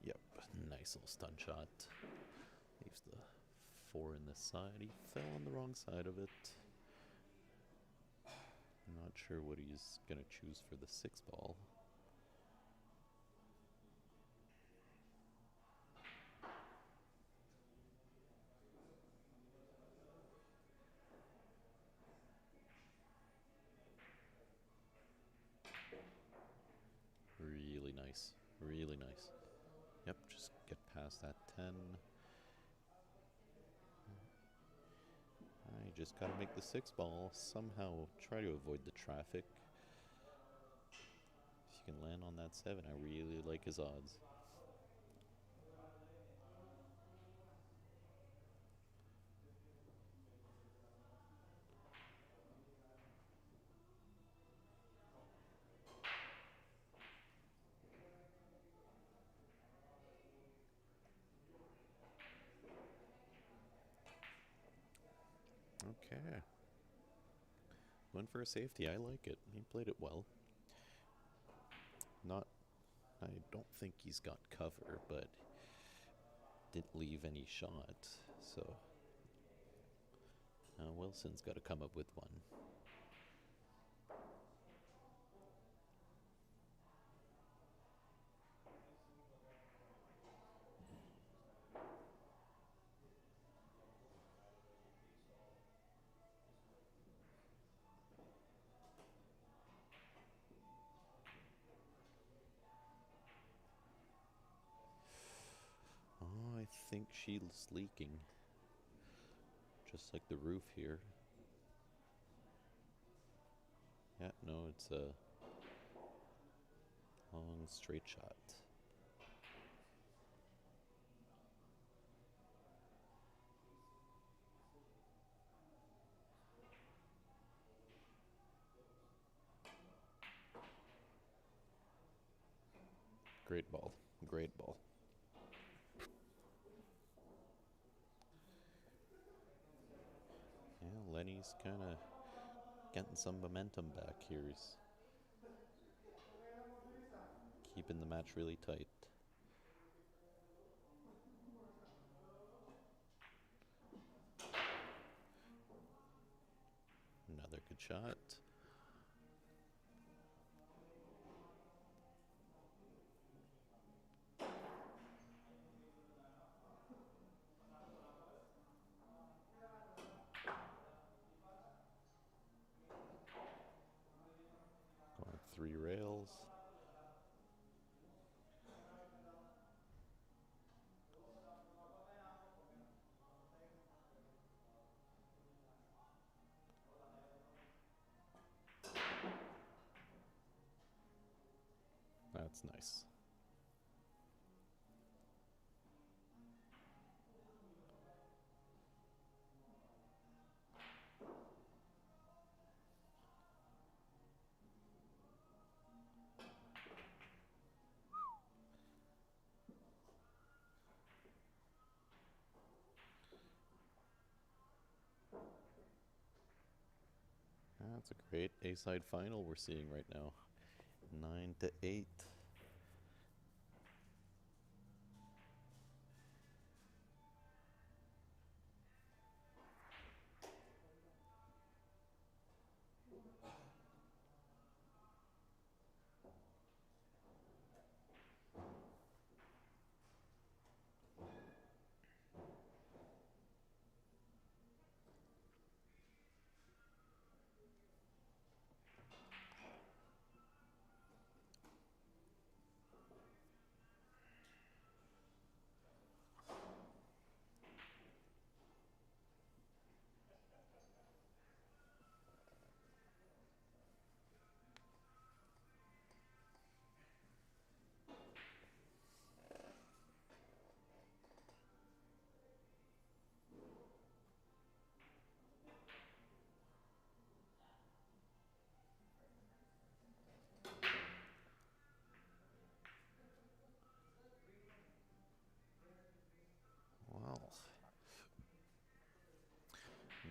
Yep, nice little stun shot. Leaves the 4 in the side. He fell on the wrong side of it. Not sure what he's going to choose for the 6 ball. Really nice. Really nice. Yep, just get past that 10. I just gotta make the 6 ball. Somehow try to avoid the traffic. If you can land on that 7, I really like his odds. Okay. Went for a safety. I like it. He played it well. I don't think he's got cover, but didn't leave any shot. So now Wilson's got to come up with one. Oh, I think she's leaking. Just like the roof here. Yeah, no, it's a long straight shot. Great ball. Great ball. Yeah, Lenny's kind of getting some momentum back here. He's keeping the match really tight. Another good shot. Going 3 rails. That's nice. That's a great A-side final we're seeing right now. 9-8.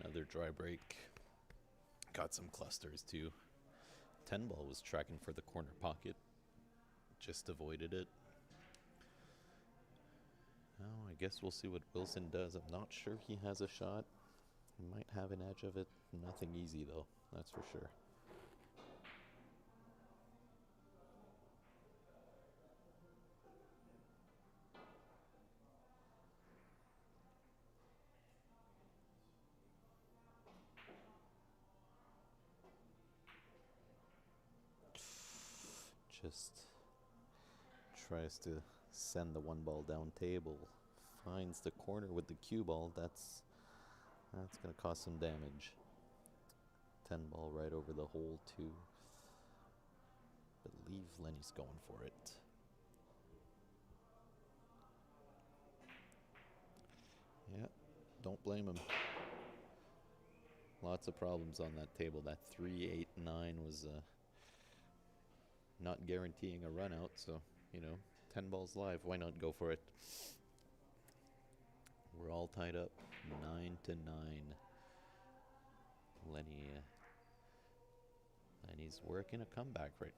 Another dry break. Got some clusters too. 10 ball was tracking for the corner pocket. Just avoided it. Oh, I guess we'll see what Wilson does. I'm not sure he has a shot. He might have an edge of it. Nothing easy though, that's for sure. Just tries to send the one ball down table. Finds the corner with the cue ball. That's gonna cause some damage. 10 ball right over the hole too. Believe Lenny's going for it. Yeah, don't blame him. Lots of problems on that table. That 3-8-9 was not guaranteeing a run out, so, 10 balls live. Why not go for it? We're all tied up 9-9. Lenny's working a comeback right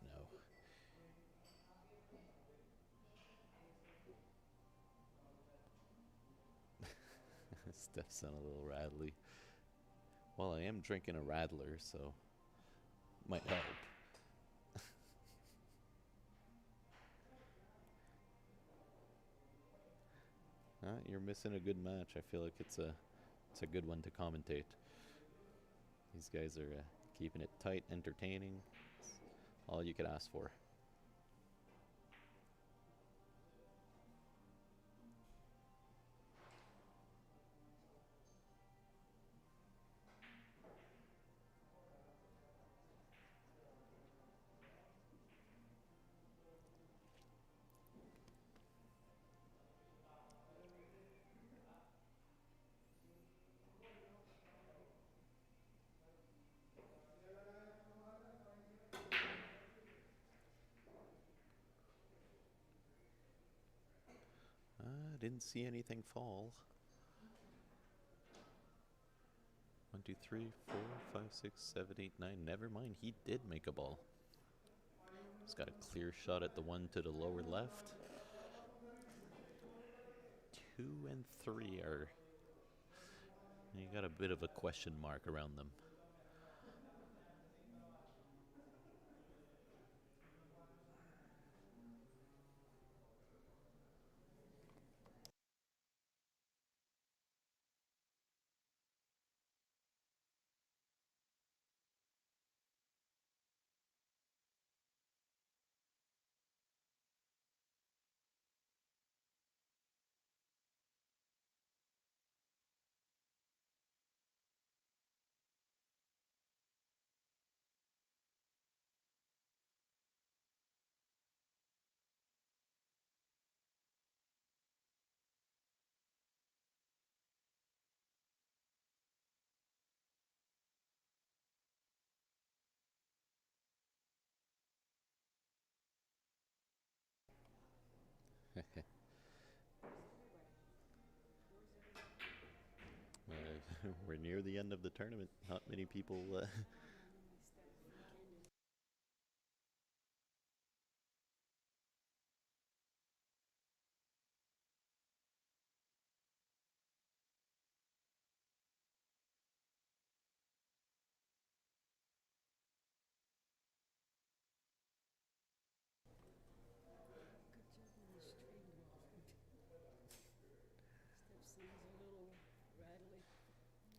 now. Steph sound a little rattly. Well, I am drinking a Radler, so might help. You're missing a good match. I feel like it's a good one to commentate. These guys are keeping it tight, entertaining. It's all you could ask for. Didn't see anything fall. 1, 2, 3, 4, 5, 6, 7, 8, 9. Never mind, he did make a ball. He's got a clear shot at the one to the lower left. 2 and 3 are. You got a bit of a question mark around them. We're near the end of the tournament. Not many people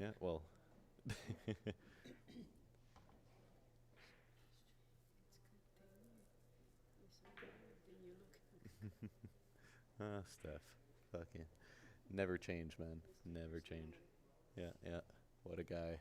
Yeah, well. Steph. Fucking. Never change, man. Never change. Yeah, yeah. What a guy.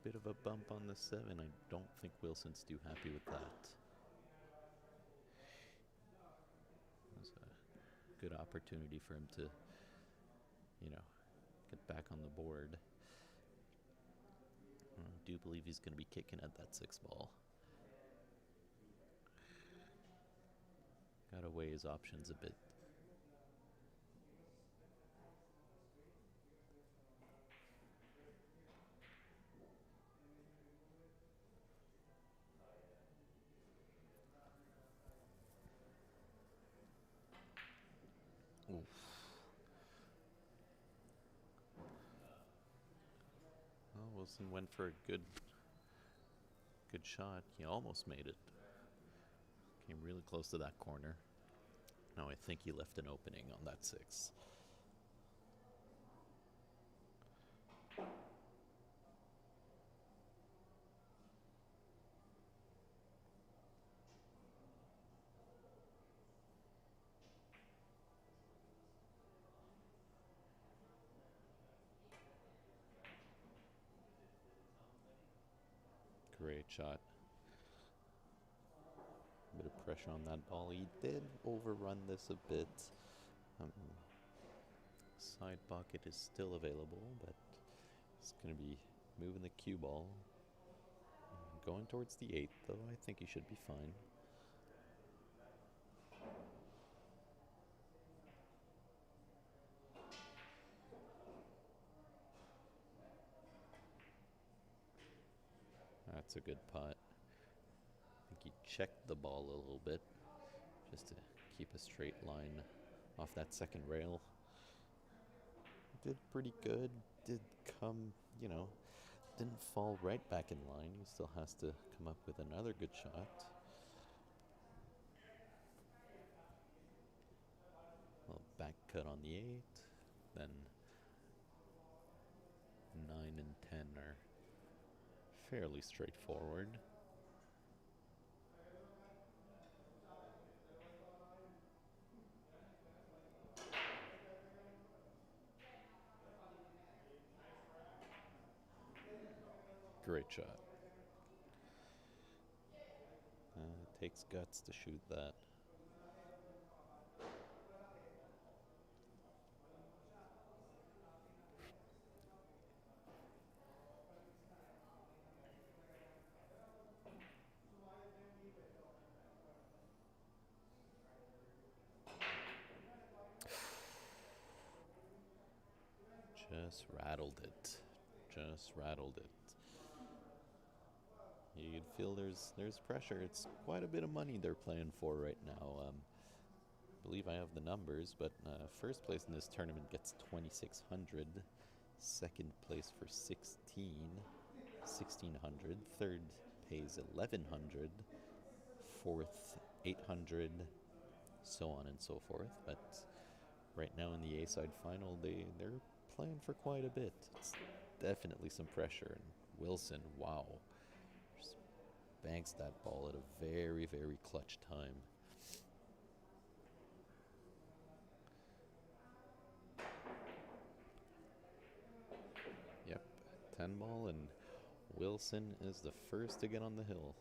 Bit of a bump on the 7. I don't think Wilson's too happy with that. It was a good opportunity for him to, get back on the board. I do believe he's going to be kicking at that 6 ball. Gotta weigh his options a bit. Oof. Well, Wilson went for a good shot. He almost made it. Came really close to that corner. No, I think he left an opening on that 6. Great shot. Bit of pressure on that ball. He did overrun this a bit. Side pocket is still available, but it's going to be moving the cue ball. Going towards the 8th, though. I think he should be fine. That's a good putt. I think he checked the ball a little bit just to keep a straight line off that second rail. Did pretty good. Did come, didn't fall right back in line. He still has to come up with another good shot. Well, back cut on the 8. Then 9 and 10 are fairly straightforward. Great shot. It takes guts to shoot that. Just rattled it. Just rattled it. You can feel there's pressure. It's quite a bit of money they're playing for right now. I believe I have the numbers, but first place in this tournament gets 2,600. Second place for 1,600. Third pays 1,100. Fourth, 800. So on and so forth. But right now in the A-side final, they're playing for quite a bit. It's definitely some pressure. And Wilson, wow, just banks that ball at a very, very clutch time. Yep, 10 ball, and Wilson is the first to get on the hill.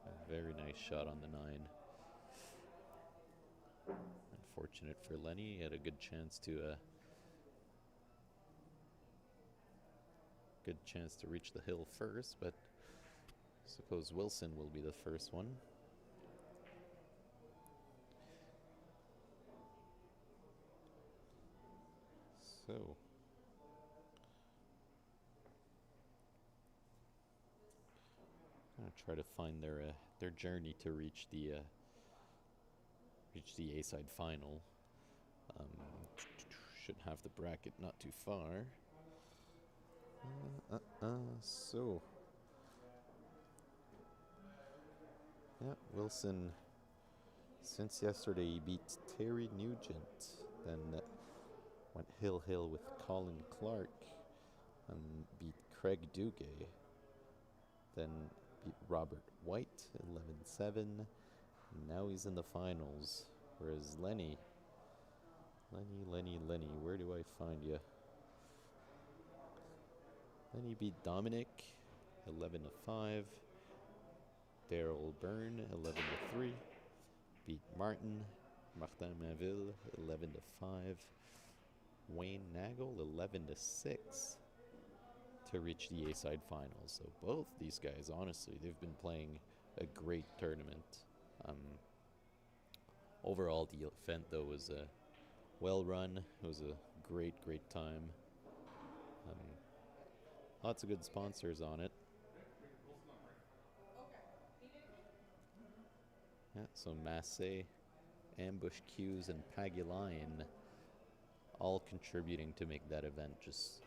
A very nice shot on the 9. Unfortunate for Lenny, he had a good chance to reach the hill first, but I suppose Wilson will be the first one. So I'm gonna try to find their journey to reach the A-side final. Should have the bracket not too far. So yeah, Wilson, since yesterday, he beat Terry Nugent, then went hill with Colin Clark, and beat Craig Duguay, then beat Robert White 11-7. Now he's in the finals, whereas Lenny, where do I find you? Then he beat Dominic 11 to 5. Daryl Byrne 11 to 3. Beat Martin Mainville 11 to 5. Wayne Nagel 11 to 6 to reach the A-side finals. So both these guys, honestly, they've been playing a great tournament. Overall, the event though was well run. It was a great time. Lots of good sponsors on it. Yeah, so Massey, Ambush Cues, and Paguline all contributing to make that event just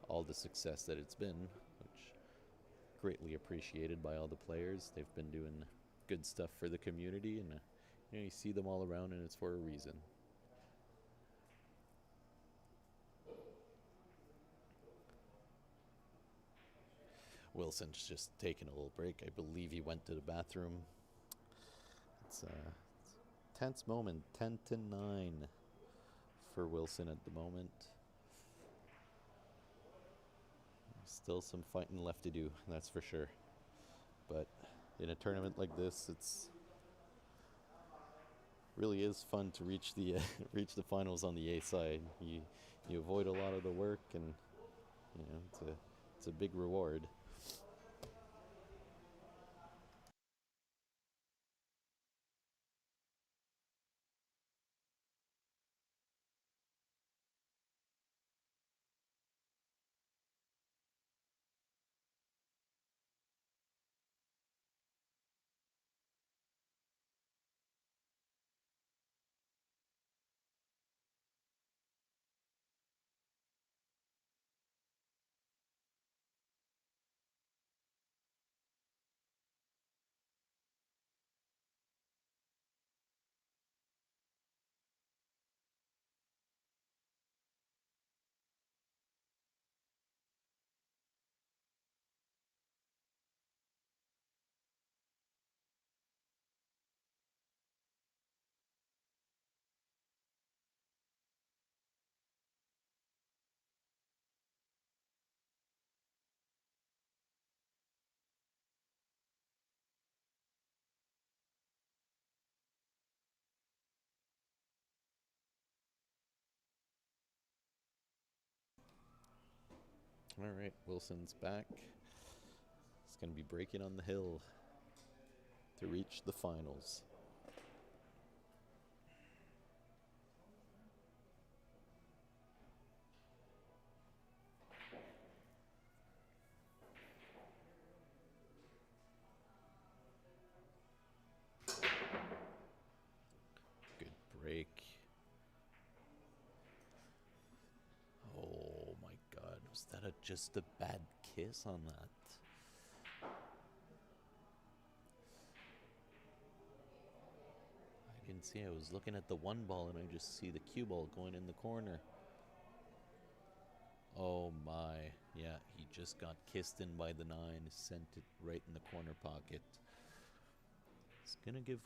all the success that it's been, which greatly appreciated by all the players. They've been doing good stuff for the community, and you see them all around, and it's for a reason. Wilson's just taking a little break. I believe he went to the bathroom. It's a tense moment, 10 to 9 for Wilson at the moment. Still some fighting left to do, that's for sure. But in a tournament like this, it's really is fun to reach the reach the finals on the A side. You avoid a lot of the work, and it's a big reward. All right, Wilson's back. He's going to be breaking on the hill to reach the finals. Good break. Oh my God, was that just a bad kiss on that? I didn't see. I was looking at the one ball and I just see the cue ball going in the corner. Oh my. Yeah, he just got kissed in by the 9, sent it right in the corner pocket. It's gonna give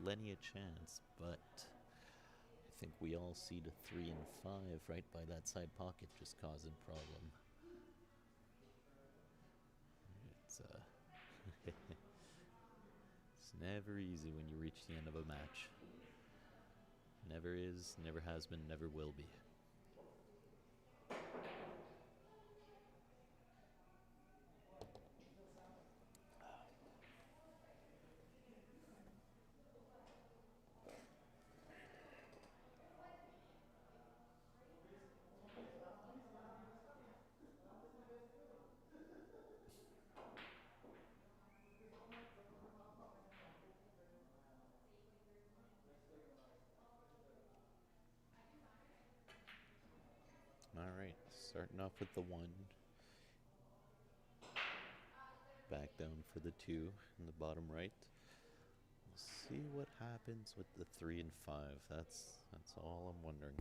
Lenny a chance, but I think we all see the 3 and 5 right by that side pocket just causing problem. It's it's never easy when you reach the end of a match. Never is, never has been, never will be. Alright, starting off with the 1. Back down for the 2 in the bottom right. We'll see what happens with the 3 and 5. That's all I'm wondering.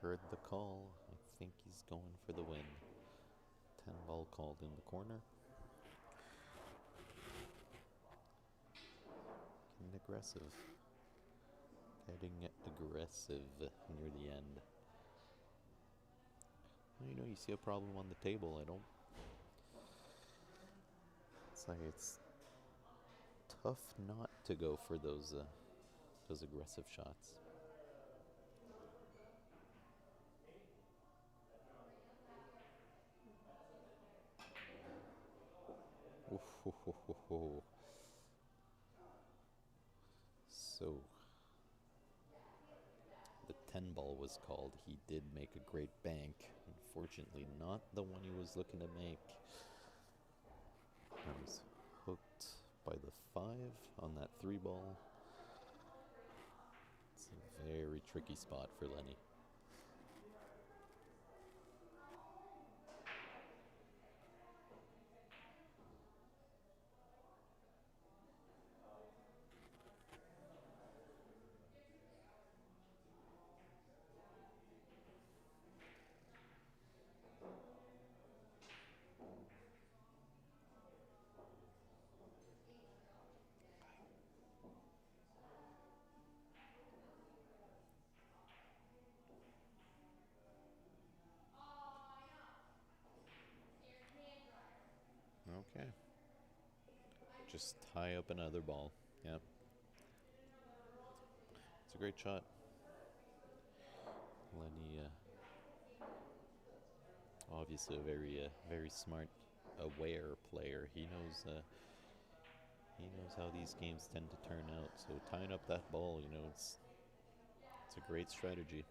heard the call. I think he's going for the win. 10 ball called in the corner. Getting aggressive. Getting aggressive near the end. Well, you know, you see a problem on the table. It's like it's tough not to go for those aggressive shots. Oof, ho, ho, ho, ho. So the 10 ball was called. He did make a great bank. Unfortunately, not the one he was looking to make. I was hooked by the 5 on that 3 ball. It's a very tricky spot for Lenny. Okay. Just tie up another ball. Yep. It's a great shot. Lenny, obviously a very smart, aware player. He knows how these games tend to turn out. So tying up that ball, you know, it's a great strategy.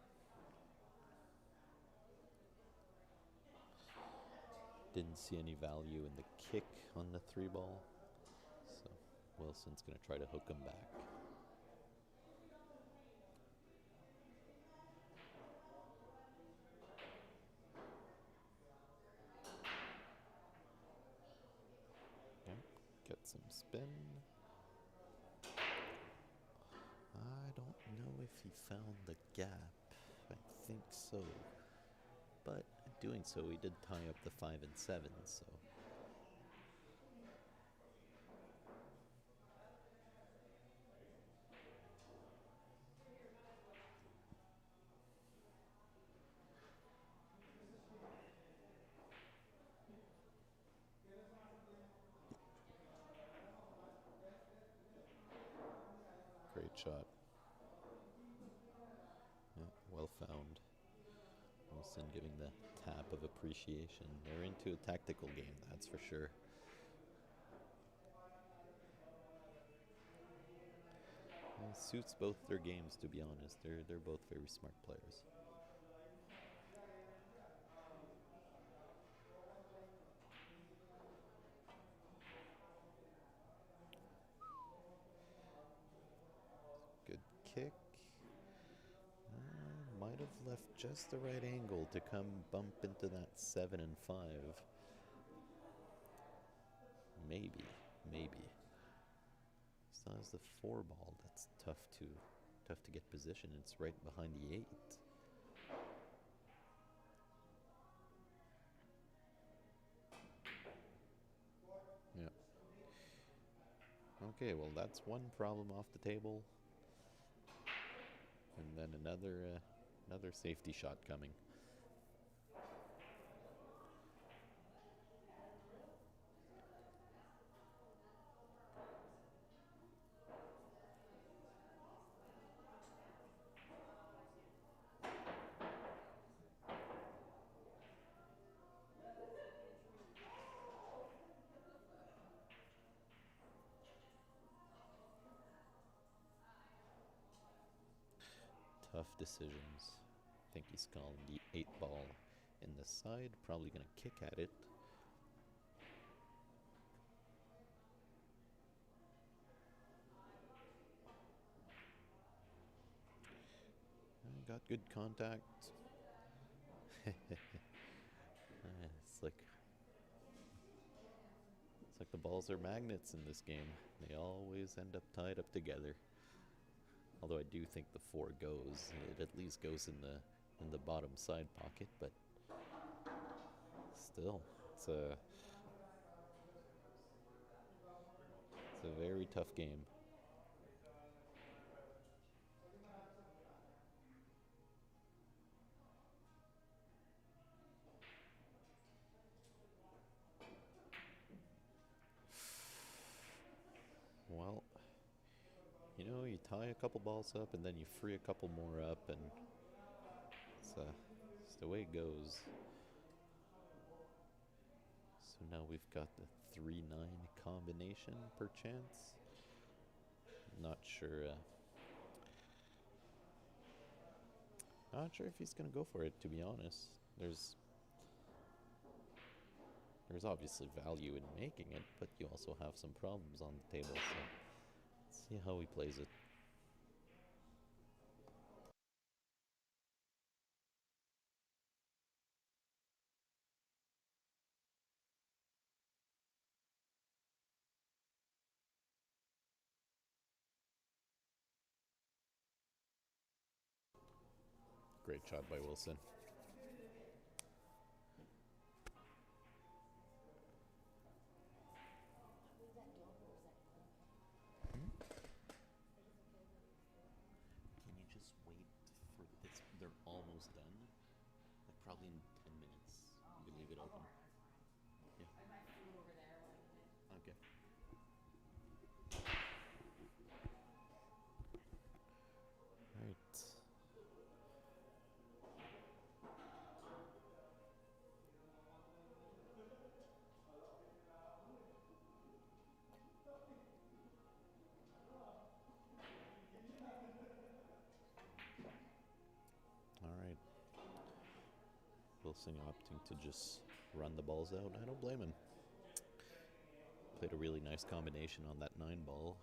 Didn't see any value in the kick on the 3 ball. So Wilson's going to try to hook him back. Yep, get some spin. I don't know if he found the gap. I think so. But doing so, he did tie up the 5 and 7, so. Great shot. Yeah, well found. Wilson giving the tap of appreciation. They're into a tactical game, that's for sure. It suits both their games, to be honest. They're both very smart players. Good kick. Might have left just the right angle to come bump into that 7 and 5. Maybe. Still has the 4 ball. That's tough to get position. It's right behind the 8. Yeah. Okay, well that's one problem off the table. And then another safety shot coming. Tough decisions. I think he's calling the 8 ball in the side. Probably going to kick at it. Got good contact. It's like the balls are magnets in this game. They always end up tied up together. Although I do think the 4 goes. It at least goes in in the bottom side pocket, but still, it's a very tough game. Well, you tie a couple balls up and then you free a couple more up, and it's the way it goes. So now we've got the 3-9 combination per chance. Not sure. Not sure if he's gonna go for it. To be honest, there's obviously value in making it, but you also have some problems on the table. So let's see how he plays it. Great shot by Wilson. Can you just wait for this? They're almost done. Like probably in 10 minutes. You can leave it open. Yeah. Okay. Right. All right. Wilson opting to just run the balls out. I don't blame him. Played a really nice combination on that 9 ball.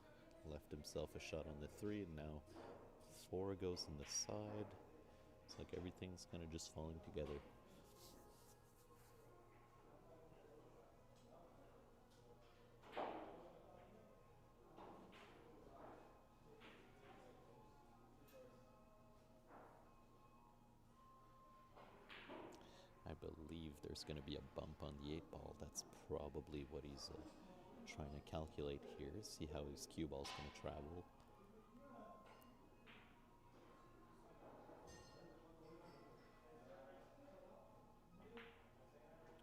Left himself a shot on the 3, and now 4 goes in the side. It's like everything's kind of just falling together. I believe there's going to be a bump on the 8 ball. That's probably what he's trying to calculate here. See how his cue ball's going to travel.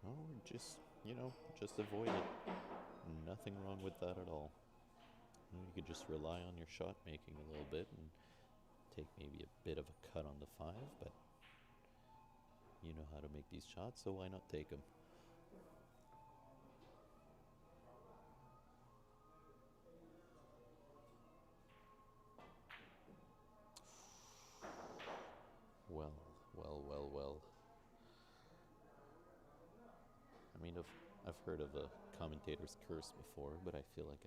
Oh, just avoid it. Nothing wrong with that at all. You could just rely on your shot making a little bit and take maybe a bit of a cut on the 5, but you know how to make these shots, so why not take them? Well, well, well, well. I mean, I've heard of a commentator's curse before, but I feel like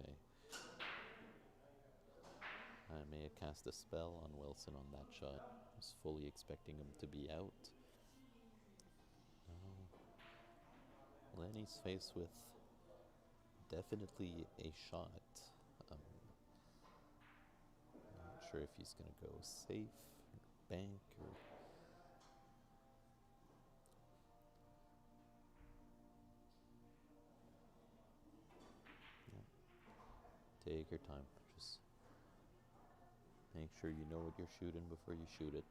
I may have cast a spell on Wilson on that shot. I was fully expecting him to be out. Lenny's faced with definitely a shot. Not sure if he's going to go safe, bank, or... Yeah. Take your time. Just make sure you know what you're shooting before you shoot it.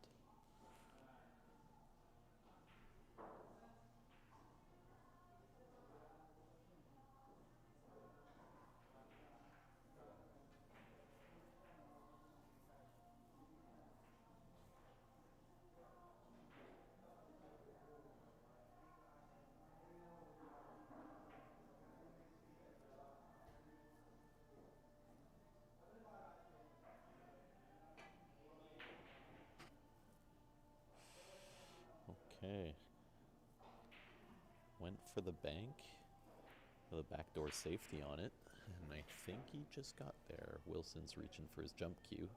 Okay. Went for the bank, for the backdoor safety on it, and I think he just got there. Wilson's reaching for his jump cue.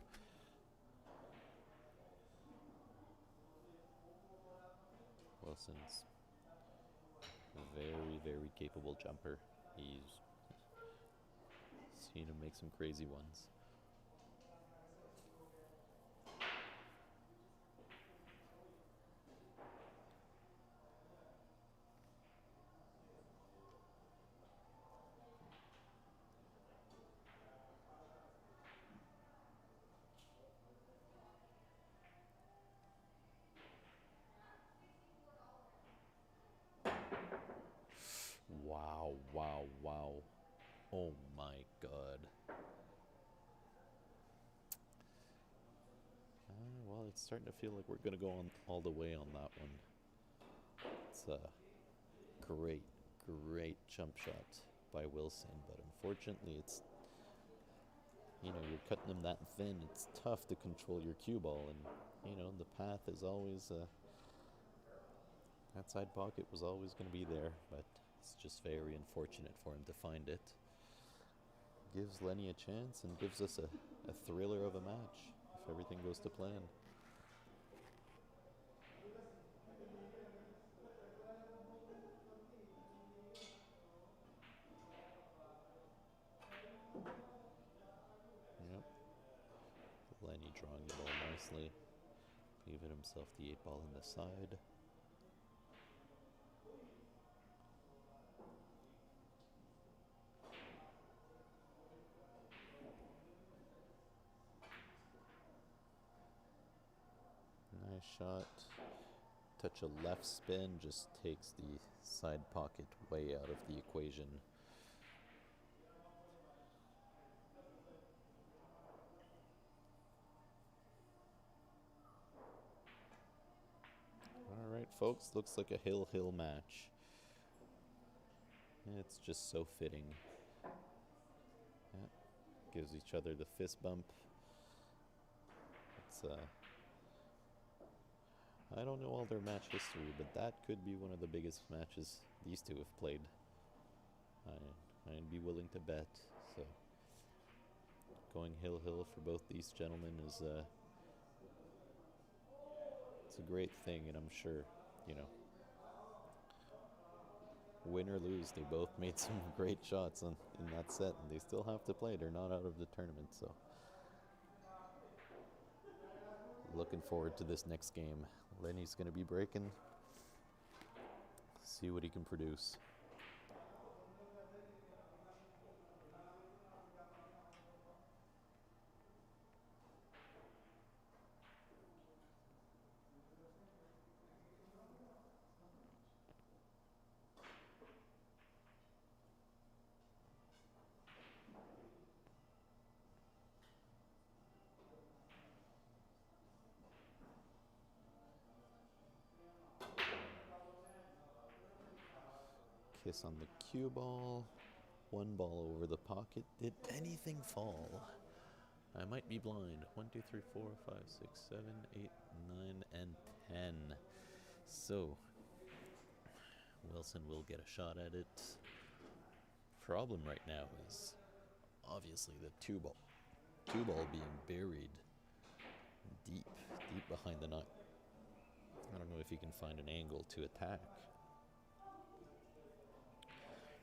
Wilson's a very, very capable jumper. He's seen him make some crazy ones. Oh my god. Well, it's starting to feel like we're going to go on all the way on that one. It's a great, great jump shot by Wilson, but unfortunately it's, you know, you're cutting them that thin. It's tough to control your cue ball, and, you know, the path is always, that side pocket was always going to be there, but it's just very unfortunate for him to find it. Gives Lenny a chance and gives us a thriller of a match if everything goes to plan. Yep. Lenny drawing the ball nicely, giving himself the 8 ball in the side. Nice shot. Touch of left spin just takes the side pocket way out of the equation. Alright, folks, looks like a hill match. It's just so fitting. Yeah. Gives each other the fist bump. It's I don't know all their match history, but that could be one of the biggest matches these two have played. I'd be willing to bet. So going hill for both these gentlemen is it's a great thing, and I'm sure, you know, win or lose, they both made some great shots in that set, and they still have to play. They're not out of the tournament, so looking forward to this next game. Lenny's going to be breaking. See what he can produce. Kiss on the cue ball. 1 ball over the pocket. Did anything fall? I might be blind. 1, 2, 3, 4, 5, 6, 7, 8, 9, and 10. So, Wilson will get a shot at it. Problem right now is obviously the 2 ball. 2 ball being buried deep behind the net. I don't know if he can find an angle to attack.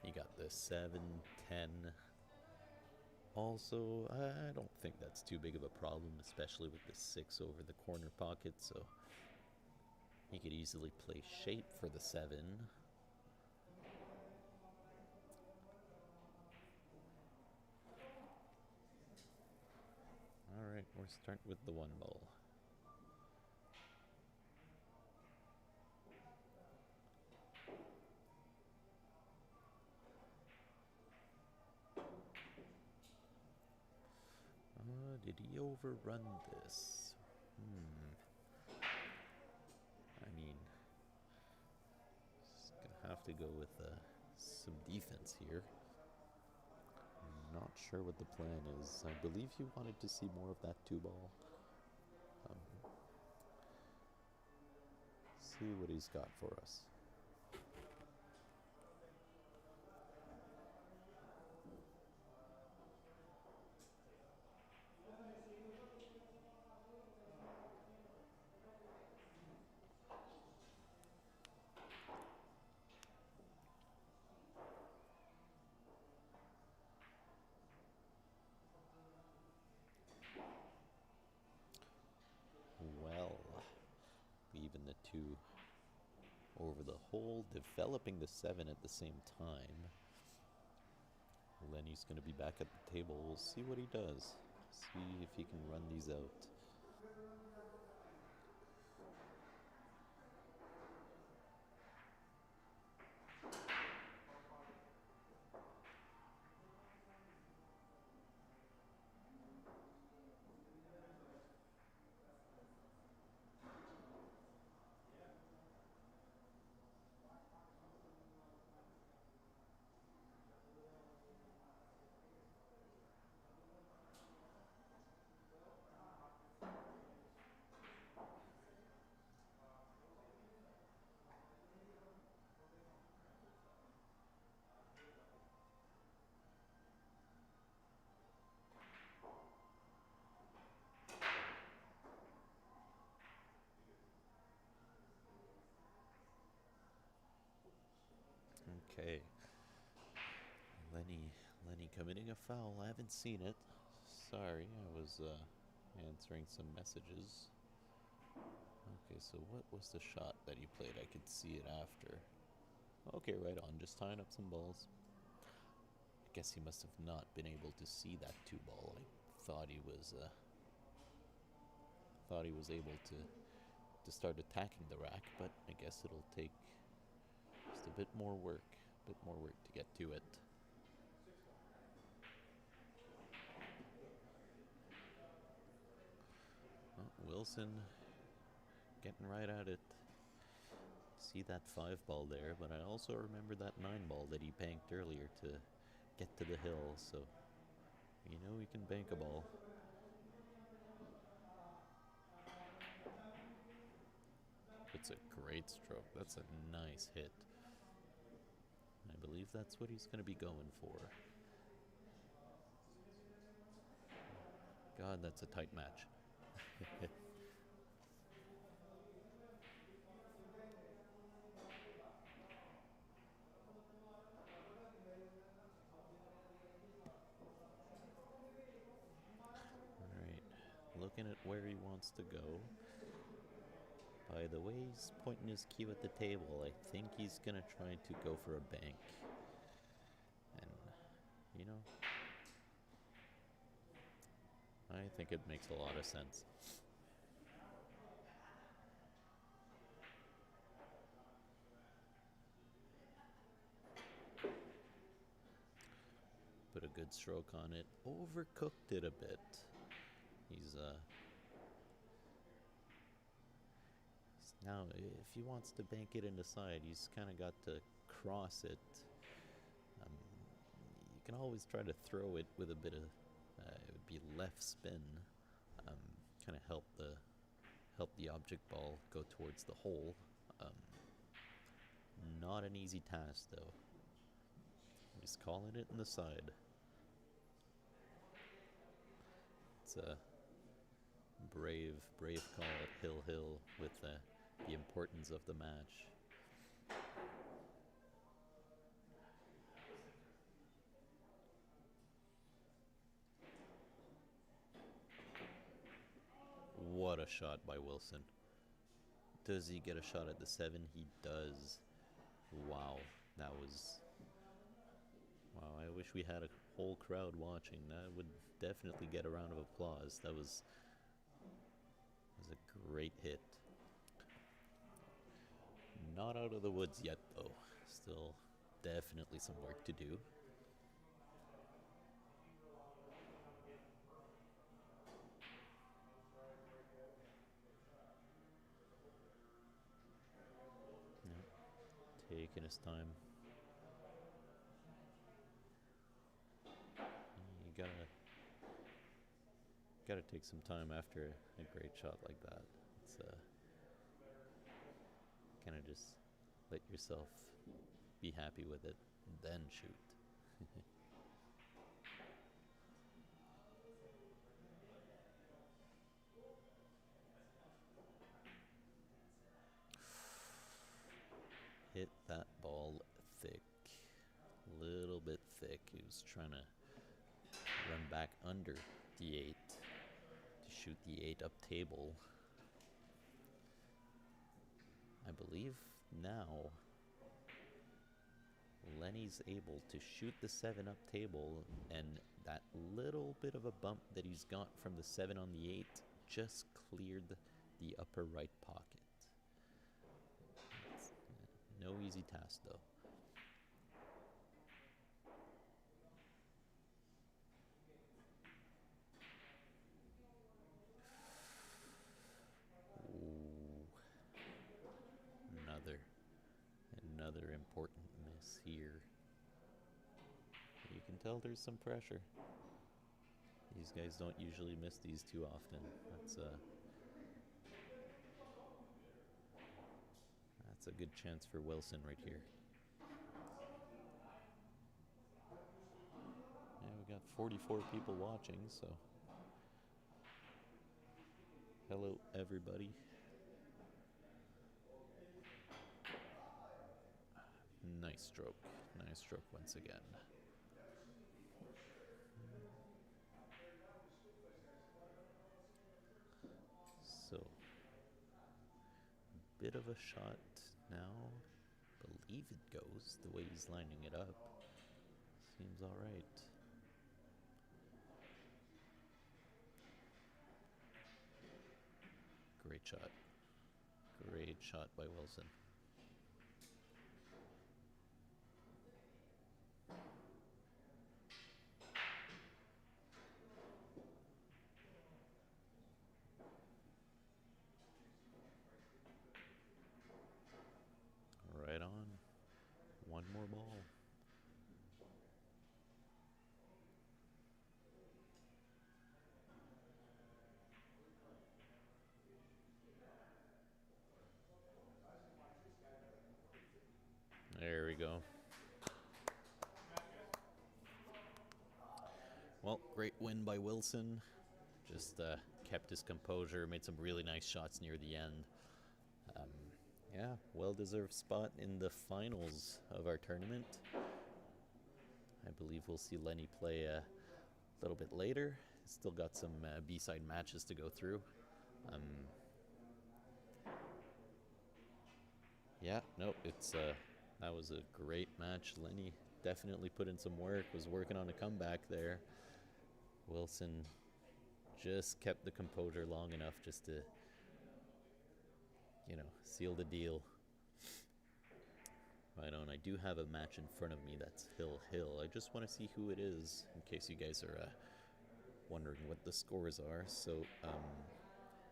You got the 7, 10. Also, I don't think that's too big of a problem, especially with the 6 over the corner pocket, so he could easily play shape for the 7. Alright, we're starting with the 1 ball. Did he overrun this? I mean, just gonna have to go with some defense here. I'm not sure what the plan is. I believe he wanted to see more of that 2 ball. See what he's got for us. Well, leaving the 2 over the hole, developing the 7 at the same time. Lenny's going to be back at the table. We'll see what he does. See if he can run these out. Okay. Lenny committing a foul. I haven't seen it. Sorry, I was answering some messages. Okay, so what was the shot that he played? I could see it after. Okay, right on. Just tying up some balls. I guess he must have not been able to see that 2-ball. I thought he was able to start attacking the rack, but I guess it'll take just a bit more work to get to it. Wilson getting right at it. See that 5-ball there, but I also remember that 9-ball that he banked earlier to get to the hill, so you know he can bank a ball. It's a great stroke. That's a nice hit. I believe that's what he's going to be going for. God, that's a tight match. Alright, looking at where he wants to go. By the way he's pointing his cue at the table, I think he's going to try to go for a bank. And, you know, I think it makes a lot of sense. Put a good stroke on it. Overcooked it a bit. He's now, if he wants to bank it in the side, he's kind of got to cross it. You can always try to throw it with a bit of, it would be left spin, kind of help the object ball go towards the hole. Not an easy task though. He's calling it in the side. It's a brave call at Hill with the importance of the match. What a shot by Wilson. Does he get a shot at the 7? He does. Wow, that was... Wow, I wish we had a whole crowd watching. That would definitely get a round of applause. That was a great hit. Not out of the woods yet, though. Still definitely some work to do. Yeah. Taking his time. You gotta take some time after a great shot like that. It's kind of just let yourself be happy with it, and then shoot. Hit that ball thick, little bit thick. He was trying to run back under the 8 to shoot the 8 up table. I believe now Lenny's able to shoot the 7 up table, and that little bit of a bump that he's got from the 7 on the 8 just cleared the upper right pocket. No easy task though. Ooh. Another important miss here. You can tell there's some pressure. These guys don't usually miss these too often. That's a good chance for Wilson right here. Yeah, we got 44 people watching, so hello everybody. Nice stroke. Nice stroke once again. So, bit of a shot now. Believe it goes the way he's lining it up. Seems alright. Great shot. Great shot by Wilson. Right on. One more ball. There we go. Well, great win by Wilson. Just kept his composure, made some really nice shots near the end. Yeah, well-deserved spot in the finals of our tournament. I believe we'll see Lenny play a little bit later. Still got some B-side matches to go through. Yeah, no, it's that was a great match. Lenny definitely put in some work, was working on a comeback there. Wilson just kept the composure long enough just to, seal the deal. Right on. I do have a match in front of me that's Hill. I just want to see who it is in case you guys are wondering what the scores are. So,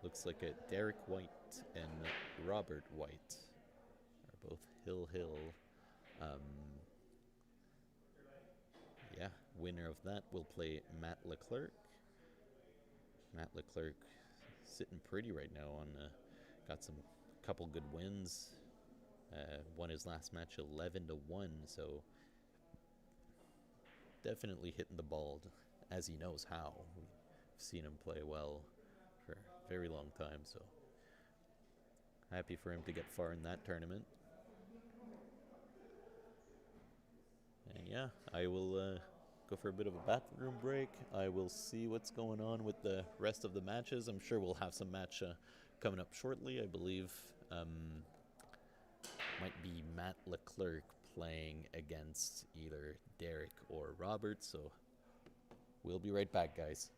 looks like Derek White and Robert White are both Hill. Um, yeah, winner of that will play Matt Leclerc. Matt Leclerc sitting pretty right now on got some couple good wins. Won his last match 11-1, so definitely hitting the ball as he knows how. We've seen him play well for a very long time, so happy for him to get far in that tournament. And yeah, I will go for a bit of a bathroom break. I will see what's going on with the rest of the matches. I'm sure we'll have some match coming up shortly. I believe might be Matt Leclerc playing against either Derek or Robert. So we'll be right back, guys.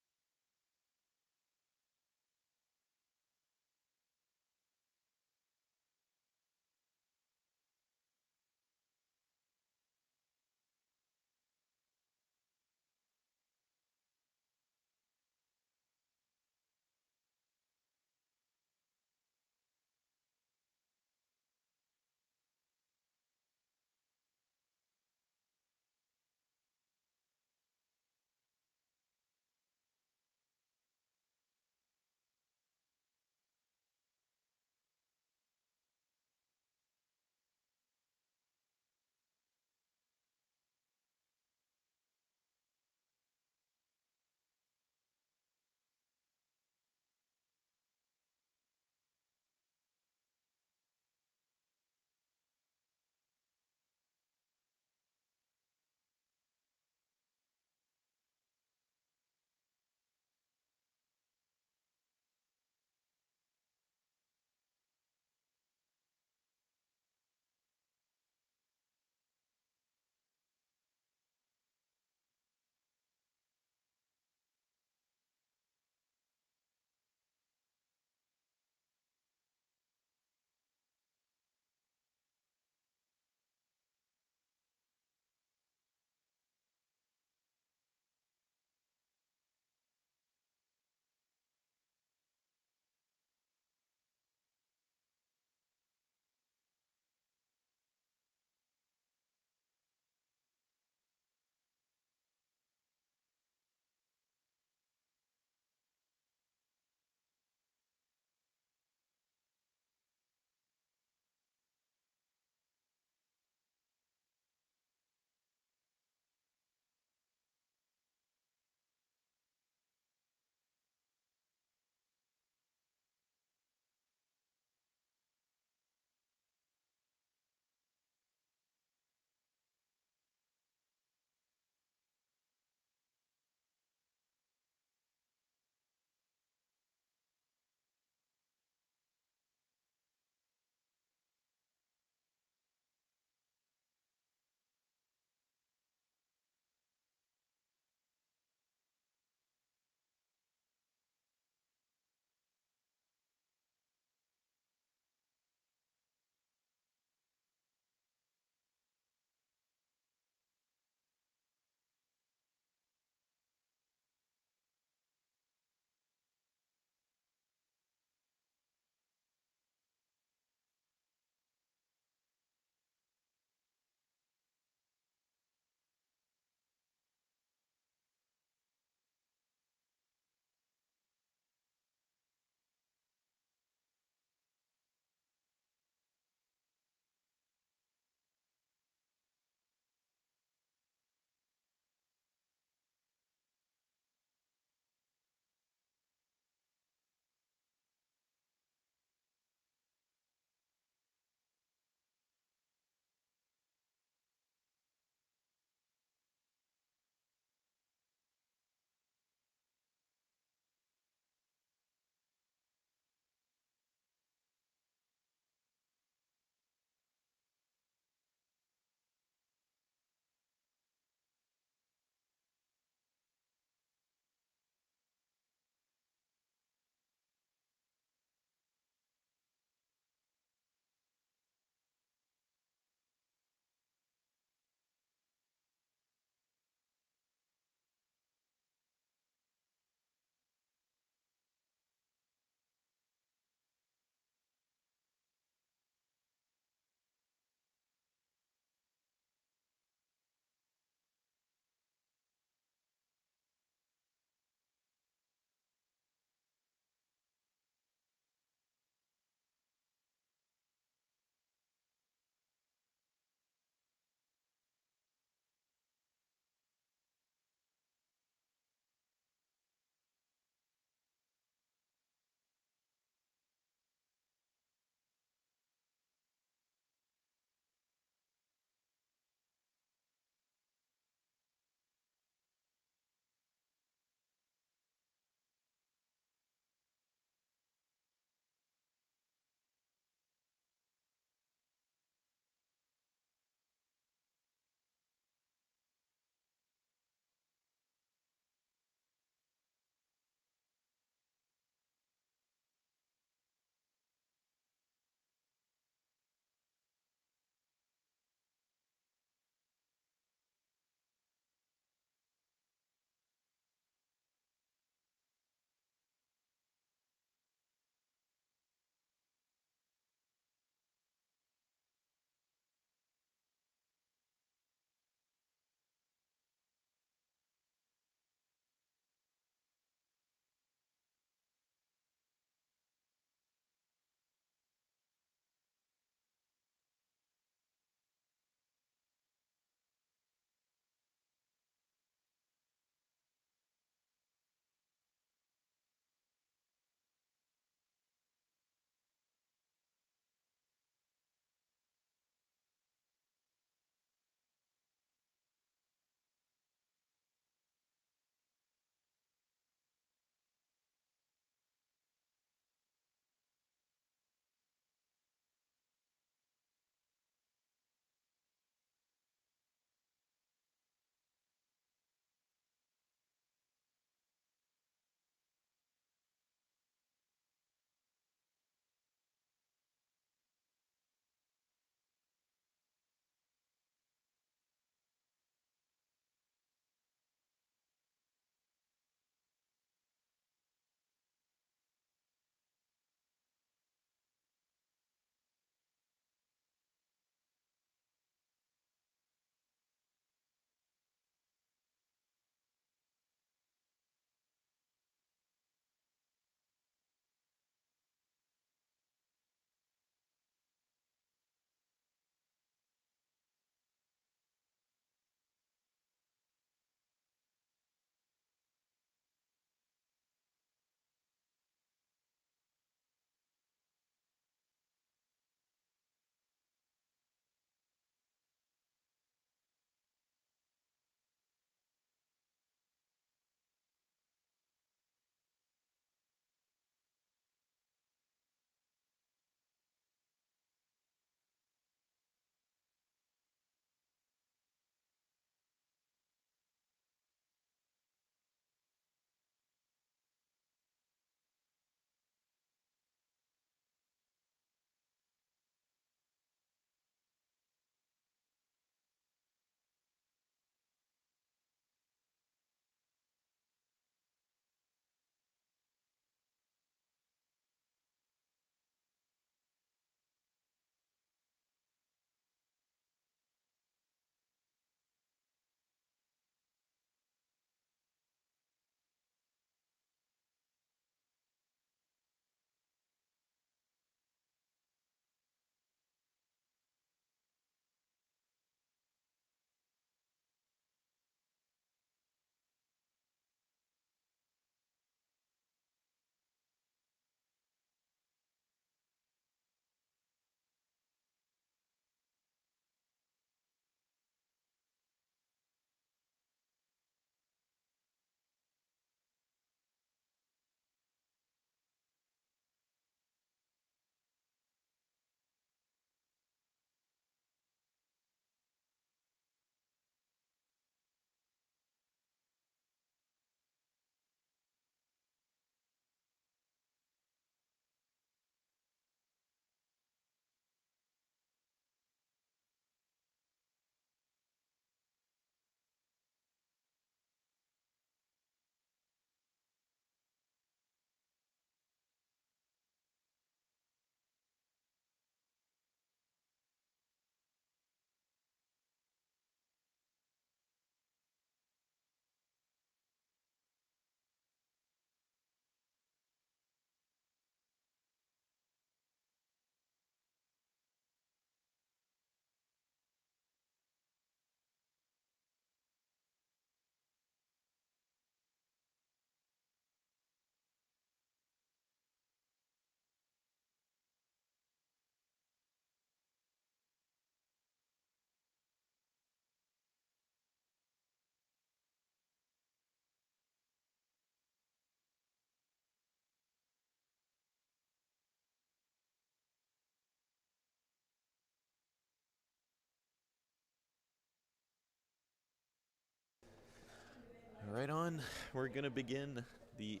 Right on. We're gonna begin the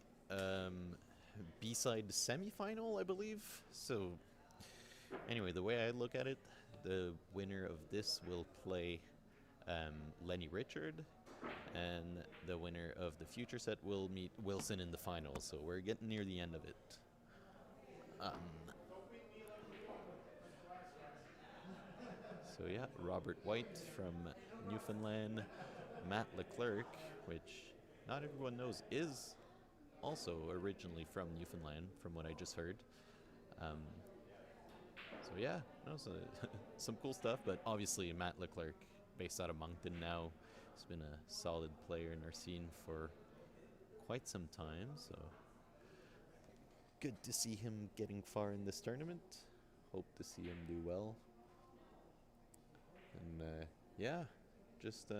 B-side semifinal, I believe. So, anyway, the way I look at it, the winner of this will play Lenny Richard, and the winner of the future set will meet Wilson in the finals. So we're getting near the end of it. So yeah, Robert White from Newfoundland, Matt Leclerc, which not everyone knows is also originally from Newfoundland, from what I just heard. Um, so yeah, no, so some cool stuff. But obviously Matt Leclerc, based out of Moncton now, has been a solid player in our scene for quite some time. So good to see him getting far in this tournament. Hope to see him do well. And yeah, just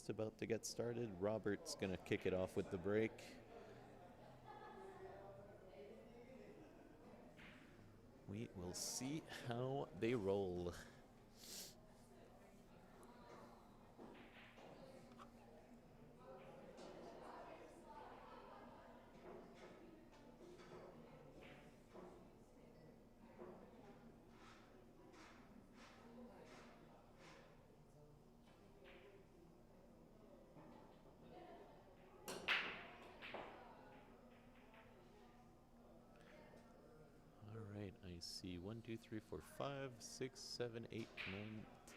about to get started. Robert's gonna kick it off with the break. We will see how they roll. Alright, I see 1, 2, 3, 4, 5, 6, 7, 8,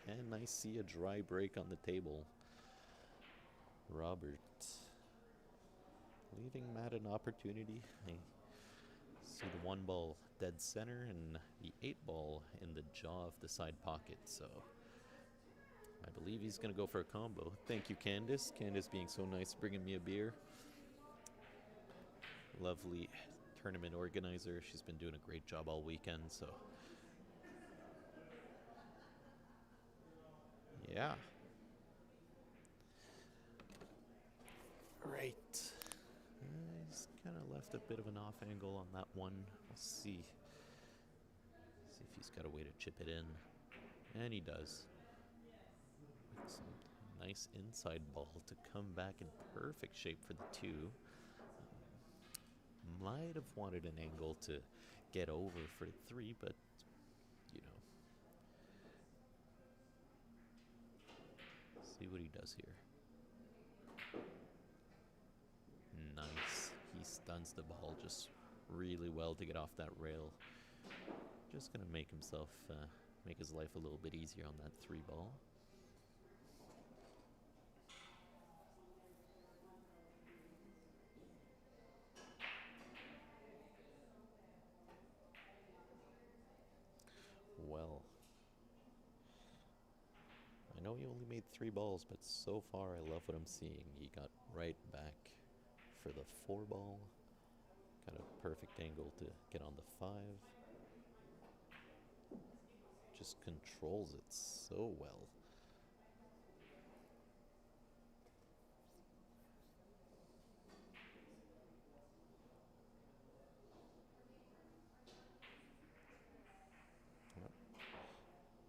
9, 10. I see a dry break on the table. Robert leaving Matt an opportunity. I see the 1 ball dead center and the 8 ball in the jaw of the side pocket. So I believe he's going to go for a combo. Thank you, Candace. Candace being so nice, bringing me a beer. Lovely tournament organizer. She's been doing a great job all weekend, so yeah. Right. He's kind of left a bit of an off angle on that one. We'll see. See if he's got a way to chip it in. And he does. Some nice inside ball to come back in perfect shape for the 2. Might have wanted an angle to get over for 3, but you know. See what he does here. Nice. He stuns the ball just really well to get off that rail. Just gonna make himself, make his life a little bit easier on that 3 ball. Well, I know he only made 3 balls, but so far I love what I'm seeing. He got right back for the 4 ball. Got a perfect angle to get on the 5. Just controls it so well.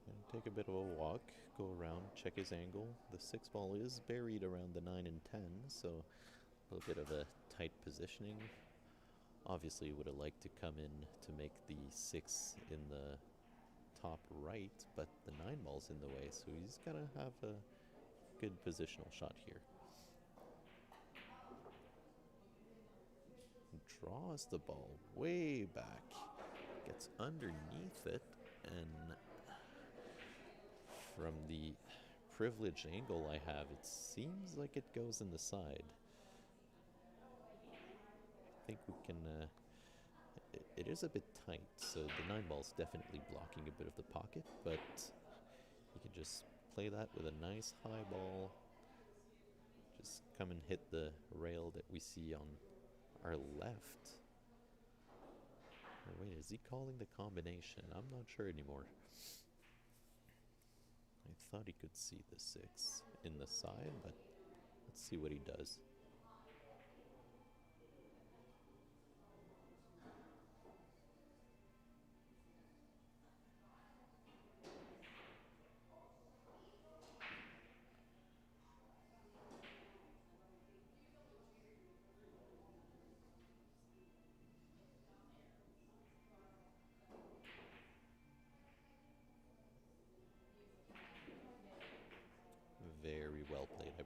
Gonna take a bit of a walk, go around, check his angle. The 6 ball is buried around the 9 and 10, so a little bit of a tight positioning. Obviously would have liked to come in to make the 6 in the top right, but the 9 ball's in the way, so he's got to have a good positional shot here. Draws the ball way back, gets underneath it, and from the privileged angle I have, it seems like it goes in the side. I think we can, it is a bit tight, so the 9 ball's definitely blocking a bit of the pocket, but you can just play that with a nice high ball. Just come and hit the rail that we see on our left. Or wait, is he calling the combination? I'm not sure anymore. I thought he could see the 6 in the side, but let's see what he does.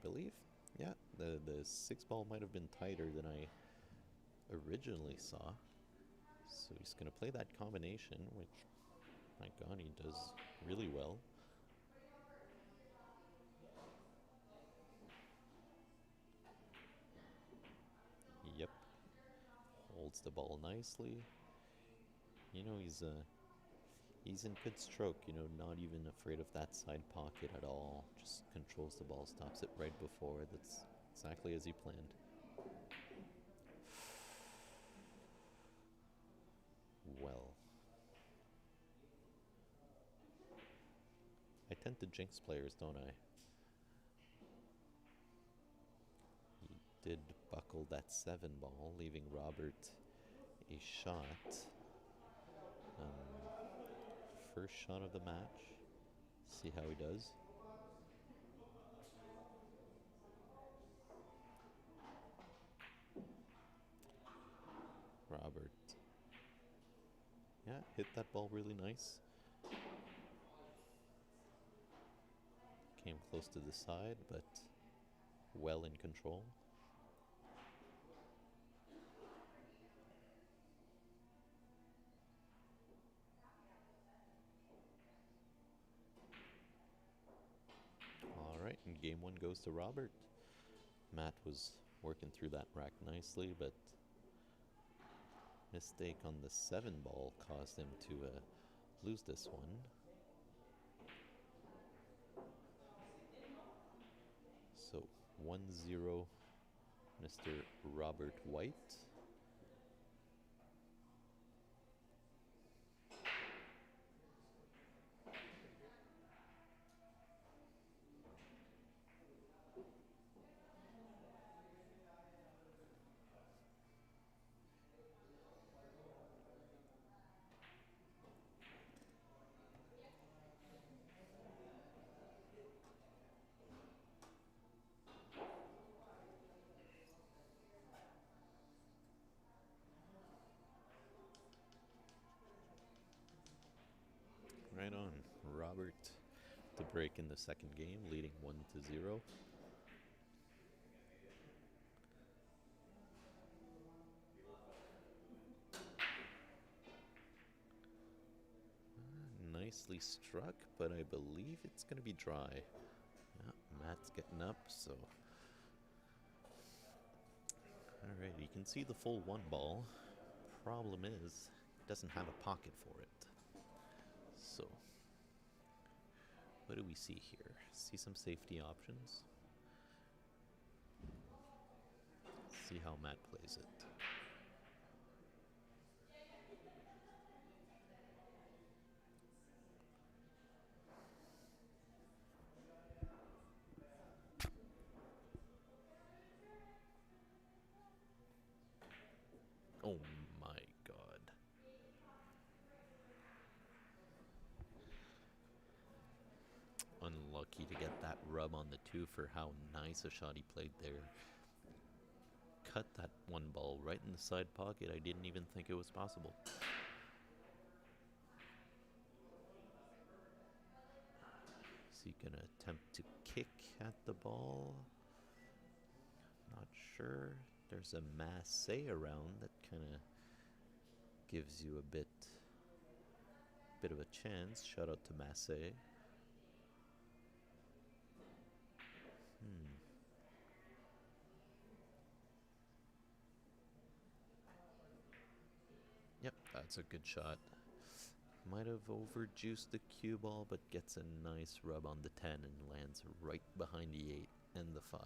believe. Yeah, the 6 ball might have been tighter than I originally saw. So he's going to play that combination, which, my god, he does really well. Yep. Holds the ball nicely. You know, he's in good stroke, you know, not even afraid of that side pocket at all. Just controls the ball, stops it right before. That's exactly as he planned. Well, I tend to jinx players, don't I? He did buckle that 7 ball, leaving Robert a shot. First shot of the match. See how he does. Robert. Yeah, hit that ball really nice. Came close to the side, but well in control. Alright, and game 1 goes to Robert. Matt was working through that rack nicely, but mistake on the 7 ball caused him to lose this one. So 1-0, Mr. Robert White. Right on. Robert to break in the second game, leading 1-0. Nicely struck, but I believe it's going to be dry. Yeah, Matt's getting up, so... Alright, you can see the full 1 ball. Problem is, it doesn't have a pocket for it. So, what do we see here? See some safety options. See how Matt plays it. Oh my god. Unlucky to get that rub on the 2 for how nice a shot he played there. Cut that 1 ball right in the side pocket. I didn't even think it was possible. Is he gonna attempt to kick at the ball? Not sure. There's a masse around that kind of gives you a bit of a chance. Shout out to Masse. Yep, that's a good shot. Might have overjuiced the cue ball, but gets a nice rub on the 10 and lands right behind the 8 and the 5.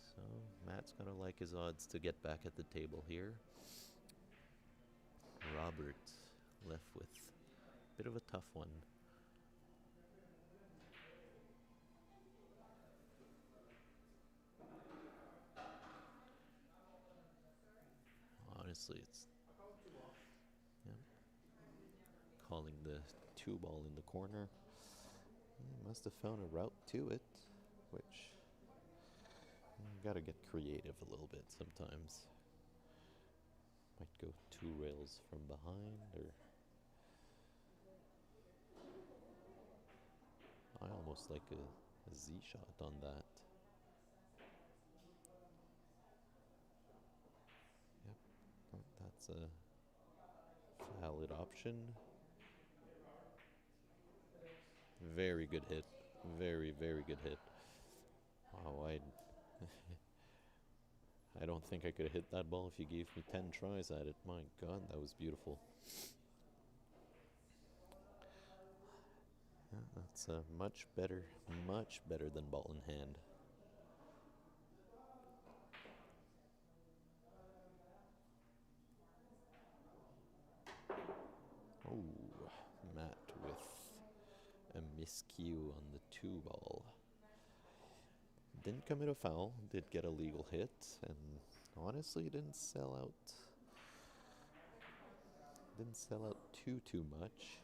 So Matt's gonna like his odds to get back at the table here. Robert left with a bit of a tough one. Honestly, it's calling the 2 ball in the corner. He must have found a route to it, which gotta get creative a little bit sometimes. Might go 2 rails from behind, or I almost like a a Z shot on that. Yep, that's a valid option. Very good hit. Very, very good hit. Wow, I don't think I could have hit that ball if you gave me 10 tries at it. My God, that was beautiful. Yeah, that's much better than ball in hand. Oh, Matt with a miscue on the 2 ball. Didn't commit a foul, did get a legal hit, and honestly didn't sell out. Didn't sell out too much.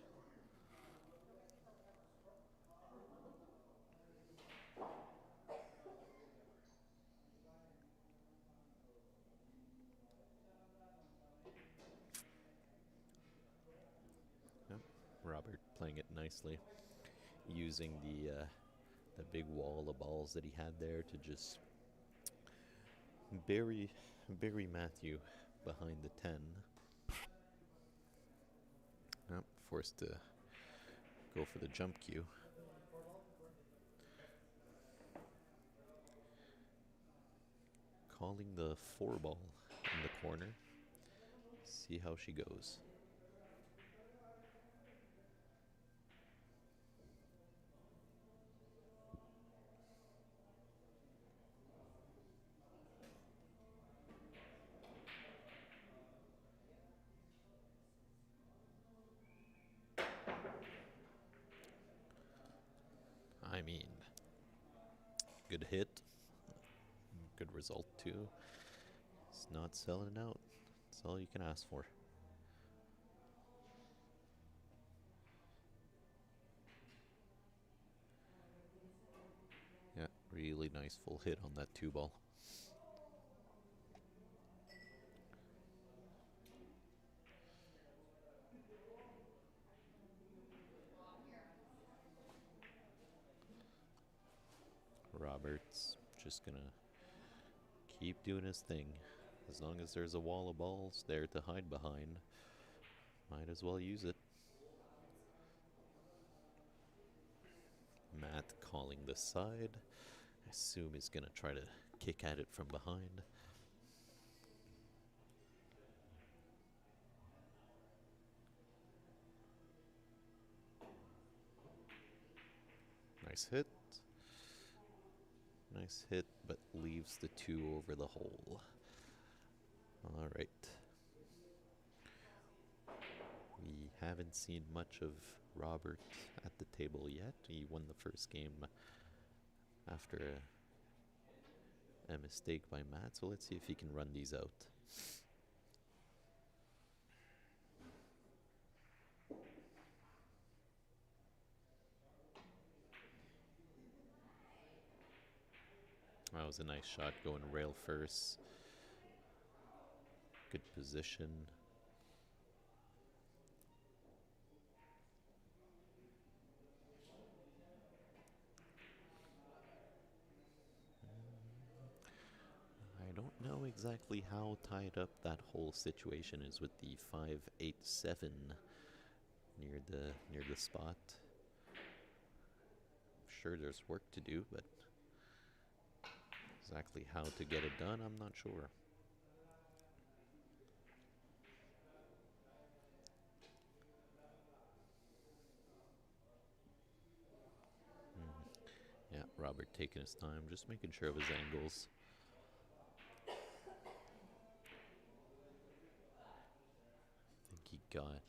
Yep. Robert playing it nicely, using the big wall of balls that he had there to just bury Matthew behind the 10. Yep, forced to go for the jump cue. Calling the 4 ball in the corner. See how she goes. I mean, good hit. Good result, too. It's not selling out. That's all you can ask for. Yeah, really nice full hit on that 2 ball. Roberts just gonna keep doing his thing. As long as there's a wall of balls there to hide behind, might as well use it. Matt calling the side. I assume he's gonna try to kick at it from behind. Nice hit. Nice hit, but leaves the 2 over the hole. All right. We haven't seen much of Robert at the table yet. He won the first game after a mistake by Matt, so let's see if he can run these out. That was a nice shot going rail first. Good position. I don't know exactly how tied up that whole situation is with the 5-8-7 near the spot. I'm sure there's work to do, but exactly how to get it done, I'm not sure. Yeah, Robert taking his time, just making sure of his angles. I think he got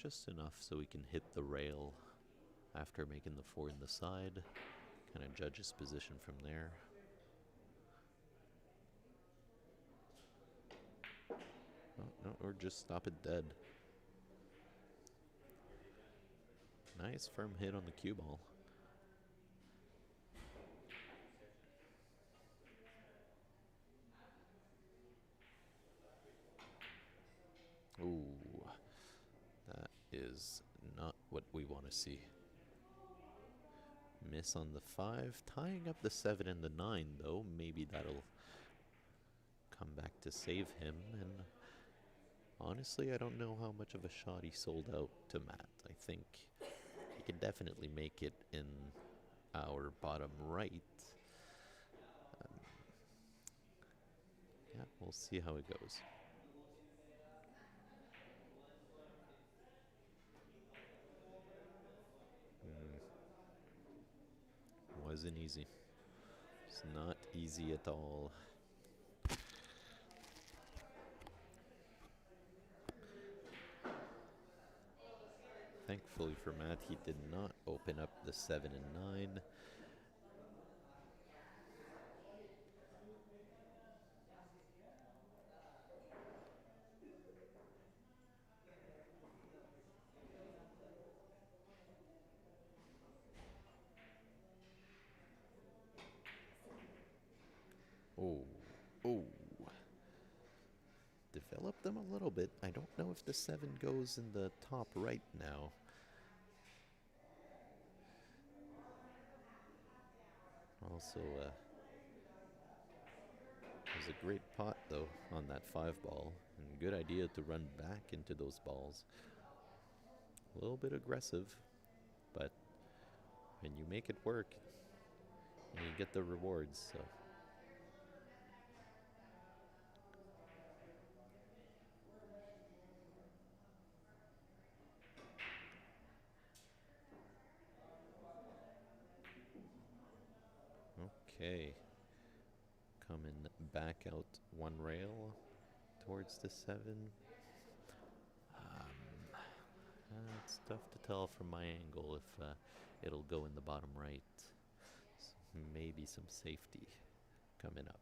just enough so he can hit the rail after making the 4 in the side. Kind of judge his position from there. Oh, no, or just stop it dead. Nice firm hit on the cue ball. Ooh, that is not what we want to see. Miss on the 5. Tying up the 7 and the 9, though. Maybe that'll come back to save him. And honestly, I don't know how much of a shot he sold out to Matt. I think he can definitely make it in our bottom right. Yeah, we'll see how it goes. Wasn't easy. It's not easy at all. Thankfully for Matt, he did not open up the 7 and 9. Oh, oh. Develop them a little bit. I don't know if the 7 goes in the top right now. Also, it was a great pot, though, on that 5 ball. And good idea to run back into those balls. A little bit aggressive, but when you make it work, you get the rewards, so... Okay. Coming back out one rail towards the 7. It's tough to tell from my angle if it'll go in the bottom right. So maybe some safety coming up.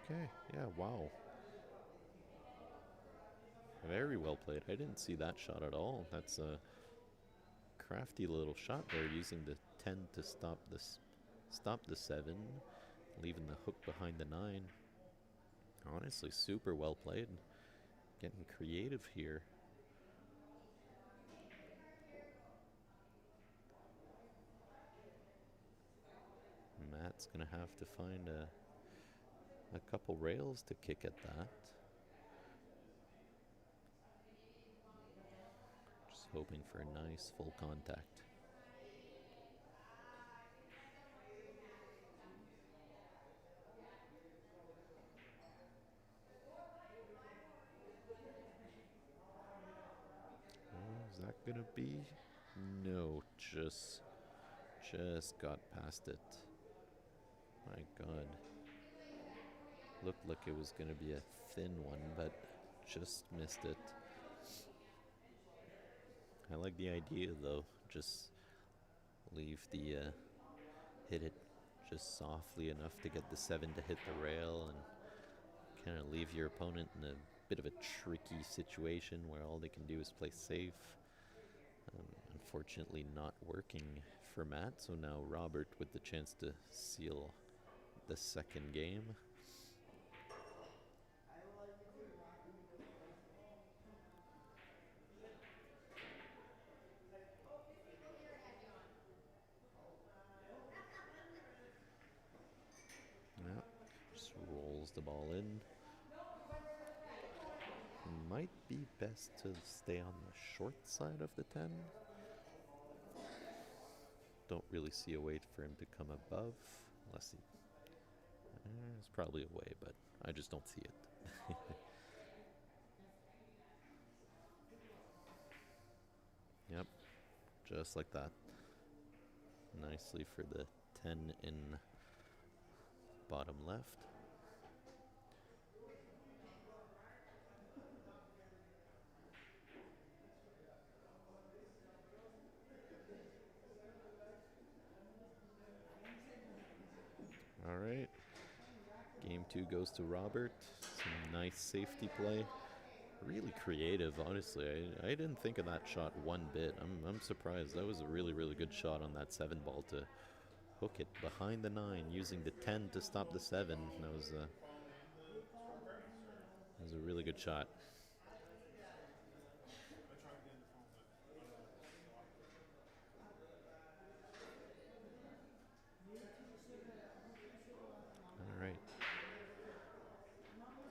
Okay, yeah, wow. Very well played. I didn't see that shot at all. That's a crafty little shot there, using the 10 to stop the 7, leaving the hook behind the 9. Honestly, super well played. Getting creative here. Matt's gonna have to find a couple rails to kick at that. Just hoping for a nice full contact. Oh, is that gonna be? No, just got past it. My God. Looked like it was gonna be a thin one, but just missed it. I like the idea, though. Just leave the hit it just softly enough to get the 7 to hit the rail, and kind of leave your opponent in a bit of a tricky situation where all they can do is play safe. Unfortunately not working for Matt, so now Robert with the chance to seal the second game. Yep, just rolls the ball in. Might be best to stay on the short side of the 10. Don't really see a way for him to come above, unless he... there's probably a way, but I just don't see it. Yep, just like that. Nicely for the 10 in bottom left. All right. Game 2 goes to Robert. Some nice safety play. Really creative, honestly. I didn't think of that shot one bit. I'm surprised. That was a really, really good shot on that 7 ball to hook it behind the 9, using the 10 to stop the 7. That was It was a really good shot. All right.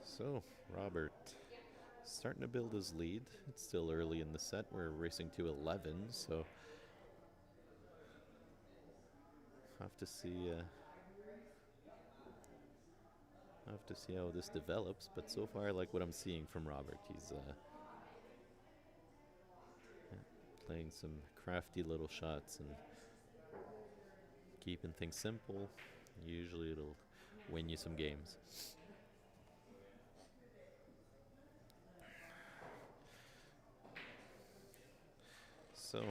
So, Robert starting to build his lead. It's still early in the set. We're racing to 11, so have to see how this develops. But so far, I like what I'm seeing from Robert. He's playing some crafty little shots and keeping things simple. Usually, it'll win you some games. So,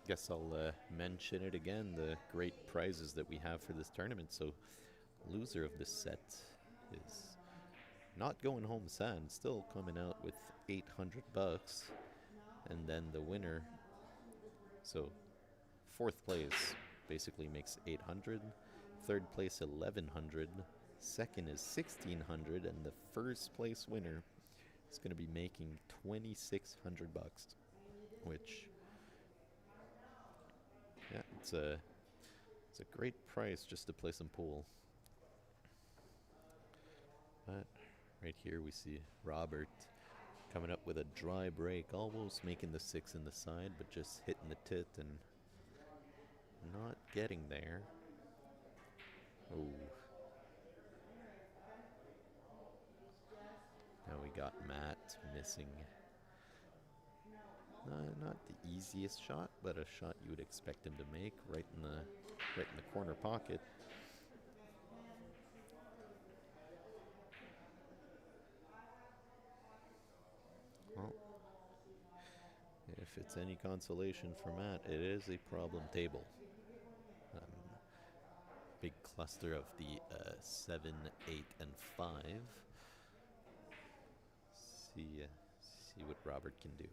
guess I'll mention it again, the great prizes that we have for this tournament. So, loser of this set is not going home sad, still coming out with 800 bucks. And then the winner, so fourth place basically makes 800, third place 1100, second is 1600, and the first place winner is going to be making 2600 bucks, which, yeah, it's a great price just to play some pool. But right here we see Robert coming up with a dry break, almost making the 6 in the side, but just hitting the tit and not getting there. Oh. Now we got Matt missing. Not the easiest shot, but a shot you would expect him to make, right in the corner pocket. Well, if it's any consolation for Matt, it is a problem table. Big cluster of the 7, 8, and 5. See what Robert can do.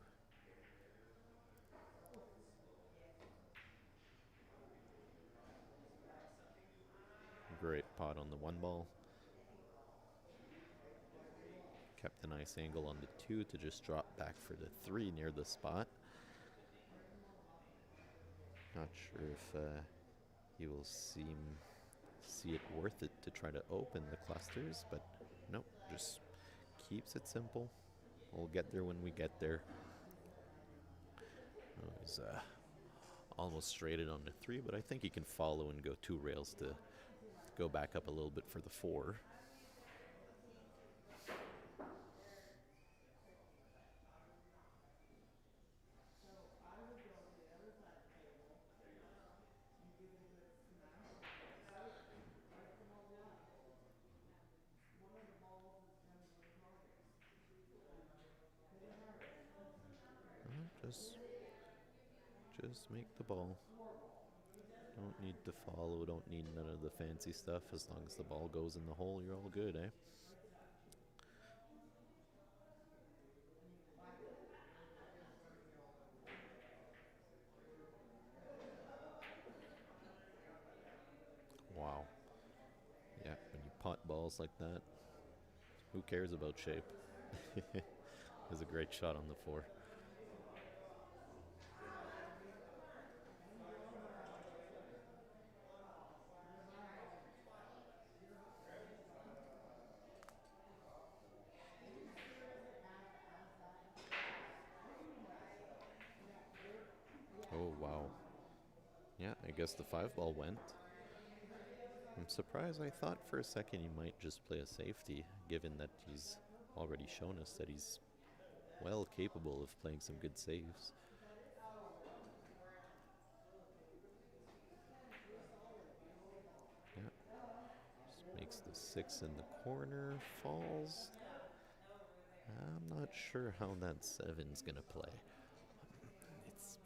Great pot on the 1 ball. Kept a nice angle on the 2 to just drop back for the 3 near the spot. Not sure if he will see it worth it to try to open the clusters, but nope, just keeps it simple. We'll get there when we get there. Oh, he's almost straighted on the 3, but I think he can follow and go 2 rails to go back up a little bit for the 4. Just make the ball. Don't need to follow, don't need none of the fancy stuff. As long as the ball goes in the hole, you're all good, eh? Wow. Yeah, when you pot balls like that, who cares about shape? It was a great shot on the 4. Oh, wow. Yeah, I guess the 5 ball went. I'm surprised. I thought for a second he might just play a safety, given that he's already shown us that he's well capable of playing some good saves. Yeah. Just makes the 6 in the corner, falls. I'm not sure how that 7's gonna play. It's,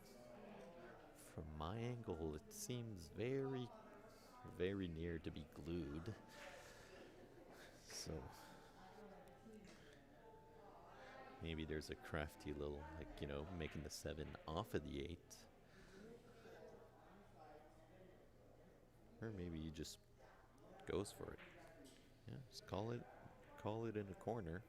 from my angle, it seems very, very near to be glued. So maybe there's a crafty little, making the 7 off of the 8. Or maybe you just goes for it. Yeah, just call it in a corner.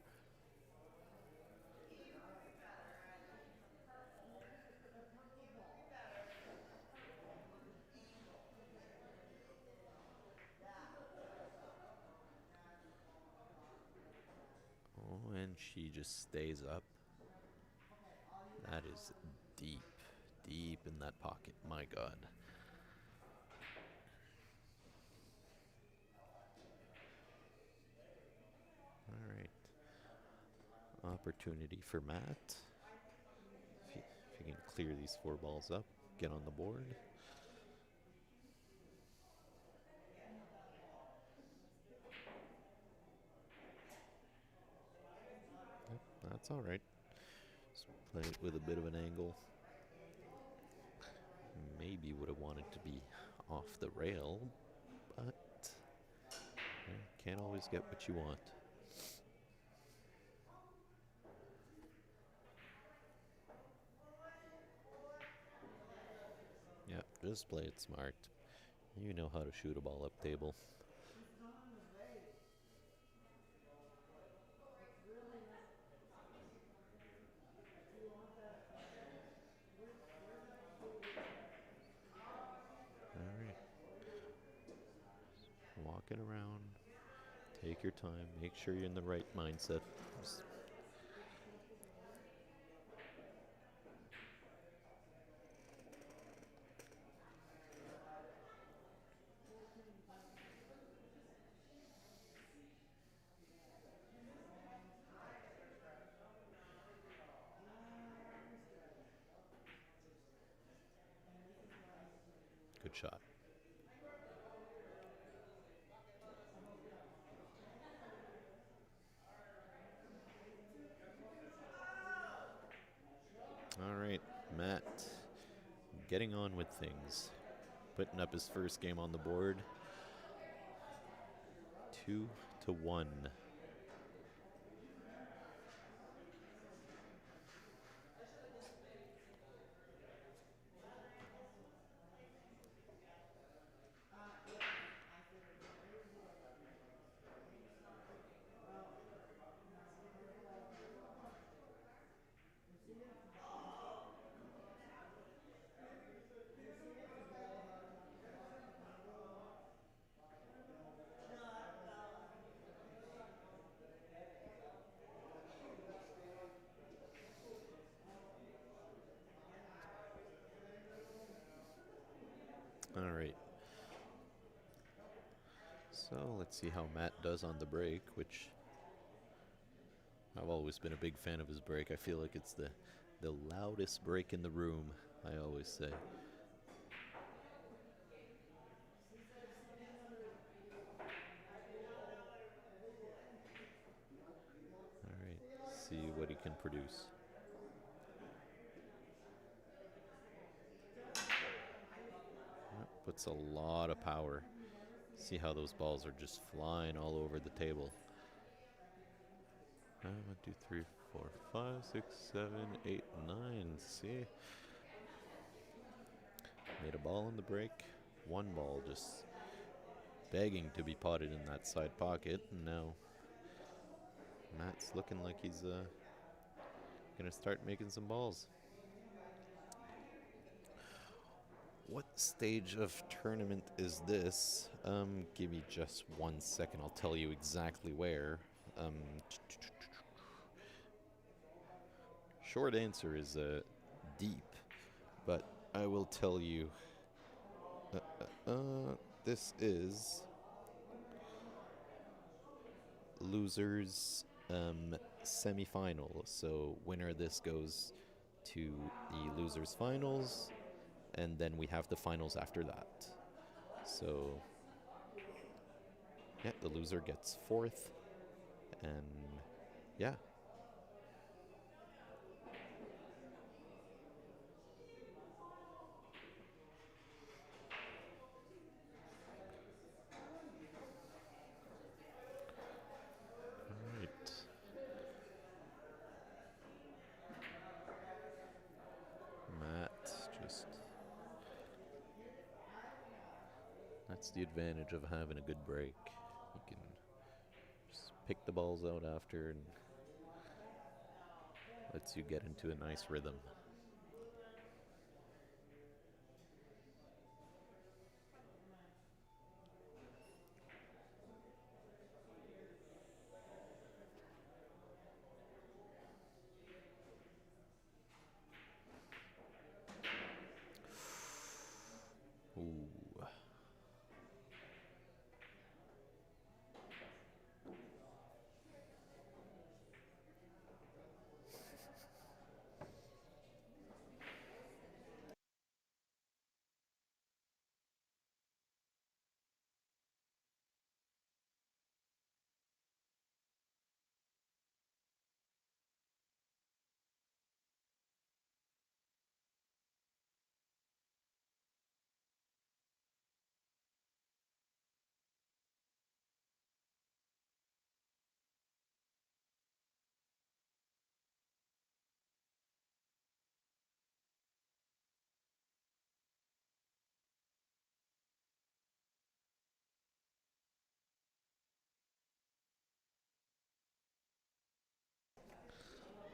Oh, and she just stays up. That is deep, deep in that pocket. My God. All right. Opportunity for Matt. If you can clear these 4 balls up, get on the board. Yep, that's all right. Just play it with a bit of an angle. Maybe would have wanted to be off the rail, but can't always get what you want. Yeah, just play it smart. You know how to shoot a ball up table. All right. Walk it around. Take your time. Make sure you're in the right mindset. Good shot. All right, Matt, getting on with things. Putting up his first game on the board. 2-1. All right. So let's see how Matt does on the break, which I've always been a big fan of his break. I feel like it's the loudest break in the room, I always say. All right, see what he can produce. Puts a lot of power. See how those balls are just flying all over the table. 1, 2, 3, 4, 5, 6, 7, 8, 9. See? Made a ball in the break. 1 ball just begging to be potted in that side pocket. And now Matt's looking like he's going to start making some balls. What stage of tournament is this? Give me just 1 second. I'll tell you exactly where. Short answer is deep, but I will tell you. This is losers semifinal. So winner of this goes to the losers finals, and then we have the finals after that. So yeah, the loser gets 4th, and yeah. All right. Matt, just let's That's the advantage of having a good break. You can just pick the balls out after and lets you get into a nice rhythm. Ooh.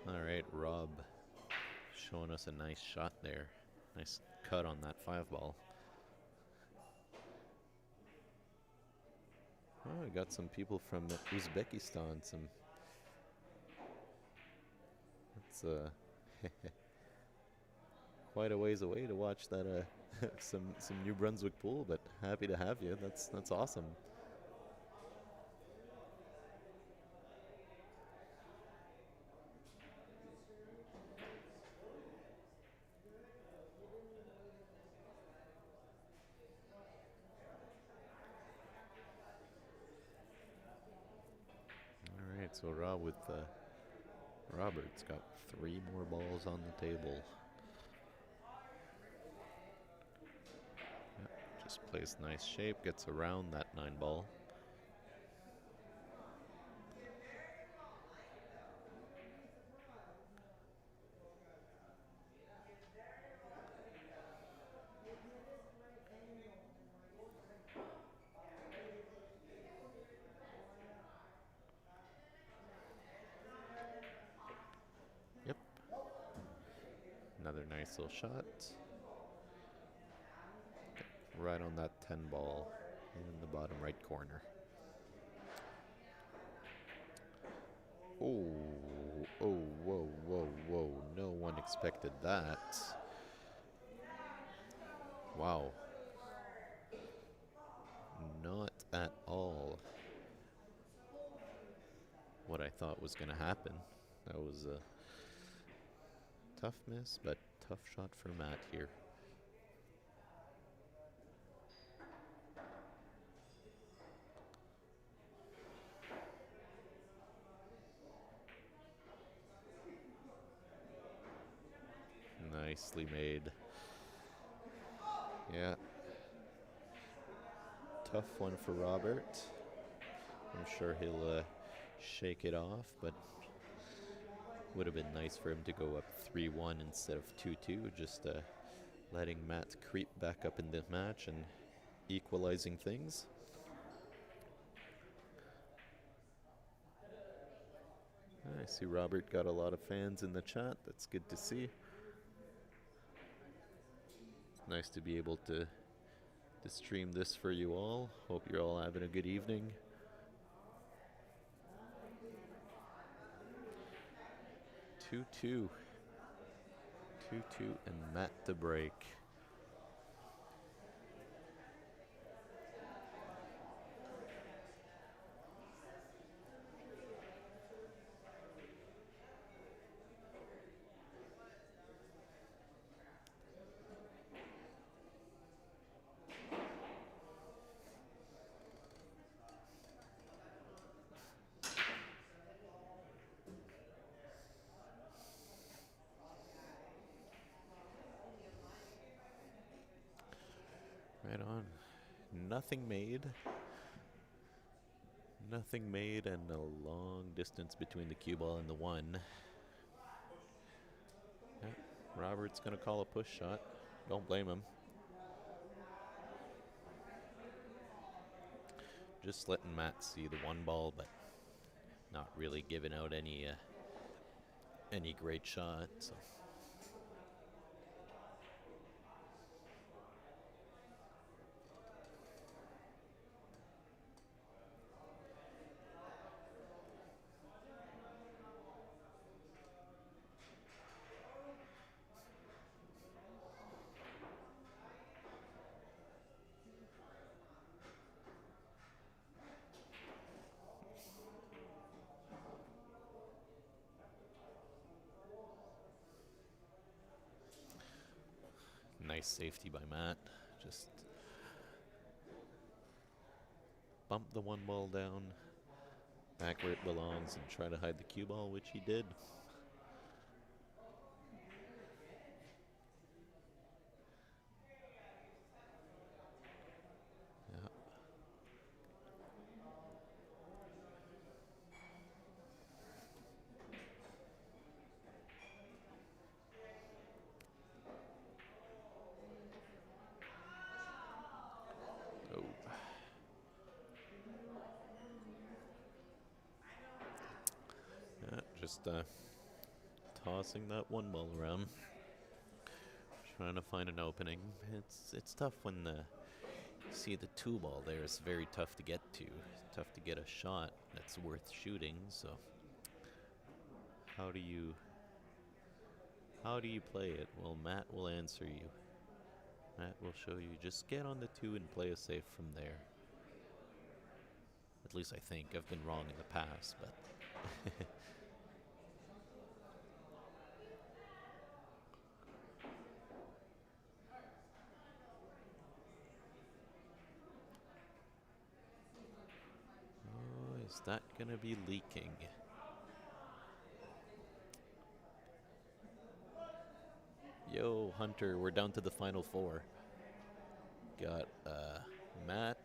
All right, Rob showing us a nice shot there. Nice cut on that 5 ball. Oh, we got some people from Uzbekistan. It's quite a ways away to watch that some New Brunswick pool, but happy to have you. That's awesome. All right, so Robert's got 3 more balls on the table. Yep, just plays nice shape, gets around that 9 ball. Yep, another nice little shot. Right on that 10 ball in the bottom right corner. Oh, oh, whoa, whoa, whoa. No one expected that. Wow. Not at all what I thought was going to happen. That was a tough miss, but tough shot for Matt here. Nicely made. Yeah. Tough one for Robert. I'm sure he'll shake it off, but would have been nice for him to go up 3-1 instead of 2-2, just letting Matt creep back up in the match and equalizing things. I see Robert got a lot of fans in the chat. That's good to see. It's nice to be able to stream this for you all. Hope you're all having a good evening. 2-2. 2-2 and Matt to break. Right on. Nothing made. Nothing made and a long distance between the cue ball and the 1. Yeah, Robert's going to call a push shot. Don't blame him. Just letting Matt see the one ball, but not really giving out any great shot. So. Nice safety by Matt. Just bump the one ball down back where it belongs and try to hide the cue ball, which he did. Yeah. Oh. Yeah, just tossing that one ball around, trying to find an opening. It's tough when you see the two ball there. It's very tough to get to. Tough to get a shot that's worth shooting. So how do you play it? Well, Matt will answer you. Matt will show you. Just get on the two and play a safe from there. At least I think. I've been wrong in the past, but. Oh, is that gonna be leaking? Yo, Hunter, we're down to the final four. Got Matt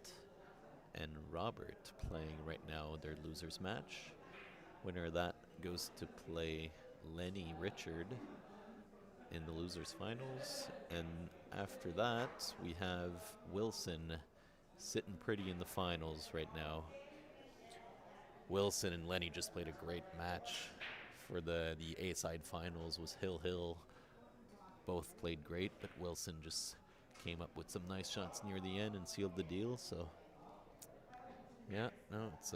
and Robert playing right now their losers match. Winner of that goes to play Lenny Richard in the losers finals. And after that, we have Wilson sitting pretty in the finals right now. Wilson and Lenny just played a great match for the A-side finals. Was Hill. Both played great, but Wilson just came up with some nice shots near the end and sealed the deal. So, yeah, no, it's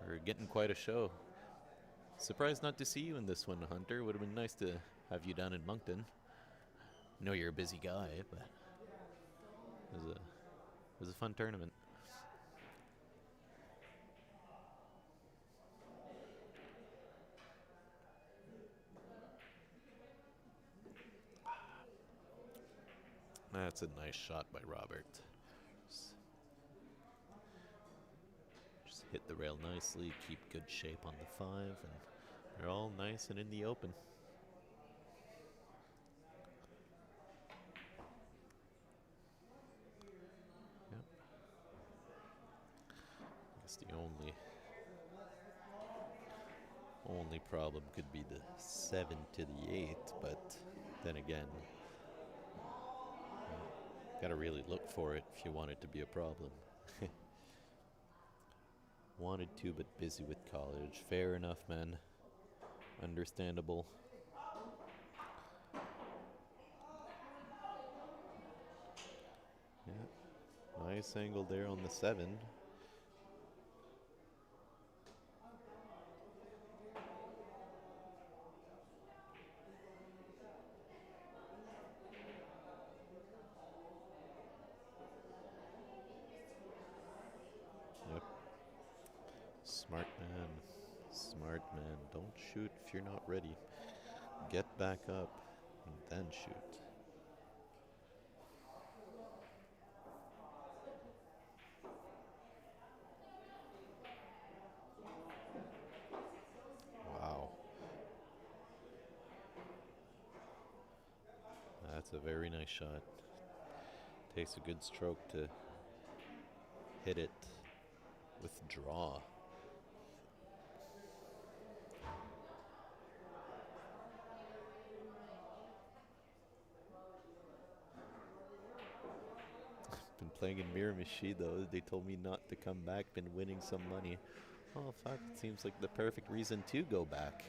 we're getting quite a show. Surprised not to see you in this one, Hunter. Would have been nice to have you down in Moncton. I know you're a busy guy, but it was a fun tournament. That's a nice shot by Robert. Just hit the rail nicely, keep good shape on the 5, and they're all nice and in the open. Yep. I guess the only problem could be the 7 to the 8, but then again, gotta really look for it if you want it to be a problem. Wanted to, but busy with college. Fair enough, man. Understandable. Yeah. Nice angle there on the 7. Yep. Smart man. Smart man. Don't shoot if you're not ready. Get back up and then shoot. Wow. That's a very nice shot. Takes a good stroke to hit it with draw. Been playing in Miramichi though. They told me not to come back. Been winning some money. Oh fuck! It seems like the perfect reason to go back.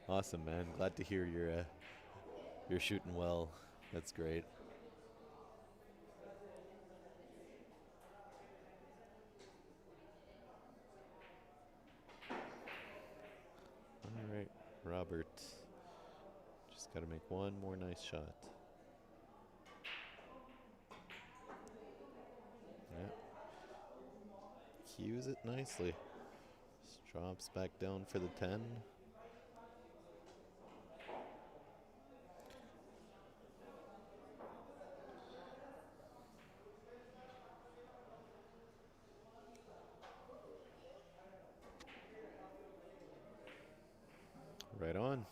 Awesome, man. Glad to hear you're shooting well. That's great. All right, Robert. Just got to make one more nice shot. Yeah. Cues it nicely. Just drops back down for the 10. Right on.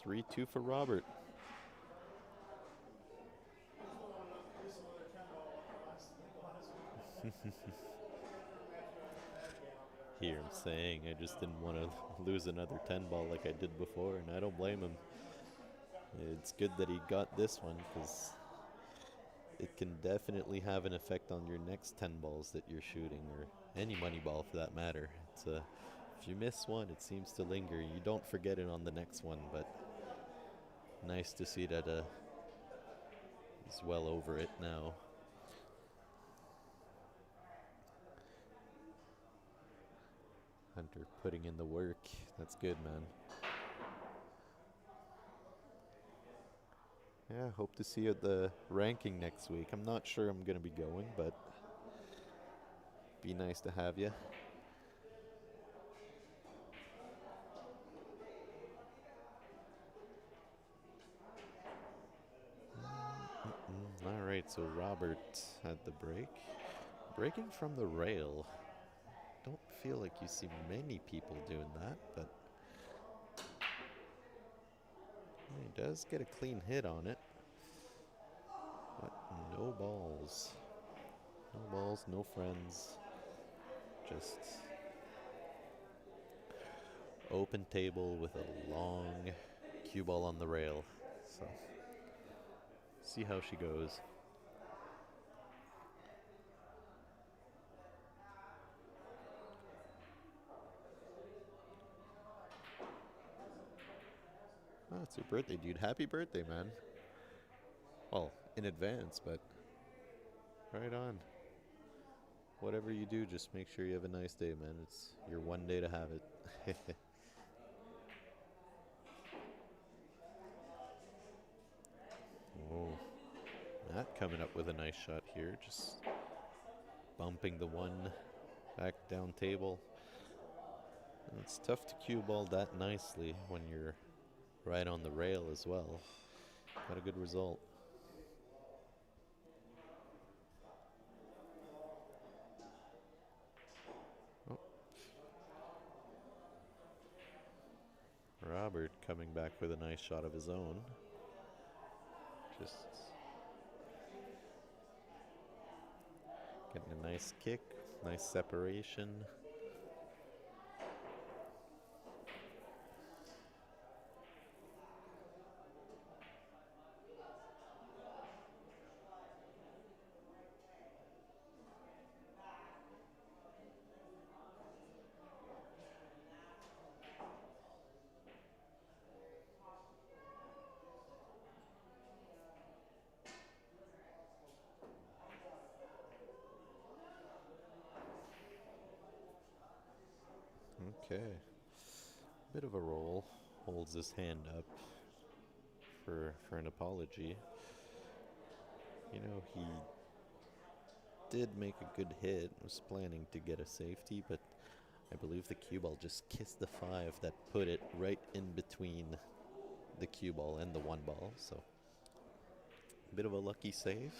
3-2 for Robert. Here I'm saying I just didn't want to lose another 10 ball like I did before, and I don't blame him. It's good that he got this one because it can definitely have an effect on your next 10 balls that you're shooting, or any money ball for that matter. If you miss one, it seems to linger. You don't forget it on the next one, but nice to see that he's well over it now. Hunter putting in the work. That's good, man. Yeah, hope to see you at the ranking next week. I'm not sure I'm going to be going, but be nice to have you. All right, so Robert at the break. Breaking from the rail. Don't feel like you see many people doing that, but he does get a clean hit on it. But no balls. No balls, no friends. Just open table with a long cue ball on the rail. So, see how she goes. Oh, it's your birthday, dude. Happy birthday, man. Well, in advance, but right on. Whatever you do, just make sure you have a nice day, man. It's your one day to have it. Oh, Matt coming up with a nice shot here. Just bumping the one back down table. And it's tough to cue ball that nicely when you're right on the rail as well. Got a good result. Oh. Robert coming back with a nice shot of his own. Just getting a nice kick, nice separation. Okay. Bit of a roll. Holds his hand up for an apology. You know, he did make a good hit. Was planning to get a safety, but I believe the cue ball just kissed the 5 that put it right in between the cue ball and the 1 ball. So, bit of a lucky save.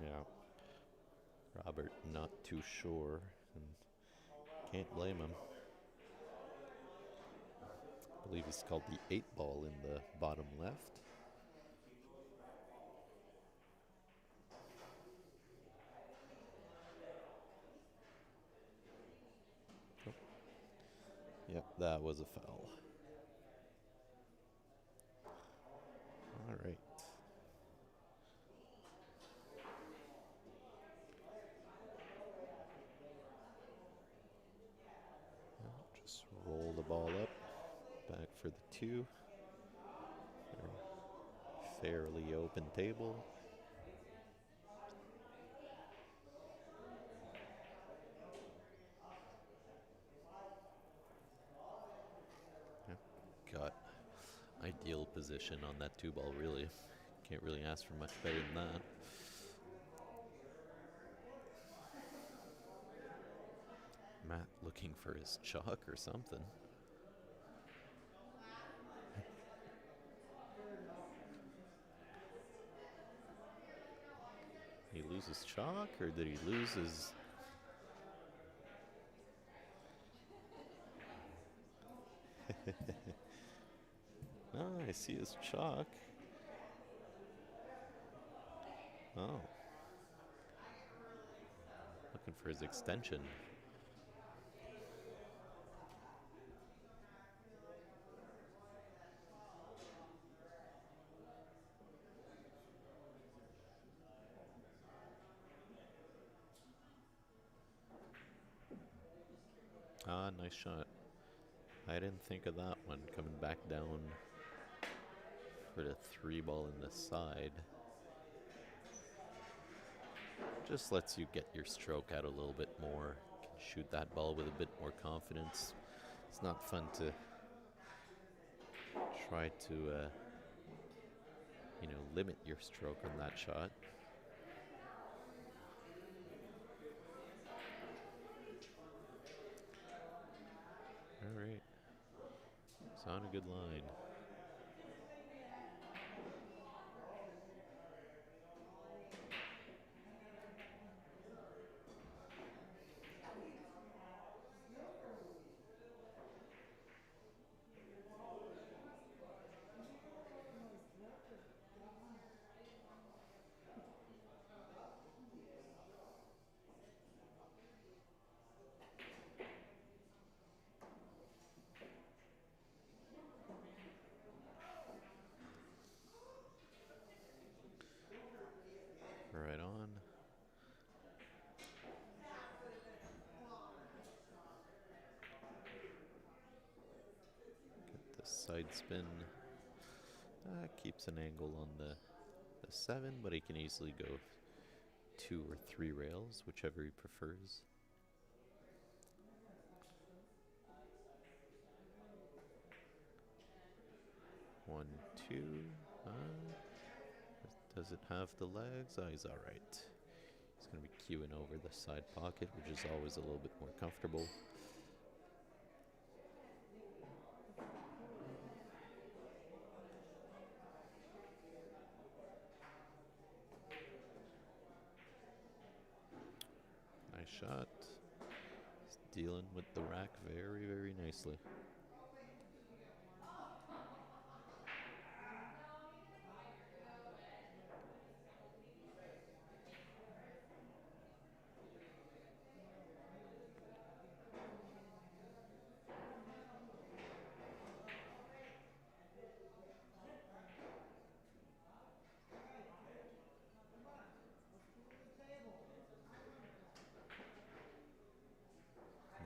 Yeah. Robert not too sure, and can't blame him. I believe it's called the 8 ball in the bottom left. That was a foul. All right. Just roll the ball up, back for the 2. Fairly open table. Yep. Got ideal position on that 2 ball, really. Can't really ask for much better than that. Matt looking for his chalk or something. He lose his chalk, or did he lose his... No, I see his chalk. Oh. Looking for his extension. Ah, nice shot. I didn't think of that one. Coming back down for the 3 ball in the side. Just lets you get your stroke out a little bit more. Can shoot that ball with a bit more confidence. It's not fun to try to, limit your stroke on that shot. All right. It's on a good line. Right on. Get the side spin. Keeps an angle on the 7, but he can easily go 2 or 3 rails, whichever he prefers. One, 2. Does it have the legs? Oh, he's all right. He's going to be queuing over the side pocket, which is always a little bit more comfortable. Nice shot. He's dealing with the rack very, very nicely.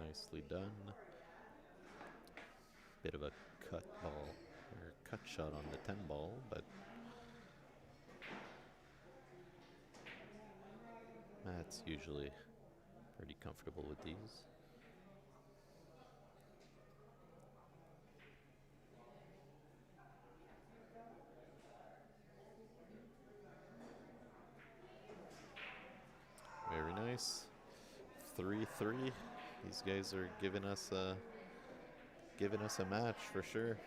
Nicely done. Bit of a cut ball, or cut shot on the 10 ball, but Matt's usually pretty comfortable with these. Very nice. 3-3. These guys are giving us a match for sure.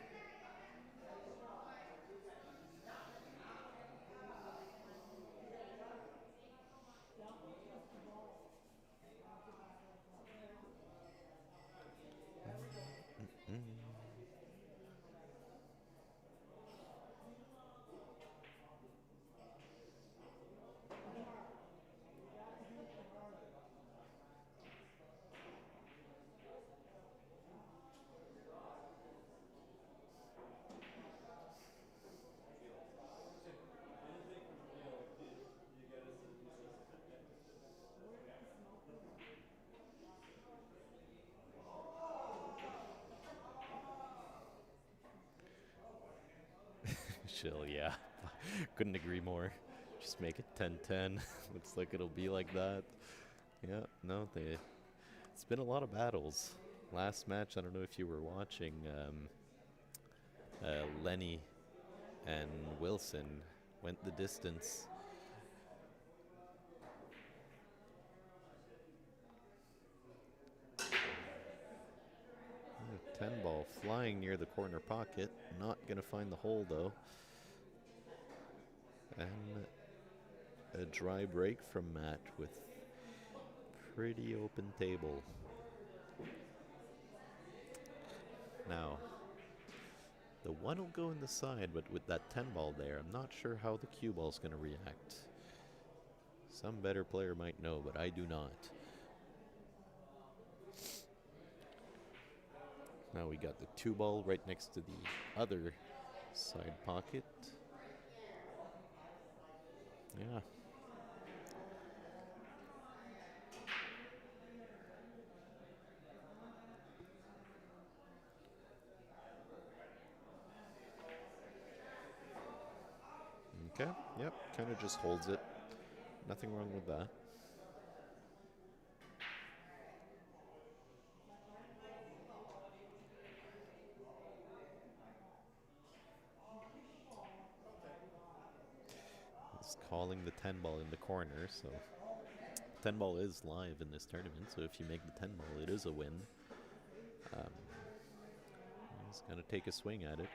Chill, yeah. Couldn't agree more. Just make it 10-10. Looks like it'll be like that. Yeah, no, it's been a lot of battles. Last match, I don't know if you were watching, Lenny and Wilson went the distance. 10 ball flying near the corner pocket. Not going to find the hole, though. And a dry break from Matt with pretty open table. Now, the one will go in the side, but with that 10 ball there, I'm not sure how the cue ball's going to react. Some better player might know, but I do not. Now we got the 2 ball right next to the other side pocket. Yeah. Okay, yep, kind of just holds it. Nothing wrong with that. He's calling the 10 ball in the corner, so 10 ball is live in this tournament, so if you make the 10 ball, it is a win. He's going to take a swing at it.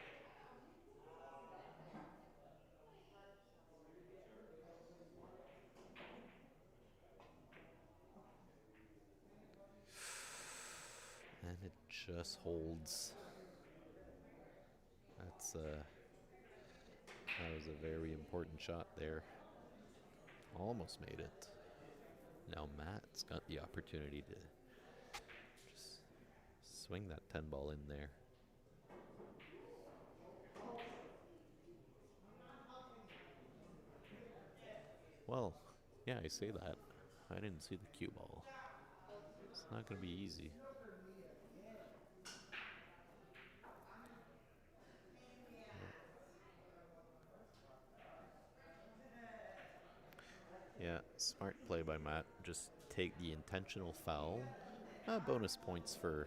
And it just holds. That was a very important shot there. Almost made it. Now Matt's got the opportunity to just swing that 10 ball in there. Well, yeah, I say that. I didn't see the cue ball. It's not going to be easy. Yeah, smart play by Matt. Just take the intentional foul. Bonus points for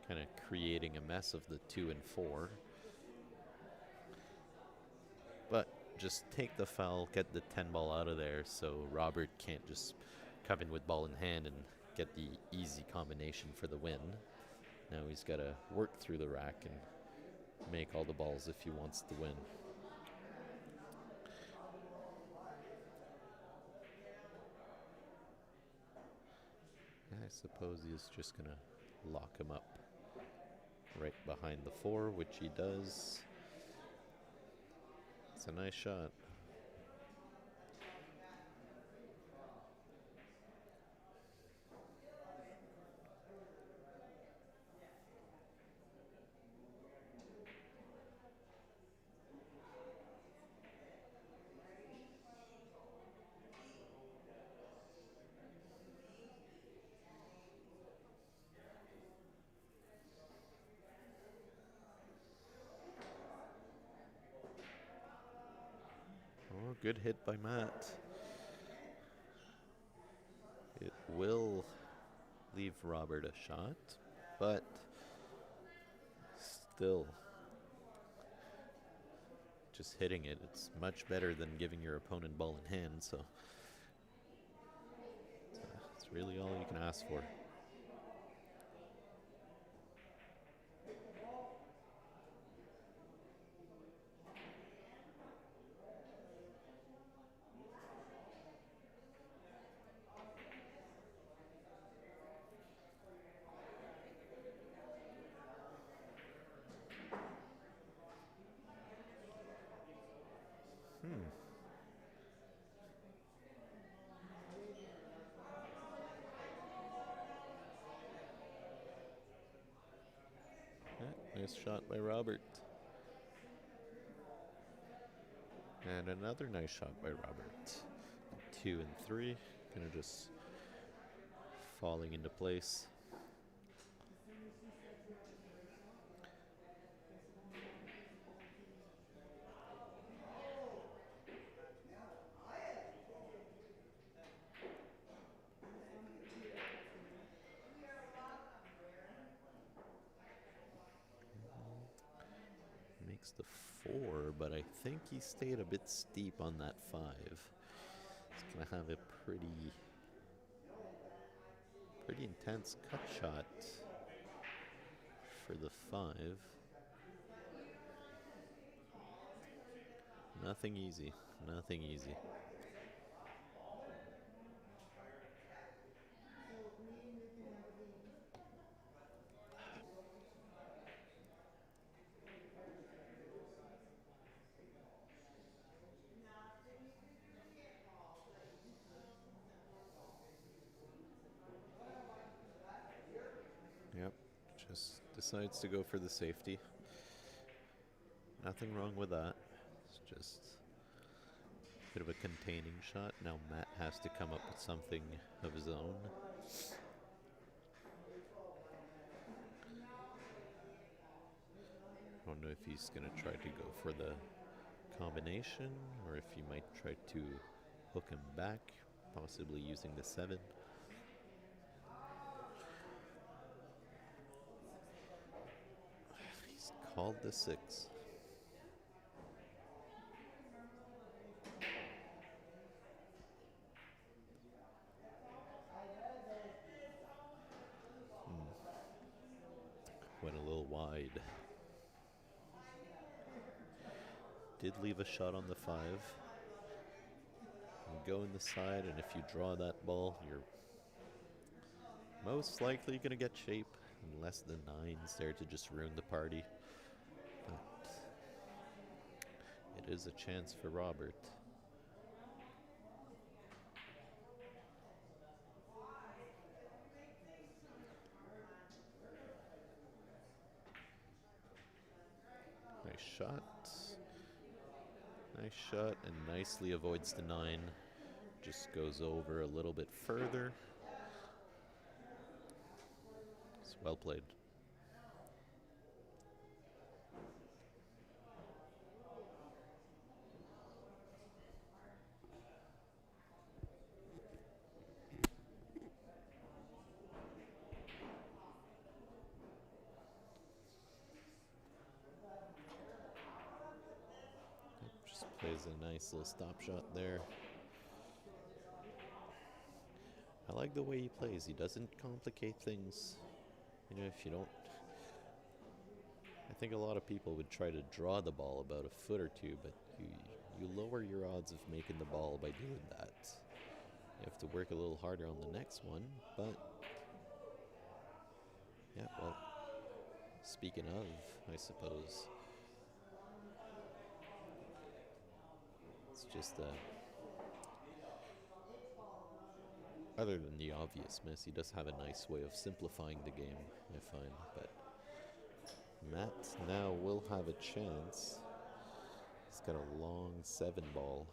kind of creating a mess of the 2 and 4. But just take the foul, get the 10 ball out of there so Robert can't just come in with ball in hand and get the easy combination for the win. Now he's got to work through the rack and make all the balls if he wants to win. I suppose he's just going to lock him up right behind the 4, which he does. It's a nice shot. Oh, good hit by Matt. It will leave Robert a shot, but still, just hitting it, it's much better than giving your opponent ball in hand, so it's really all you can ask for. Nice shot by Robert. And another nice shot by Robert. 2 and 3, kind of just falling into place. Takes the 4, but I think he stayed a bit steep on that 5. He's gonna have a pretty intense cut shot for the 5. Nothing easy. Nothing easy. Yep. Just decides to go for the safety. Nothing wrong with that. It's just a bit of a containing shot. Now Matt has to come up with something of his own. I don't know if he's going to try to go for the combination or if he might try to hook him back, possibly using the 7. He's called the 6. Went a little wide. Did leave a shot on the 5. You go in the side, and if you draw that ball, you're most likely going to get shape, unless the 9's there to just ruin the party. But it is a chance for Robert. Nice shot. Nice shot, and nicely avoids the 9. Just goes over a little bit further. It's well played. Just plays a nice little stop shot there. I like the way he plays. He doesn't complicate things. You know, if you don't... I think a lot of people would try to draw the ball about a foot or two, but you lower your odds of making the ball by doing that. You have to work a little harder on the next one, but... Yeah, well, speaking of, I suppose... It's just other than the obvious miss, he does have a nice way of simplifying the game, I find. But Matt now will have a chance. He's got a long 7 ball.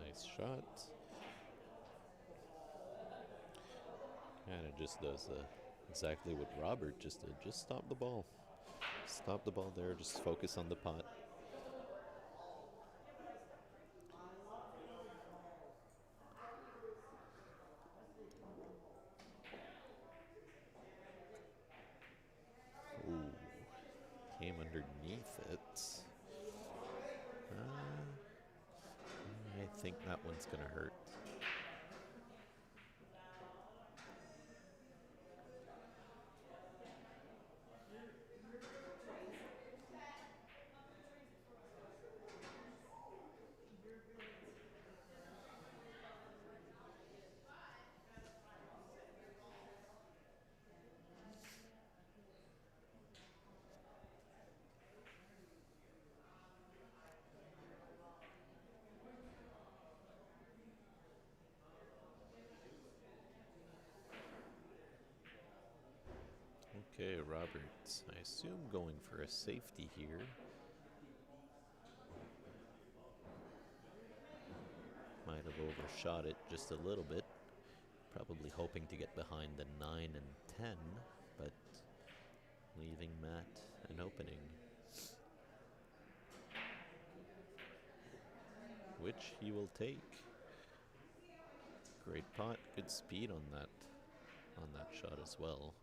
Nice shot. And it just does exactly what Robert just did. Just stop the ball. Stop the ball there. Just focus on the pot. Ooh. Came underneath it. I think that one's going to hurt. Okay, Roberts, I assume going for a safety here. Might have overshot it just a little bit. Probably hoping to get behind the 9 and 10, but leaving Matt an opening. Which he will take. Great pot, good speed on that shot as well.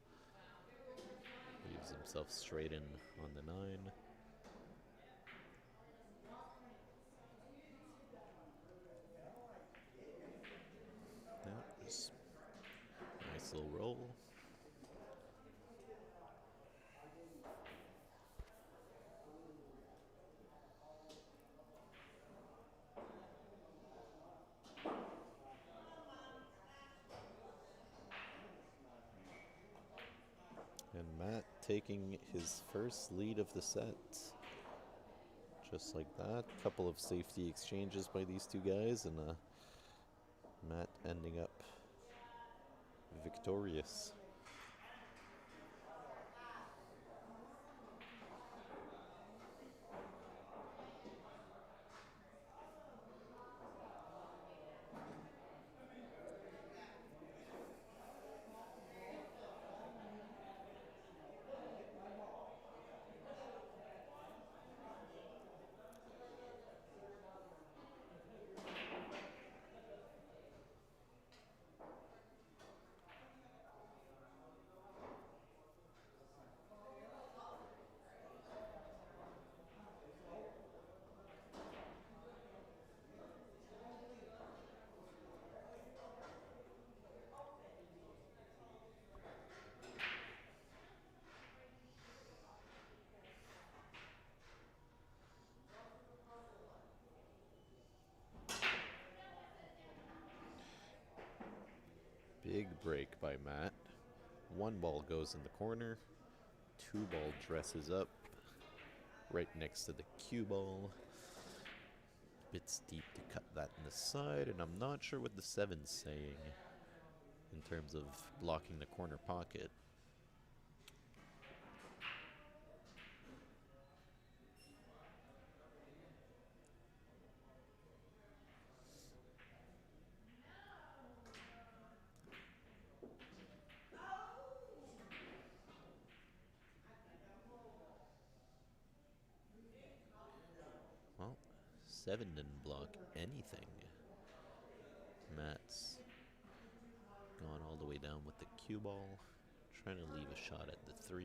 Leaves himself straight in on the 9. Yeah, just nice little roll. And Matt taking his first lead of the set. Just like that. Couple of safety exchanges by these two guys, and Matt ending up victorious. Big break by Matt. One ball goes in the corner. Two ball dresses up right next to the cue ball. Bit steep to cut that in the side, and I'm not sure what the 7's saying in terms of blocking the corner pocket. Well, 7 didn't block anything. Matt's gone all the way down with the cue ball, trying to leave a shot at the 3.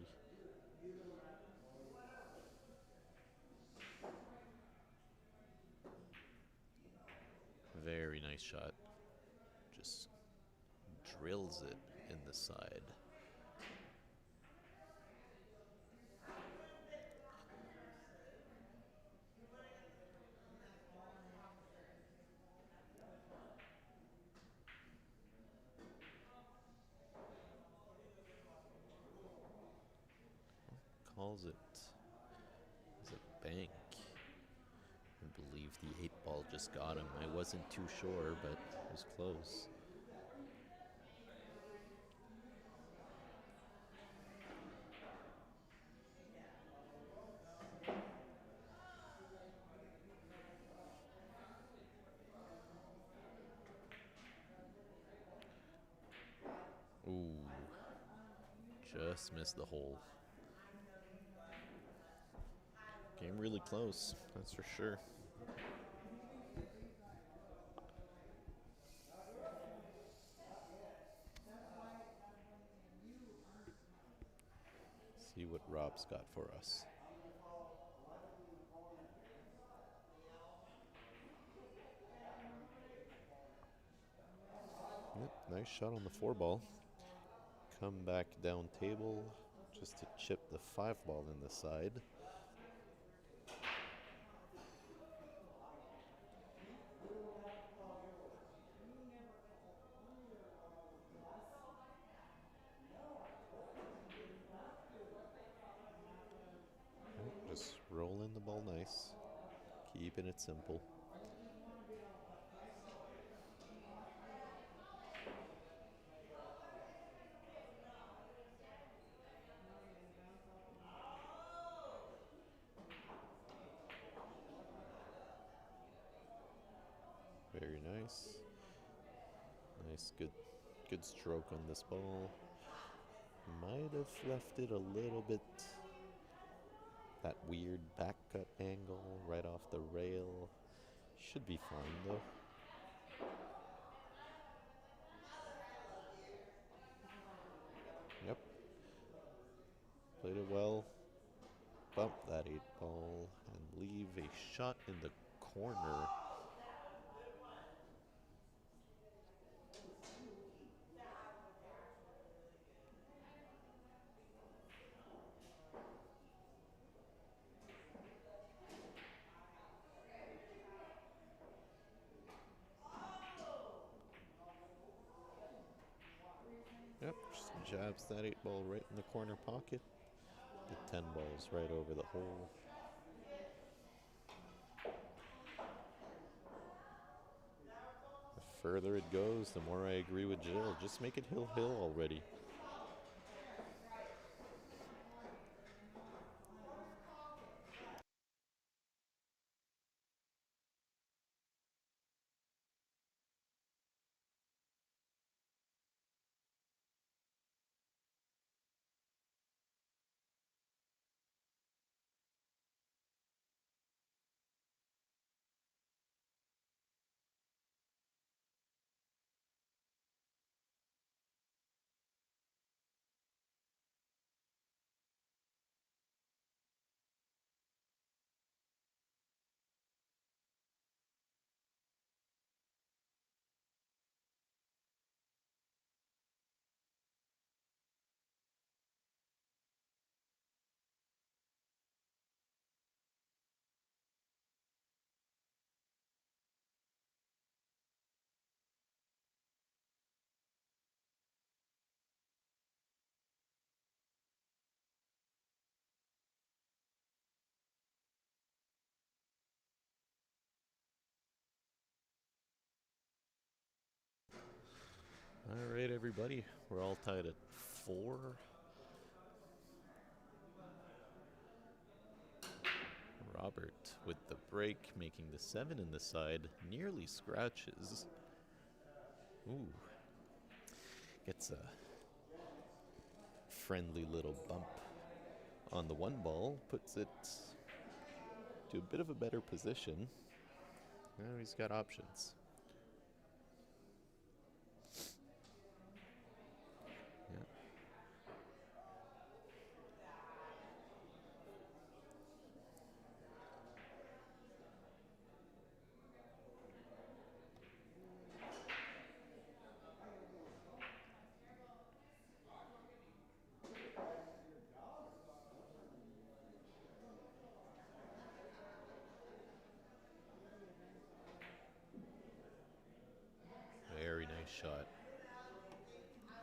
Very nice shot. Just drills it in the side. Calls it as a bank. I believe the 8 ball just got him. I wasn't too sure, but it was close. Ooh, just missed the hole. Game really close, that's for sure. See what Rob's got for us. Yep, nice shot on the 4 ball. Come back down table just to chip the 5 ball in the side. Just rolling the ball nice, keeping it simple. Very nice. Nice, good stroke on this ball. Might have left it a little bit. That weird back cut angle right off the rail. Should be fine though. Yep. Played it well. Bump that 8 ball and leave a shot in the corner. Yep, just jabs that 8 ball right in the corner pocket. The 10 balls right over the hole. The further it goes, the more I agree with Jill. Just make it hill-hill already. All right, everybody. We're all tied at 4. Robert with the break, making the 7 in the side, nearly scratches. Ooh. Gets a friendly little bump on the 1 ball, puts it to a bit of a better position. Now he's got options. Yeah. Very nice shot.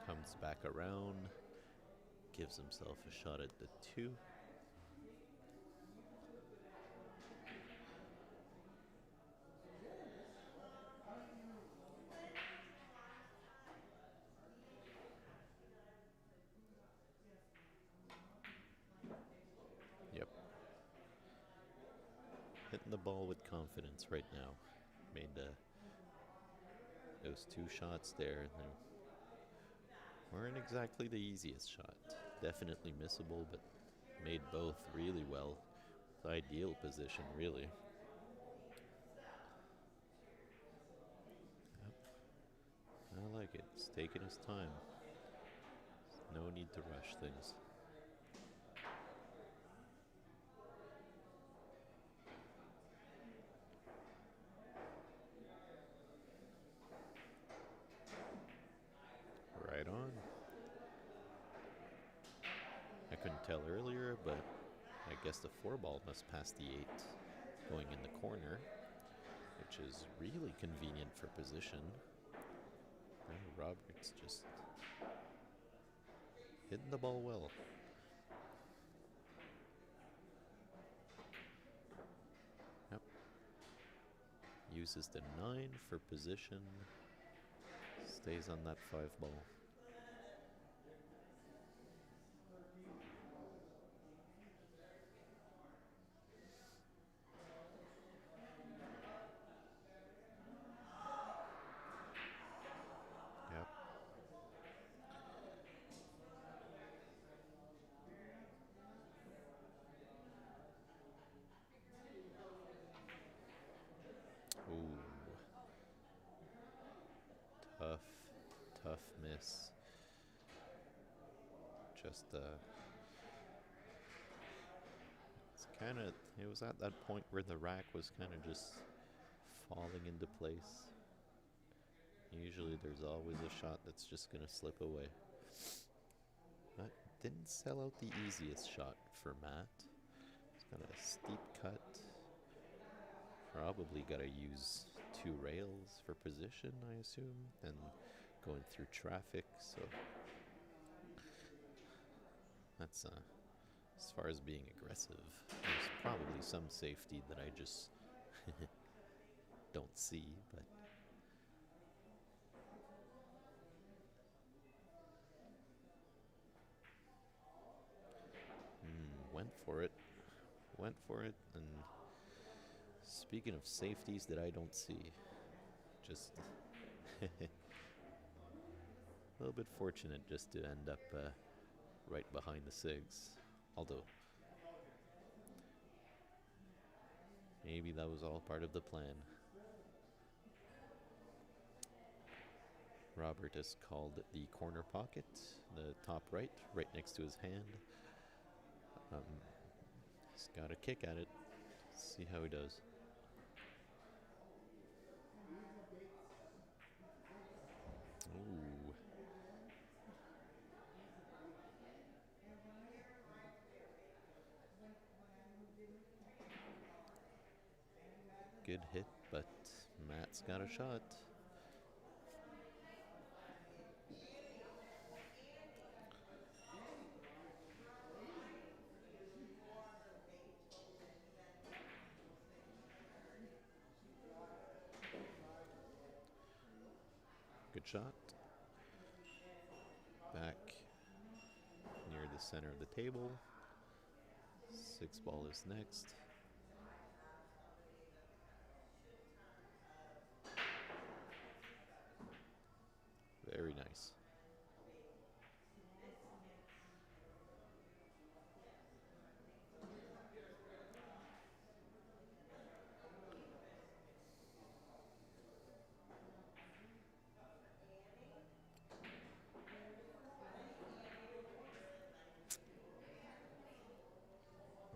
Comes back around, gives himself a shot at the 2. Yep. Hitting the ball with confidence right now. Made those 2 shots there. They weren't exactly the easiest shot. Definitely missable, but made both really well. Ideal position, really. Yep. I like it. It's taking his time. No need to rush things. Right on. I couldn't tell earlier, but I guess the 4 ball must pass the 8 going in the corner, which is really convenient for position. And Roberts just hitting the ball well. Yep. Uses the 9 for position. Stays on that 5 ball. tough miss. Just it was at that point where the rack was kind of just falling into place. Usually there's always a shot that's just going to slip away. That didn't sell out the easiest shot for Matt. It's got a steep cut. Probably got to use 2 rails for position, I assume, and going through traffic, so that's as far as being aggressive. There's probably some safety that I just don't see, but went for it, and speaking of safeties that I don't see, just a little bit fortunate just to end up right behind the SIGs, although maybe that was all part of the plan. Robert has called the corner pocket, the top right next to his hand. He's got a kick at it. See how he does. Ooh. Good hit, but Matt's got a shot. Good shot. Back near the center of the table. 6 ball is next. Very nice.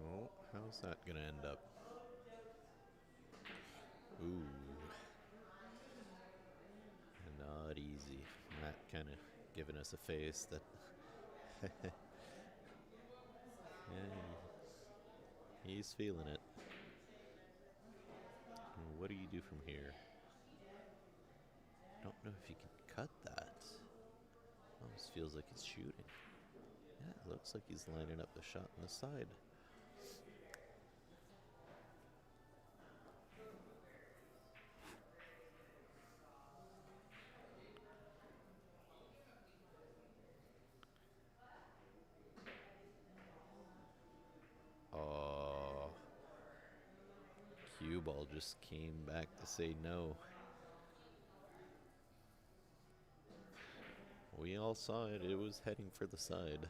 Oh, how's that gonna end up? Ooh. Not easy. Matt kind of giving us a face that yeah, he's feeling it. What do you do from here? I don't know if you can cut that. Almost feels like he's shooting. Yeah, it looks like he's lining up the shot on the side. Oh, cue ball just came back to say no. We all saw it. It was heading for the side.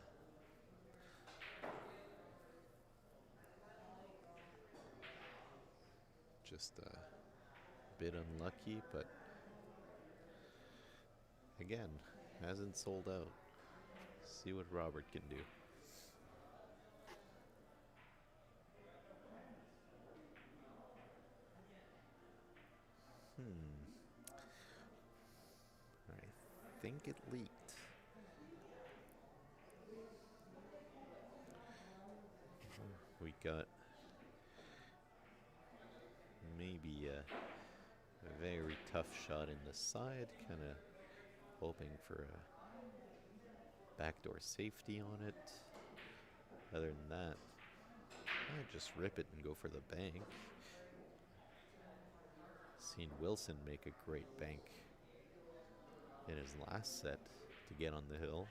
Just a bit unlucky, but again, hasn't sold out. See what Robert can do. I think it leaked. We got maybe a very tough shot in the side, kind of hoping for a backdoor safety on it. Other than that, I just rip it and go for the bank. Seen Wilson make a great bank in his last set to get on the hill.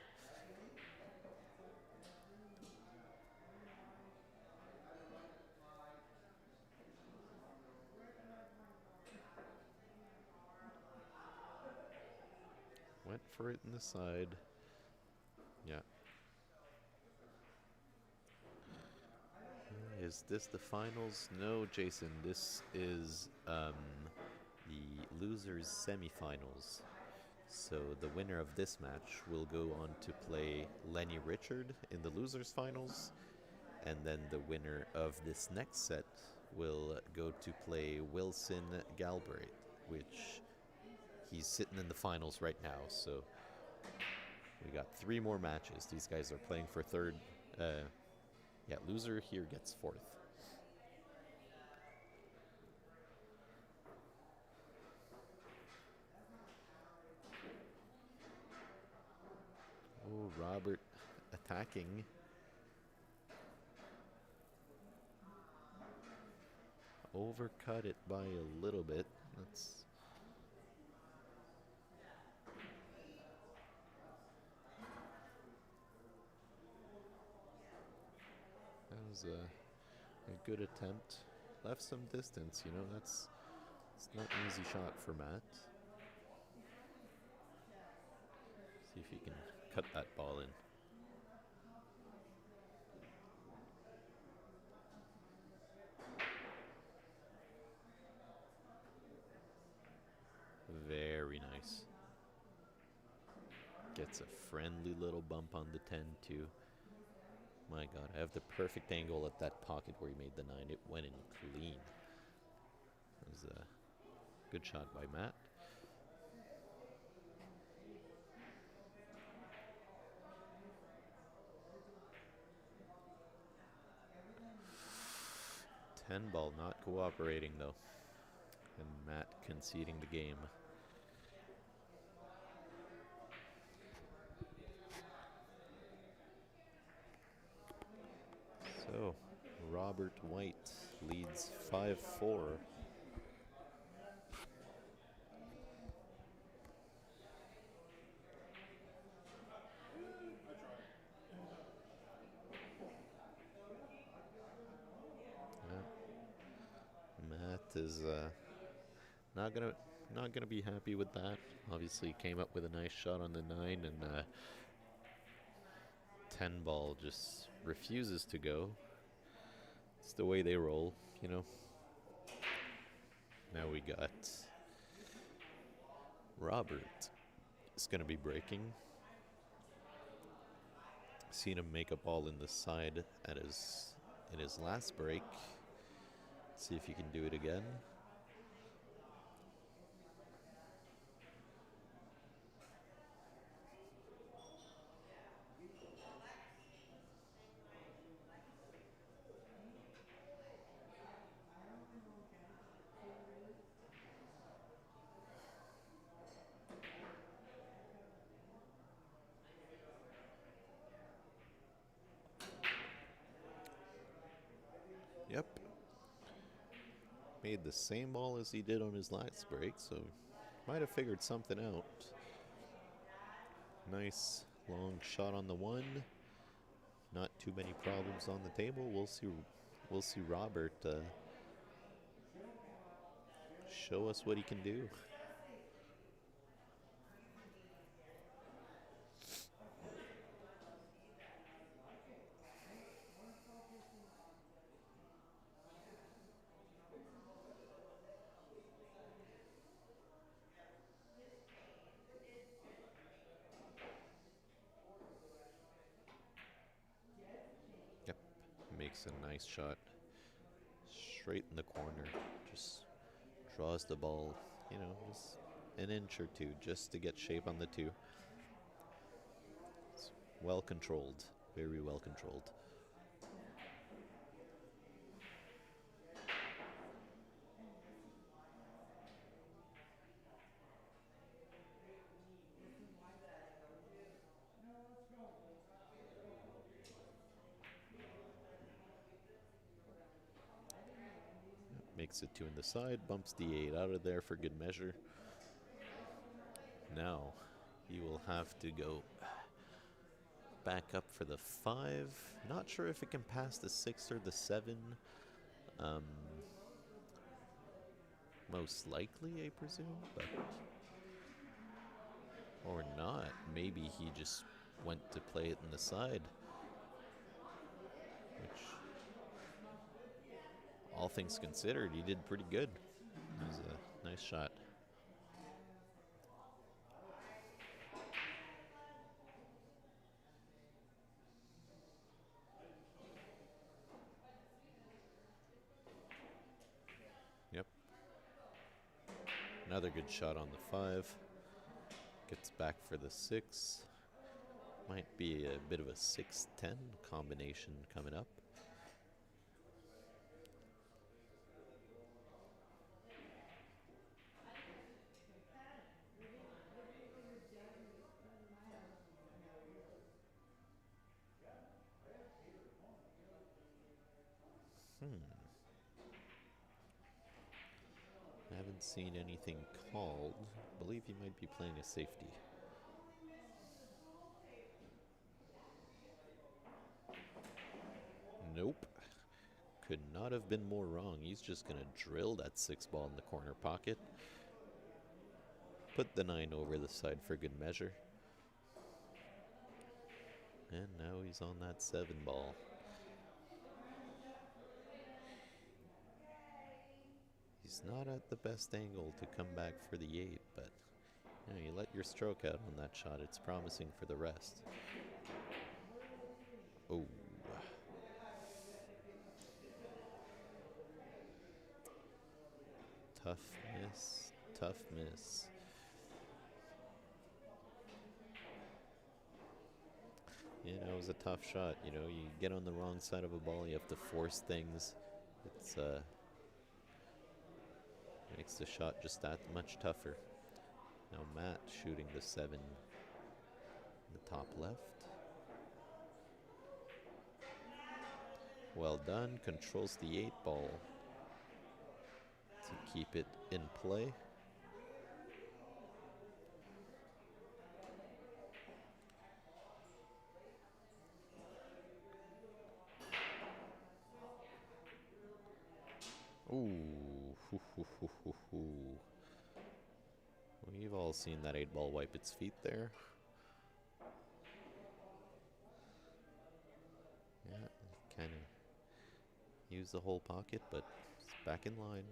Went for it in the side. Yeah. Is this the finals? No, Jason. This is the losers' semifinals. So the winner of this match will go on to play Lenny Richard in the losers finals, and then the winner of this next set will go to play Wilson Galbraith, which he's sitting in the finals right now. So we got 3 more matches. These guys are playing for third. Loser here gets fourth. Oh, Robert attacking. Overcut it by a little bit. That was a good attempt. Left some distance, it's not an easy shot for Matt. See if he can cut that ball in. Very nice. Gets a friendly little bump on the 10 too. My god, I have the perfect angle at that pocket where he made the 9. It went in clean. It was a good shot by Matt. Ten ball not cooperating though. And Matt conceding the game. So, Robert White leads 5-4. Matt is not gonna be happy with that. Obviously, came up with a nice shot on the 9, and 10 ball just refuses to go. It's the way they roll, Now we got Robert. It's gonna be breaking. Seen him make a ball in the side in his last break. See if he can do it again. Yep. Made the same ball as he did on his last break, so might have figured something out. Nice long shot on the 1. Not too many problems on the table. We'll see Robert show us what he can do. Yep, makes a nice shot. Straight in the corner. Just draws the ball, just an inch or 2 just to get shape on the 2. It's well controlled, very well controlled. Makes it 2 in the side, bumps the 8 out of there for good measure. Now he will have to go back up for the 5. Not sure if it can pass the 6 or the 7. Most likely, I presume, but or not. Maybe he just went to play it in the side, which, all things considered, he did pretty good. It was a nice shot. Another good shot on the 5. Gets back for the 6. Might be a bit of a 6-10 combination coming up. I haven't seen anything called. I believe he might be playing a safety. Nope. Could not have been more wrong. He's just going to drill that 6 ball in the corner pocket. Put the 9 over the side for good measure. And now he's on that 7 ball. He's not at the best angle to come back for the 8, but you let your stroke out on that shot. It's promising for the rest. Oh. Tough miss. Tough miss. Yeah, it was a tough shot. You get on the wrong side of a ball, you have to force things. It's makes the shot just that much tougher. Now Matt shooting the 7 in the top left. Well done. Controls the 8 ball to keep it in play. Ooh. We've all seen that 8 ball wipe its feet there. Yeah, kind of use the whole pocket, but it's back in line.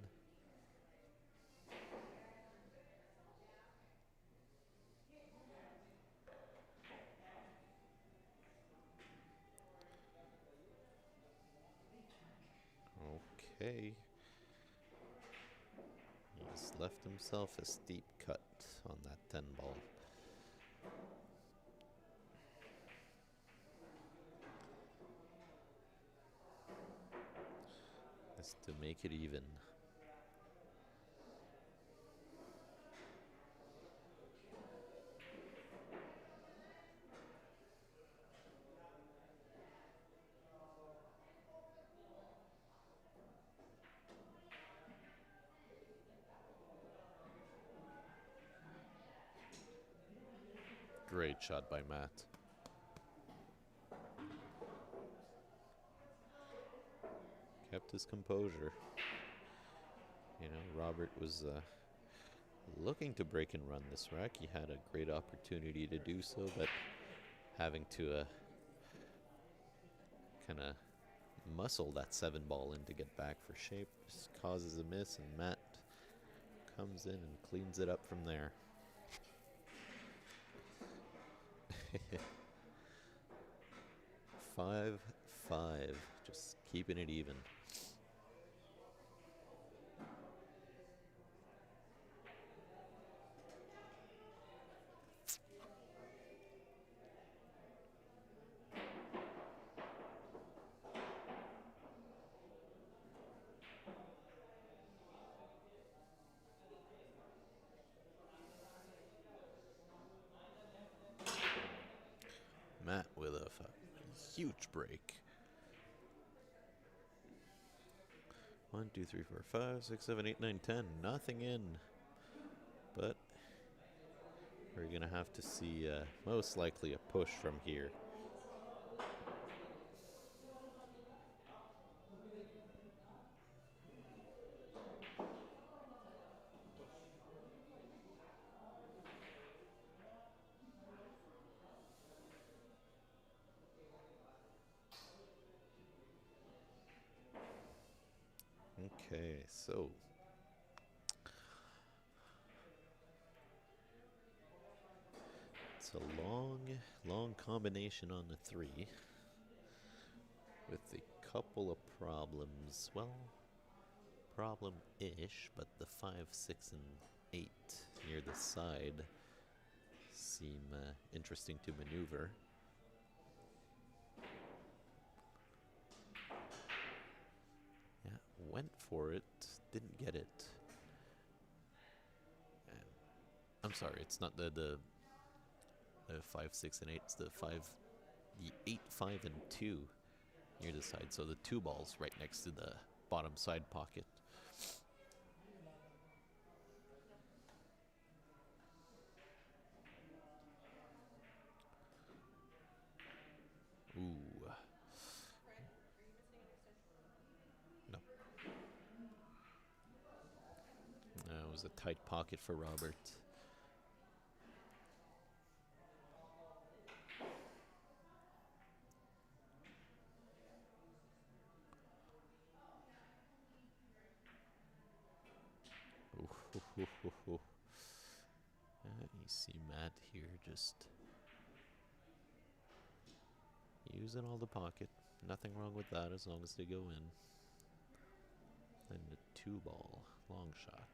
Okay. He's left himself a steep cut on that 10 ball. Just to make it even. Great shot by Matt. Kept his composure. Robert was looking to break and run this rack. He had a great opportunity to do so, but having to kind of muscle that 7 ball in to get back for shape just causes a miss, and Matt comes in and cleans it up from there. Five, just keeping it even. Matt with a huge break. 1, 2, 3, 4, 5, 6, 7, 8, 9, 10. Nothing in. But we're going to have to see most likely a push from here. Okay, so it's a long combination on the 3 with a couple of problems. Well, problem-ish, but the 5, 6, and 8 near the side seem interesting to maneuver. Yeah, went for it, didn't get it. I'm sorry, it's not the 5, 6, and 8. It's the 8, 5, and 2 near the side. So the 2 balls right next to the bottom side pocket. Ooh. Fred, are you missing an extension cord? No. It was a tight pocket for Robert. You see Matt here just using all the pocket. Nothing wrong with that as long as they go in. And the 2 ball, long shot.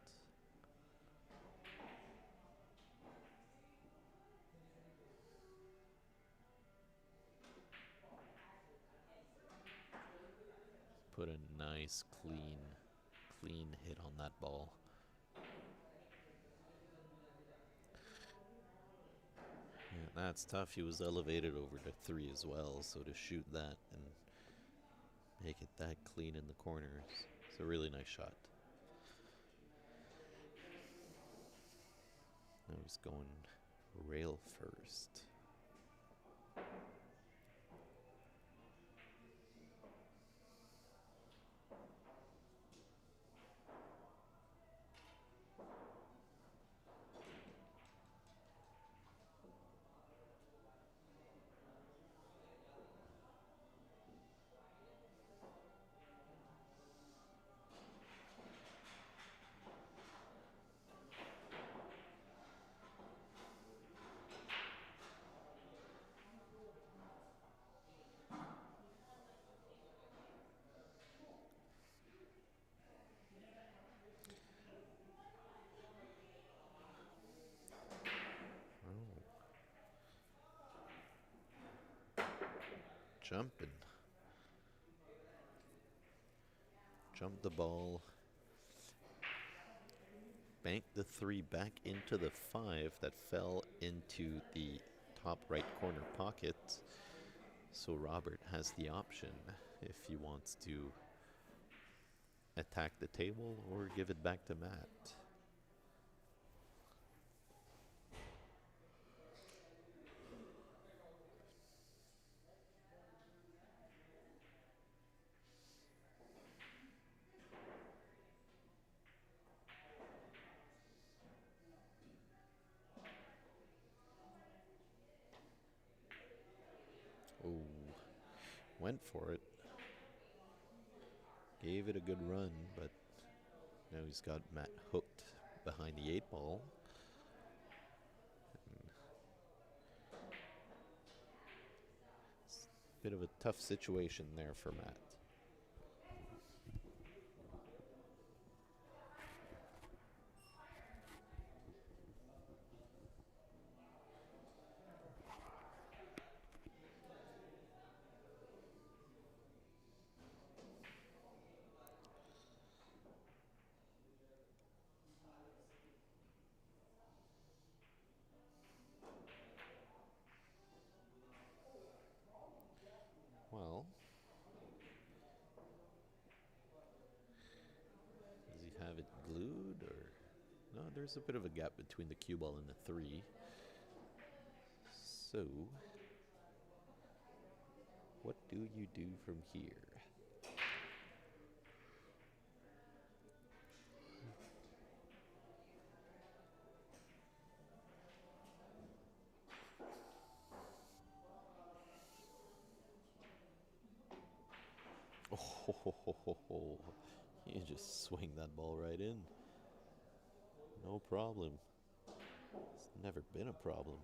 Put a nice clean hit on that ball. Yeah, that's tough. He was elevated over to 3 as well, so to shoot that and make it that clean in the corners, it's a really nice shot. Now he's going rail first. Jumping. Jump the ball. Bank the 3 back into the 5 that fell into the top right corner pocket. So Robert has the option if he wants to attack the table or give it back to Matt. Oh, went for it. Gave it a good run, but now he's got Matt hooked behind the 8 ball. Bit of a tough situation there for Matt. Well, does he have it glued or no? There's a bit of a gap between the cue ball and the 3. So, what do you do from here? Oh, you just swing that ball right in. No problem. It's never been a problem.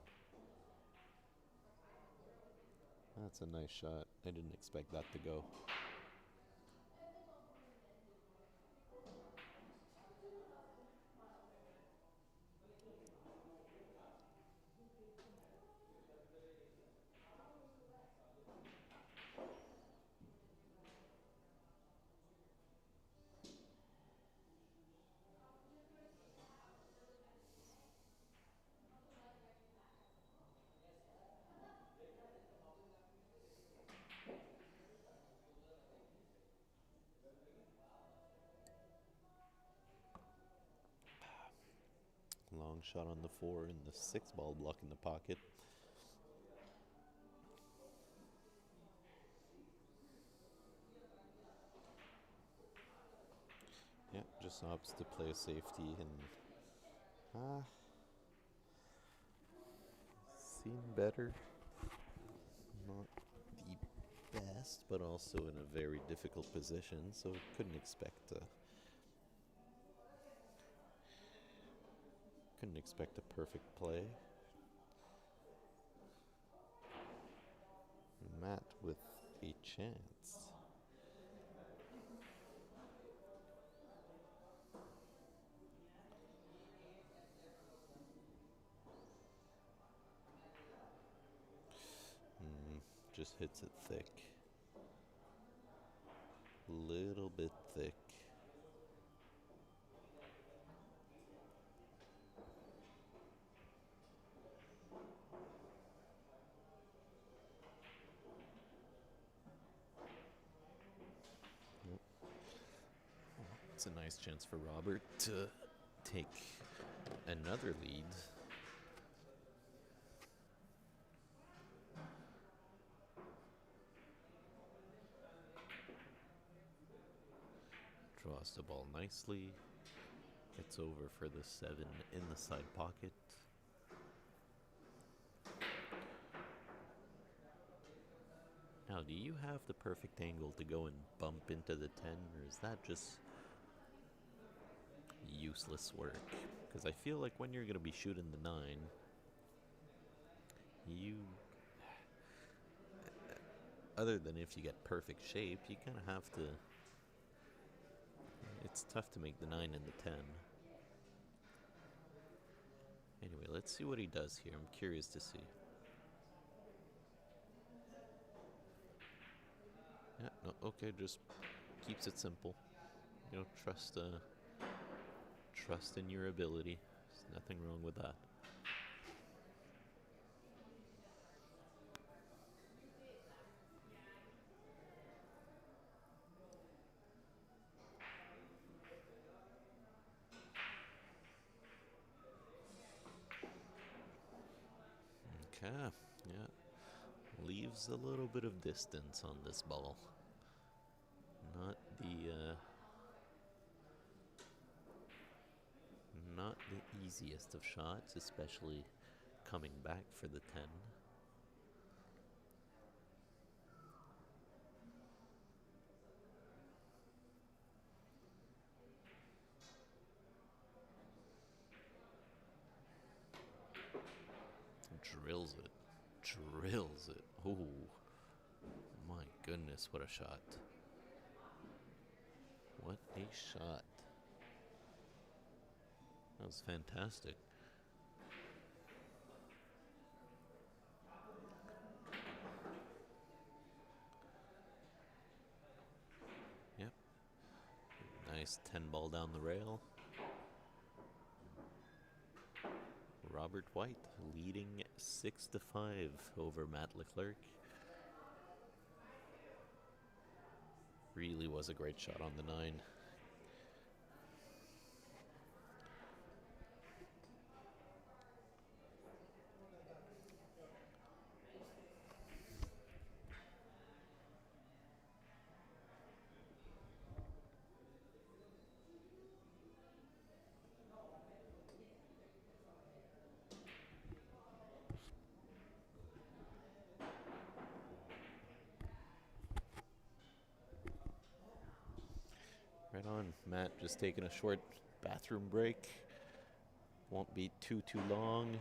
That's a nice shot. I didn't expect that to go. long shot on the 4 and the 6 ball block in the pocket. Yeah, just opts to play a safety and seen better. Not the best, but also in a very difficult position, so couldn't expect a perfect play. Matt with a chance. Just hits it thick. Little bit thick. It's a nice chance for Robert to take another lead. Draws the ball nicely. Gets over for the 7 in the side pocket. Now, do you have the perfect angle to go and bump into the 10, or is that just useless work? Because I feel like when you're going to be shooting the 9, you, other than if you get perfect shape, you kind of have to, it's tough to make the 9 and the 10. Anyway, let's see what he does here. I'm curious to see. Yeah, no, okay, just keeps it simple. You know, trust in your ability. There's nothing wrong with that. Okay, yeah. Leaves a little bit of distance on this ball. Not the easiest of shots, especially coming back for the 10. Drills it. Drills it. Oh, my goodness, what a shot. What a shot. That was fantastic. Yep. Nice 10 ball down the rail. Robert White leading 6-5 over Matt Leclerc. Really was a great shot on the 9. Right on. Matt just taking a short bathroom break. Won't be too long.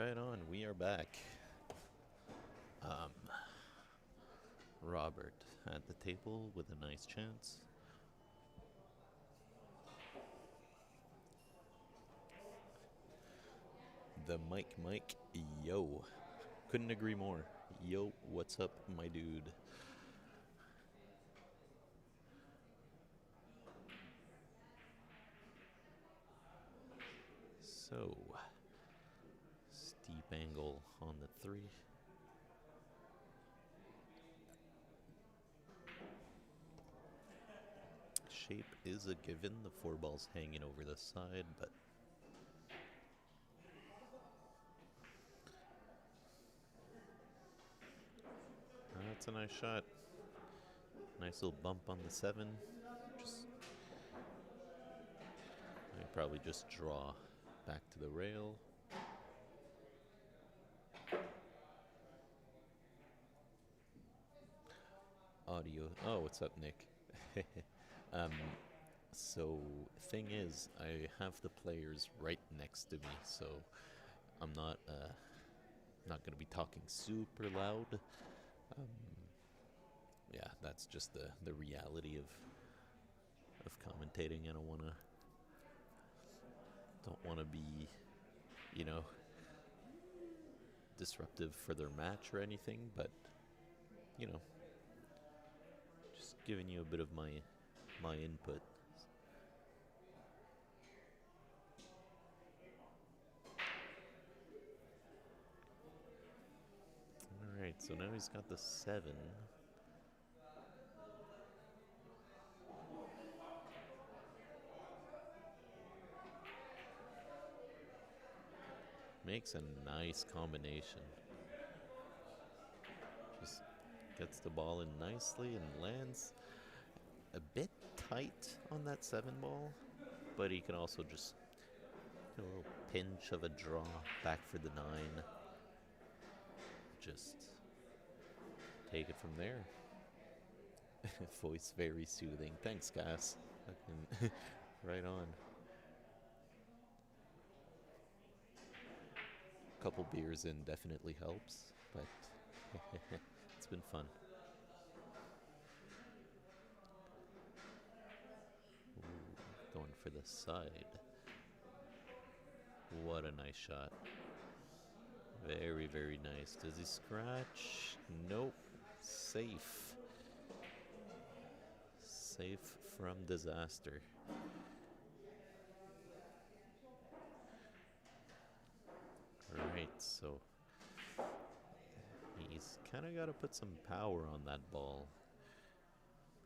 Right on, we are back. Robert at the table with a nice chance. The Mike, yo. Couldn't agree more. Yo, what's up, my dude? So, steep angle on the 3. Shape is a given. The 4 ball's hanging over the side, but that's a nice shot. Nice little bump on the 7. I probably just draw back to the rail. Audio. Oh, what's up, Nick? So, thing is, I have the players right next to me, so I'm not gonna be talking super loud. Yeah, that's just the reality of commentating. I don't wanna be, you know, disruptive for their match or anything, but you know, just giving you a bit of my input. Alright, so now he's got the 7. Makes a nice combination. Just gets the ball in nicely and lands a bit tight on that 7 ball, but he can also just do a little pinch of a draw back for the 9. Just take it from there. Voice very soothing. Thanks, guys. Right on. Couple beers in definitely helps, but it's been fun. Ooh, going for the side. What a nice shot. Very, very nice. Does he scratch? Nope. Safe. Safe from disaster. Alright, so he's kind of got to put some power on that ball.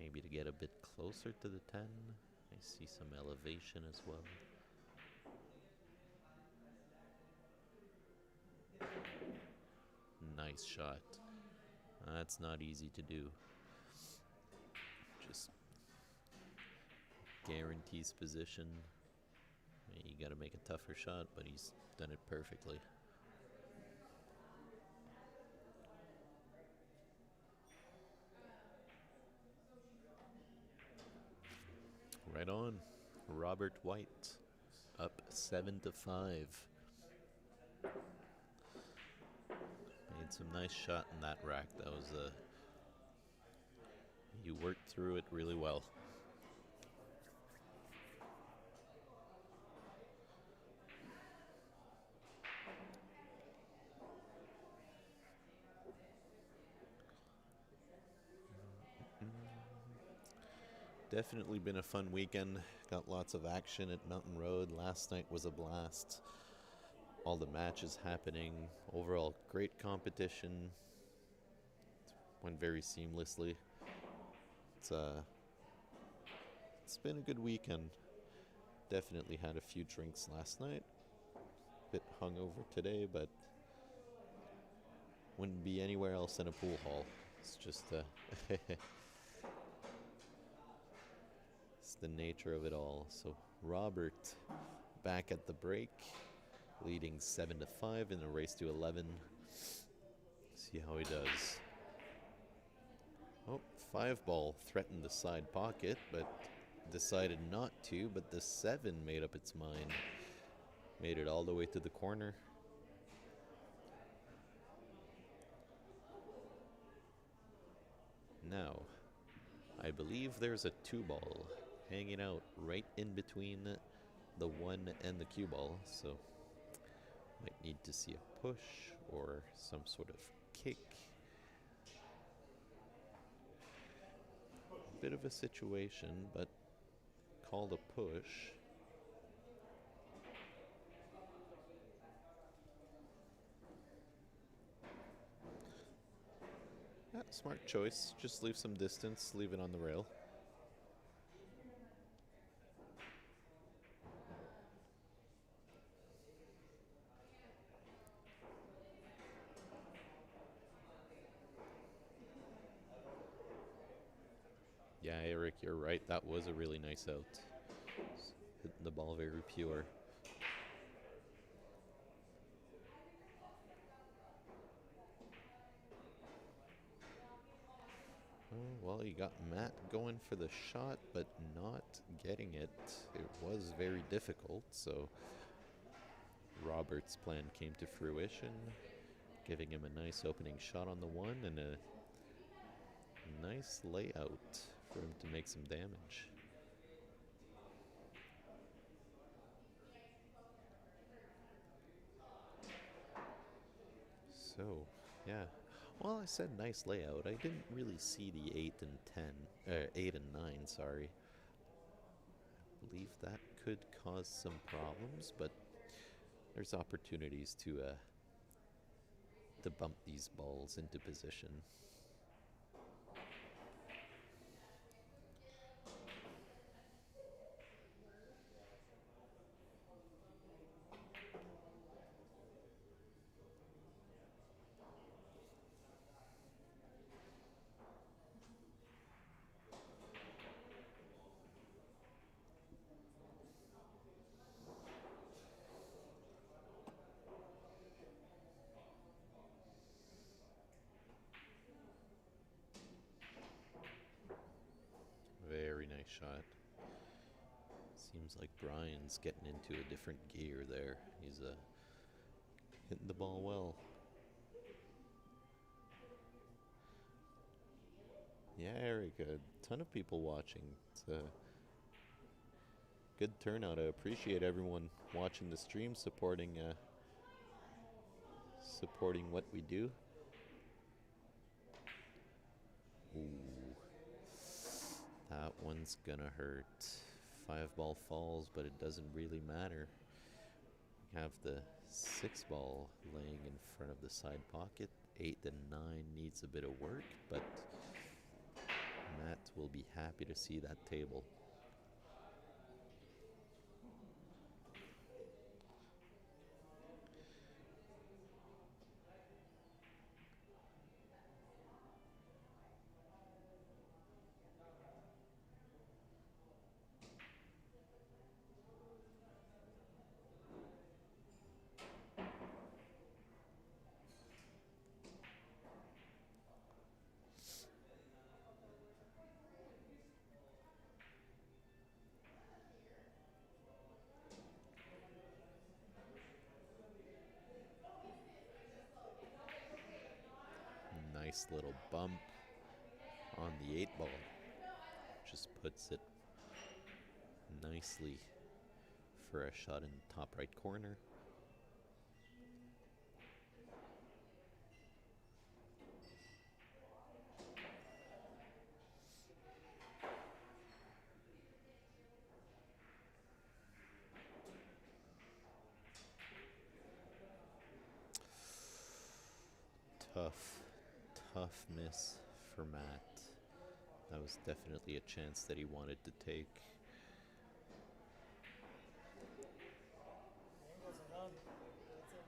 Maybe to get a bit closer to the 10. I see some elevation as well. Nice shot. That's not easy to do. Just guarantees position. You gotta make a tougher shot, but he's done it perfectly. Right on. Robert White up 7-5. Made some nice shot in that rack. That was you worked through it really well. Definitely been a fun weekend. Got lots of action at Mountain Road. Last night was a blast. All the matches happening. Overall, great competition. Went very seamlessly. It's been a good weekend. Definitely had a few drinks last night. Bit hungover today, but wouldn't be anywhere else in a pool hall. It's just it's the nature of it all. So Robert back at the break, leading 7-5 in a race to 11. See how he does. Oh, 5 ball threatened the side pocket, but decided not to. But the 7 made up its mind. Made it all the way to the corner. Now, I believe there's a 2 ball hanging out right in between the 1 and the cue ball, so might need to see a push or some sort of kick. Bit of a situation, but called a push. Yeah, smart choice. Just leave some distance, leave it on the rail. Yeah, Eric, you're right. That was a really nice out. Hitting the ball very pure. Well, you got Matt going for the shot, but not getting it. It was very difficult, so Robert's plan came to fruition, giving him a nice opening shot on the 1 and a nice layout for him to make some damage. So, yeah. Well, I said nice layout. I didn't really see the 8 and 10, 8 and 9, sorry. I believe that could cause some problems, but there's opportunities to bump these balls into position. Very nice shot. Seems like Brian's getting into a different gear there. He's hitting the ball well. Yeah, Eric, a ton of people watching. It's a good turnout. I appreciate everyone watching the stream, supporting what we do. Ooh, that one's gonna hurt. 5 ball falls, but it doesn't really matter. We have the 6 ball laying in front of the side pocket. 8 and 9 needs a bit of work, but Matt will be happy to see that table. Nice little bump on the 8 ball. Just puts it nicely for a shot in the top right corner. Tough miss for Matt. That was definitely a chance that he wanted to take. Angles are done. That's it.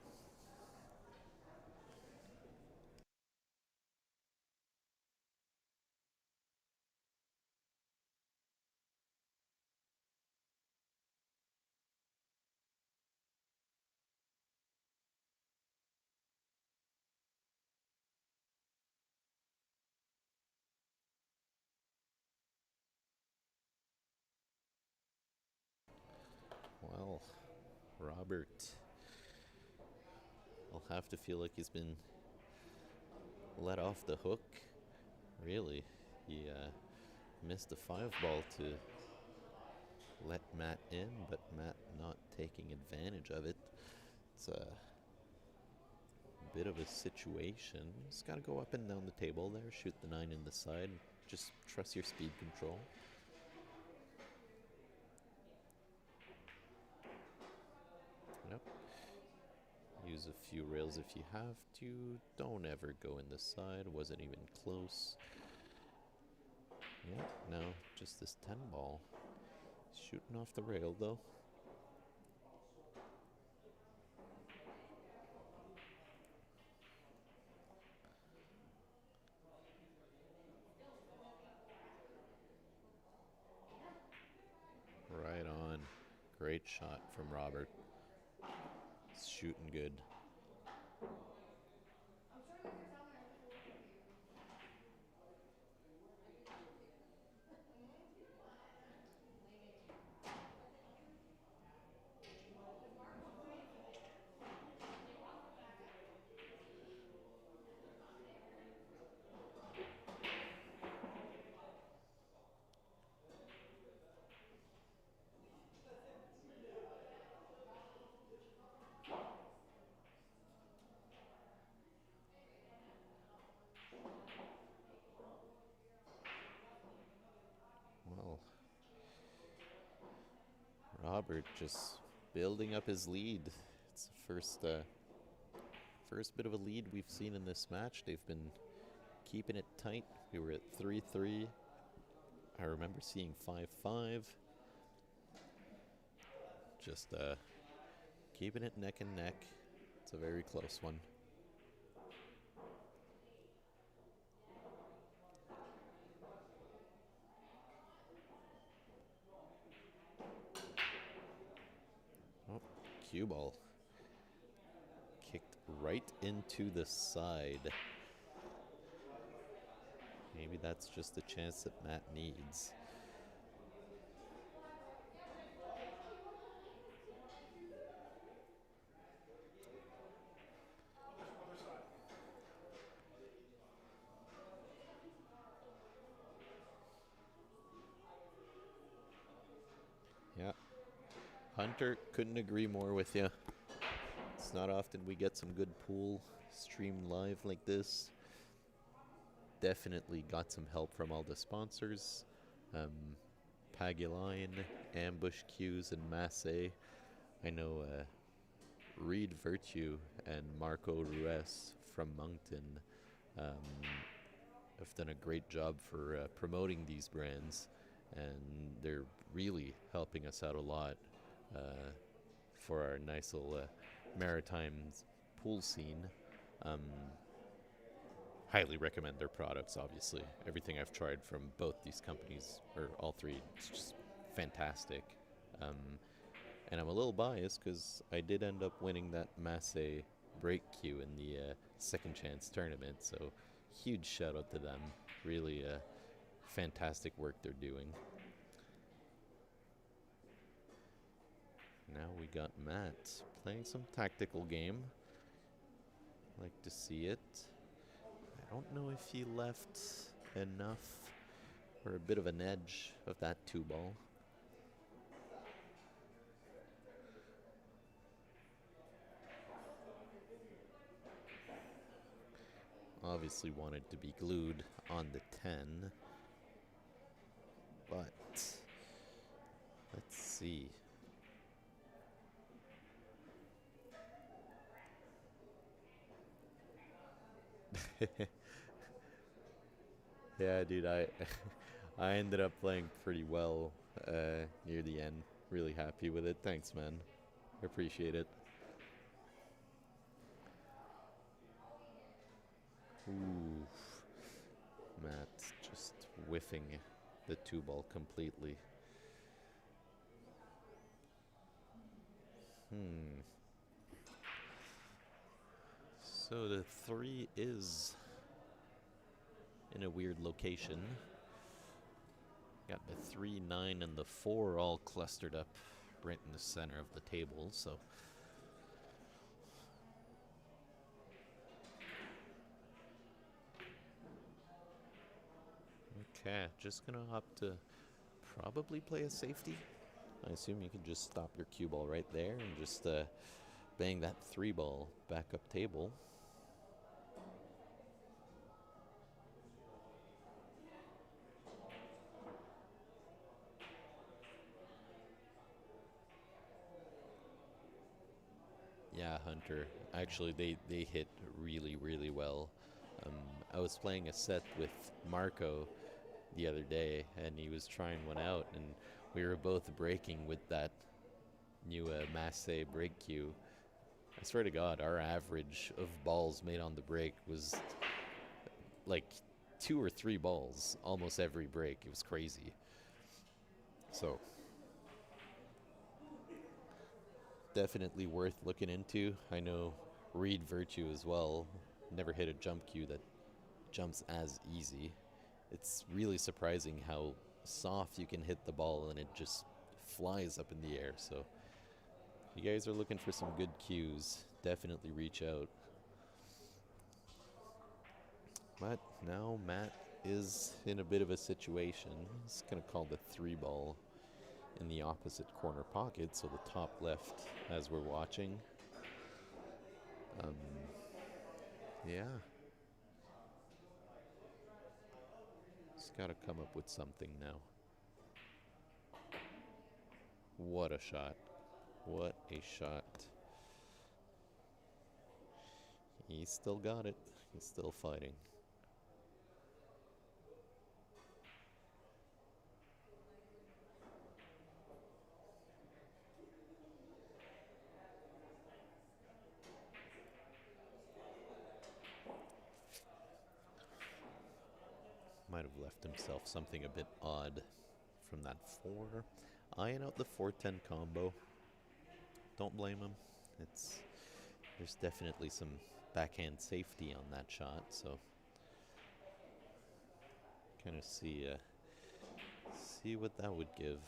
Well, Robert, I'll have to feel like he's been let off the hook. Really. He missed a 5 ball to let Matt in, but Matt not taking advantage of it. It's a bit of a situation. Just gotta go up and down the table there, shoot the 9 in the side, just trust your speed control. Yep. Use a few rails if you have to. Don't ever go in the side. Wasn't even close. Yeah, now just this 10 ball. Shooting off the rail though. Right on. Great shot from Robert. He's shooting good. Well, Robert just building up his lead. It's the first bit of a lead we've seen in this match. They've been keeping it tight. We were at 3-3. I remember seeing 5-5. Just keeping it neck and neck. It's a very close one. Oh, cue ball. Kicked right into the side. Maybe that's just the chance that Matt needs. Yeah. Hunter, couldn't agree more with you. It's not often we get some good pool streamed live like this. Definitely got some help from all the sponsors. Paguline, Ambush Cues, and Massey. I know Reed Virtue and Marco Ruiz from Moncton have done a great job for promoting these brands, and they're really helping us out a lot for our nice little maritime pool scene. Highly recommend their products, obviously. Everything I've tried from both these companies, or all three, it's just fantastic. And I'm a little biased because I did end up winning that Massey break queue in the second chance tournament, so huge shout out to them. Really fantastic work they're doing. Now we got Matt playing some tactical game. Like to see it. I don't know if he left enough for a bit of an edge of that 2 ball. Obviously wanted to be glued on the 10, but let's see. Yeah, dude, I I ended up playing pretty well near the end. Really happy with it. Thanks, man. Appreciate it. Ooh, Matt just whiffing the 2 ball completely. So the 3 is in a weird location. Got the 3, 9, and the 4 all clustered up right in the center of the table, so. Okay, just gonna opt to probably play a safety. I assume you can just stop your cue ball right there and just bang that 3 ball back up table. Yeah, Hunter. Actually, they hit really, really well. Um, I was playing a set with Marco the other day, and he was trying one out, and we were both breaking with that new Massey break cue. I swear to God, our average of balls made on the break was like 2 or 3 balls almost every break. It was crazy. So definitely worth looking into. I know Reed Virtue as well. Never hit a jump cue that jumps as easy. It's really surprising how soft you can hit the ball and it just flies up in the air. So if you guys are looking for some good cues, definitely reach out. But now Matt is in a bit of a situation. He's going to call the 3 ball in the opposite corner pocket, so the top left as we're watching. Yeah. He's got to come up with something now. What a shot. What a shot. He's still got it. He's still fighting. Might have left himself something a bit odd from that 4. Eyeing out the 4-10 combo. Don't blame him. There's definitely some backhand safety on that shot, so kind of see what that would give.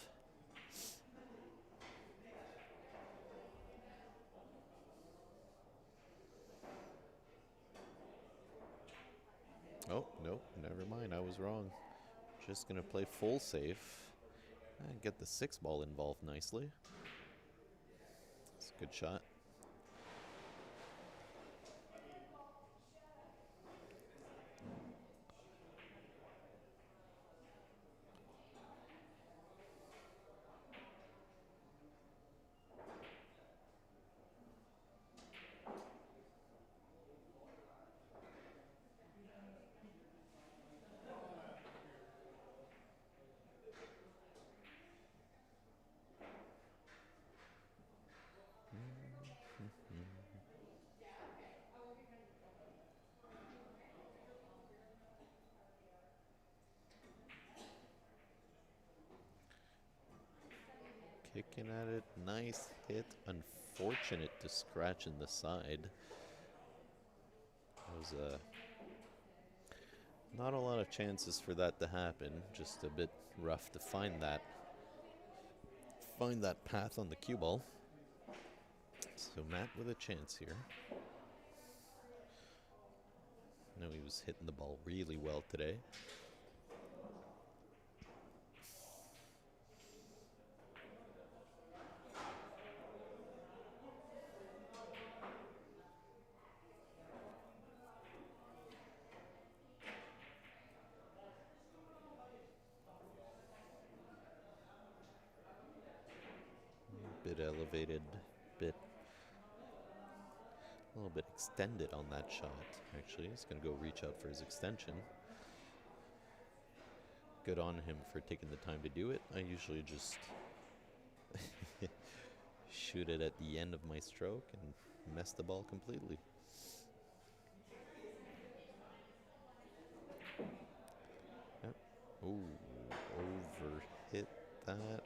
Oh, nope, never mind. I was wrong. Just gonna play full safe and get the 6 ball involved nicely. It's a good shot. Kicking at it. Nice hit. Unfortunate to scratch in the side. That was not a lot of chances for that to happen. Just a bit rough to find that path on the cue ball. So Matt with a chance here. I know he was hitting the ball really well today. Bit elevated, a little bit extended on that shot. Actually, he's gonna go reach out for his extension. Good on him for taking the time to do it. I usually just shoot it at the end of my stroke and mess the ball completely. Yep. Ooh, overhit that.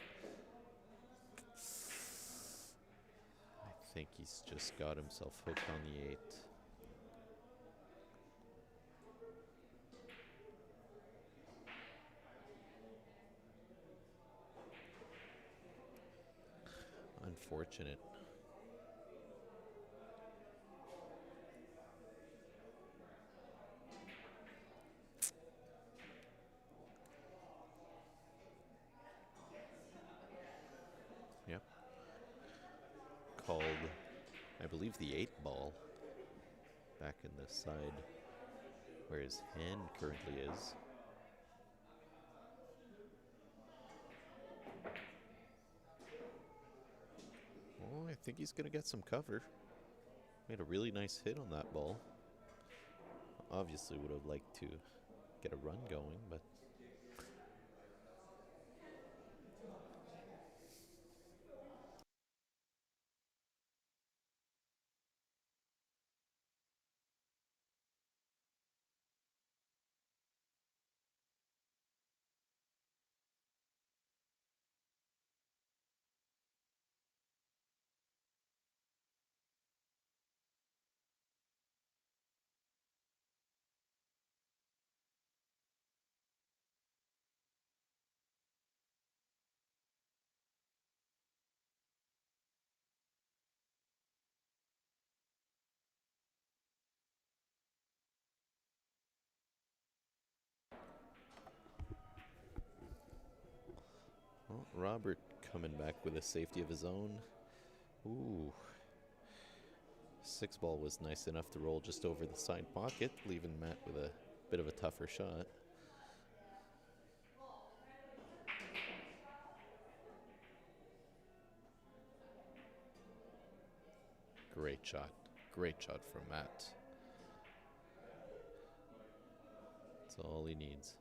I think he's just got himself hooked on the 8. Unfortunate. I believe, the 8 ball back in the side where his hand currently is. Oh, I think he's going to get some cover. Made a really nice hit on that ball. Obviously would have liked to get a run going, but well, Robert coming back with a safety of his own. Ooh. 6 ball was nice enough to roll just over the side pocket, leaving Matt with a bit of a tougher shot. Great shot. Great shot from Matt. That's all he needs.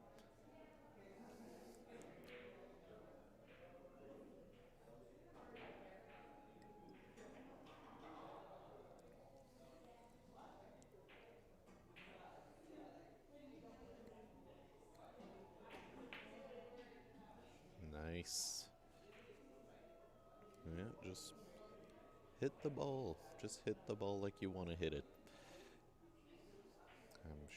Nice. Yeah, just hit the ball. Just hit the ball like you want to hit it. I'm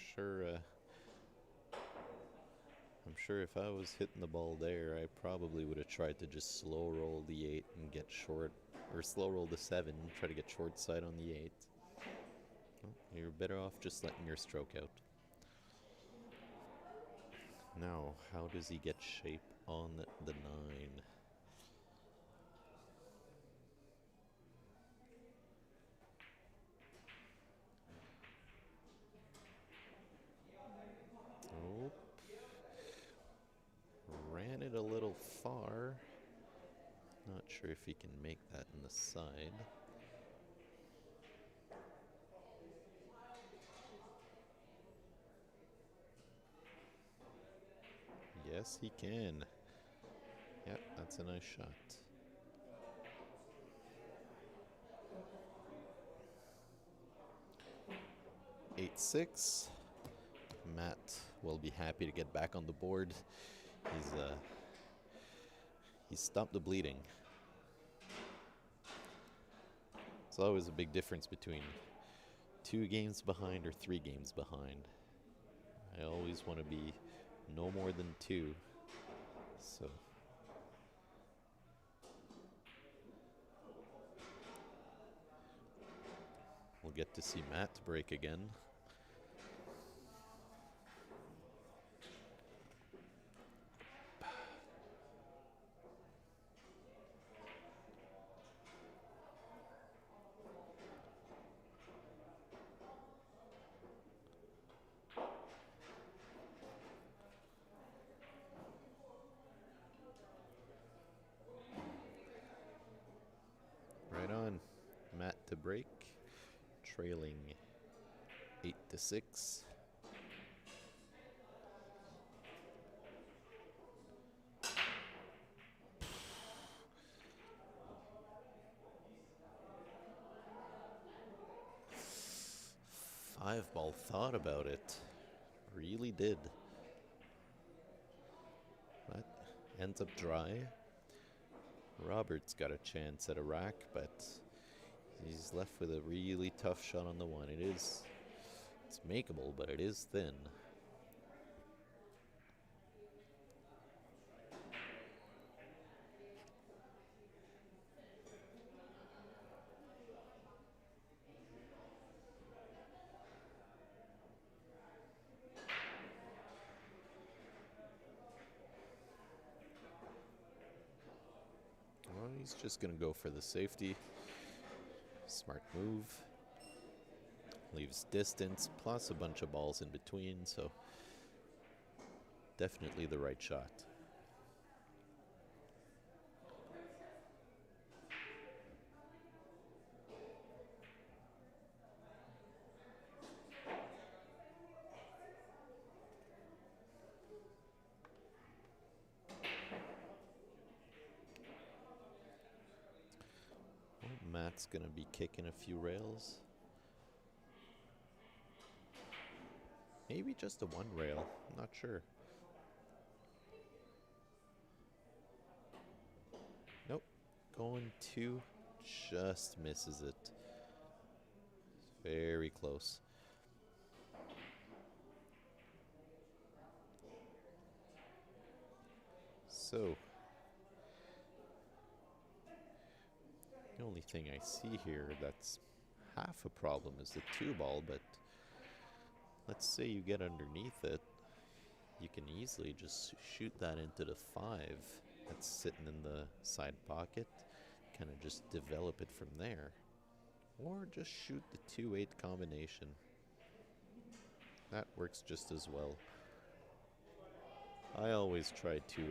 sure if I was hitting the ball there, I probably would have tried to just slow roll the 8 and get short, or slow roll the 7, try to get short side on the 8. Well, you're better off just letting your stroke out. Now, how does he get shape on the 9? Oh, ran it a little far. Not sure if he can make that in the side. Yes, he can. Yep, that's a nice shot. 8-6. Matt will be happy to get back on the board. He's stopped the bleeding. It's always a big difference between 2 games behind or 3 games behind. I always want to be no more than 2. So we'll get to see Matt break again. Right on. Matt to break, trailing 8-6. Five ball thought about it. Really did. But ends up dry. Robert's got a chance at a rack, but he's left with a really tough shot on the 1. It's makeable, but it is thin. Well, he's just going to go for the safety. Smart move. Leaves distance, plus a bunch of balls in between, so definitely the right shot. Well, Matt's gonna be kicking a few rails. Maybe just a one rail, not sure. Nope, going two, just misses it. Very close. So, the only thing I see here that's half a problem is the two ball, but let's say you get underneath it, you can easily just shoot that into the five that's sitting in the side pocket, kind of just develop it from there. Or just shoot the 2-8 combination. That works just as well. I always try to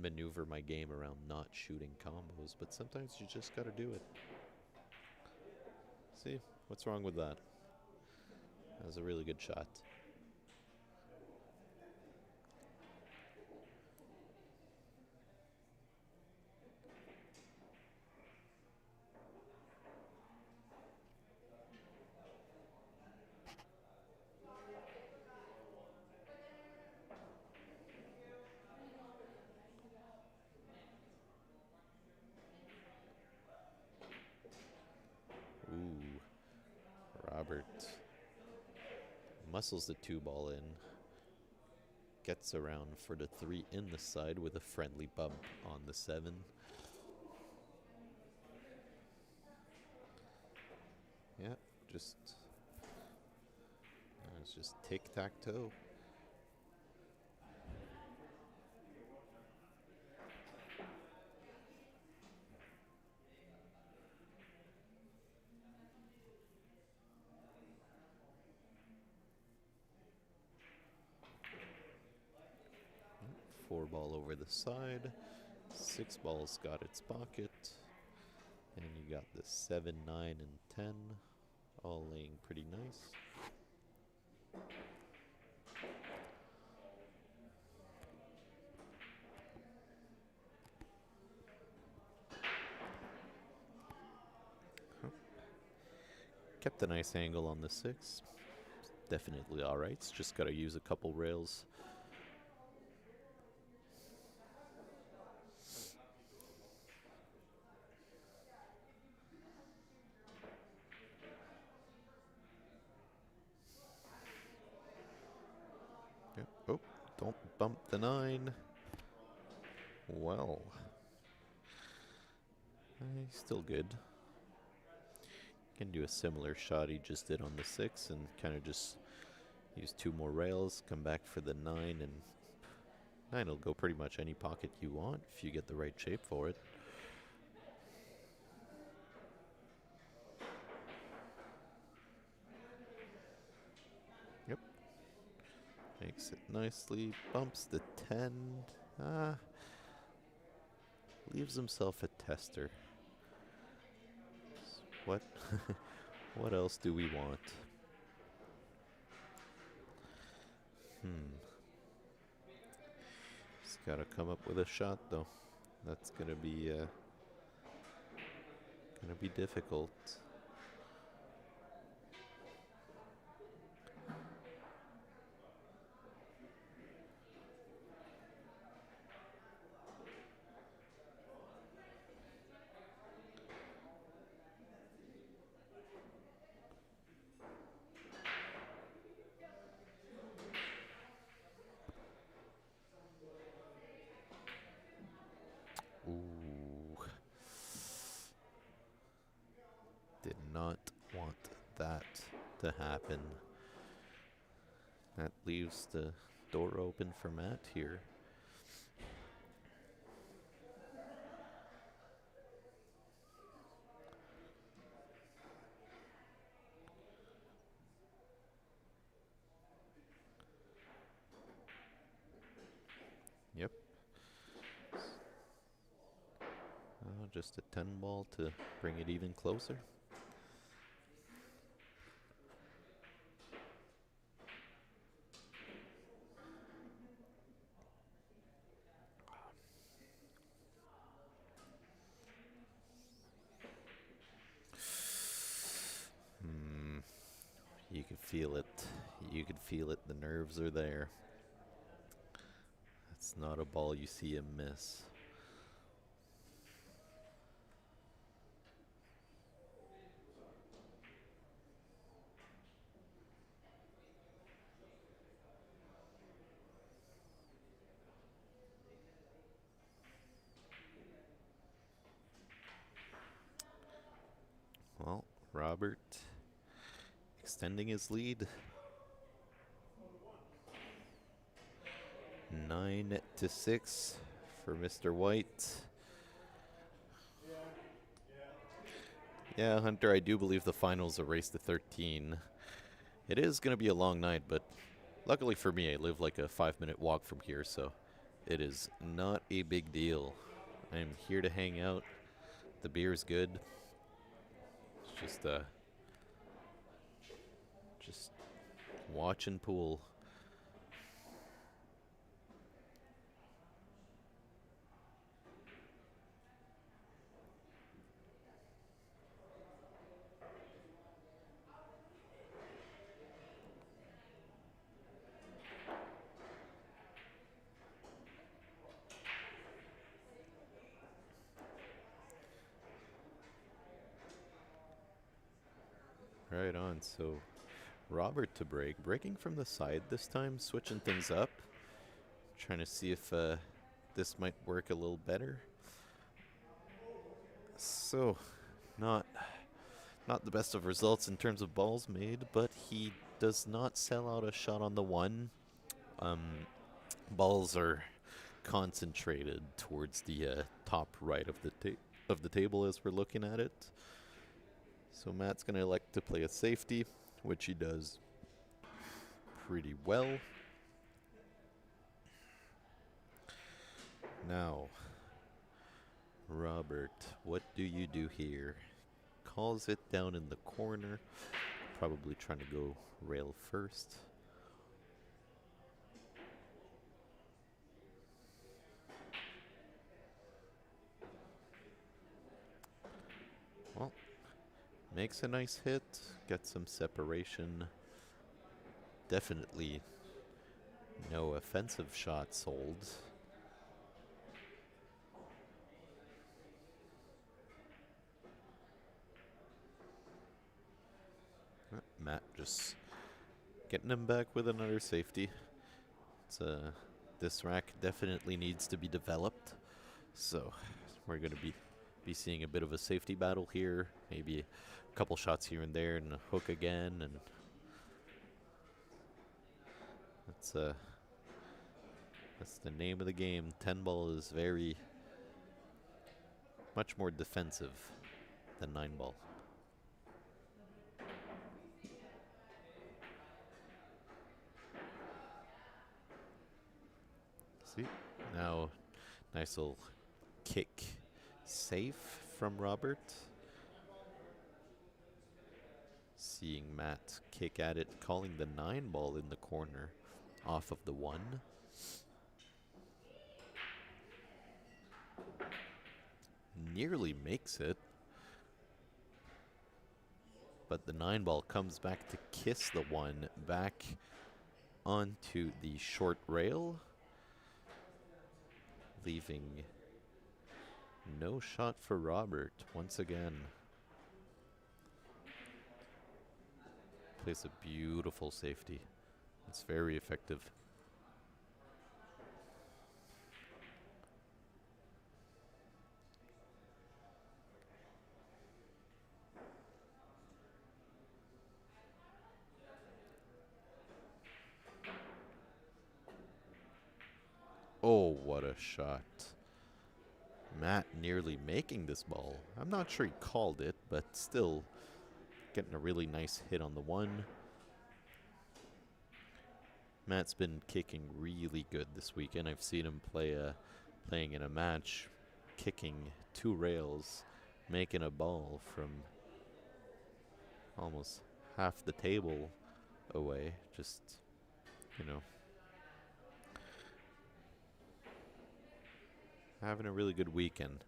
maneuver my game around not shooting combos, but sometimes you just gotta do it. See, what's wrong with that? That was a really good shot. Ooh, Robert muscles the two ball in, gets around for the three in the side with a friendly bump on the 7. Yeah, it's just tic-tac-toe. Four ball over the side. 6 ball's got its pocket. And you got the 7, 9, and 10 all laying pretty nice. Kept a nice angle on the 6. Definitely alright. It's just got to use a couple rails. Yep. Oh, don't bump the 9. Well, still good. Can do a similar shot he just did on the 6 and kind of just use 2 more rails, come back for the 9, and 9 will go pretty much any pocket you want if you get the right shape for it. Yep. Makes it nicely, bumps the 10. Leaves himself a tester. What? What else do we want? He's got to come up with a shot, though. That's gonna be difficult. Ooh. Did not want that to happen. That leaves the door open for Matt here. just a 10 ball to bring it even closer. You can feel it. You can feel it. The nerves are there. It's not a ball you see him miss. Well, Robert extending his lead. 9-6 for Mr. White. Yeah, Hunter, I do believe the finals are race to 13. It is going to be a long night, but luckily for me, I live like a 5-minute walk from here, so it is not a big deal. I'm here to hang out. The beer's good. It's just watch and pool. Right on. So Robert to break. Breaking from the side this time, switching things up. Trying to see if this might work a little better. So, not the best of results in terms of balls made, but he does not sell out a shot on the one. Balls are concentrated towards the top right of the table as we're looking at it. So Matt's going to elect to play a safety, which he does pretty well. Now, Robert, what do you do here? Calls it down in the corner. Probably trying to go rail first. Well, makes a nice hit, gets some separation. Definitely no offensive shot sold. Matt just getting him back with another safety. This rack definitely needs to be developed. So we're going to be seeing a bit of a safety battle here. Maybe a couple shots here and there and a hook again. And that's the name of the game. 10 ball is very much more defensive than 9 ball. See, now nice little kick safe from Robert. Seeing Matt kick at it, calling the 9 ball in the corner off of the 1. Nearly makes it. But the 9 ball comes back to kiss the 1 back onto the short rail, leaving no shot for Robert once again. Plays a beautiful safety. It's very effective. Oh, what a shot. Matt nearly making this ball. I'm not sure he called it, but still getting a really nice hit on the 1. Matt's been kicking really good this weekend. I've seen him playing in a match, kicking 2 rails, making a ball from almost half the table away. Just, you know, having a really good weekend.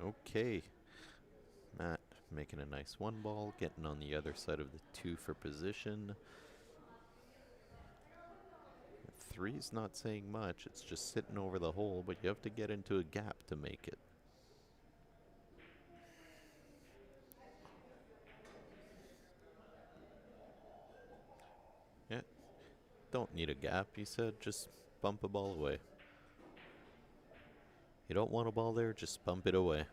Okay. Matt making a nice 1 ball, getting on the other side of the 2 for position. 3's not saying much, it's just sitting over the hole, but you have to get into a gap to make it. Yeah, don't need a gap, he said, just bump a ball away. You don't want a ball there, just bump it away.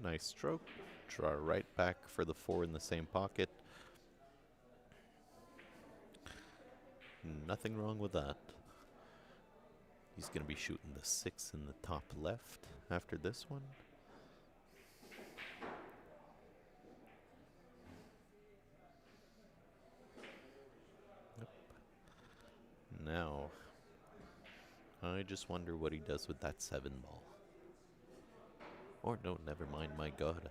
Nice stroke. Draw right back for the 4 in the same pocket. Nothing wrong with that. He's going to be shooting the 6 in the top left after this one. Yep. Now, I just wonder what he does with that 7 ball. Or no, never mind, my god.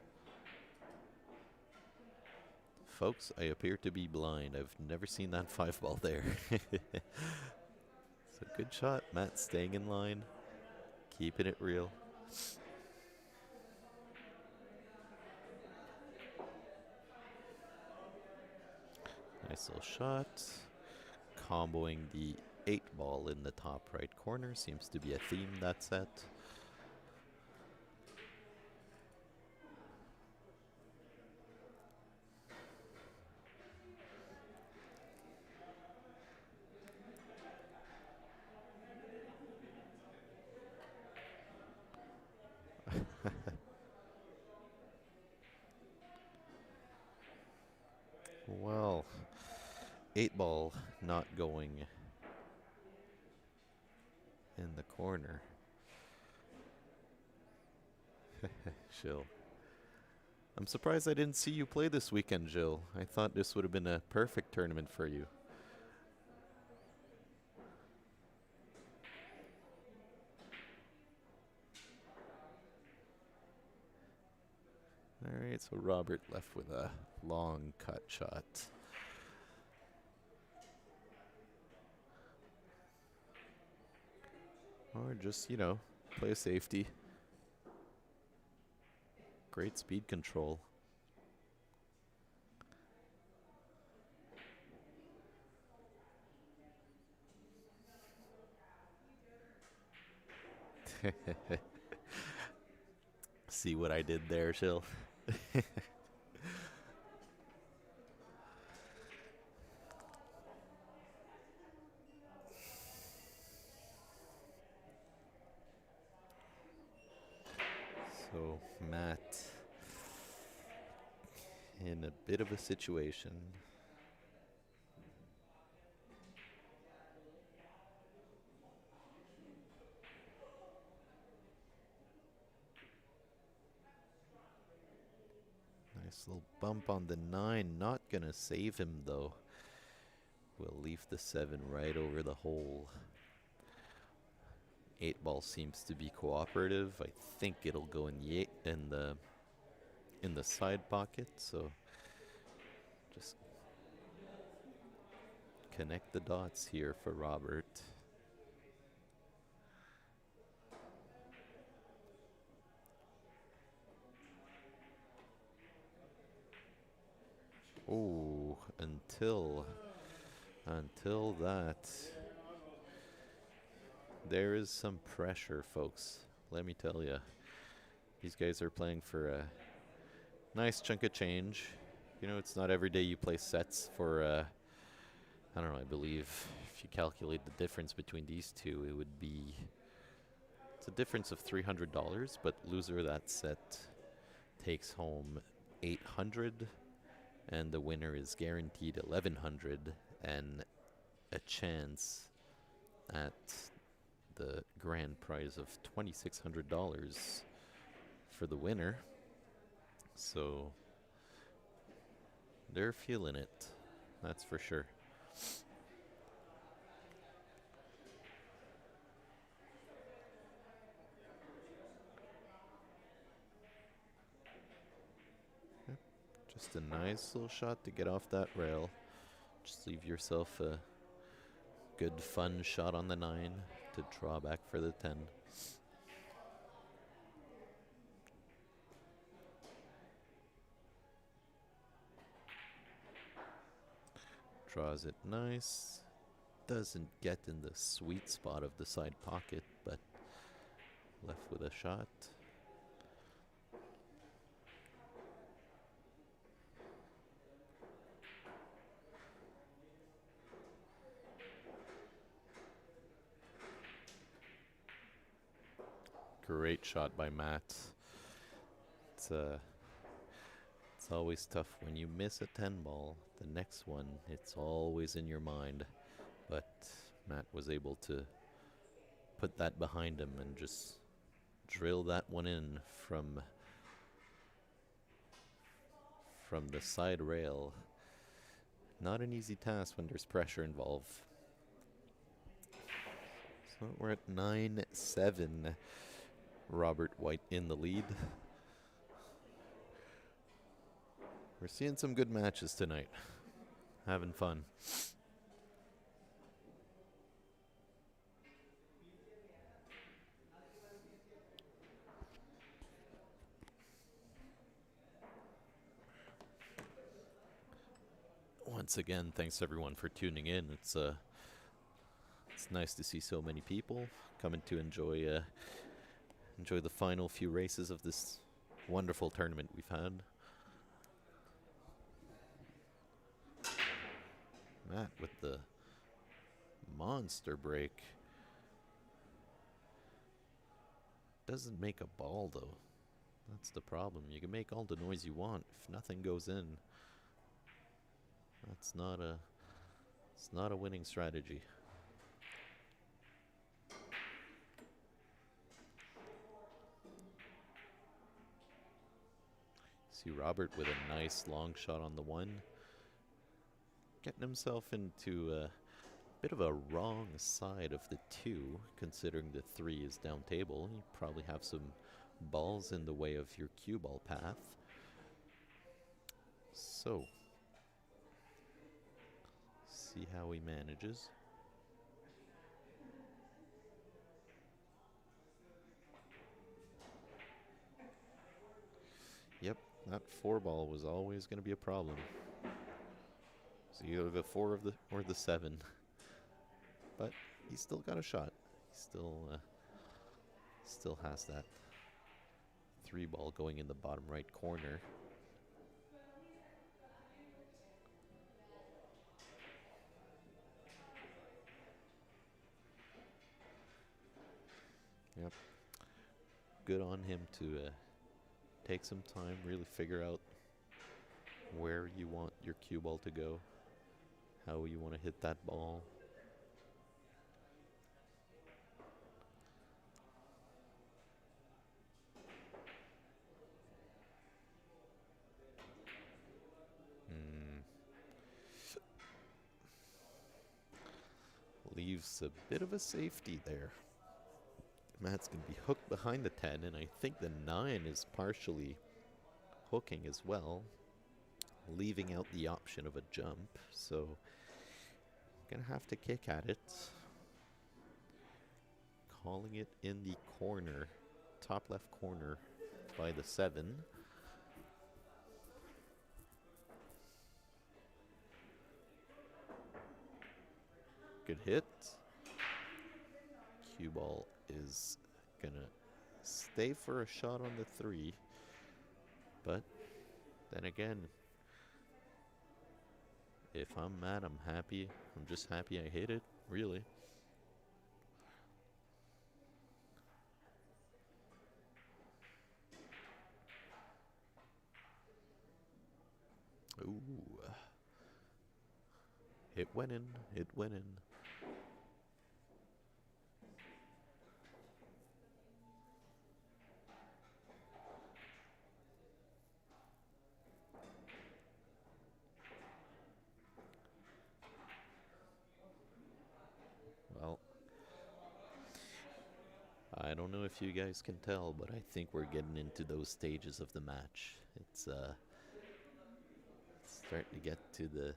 Folks, I appear to be blind. I've never seen that 5 ball there. So good shot, Matt staying in line, keeping it real. Nice little shot. Comboing the 8 ball in the top right corner seems to be a theme that set. Well, 8 ball not going in the corner. Jill. I'm surprised I didn't see you play this weekend, Jill. I thought this would have been a perfect tournament for you. Alright, so Robert left with a long cut shot. Or just, you know, play a safety. Great speed control. See what I did there, Jill? So, Matt in a bit of a situation. Nice little bump on the 9. Not gonna save him, though. We'll leave the 7 right over the hole. 8 ball seems to be cooperative. I think it'll go in the in the side pocket, so connect the dots here for Robert. Oh, until that, there is some pressure, folks. Let me tell you, these guys are playing for a nice chunk of change. You know, it's not every day you play sets for, I don't know, I believe if you calculate the difference between these two, it would be, it's a difference of $300, but loser of that set takes home 800, and the winner is guaranteed 1100 and a chance at the grand prize of $2,600 for the winner. So they're feeling it, that's for sure. Yep. Just a nice little shot to get off that rail. Just leave yourself a good fun shot on the 9 to draw back for the 10. Draws it nice. Doesn't get in the sweet spot of the side pocket, but left with a shot. Great shot by Matt. It's always tough when you miss a 10 ball. The next one, it's always in your mind. But Matt was able to put that behind him and just drill that one in from the side rail. Not an easy task when there's pressure involved. So we're at 9-7. Robert White in the lead. We're seeing some good matches tonight. Having fun. Once again, thanks everyone for tuning in. It's nice to see so many people coming to enjoy the final few races of this wonderful tournament we've had. Matt with the monster break. Doesn't make a ball though. That's the problem. You can make all the noise you want. If nothing goes in, it's not a winning strategy. See Robert with a nice long shot on the 1. Getting himself into a bit of a wrong side of the 2, considering the 3 is down table. You probably have some balls in the way of your cue ball path. So, see how he manages. Yep, that 4 ball was always going to be a problem. So either the 4 or the 7. But he's still got a shot. He still has that 3 ball going in the bottom right corner. Yep. Good on him to take some time, really figure out where you want your cue ball to go, how you want to hit that ball. Leaves a bit of a safety there. Matt's going to be hooked behind the 10, and I think the 9 is partially hooking as well, leaving out the option of a jump. So Gonna have to kick at it. Calling it in the corner, top left corner by the 7. Good hit. Cue ball is gonna stay for a shot on the 3. But then again, if I'm mad, I'm happy. I'm just happy I hit it, really. Ooh. It went in. It went in. Well, I don't know if you guys can tell, but I think we're getting into those stages of the match. It's starting to get to the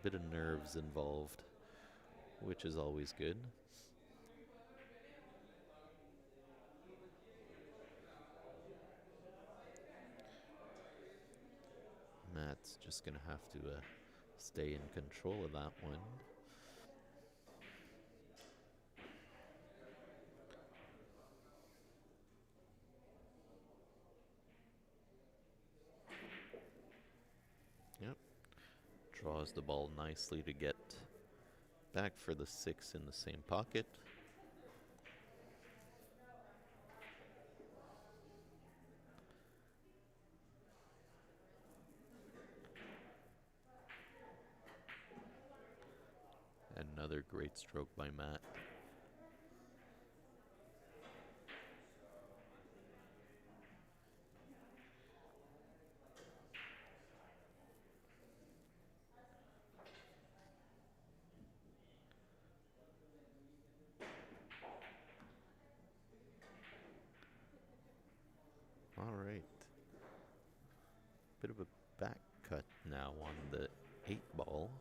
bit of nerves involved, which is always good. Matt's just gonna have to stay in control of that one. Yep. Draws the ball nicely to get back for the 6 in the same pocket. Another great stroke by Matt. All right. Bit of a back cut now on the 8 ball.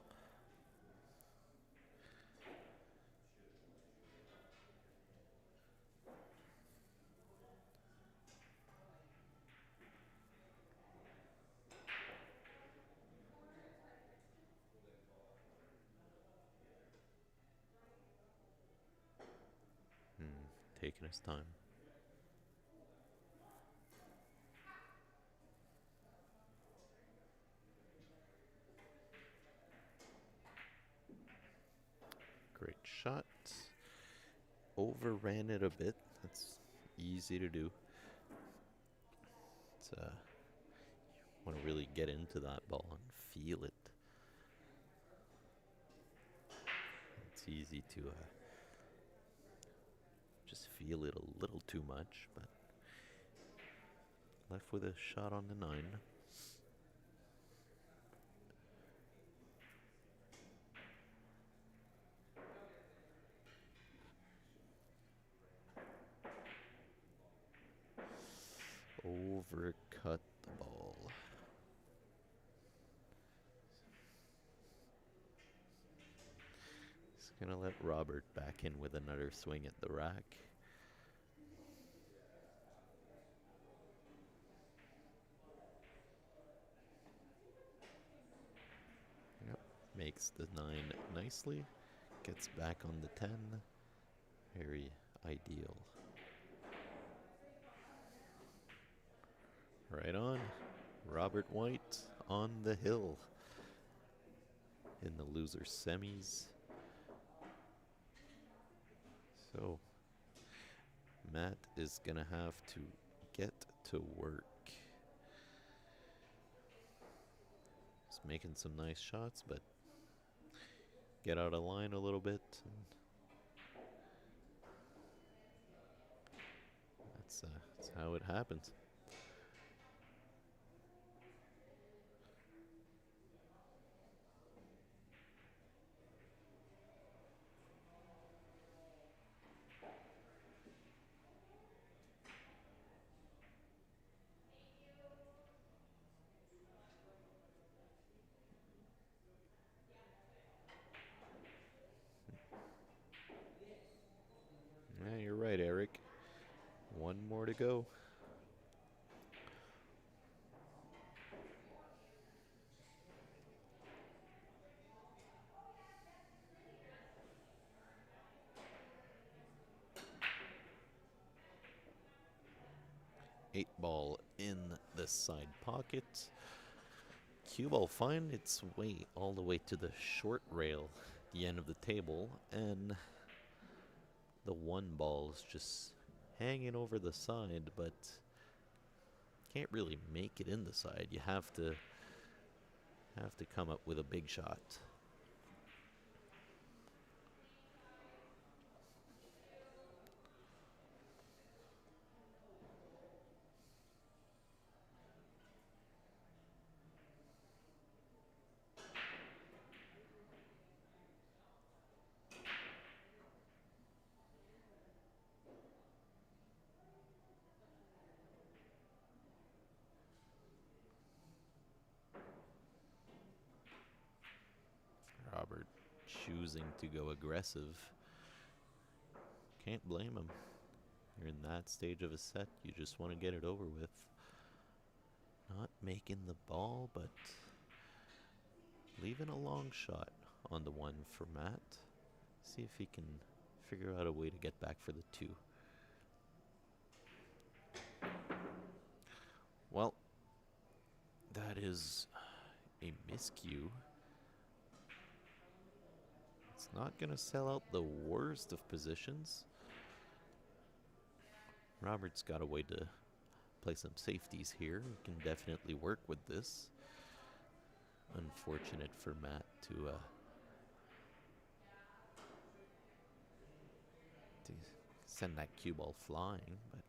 Taking his time. Great shot. Overran it a bit. That's easy to do. It's want to really get into that ball and feel it. It's easy to just feel it a little too much, but left with a shot on the 9. Overcut the ball. He's gonna let Robert back in with another swing at the rack. Yep, makes the 9 nicely. Gets back on the 10. Very ideal. Right on. Robert White on the hill in the loser semis. So Matt is gonna have to get to work. He's making some nice shots, but get out of line a little bit. That's how it happens. One more to go. Eight ball in the side pocket. Cue ball find its way all the way to the short rail, the end of the table, and the one ball is just hanging over the side, but can't really make it in the side. You have to come up with a big shot. Robert choosing to go aggressive. Can't blame him. You're in that stage of a set, you just want to get it over with. Not making the ball, but leaving a long shot on the one for Matt. See if he can figure out a way to get back for the two. Well, that is a miscue. It's not going to sell out the worst of positions. Robert's got a way to play some safeties here. He can definitely work with this. Unfortunate for Matt to send that cue ball flying, but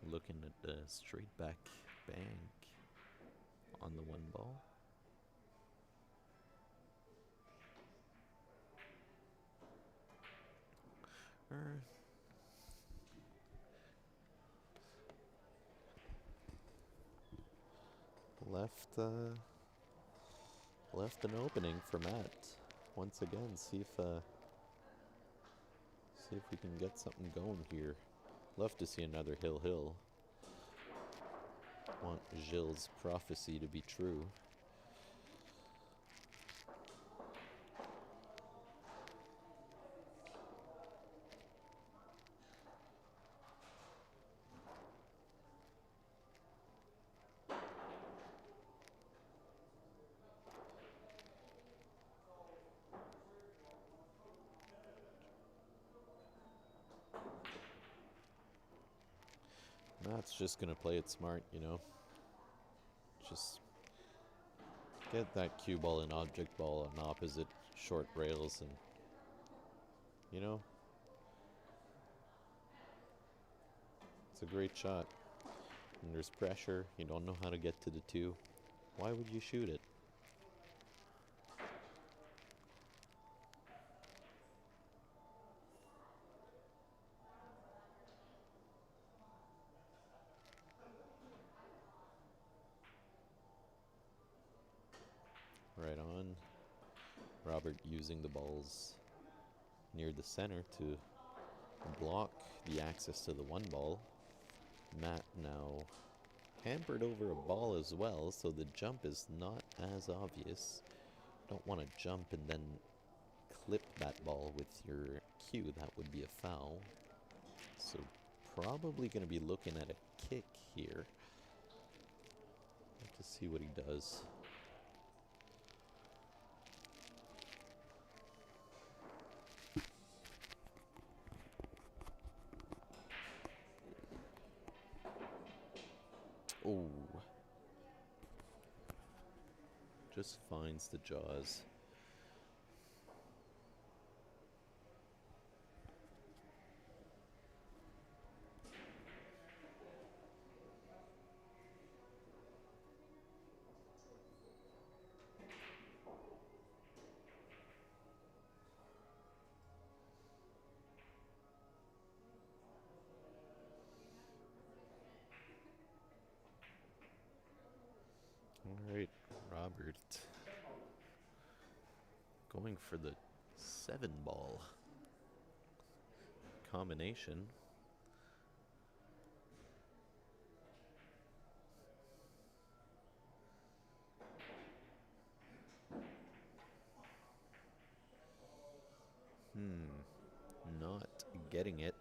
looking at the straight back bank on the one ball. Left an opening for Matt. Once again, see if we can get something going here. Love to see another hill. Want Gilles' prophecy to be true. Matt's just gonna play it smart, you know. Just get that cue ball and object ball on opposite short rails, and you know, it's a great shot. And there's pressure. You don't know how to get to the two. Why would you shoot it? Right on. Robert using the balls near the center to block the access to the one ball. Matt now hampered over a ball as well, so the jump is not as obvious. Don't want to jump and then clip that ball with your cue. That would be a foul. So probably going to be looking at a kick here. Have to see what he does. Oh. Just finds the jaws. going for the 7-ball combination. Not getting it.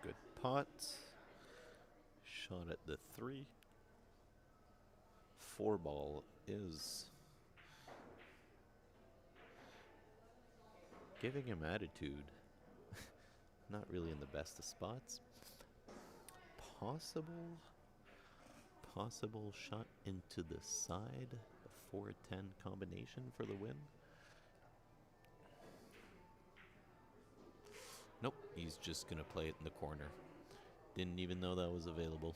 Good pot. Shot at the 3. 4-ball is giving him attitude. Not really in the best of spots. Possible shot into the side. A 4-10 combination for the win. Nope, he's just gonna play it in the corner. Didn't even know that was available.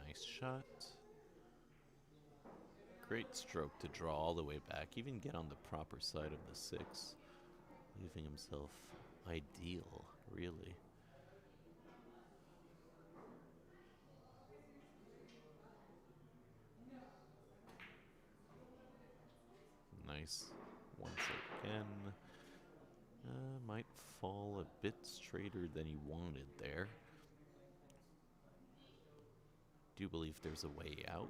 Nice shot. Great stroke to draw all the way back, even get on the proper side of the 6. Leaving himself ideal, really. Nice. Once again. Might fall a bit straighter than he wanted there. Do believe there's a way out.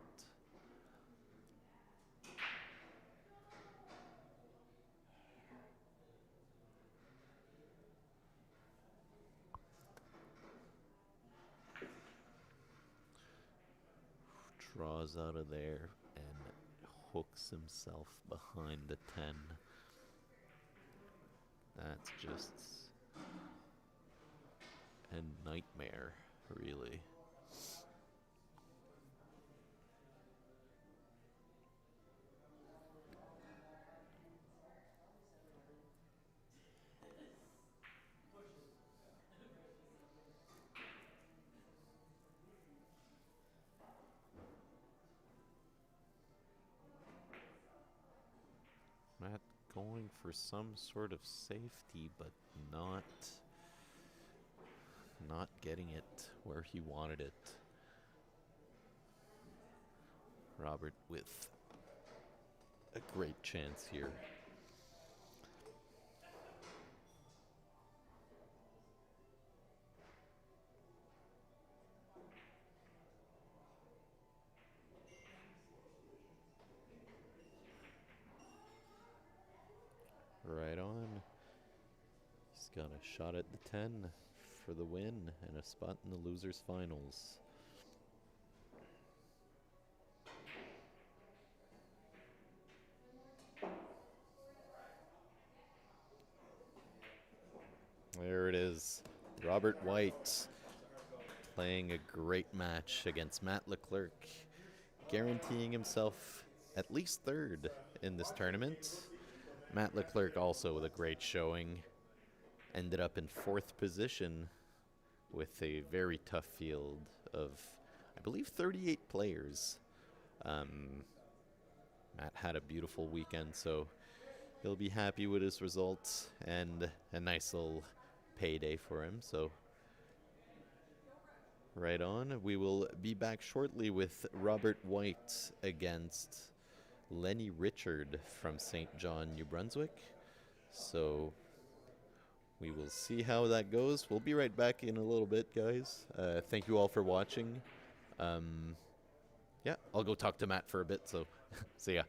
Draws out of there and hooks himself behind the 10. That's just a nightmare, really. Matt going for some sort of safety, but not getting it where he wanted it. Robert with a great chance here. Right on. He's got a shot at the 10 for the win and a spot in the losers finals. There it is. Robert White playing a great match against Matt Leclerc, guaranteeing himself at least 3rd in this tournament. Matt Leclerc also with a great showing. Ended up in 4th position with a very tough field of, I believe, 38 players. Matt had a beautiful weekend, so he'll be happy with his results and a nice little payday for him. So right on. We will be back shortly with Robert White against Lenny Richard from St. John, New Brunswick. So we will see how that goes. We'll be right back in a little bit, guys. Thank you all for watching. Yeah, I'll go talk to Matt for a bit, so see ya.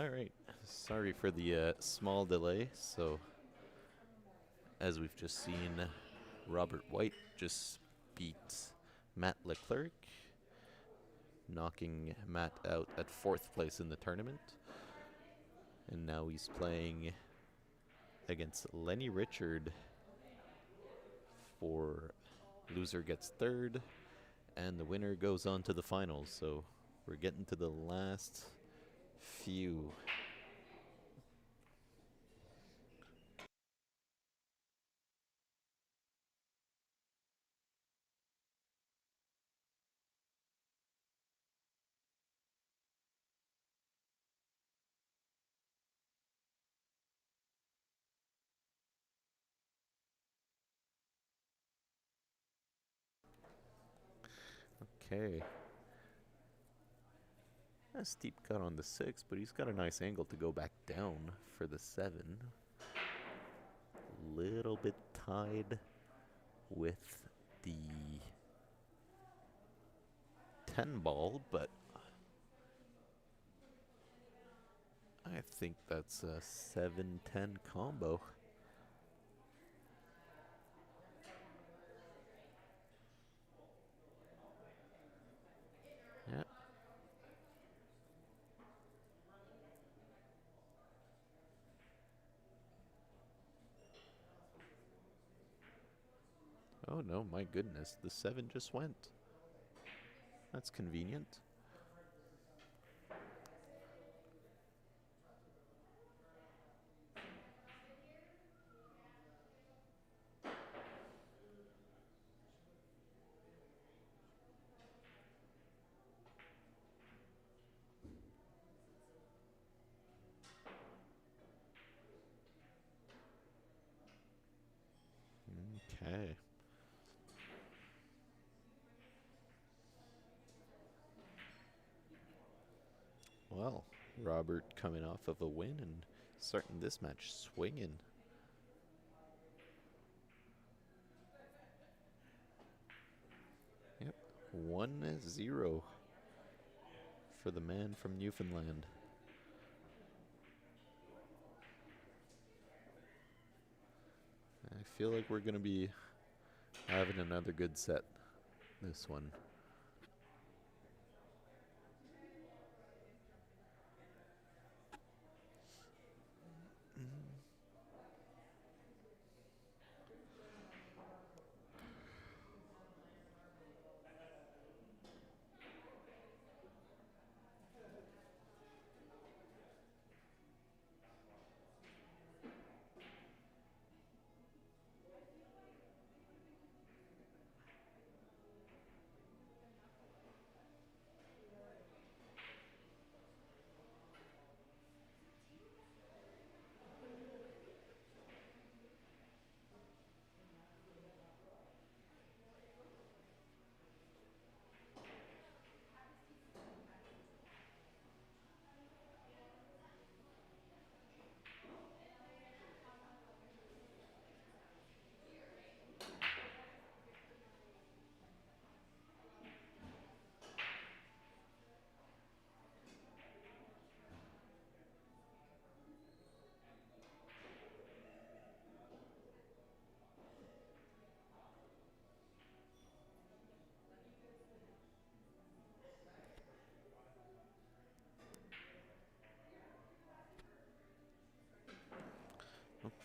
All right. Sorry for the small delay. So, as we've just seen, Robert White just beat Matt Leclerc, knocking Matt out at 4th place in the tournament. And now he's playing against Lenny Richard for loser gets 3rd, and the winner goes on to the finals. So we're getting to the last few. Okay. A steep cut on the 6, but he's got a nice angle to go back down for the 7. Little bit tied with the 10 ball, but I think that's a 7-10 combo. Yeah. Oh no, my goodness, the 7 just went. That's convenient. Okay. Well, Robert coming off of a win and starting this match swinging. Yep, 1-0 for the man from Newfoundland. I feel like we're going to be having another good set this one.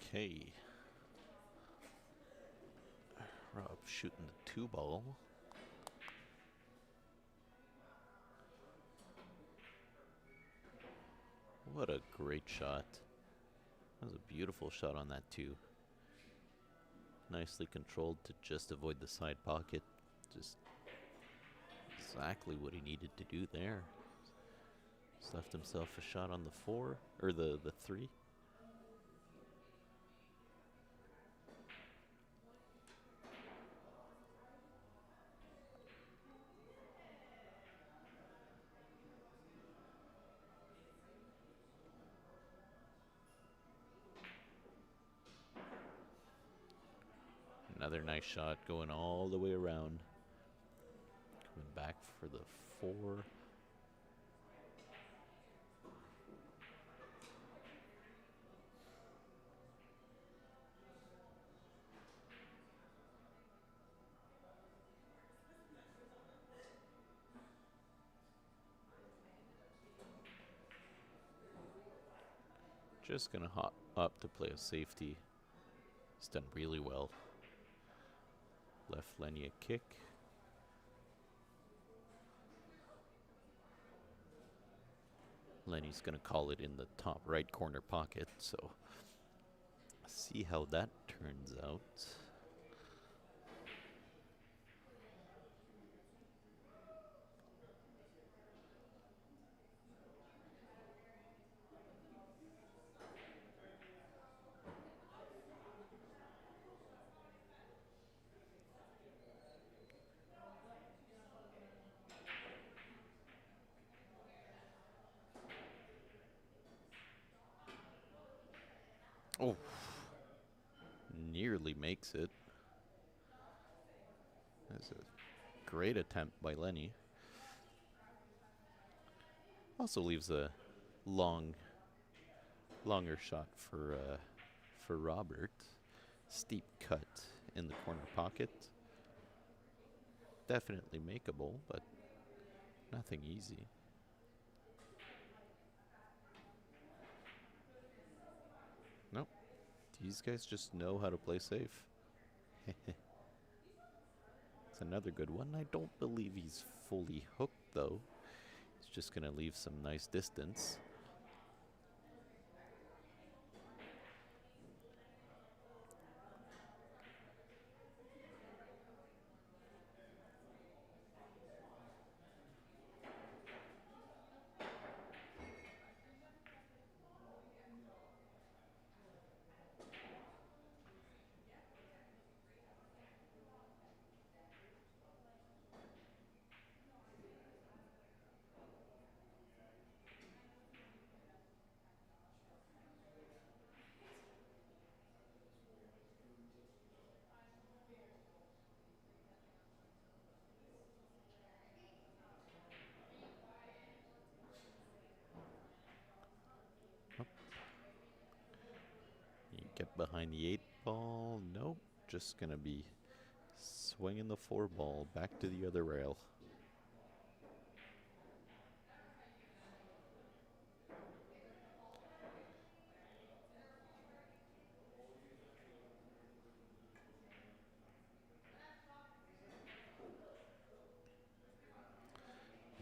Okay. Rob shooting the 2 ball. What a great shot. That was a beautiful shot on that 2. Nicely controlled to just avoid the side pocket. Just exactly what he needed to do there. Just left himself a shot on the 4, or the 3. Another nice shot going all the way around. Coming back for the 4. Just gonna hop up to play a safety. He's done really well. Left Lenny a kick. Lenny's gonna call it in the top right corner pocket, so see how that turns out. Oh, nearly makes it. That's a great attempt by Lenny. Also leaves a longer shot for Robert. Steep cut in the corner pocket. Definitely makeable, but nothing easy. Nope. These guys just know how to play safe. It's another good one. I don't believe he's fully hooked, though. He's just going to leave some nice distance. You get behind the 8 ball. Nope. Just going to be swinging the 4 ball back to the other rail.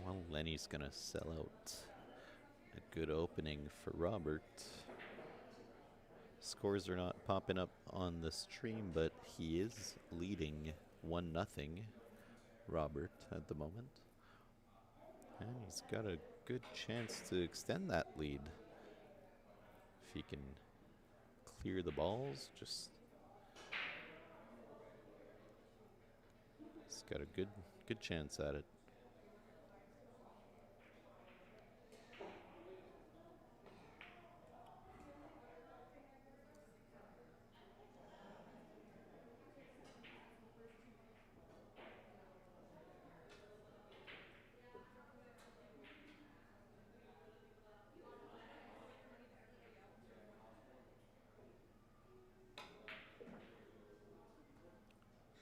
Well, Lenny's going to sell out. A good opening for Robert. Scores are not popping up on the stream, but he is leading 1-0 Robert at the moment. And he's got a good chance to extend that lead. If he can clear the balls, he's got a good chance at it.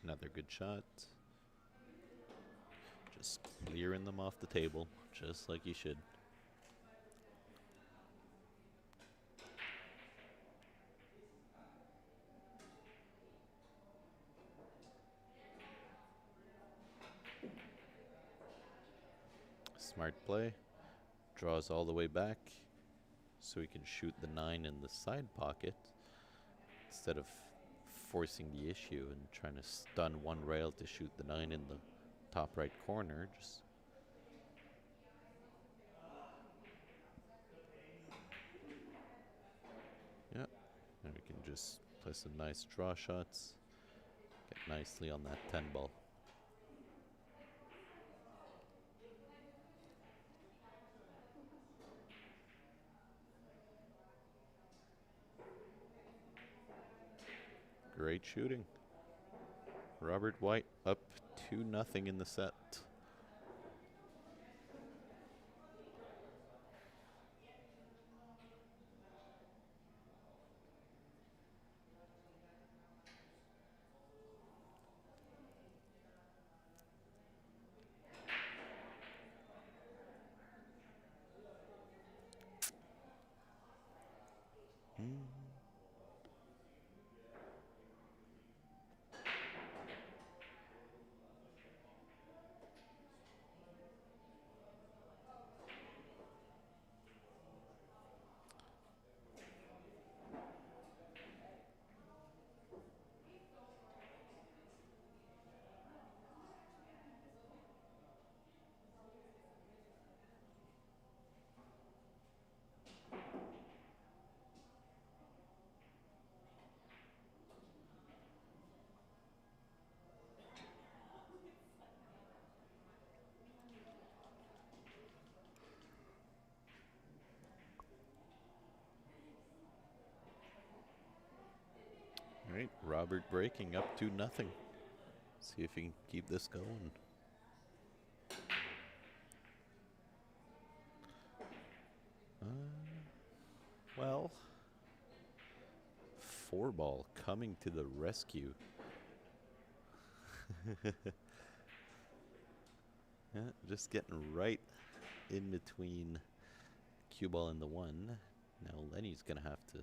Another good shot. Just clearing them off the table, just like you should. Smart play. Draws all the way back so he can shoot the 9 in the side pocket instead of forcing the issue and trying to stun one rail to shoot the 9 in the top right corner. Yeah, and we can just play some nice draw shots, get nicely on that 10 ball. Great shooting. Robert White up 2-0 in the set. right, Robert breaking up 2-0. See if he can keep this going. Well, 4-ball coming to the rescue. Yeah, just getting right in between cue ball and the 1. Now Lenny's gonna have to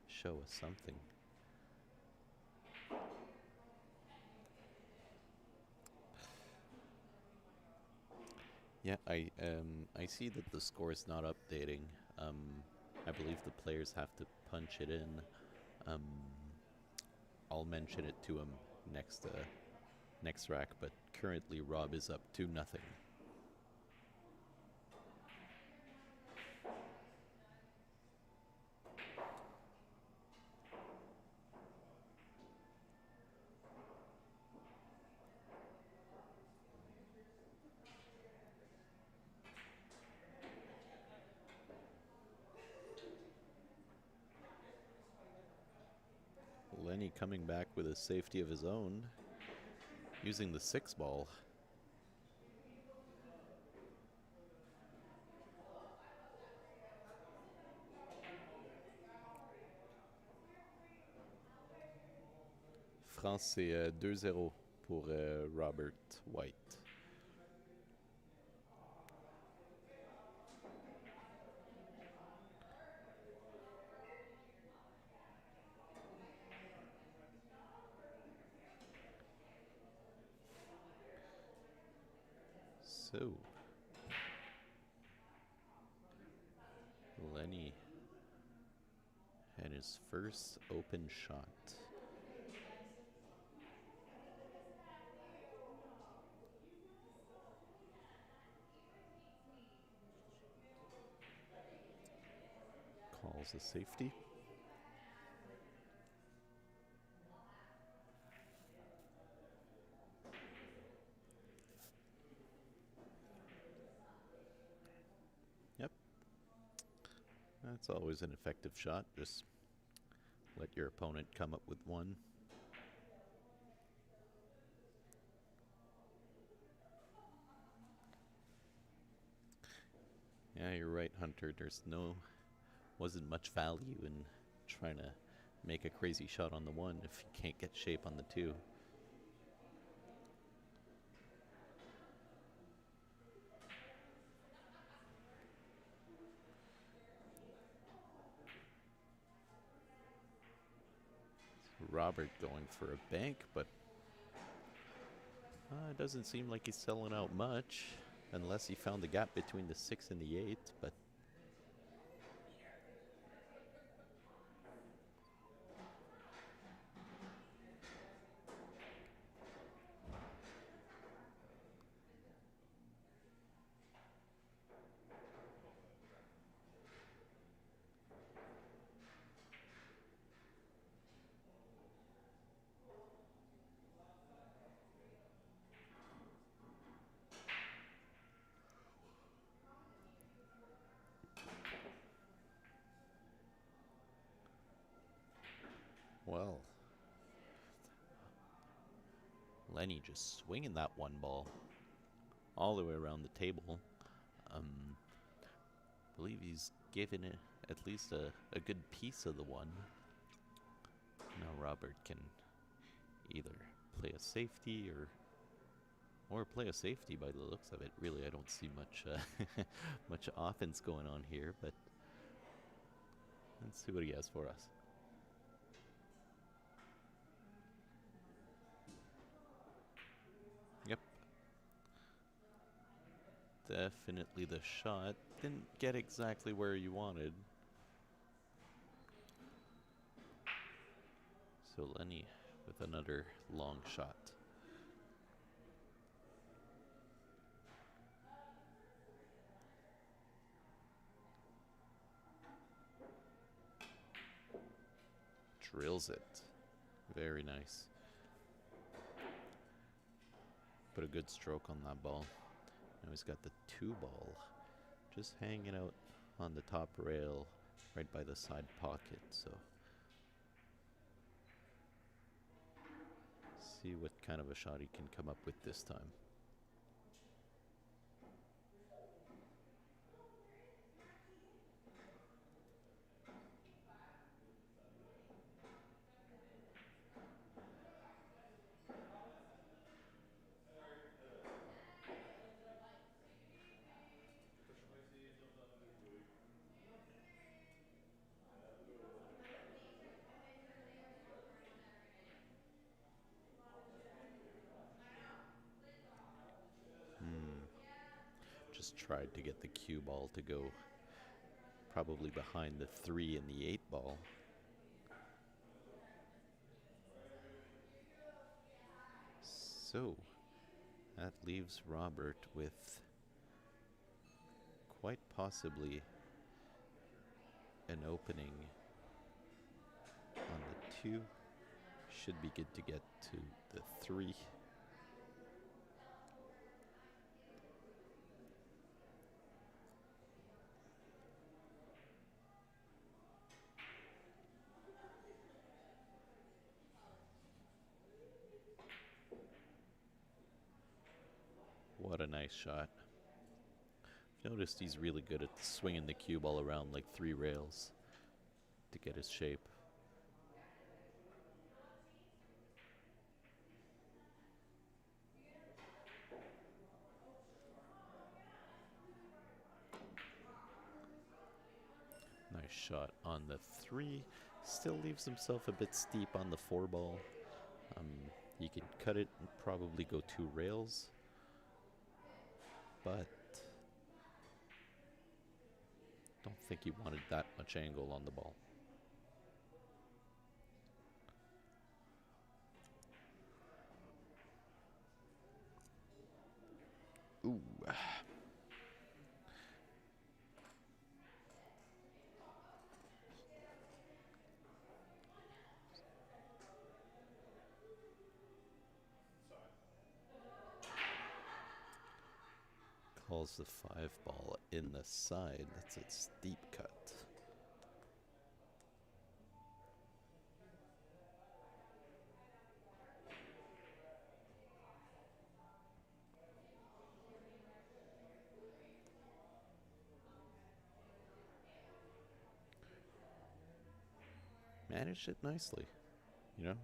show us something. Yeah, I see that the score is not updating. I believe the players have to punch it in. I'll mention it to him next rack, but currently Rob is up 2-0. Lenny coming back with a safety of his own, using the 6-ball. France, c'est 2-0 pour Robert White. So, Lenny had his first open shot. Calls a safety. Yep. That's always an effective shot. Just let your opponent come up with one. Yeah, you're right, Hunter. Wasn't much value in trying to make a crazy shot on the 1 if you can't get shape on the 2. Robert going for a bank, but it doesn't seem like he's selling out much, unless he found the gap between the 6 and the 8, but well, Lenny just swinging that 1 ball all the way around the table. I believe he's given it at least a good piece of the 1. Now Robert can either play a safety or play a safety by the looks of it. Really, I don't see much much offense going on here, but let's see what he has for us. Yep. Definitely the shot. Didn't get exactly where you wanted. So Lenny with another long shot. Drills it. Very nice. Put a good stroke on that ball. Now he's got the 2 ball just hanging out on the top rail right by the side pocket. So See what kind of a shot he can come up with this time. Just tried to get the cue ball to go probably behind the 3 and the 8 ball. So that leaves Robert with quite possibly an opening on the 2. Should be good to get to the 3. What a nice shot. Noticed he's really good at swinging the cue ball around like 3 rails to get his shape. Nice shot on the 3. Still leaves himself a bit steep on the 4 ball. He could cut it and probably go 2 rails. But don't think he wanted that much angle on the ball. Ooh. Calls the 5 ball in the side. That's a steep cut. Managed it nicely, you know,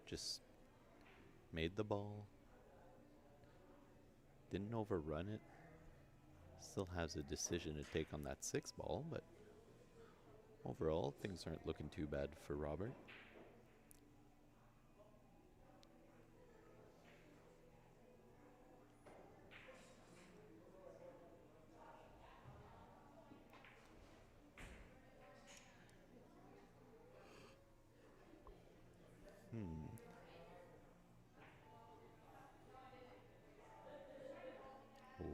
just made the ball, didn't overrun it. Still has a decision to take on that 6 ball, but overall things aren't looking too bad for Robert.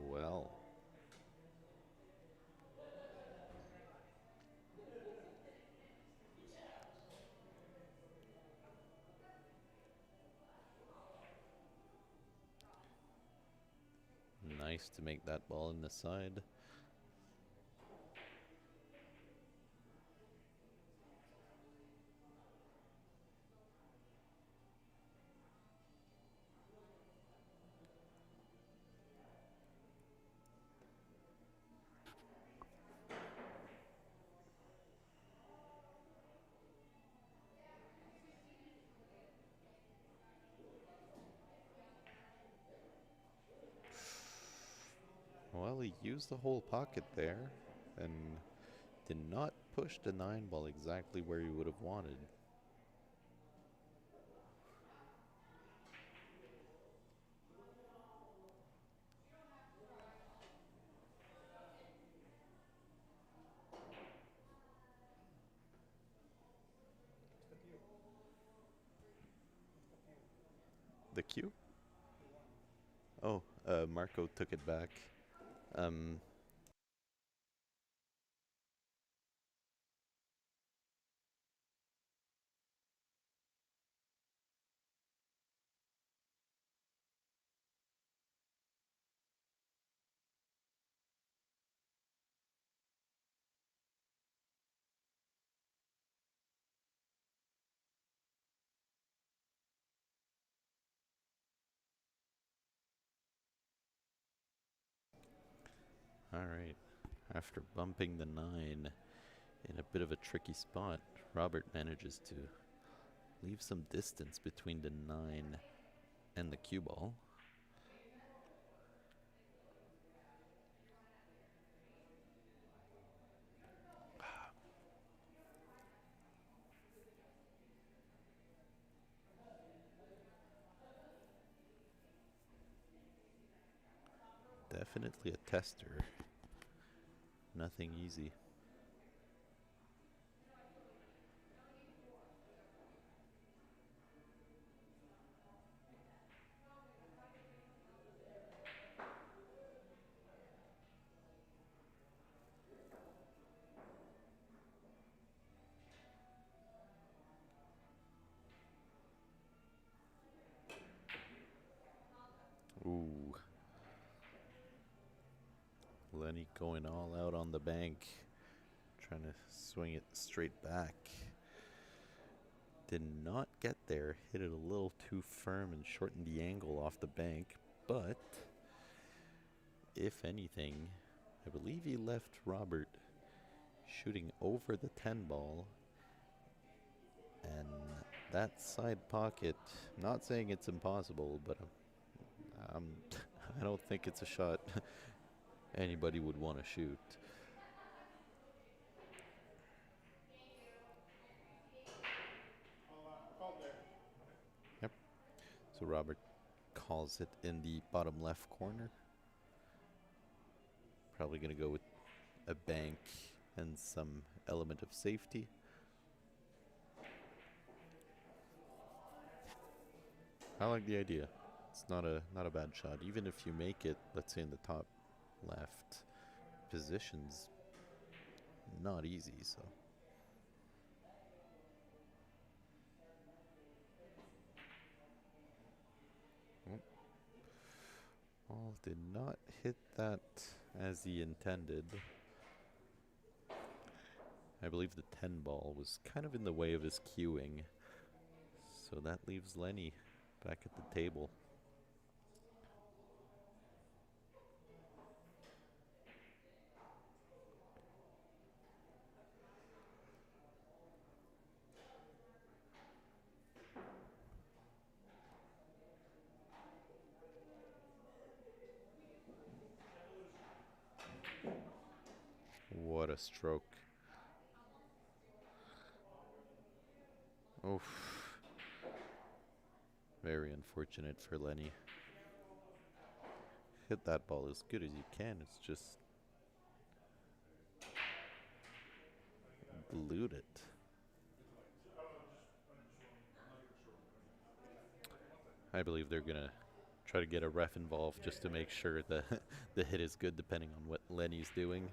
Well, nice to make that ball in the side. Well, he used the whole pocket there and did not push the 9 ball exactly where he would have wanted. The cue? Oh, Marco took it back. Um, Alright. After bumping the 9 in a bit of a tricky spot, Robert manages to leave some distance between the 9 and the cue ball. Definitely a tester. Nothing easy. Ooh. Lenny going all out on the bank. Trying to swing it straight back. Did not get there. Hit it a little too firm and shortened the angle off the bank. But, if anything, I believe he left Robert shooting over the 10 ball. And that side pocket, not saying it's impossible, but I don't think it's a shot anybody would want to shoot. Yep. So Robert calls it in the bottom left corner. Probably going to go with a bank and some element of safety. I like the idea. It's not a bad shot. Even if you make it, let's say in the top left, position's not easy, so. Ball did not hit that as he intended. I believe the 10 ball was kind of in the way of his cueing. So that leaves Lenny back at the table. What a stroke. Oof. Very unfortunate for Lenny. Hit that ball as good as you can. It's just glued it. I believe they're going to try to get a ref involved just to make sure that the hit is good depending on what Lenny's doing.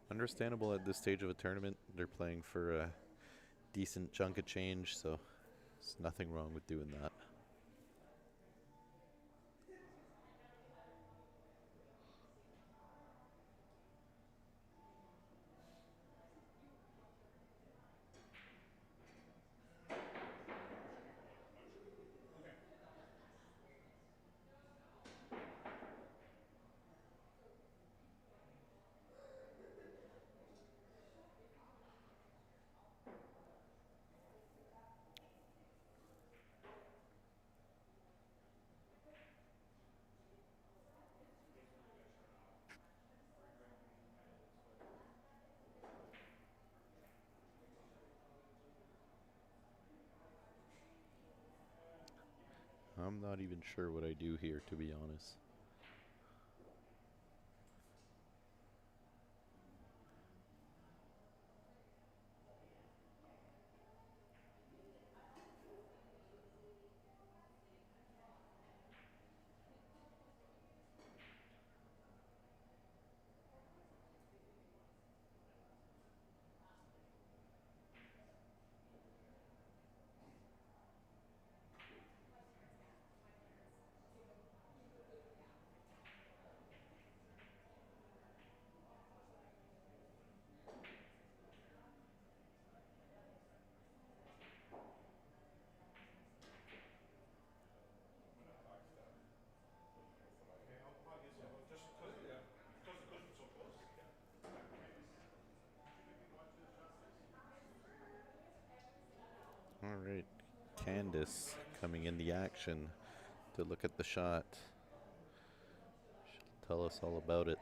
Understandable at this stage of a tournament. They're playing for a decent chunk of change, so there's nothing wrong with doing that. I'm not even sure what I do here, to be honest. All right, Candace coming in the action to look at the shot. She'll tell us all about it.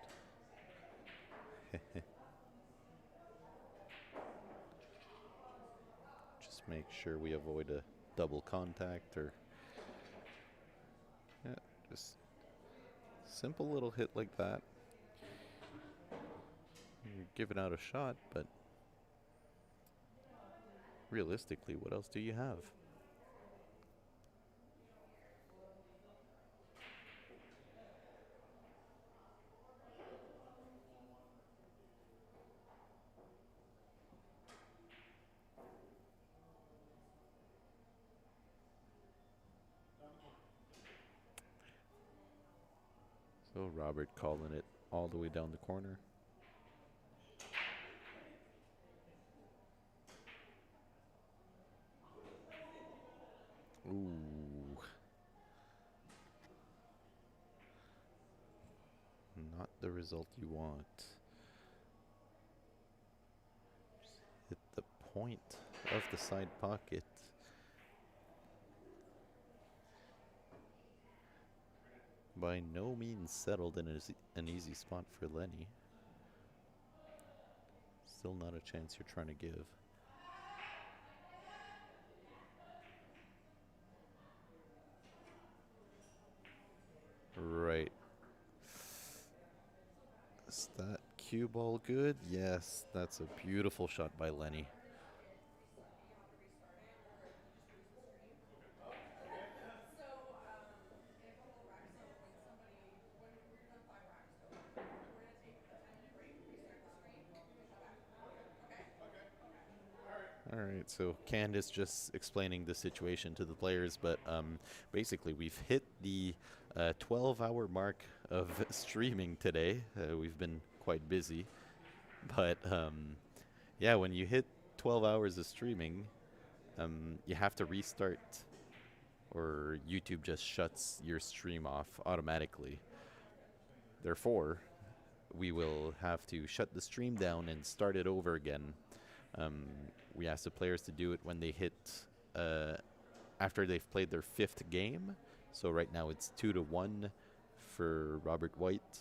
Just make sure we avoid a double contact or yeah, just simple little hit like that. You're giving out a shot, but realistically, what else do you have? So Robert calling it all the way down the corner. Ooh. Not the result you want. Just hit the point of the side pocket. By no means settled in an easy spot for Lenny. Still not a chance you're trying to give. Right. Is that cue ball good? Yes, that's a beautiful shot by Lenny. All right, so Candace just explaining the situation to the players, but basically we've hit the 12-hour mark of streaming today. We've been quite busy, but yeah, when you hit 12 hours of streaming, you have to restart, or YouTube just shuts your stream off automatically. Therefore, we will have to shut the stream down and start it over again. We ask the players to do it when they hit after they've played their 5th game. So right now it's 2-1 for Robert White.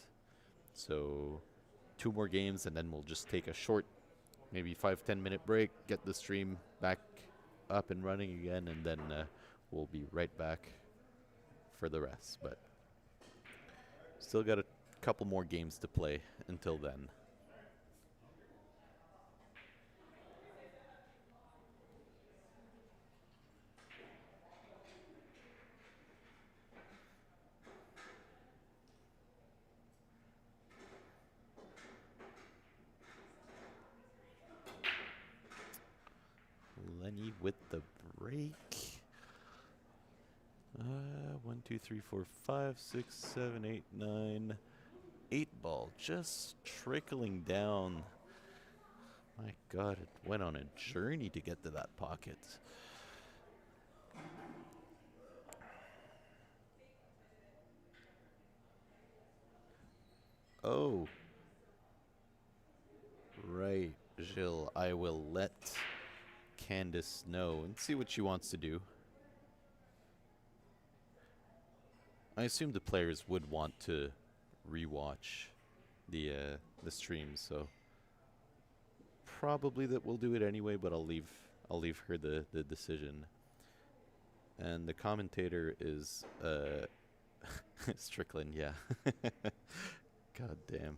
So 2 more games and then we'll just take a short, maybe 5-10 minute break, get the stream back up and running again, and then we'll be right back for the rest. But still got a couple more games to play until then. Lenny with the break. 1, 2, 3, 4, 5, 6, 7, 8, 9. 8 ball just trickling down. My God, it went on a journey to get to that pocket. Oh. Right, Jill. I will let Candace know and see what she wants to do. I assume the players would want to rewatch the stream, so probably that we'll do it anyway. But I'll leave her the decision. And the commentator is Strickland, yeah. God damn.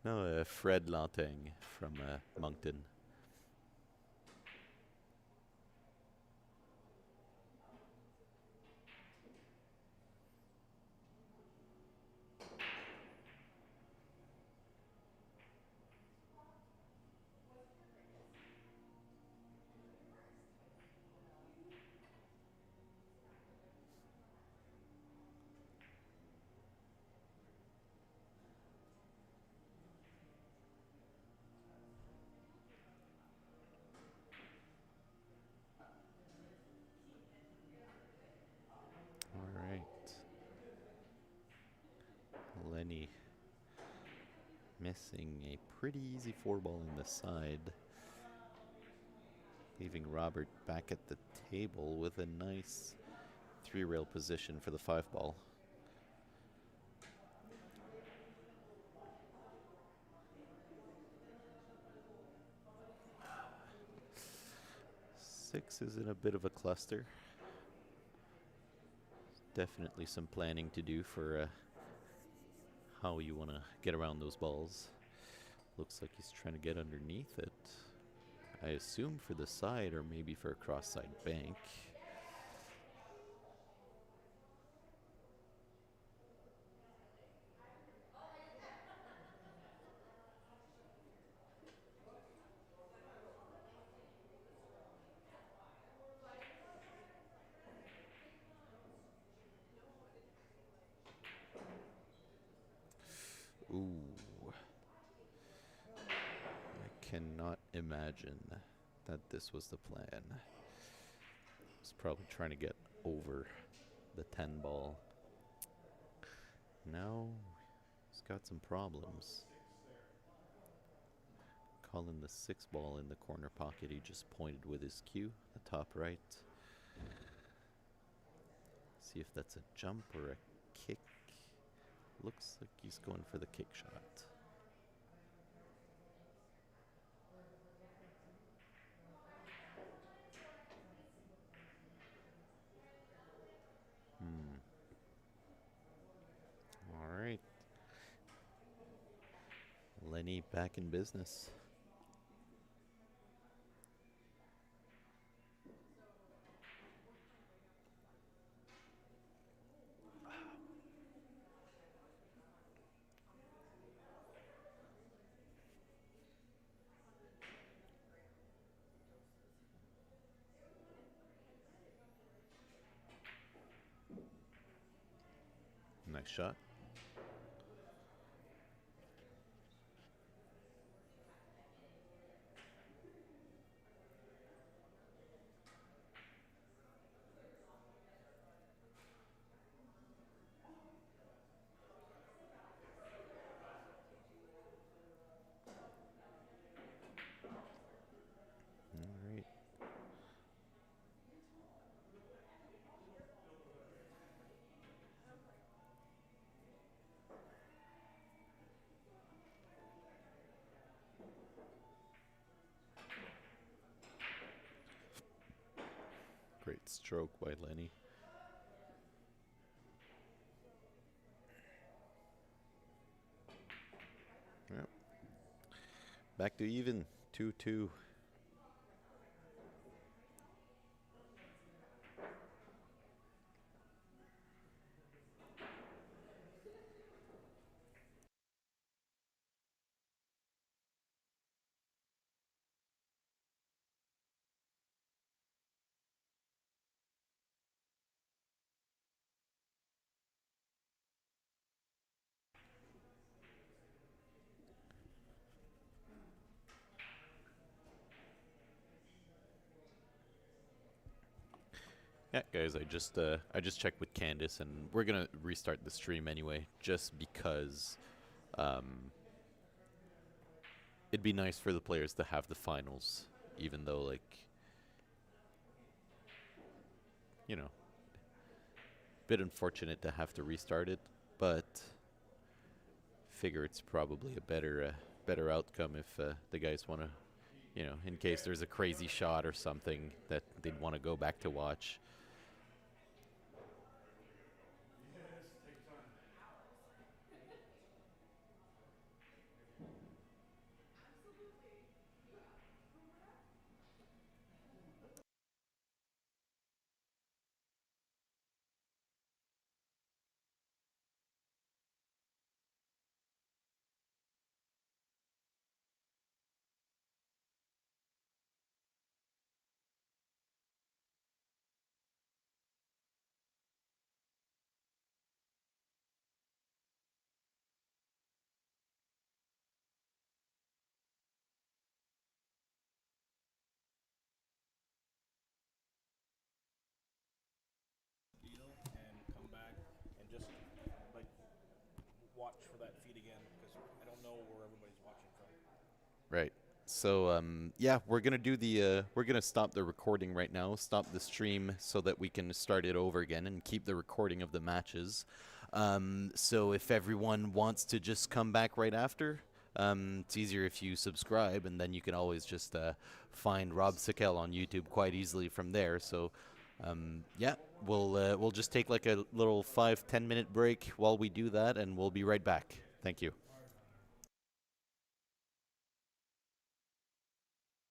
No, Fred Lantang from Moncton. All right. Lenny missing a pretty easy 4 ball in the side. Leaving Robert back at the table with a nice 3-rail position for the 5 ball. Six is in a bit of a cluster. Definitely some planning to do for how you want to get around those balls. Looks like he's trying to get underneath it. I assume for the side or maybe for a cross-side bank. Ooh. I cannot imagine that this was the plan. He's probably trying to get over the 10 ball. Now he's got some problems. Calling the 6 ball in the corner pocket. He just pointed with his cue, the top right. See if that's a jump or a kick. Looks like he's going for the kick shot. All right. Lenny back in business. Nice shot. All right. Great stroke by Lenny. Yep. Back to even. 2-2. Yeah, guys, I just checked with Candace, and we're gonna restart the stream anyway, just because it'd be nice for the players to have the finals, even though, like, you know, bit unfortunate to have to restart it, but figure it's probably a better outcome if the guys want to, in case there's a crazy shot or something that they'd want to go back to watch. And come back and just like watch for that feed again because I don't know where everybody's watching from. Right. So yeah, we're gonna do the we're gonna stop the recording right now, stop the stream so that we can start it over again and keep the recording of the matches. So if everyone wants to just come back right after, it's easier if you subscribe, and then you can always just find Rob Sikel on YouTube quite easily from there. So yeah, we'll just take like a little 5-10 minute break while we do that, and we'll be right back. Thank you.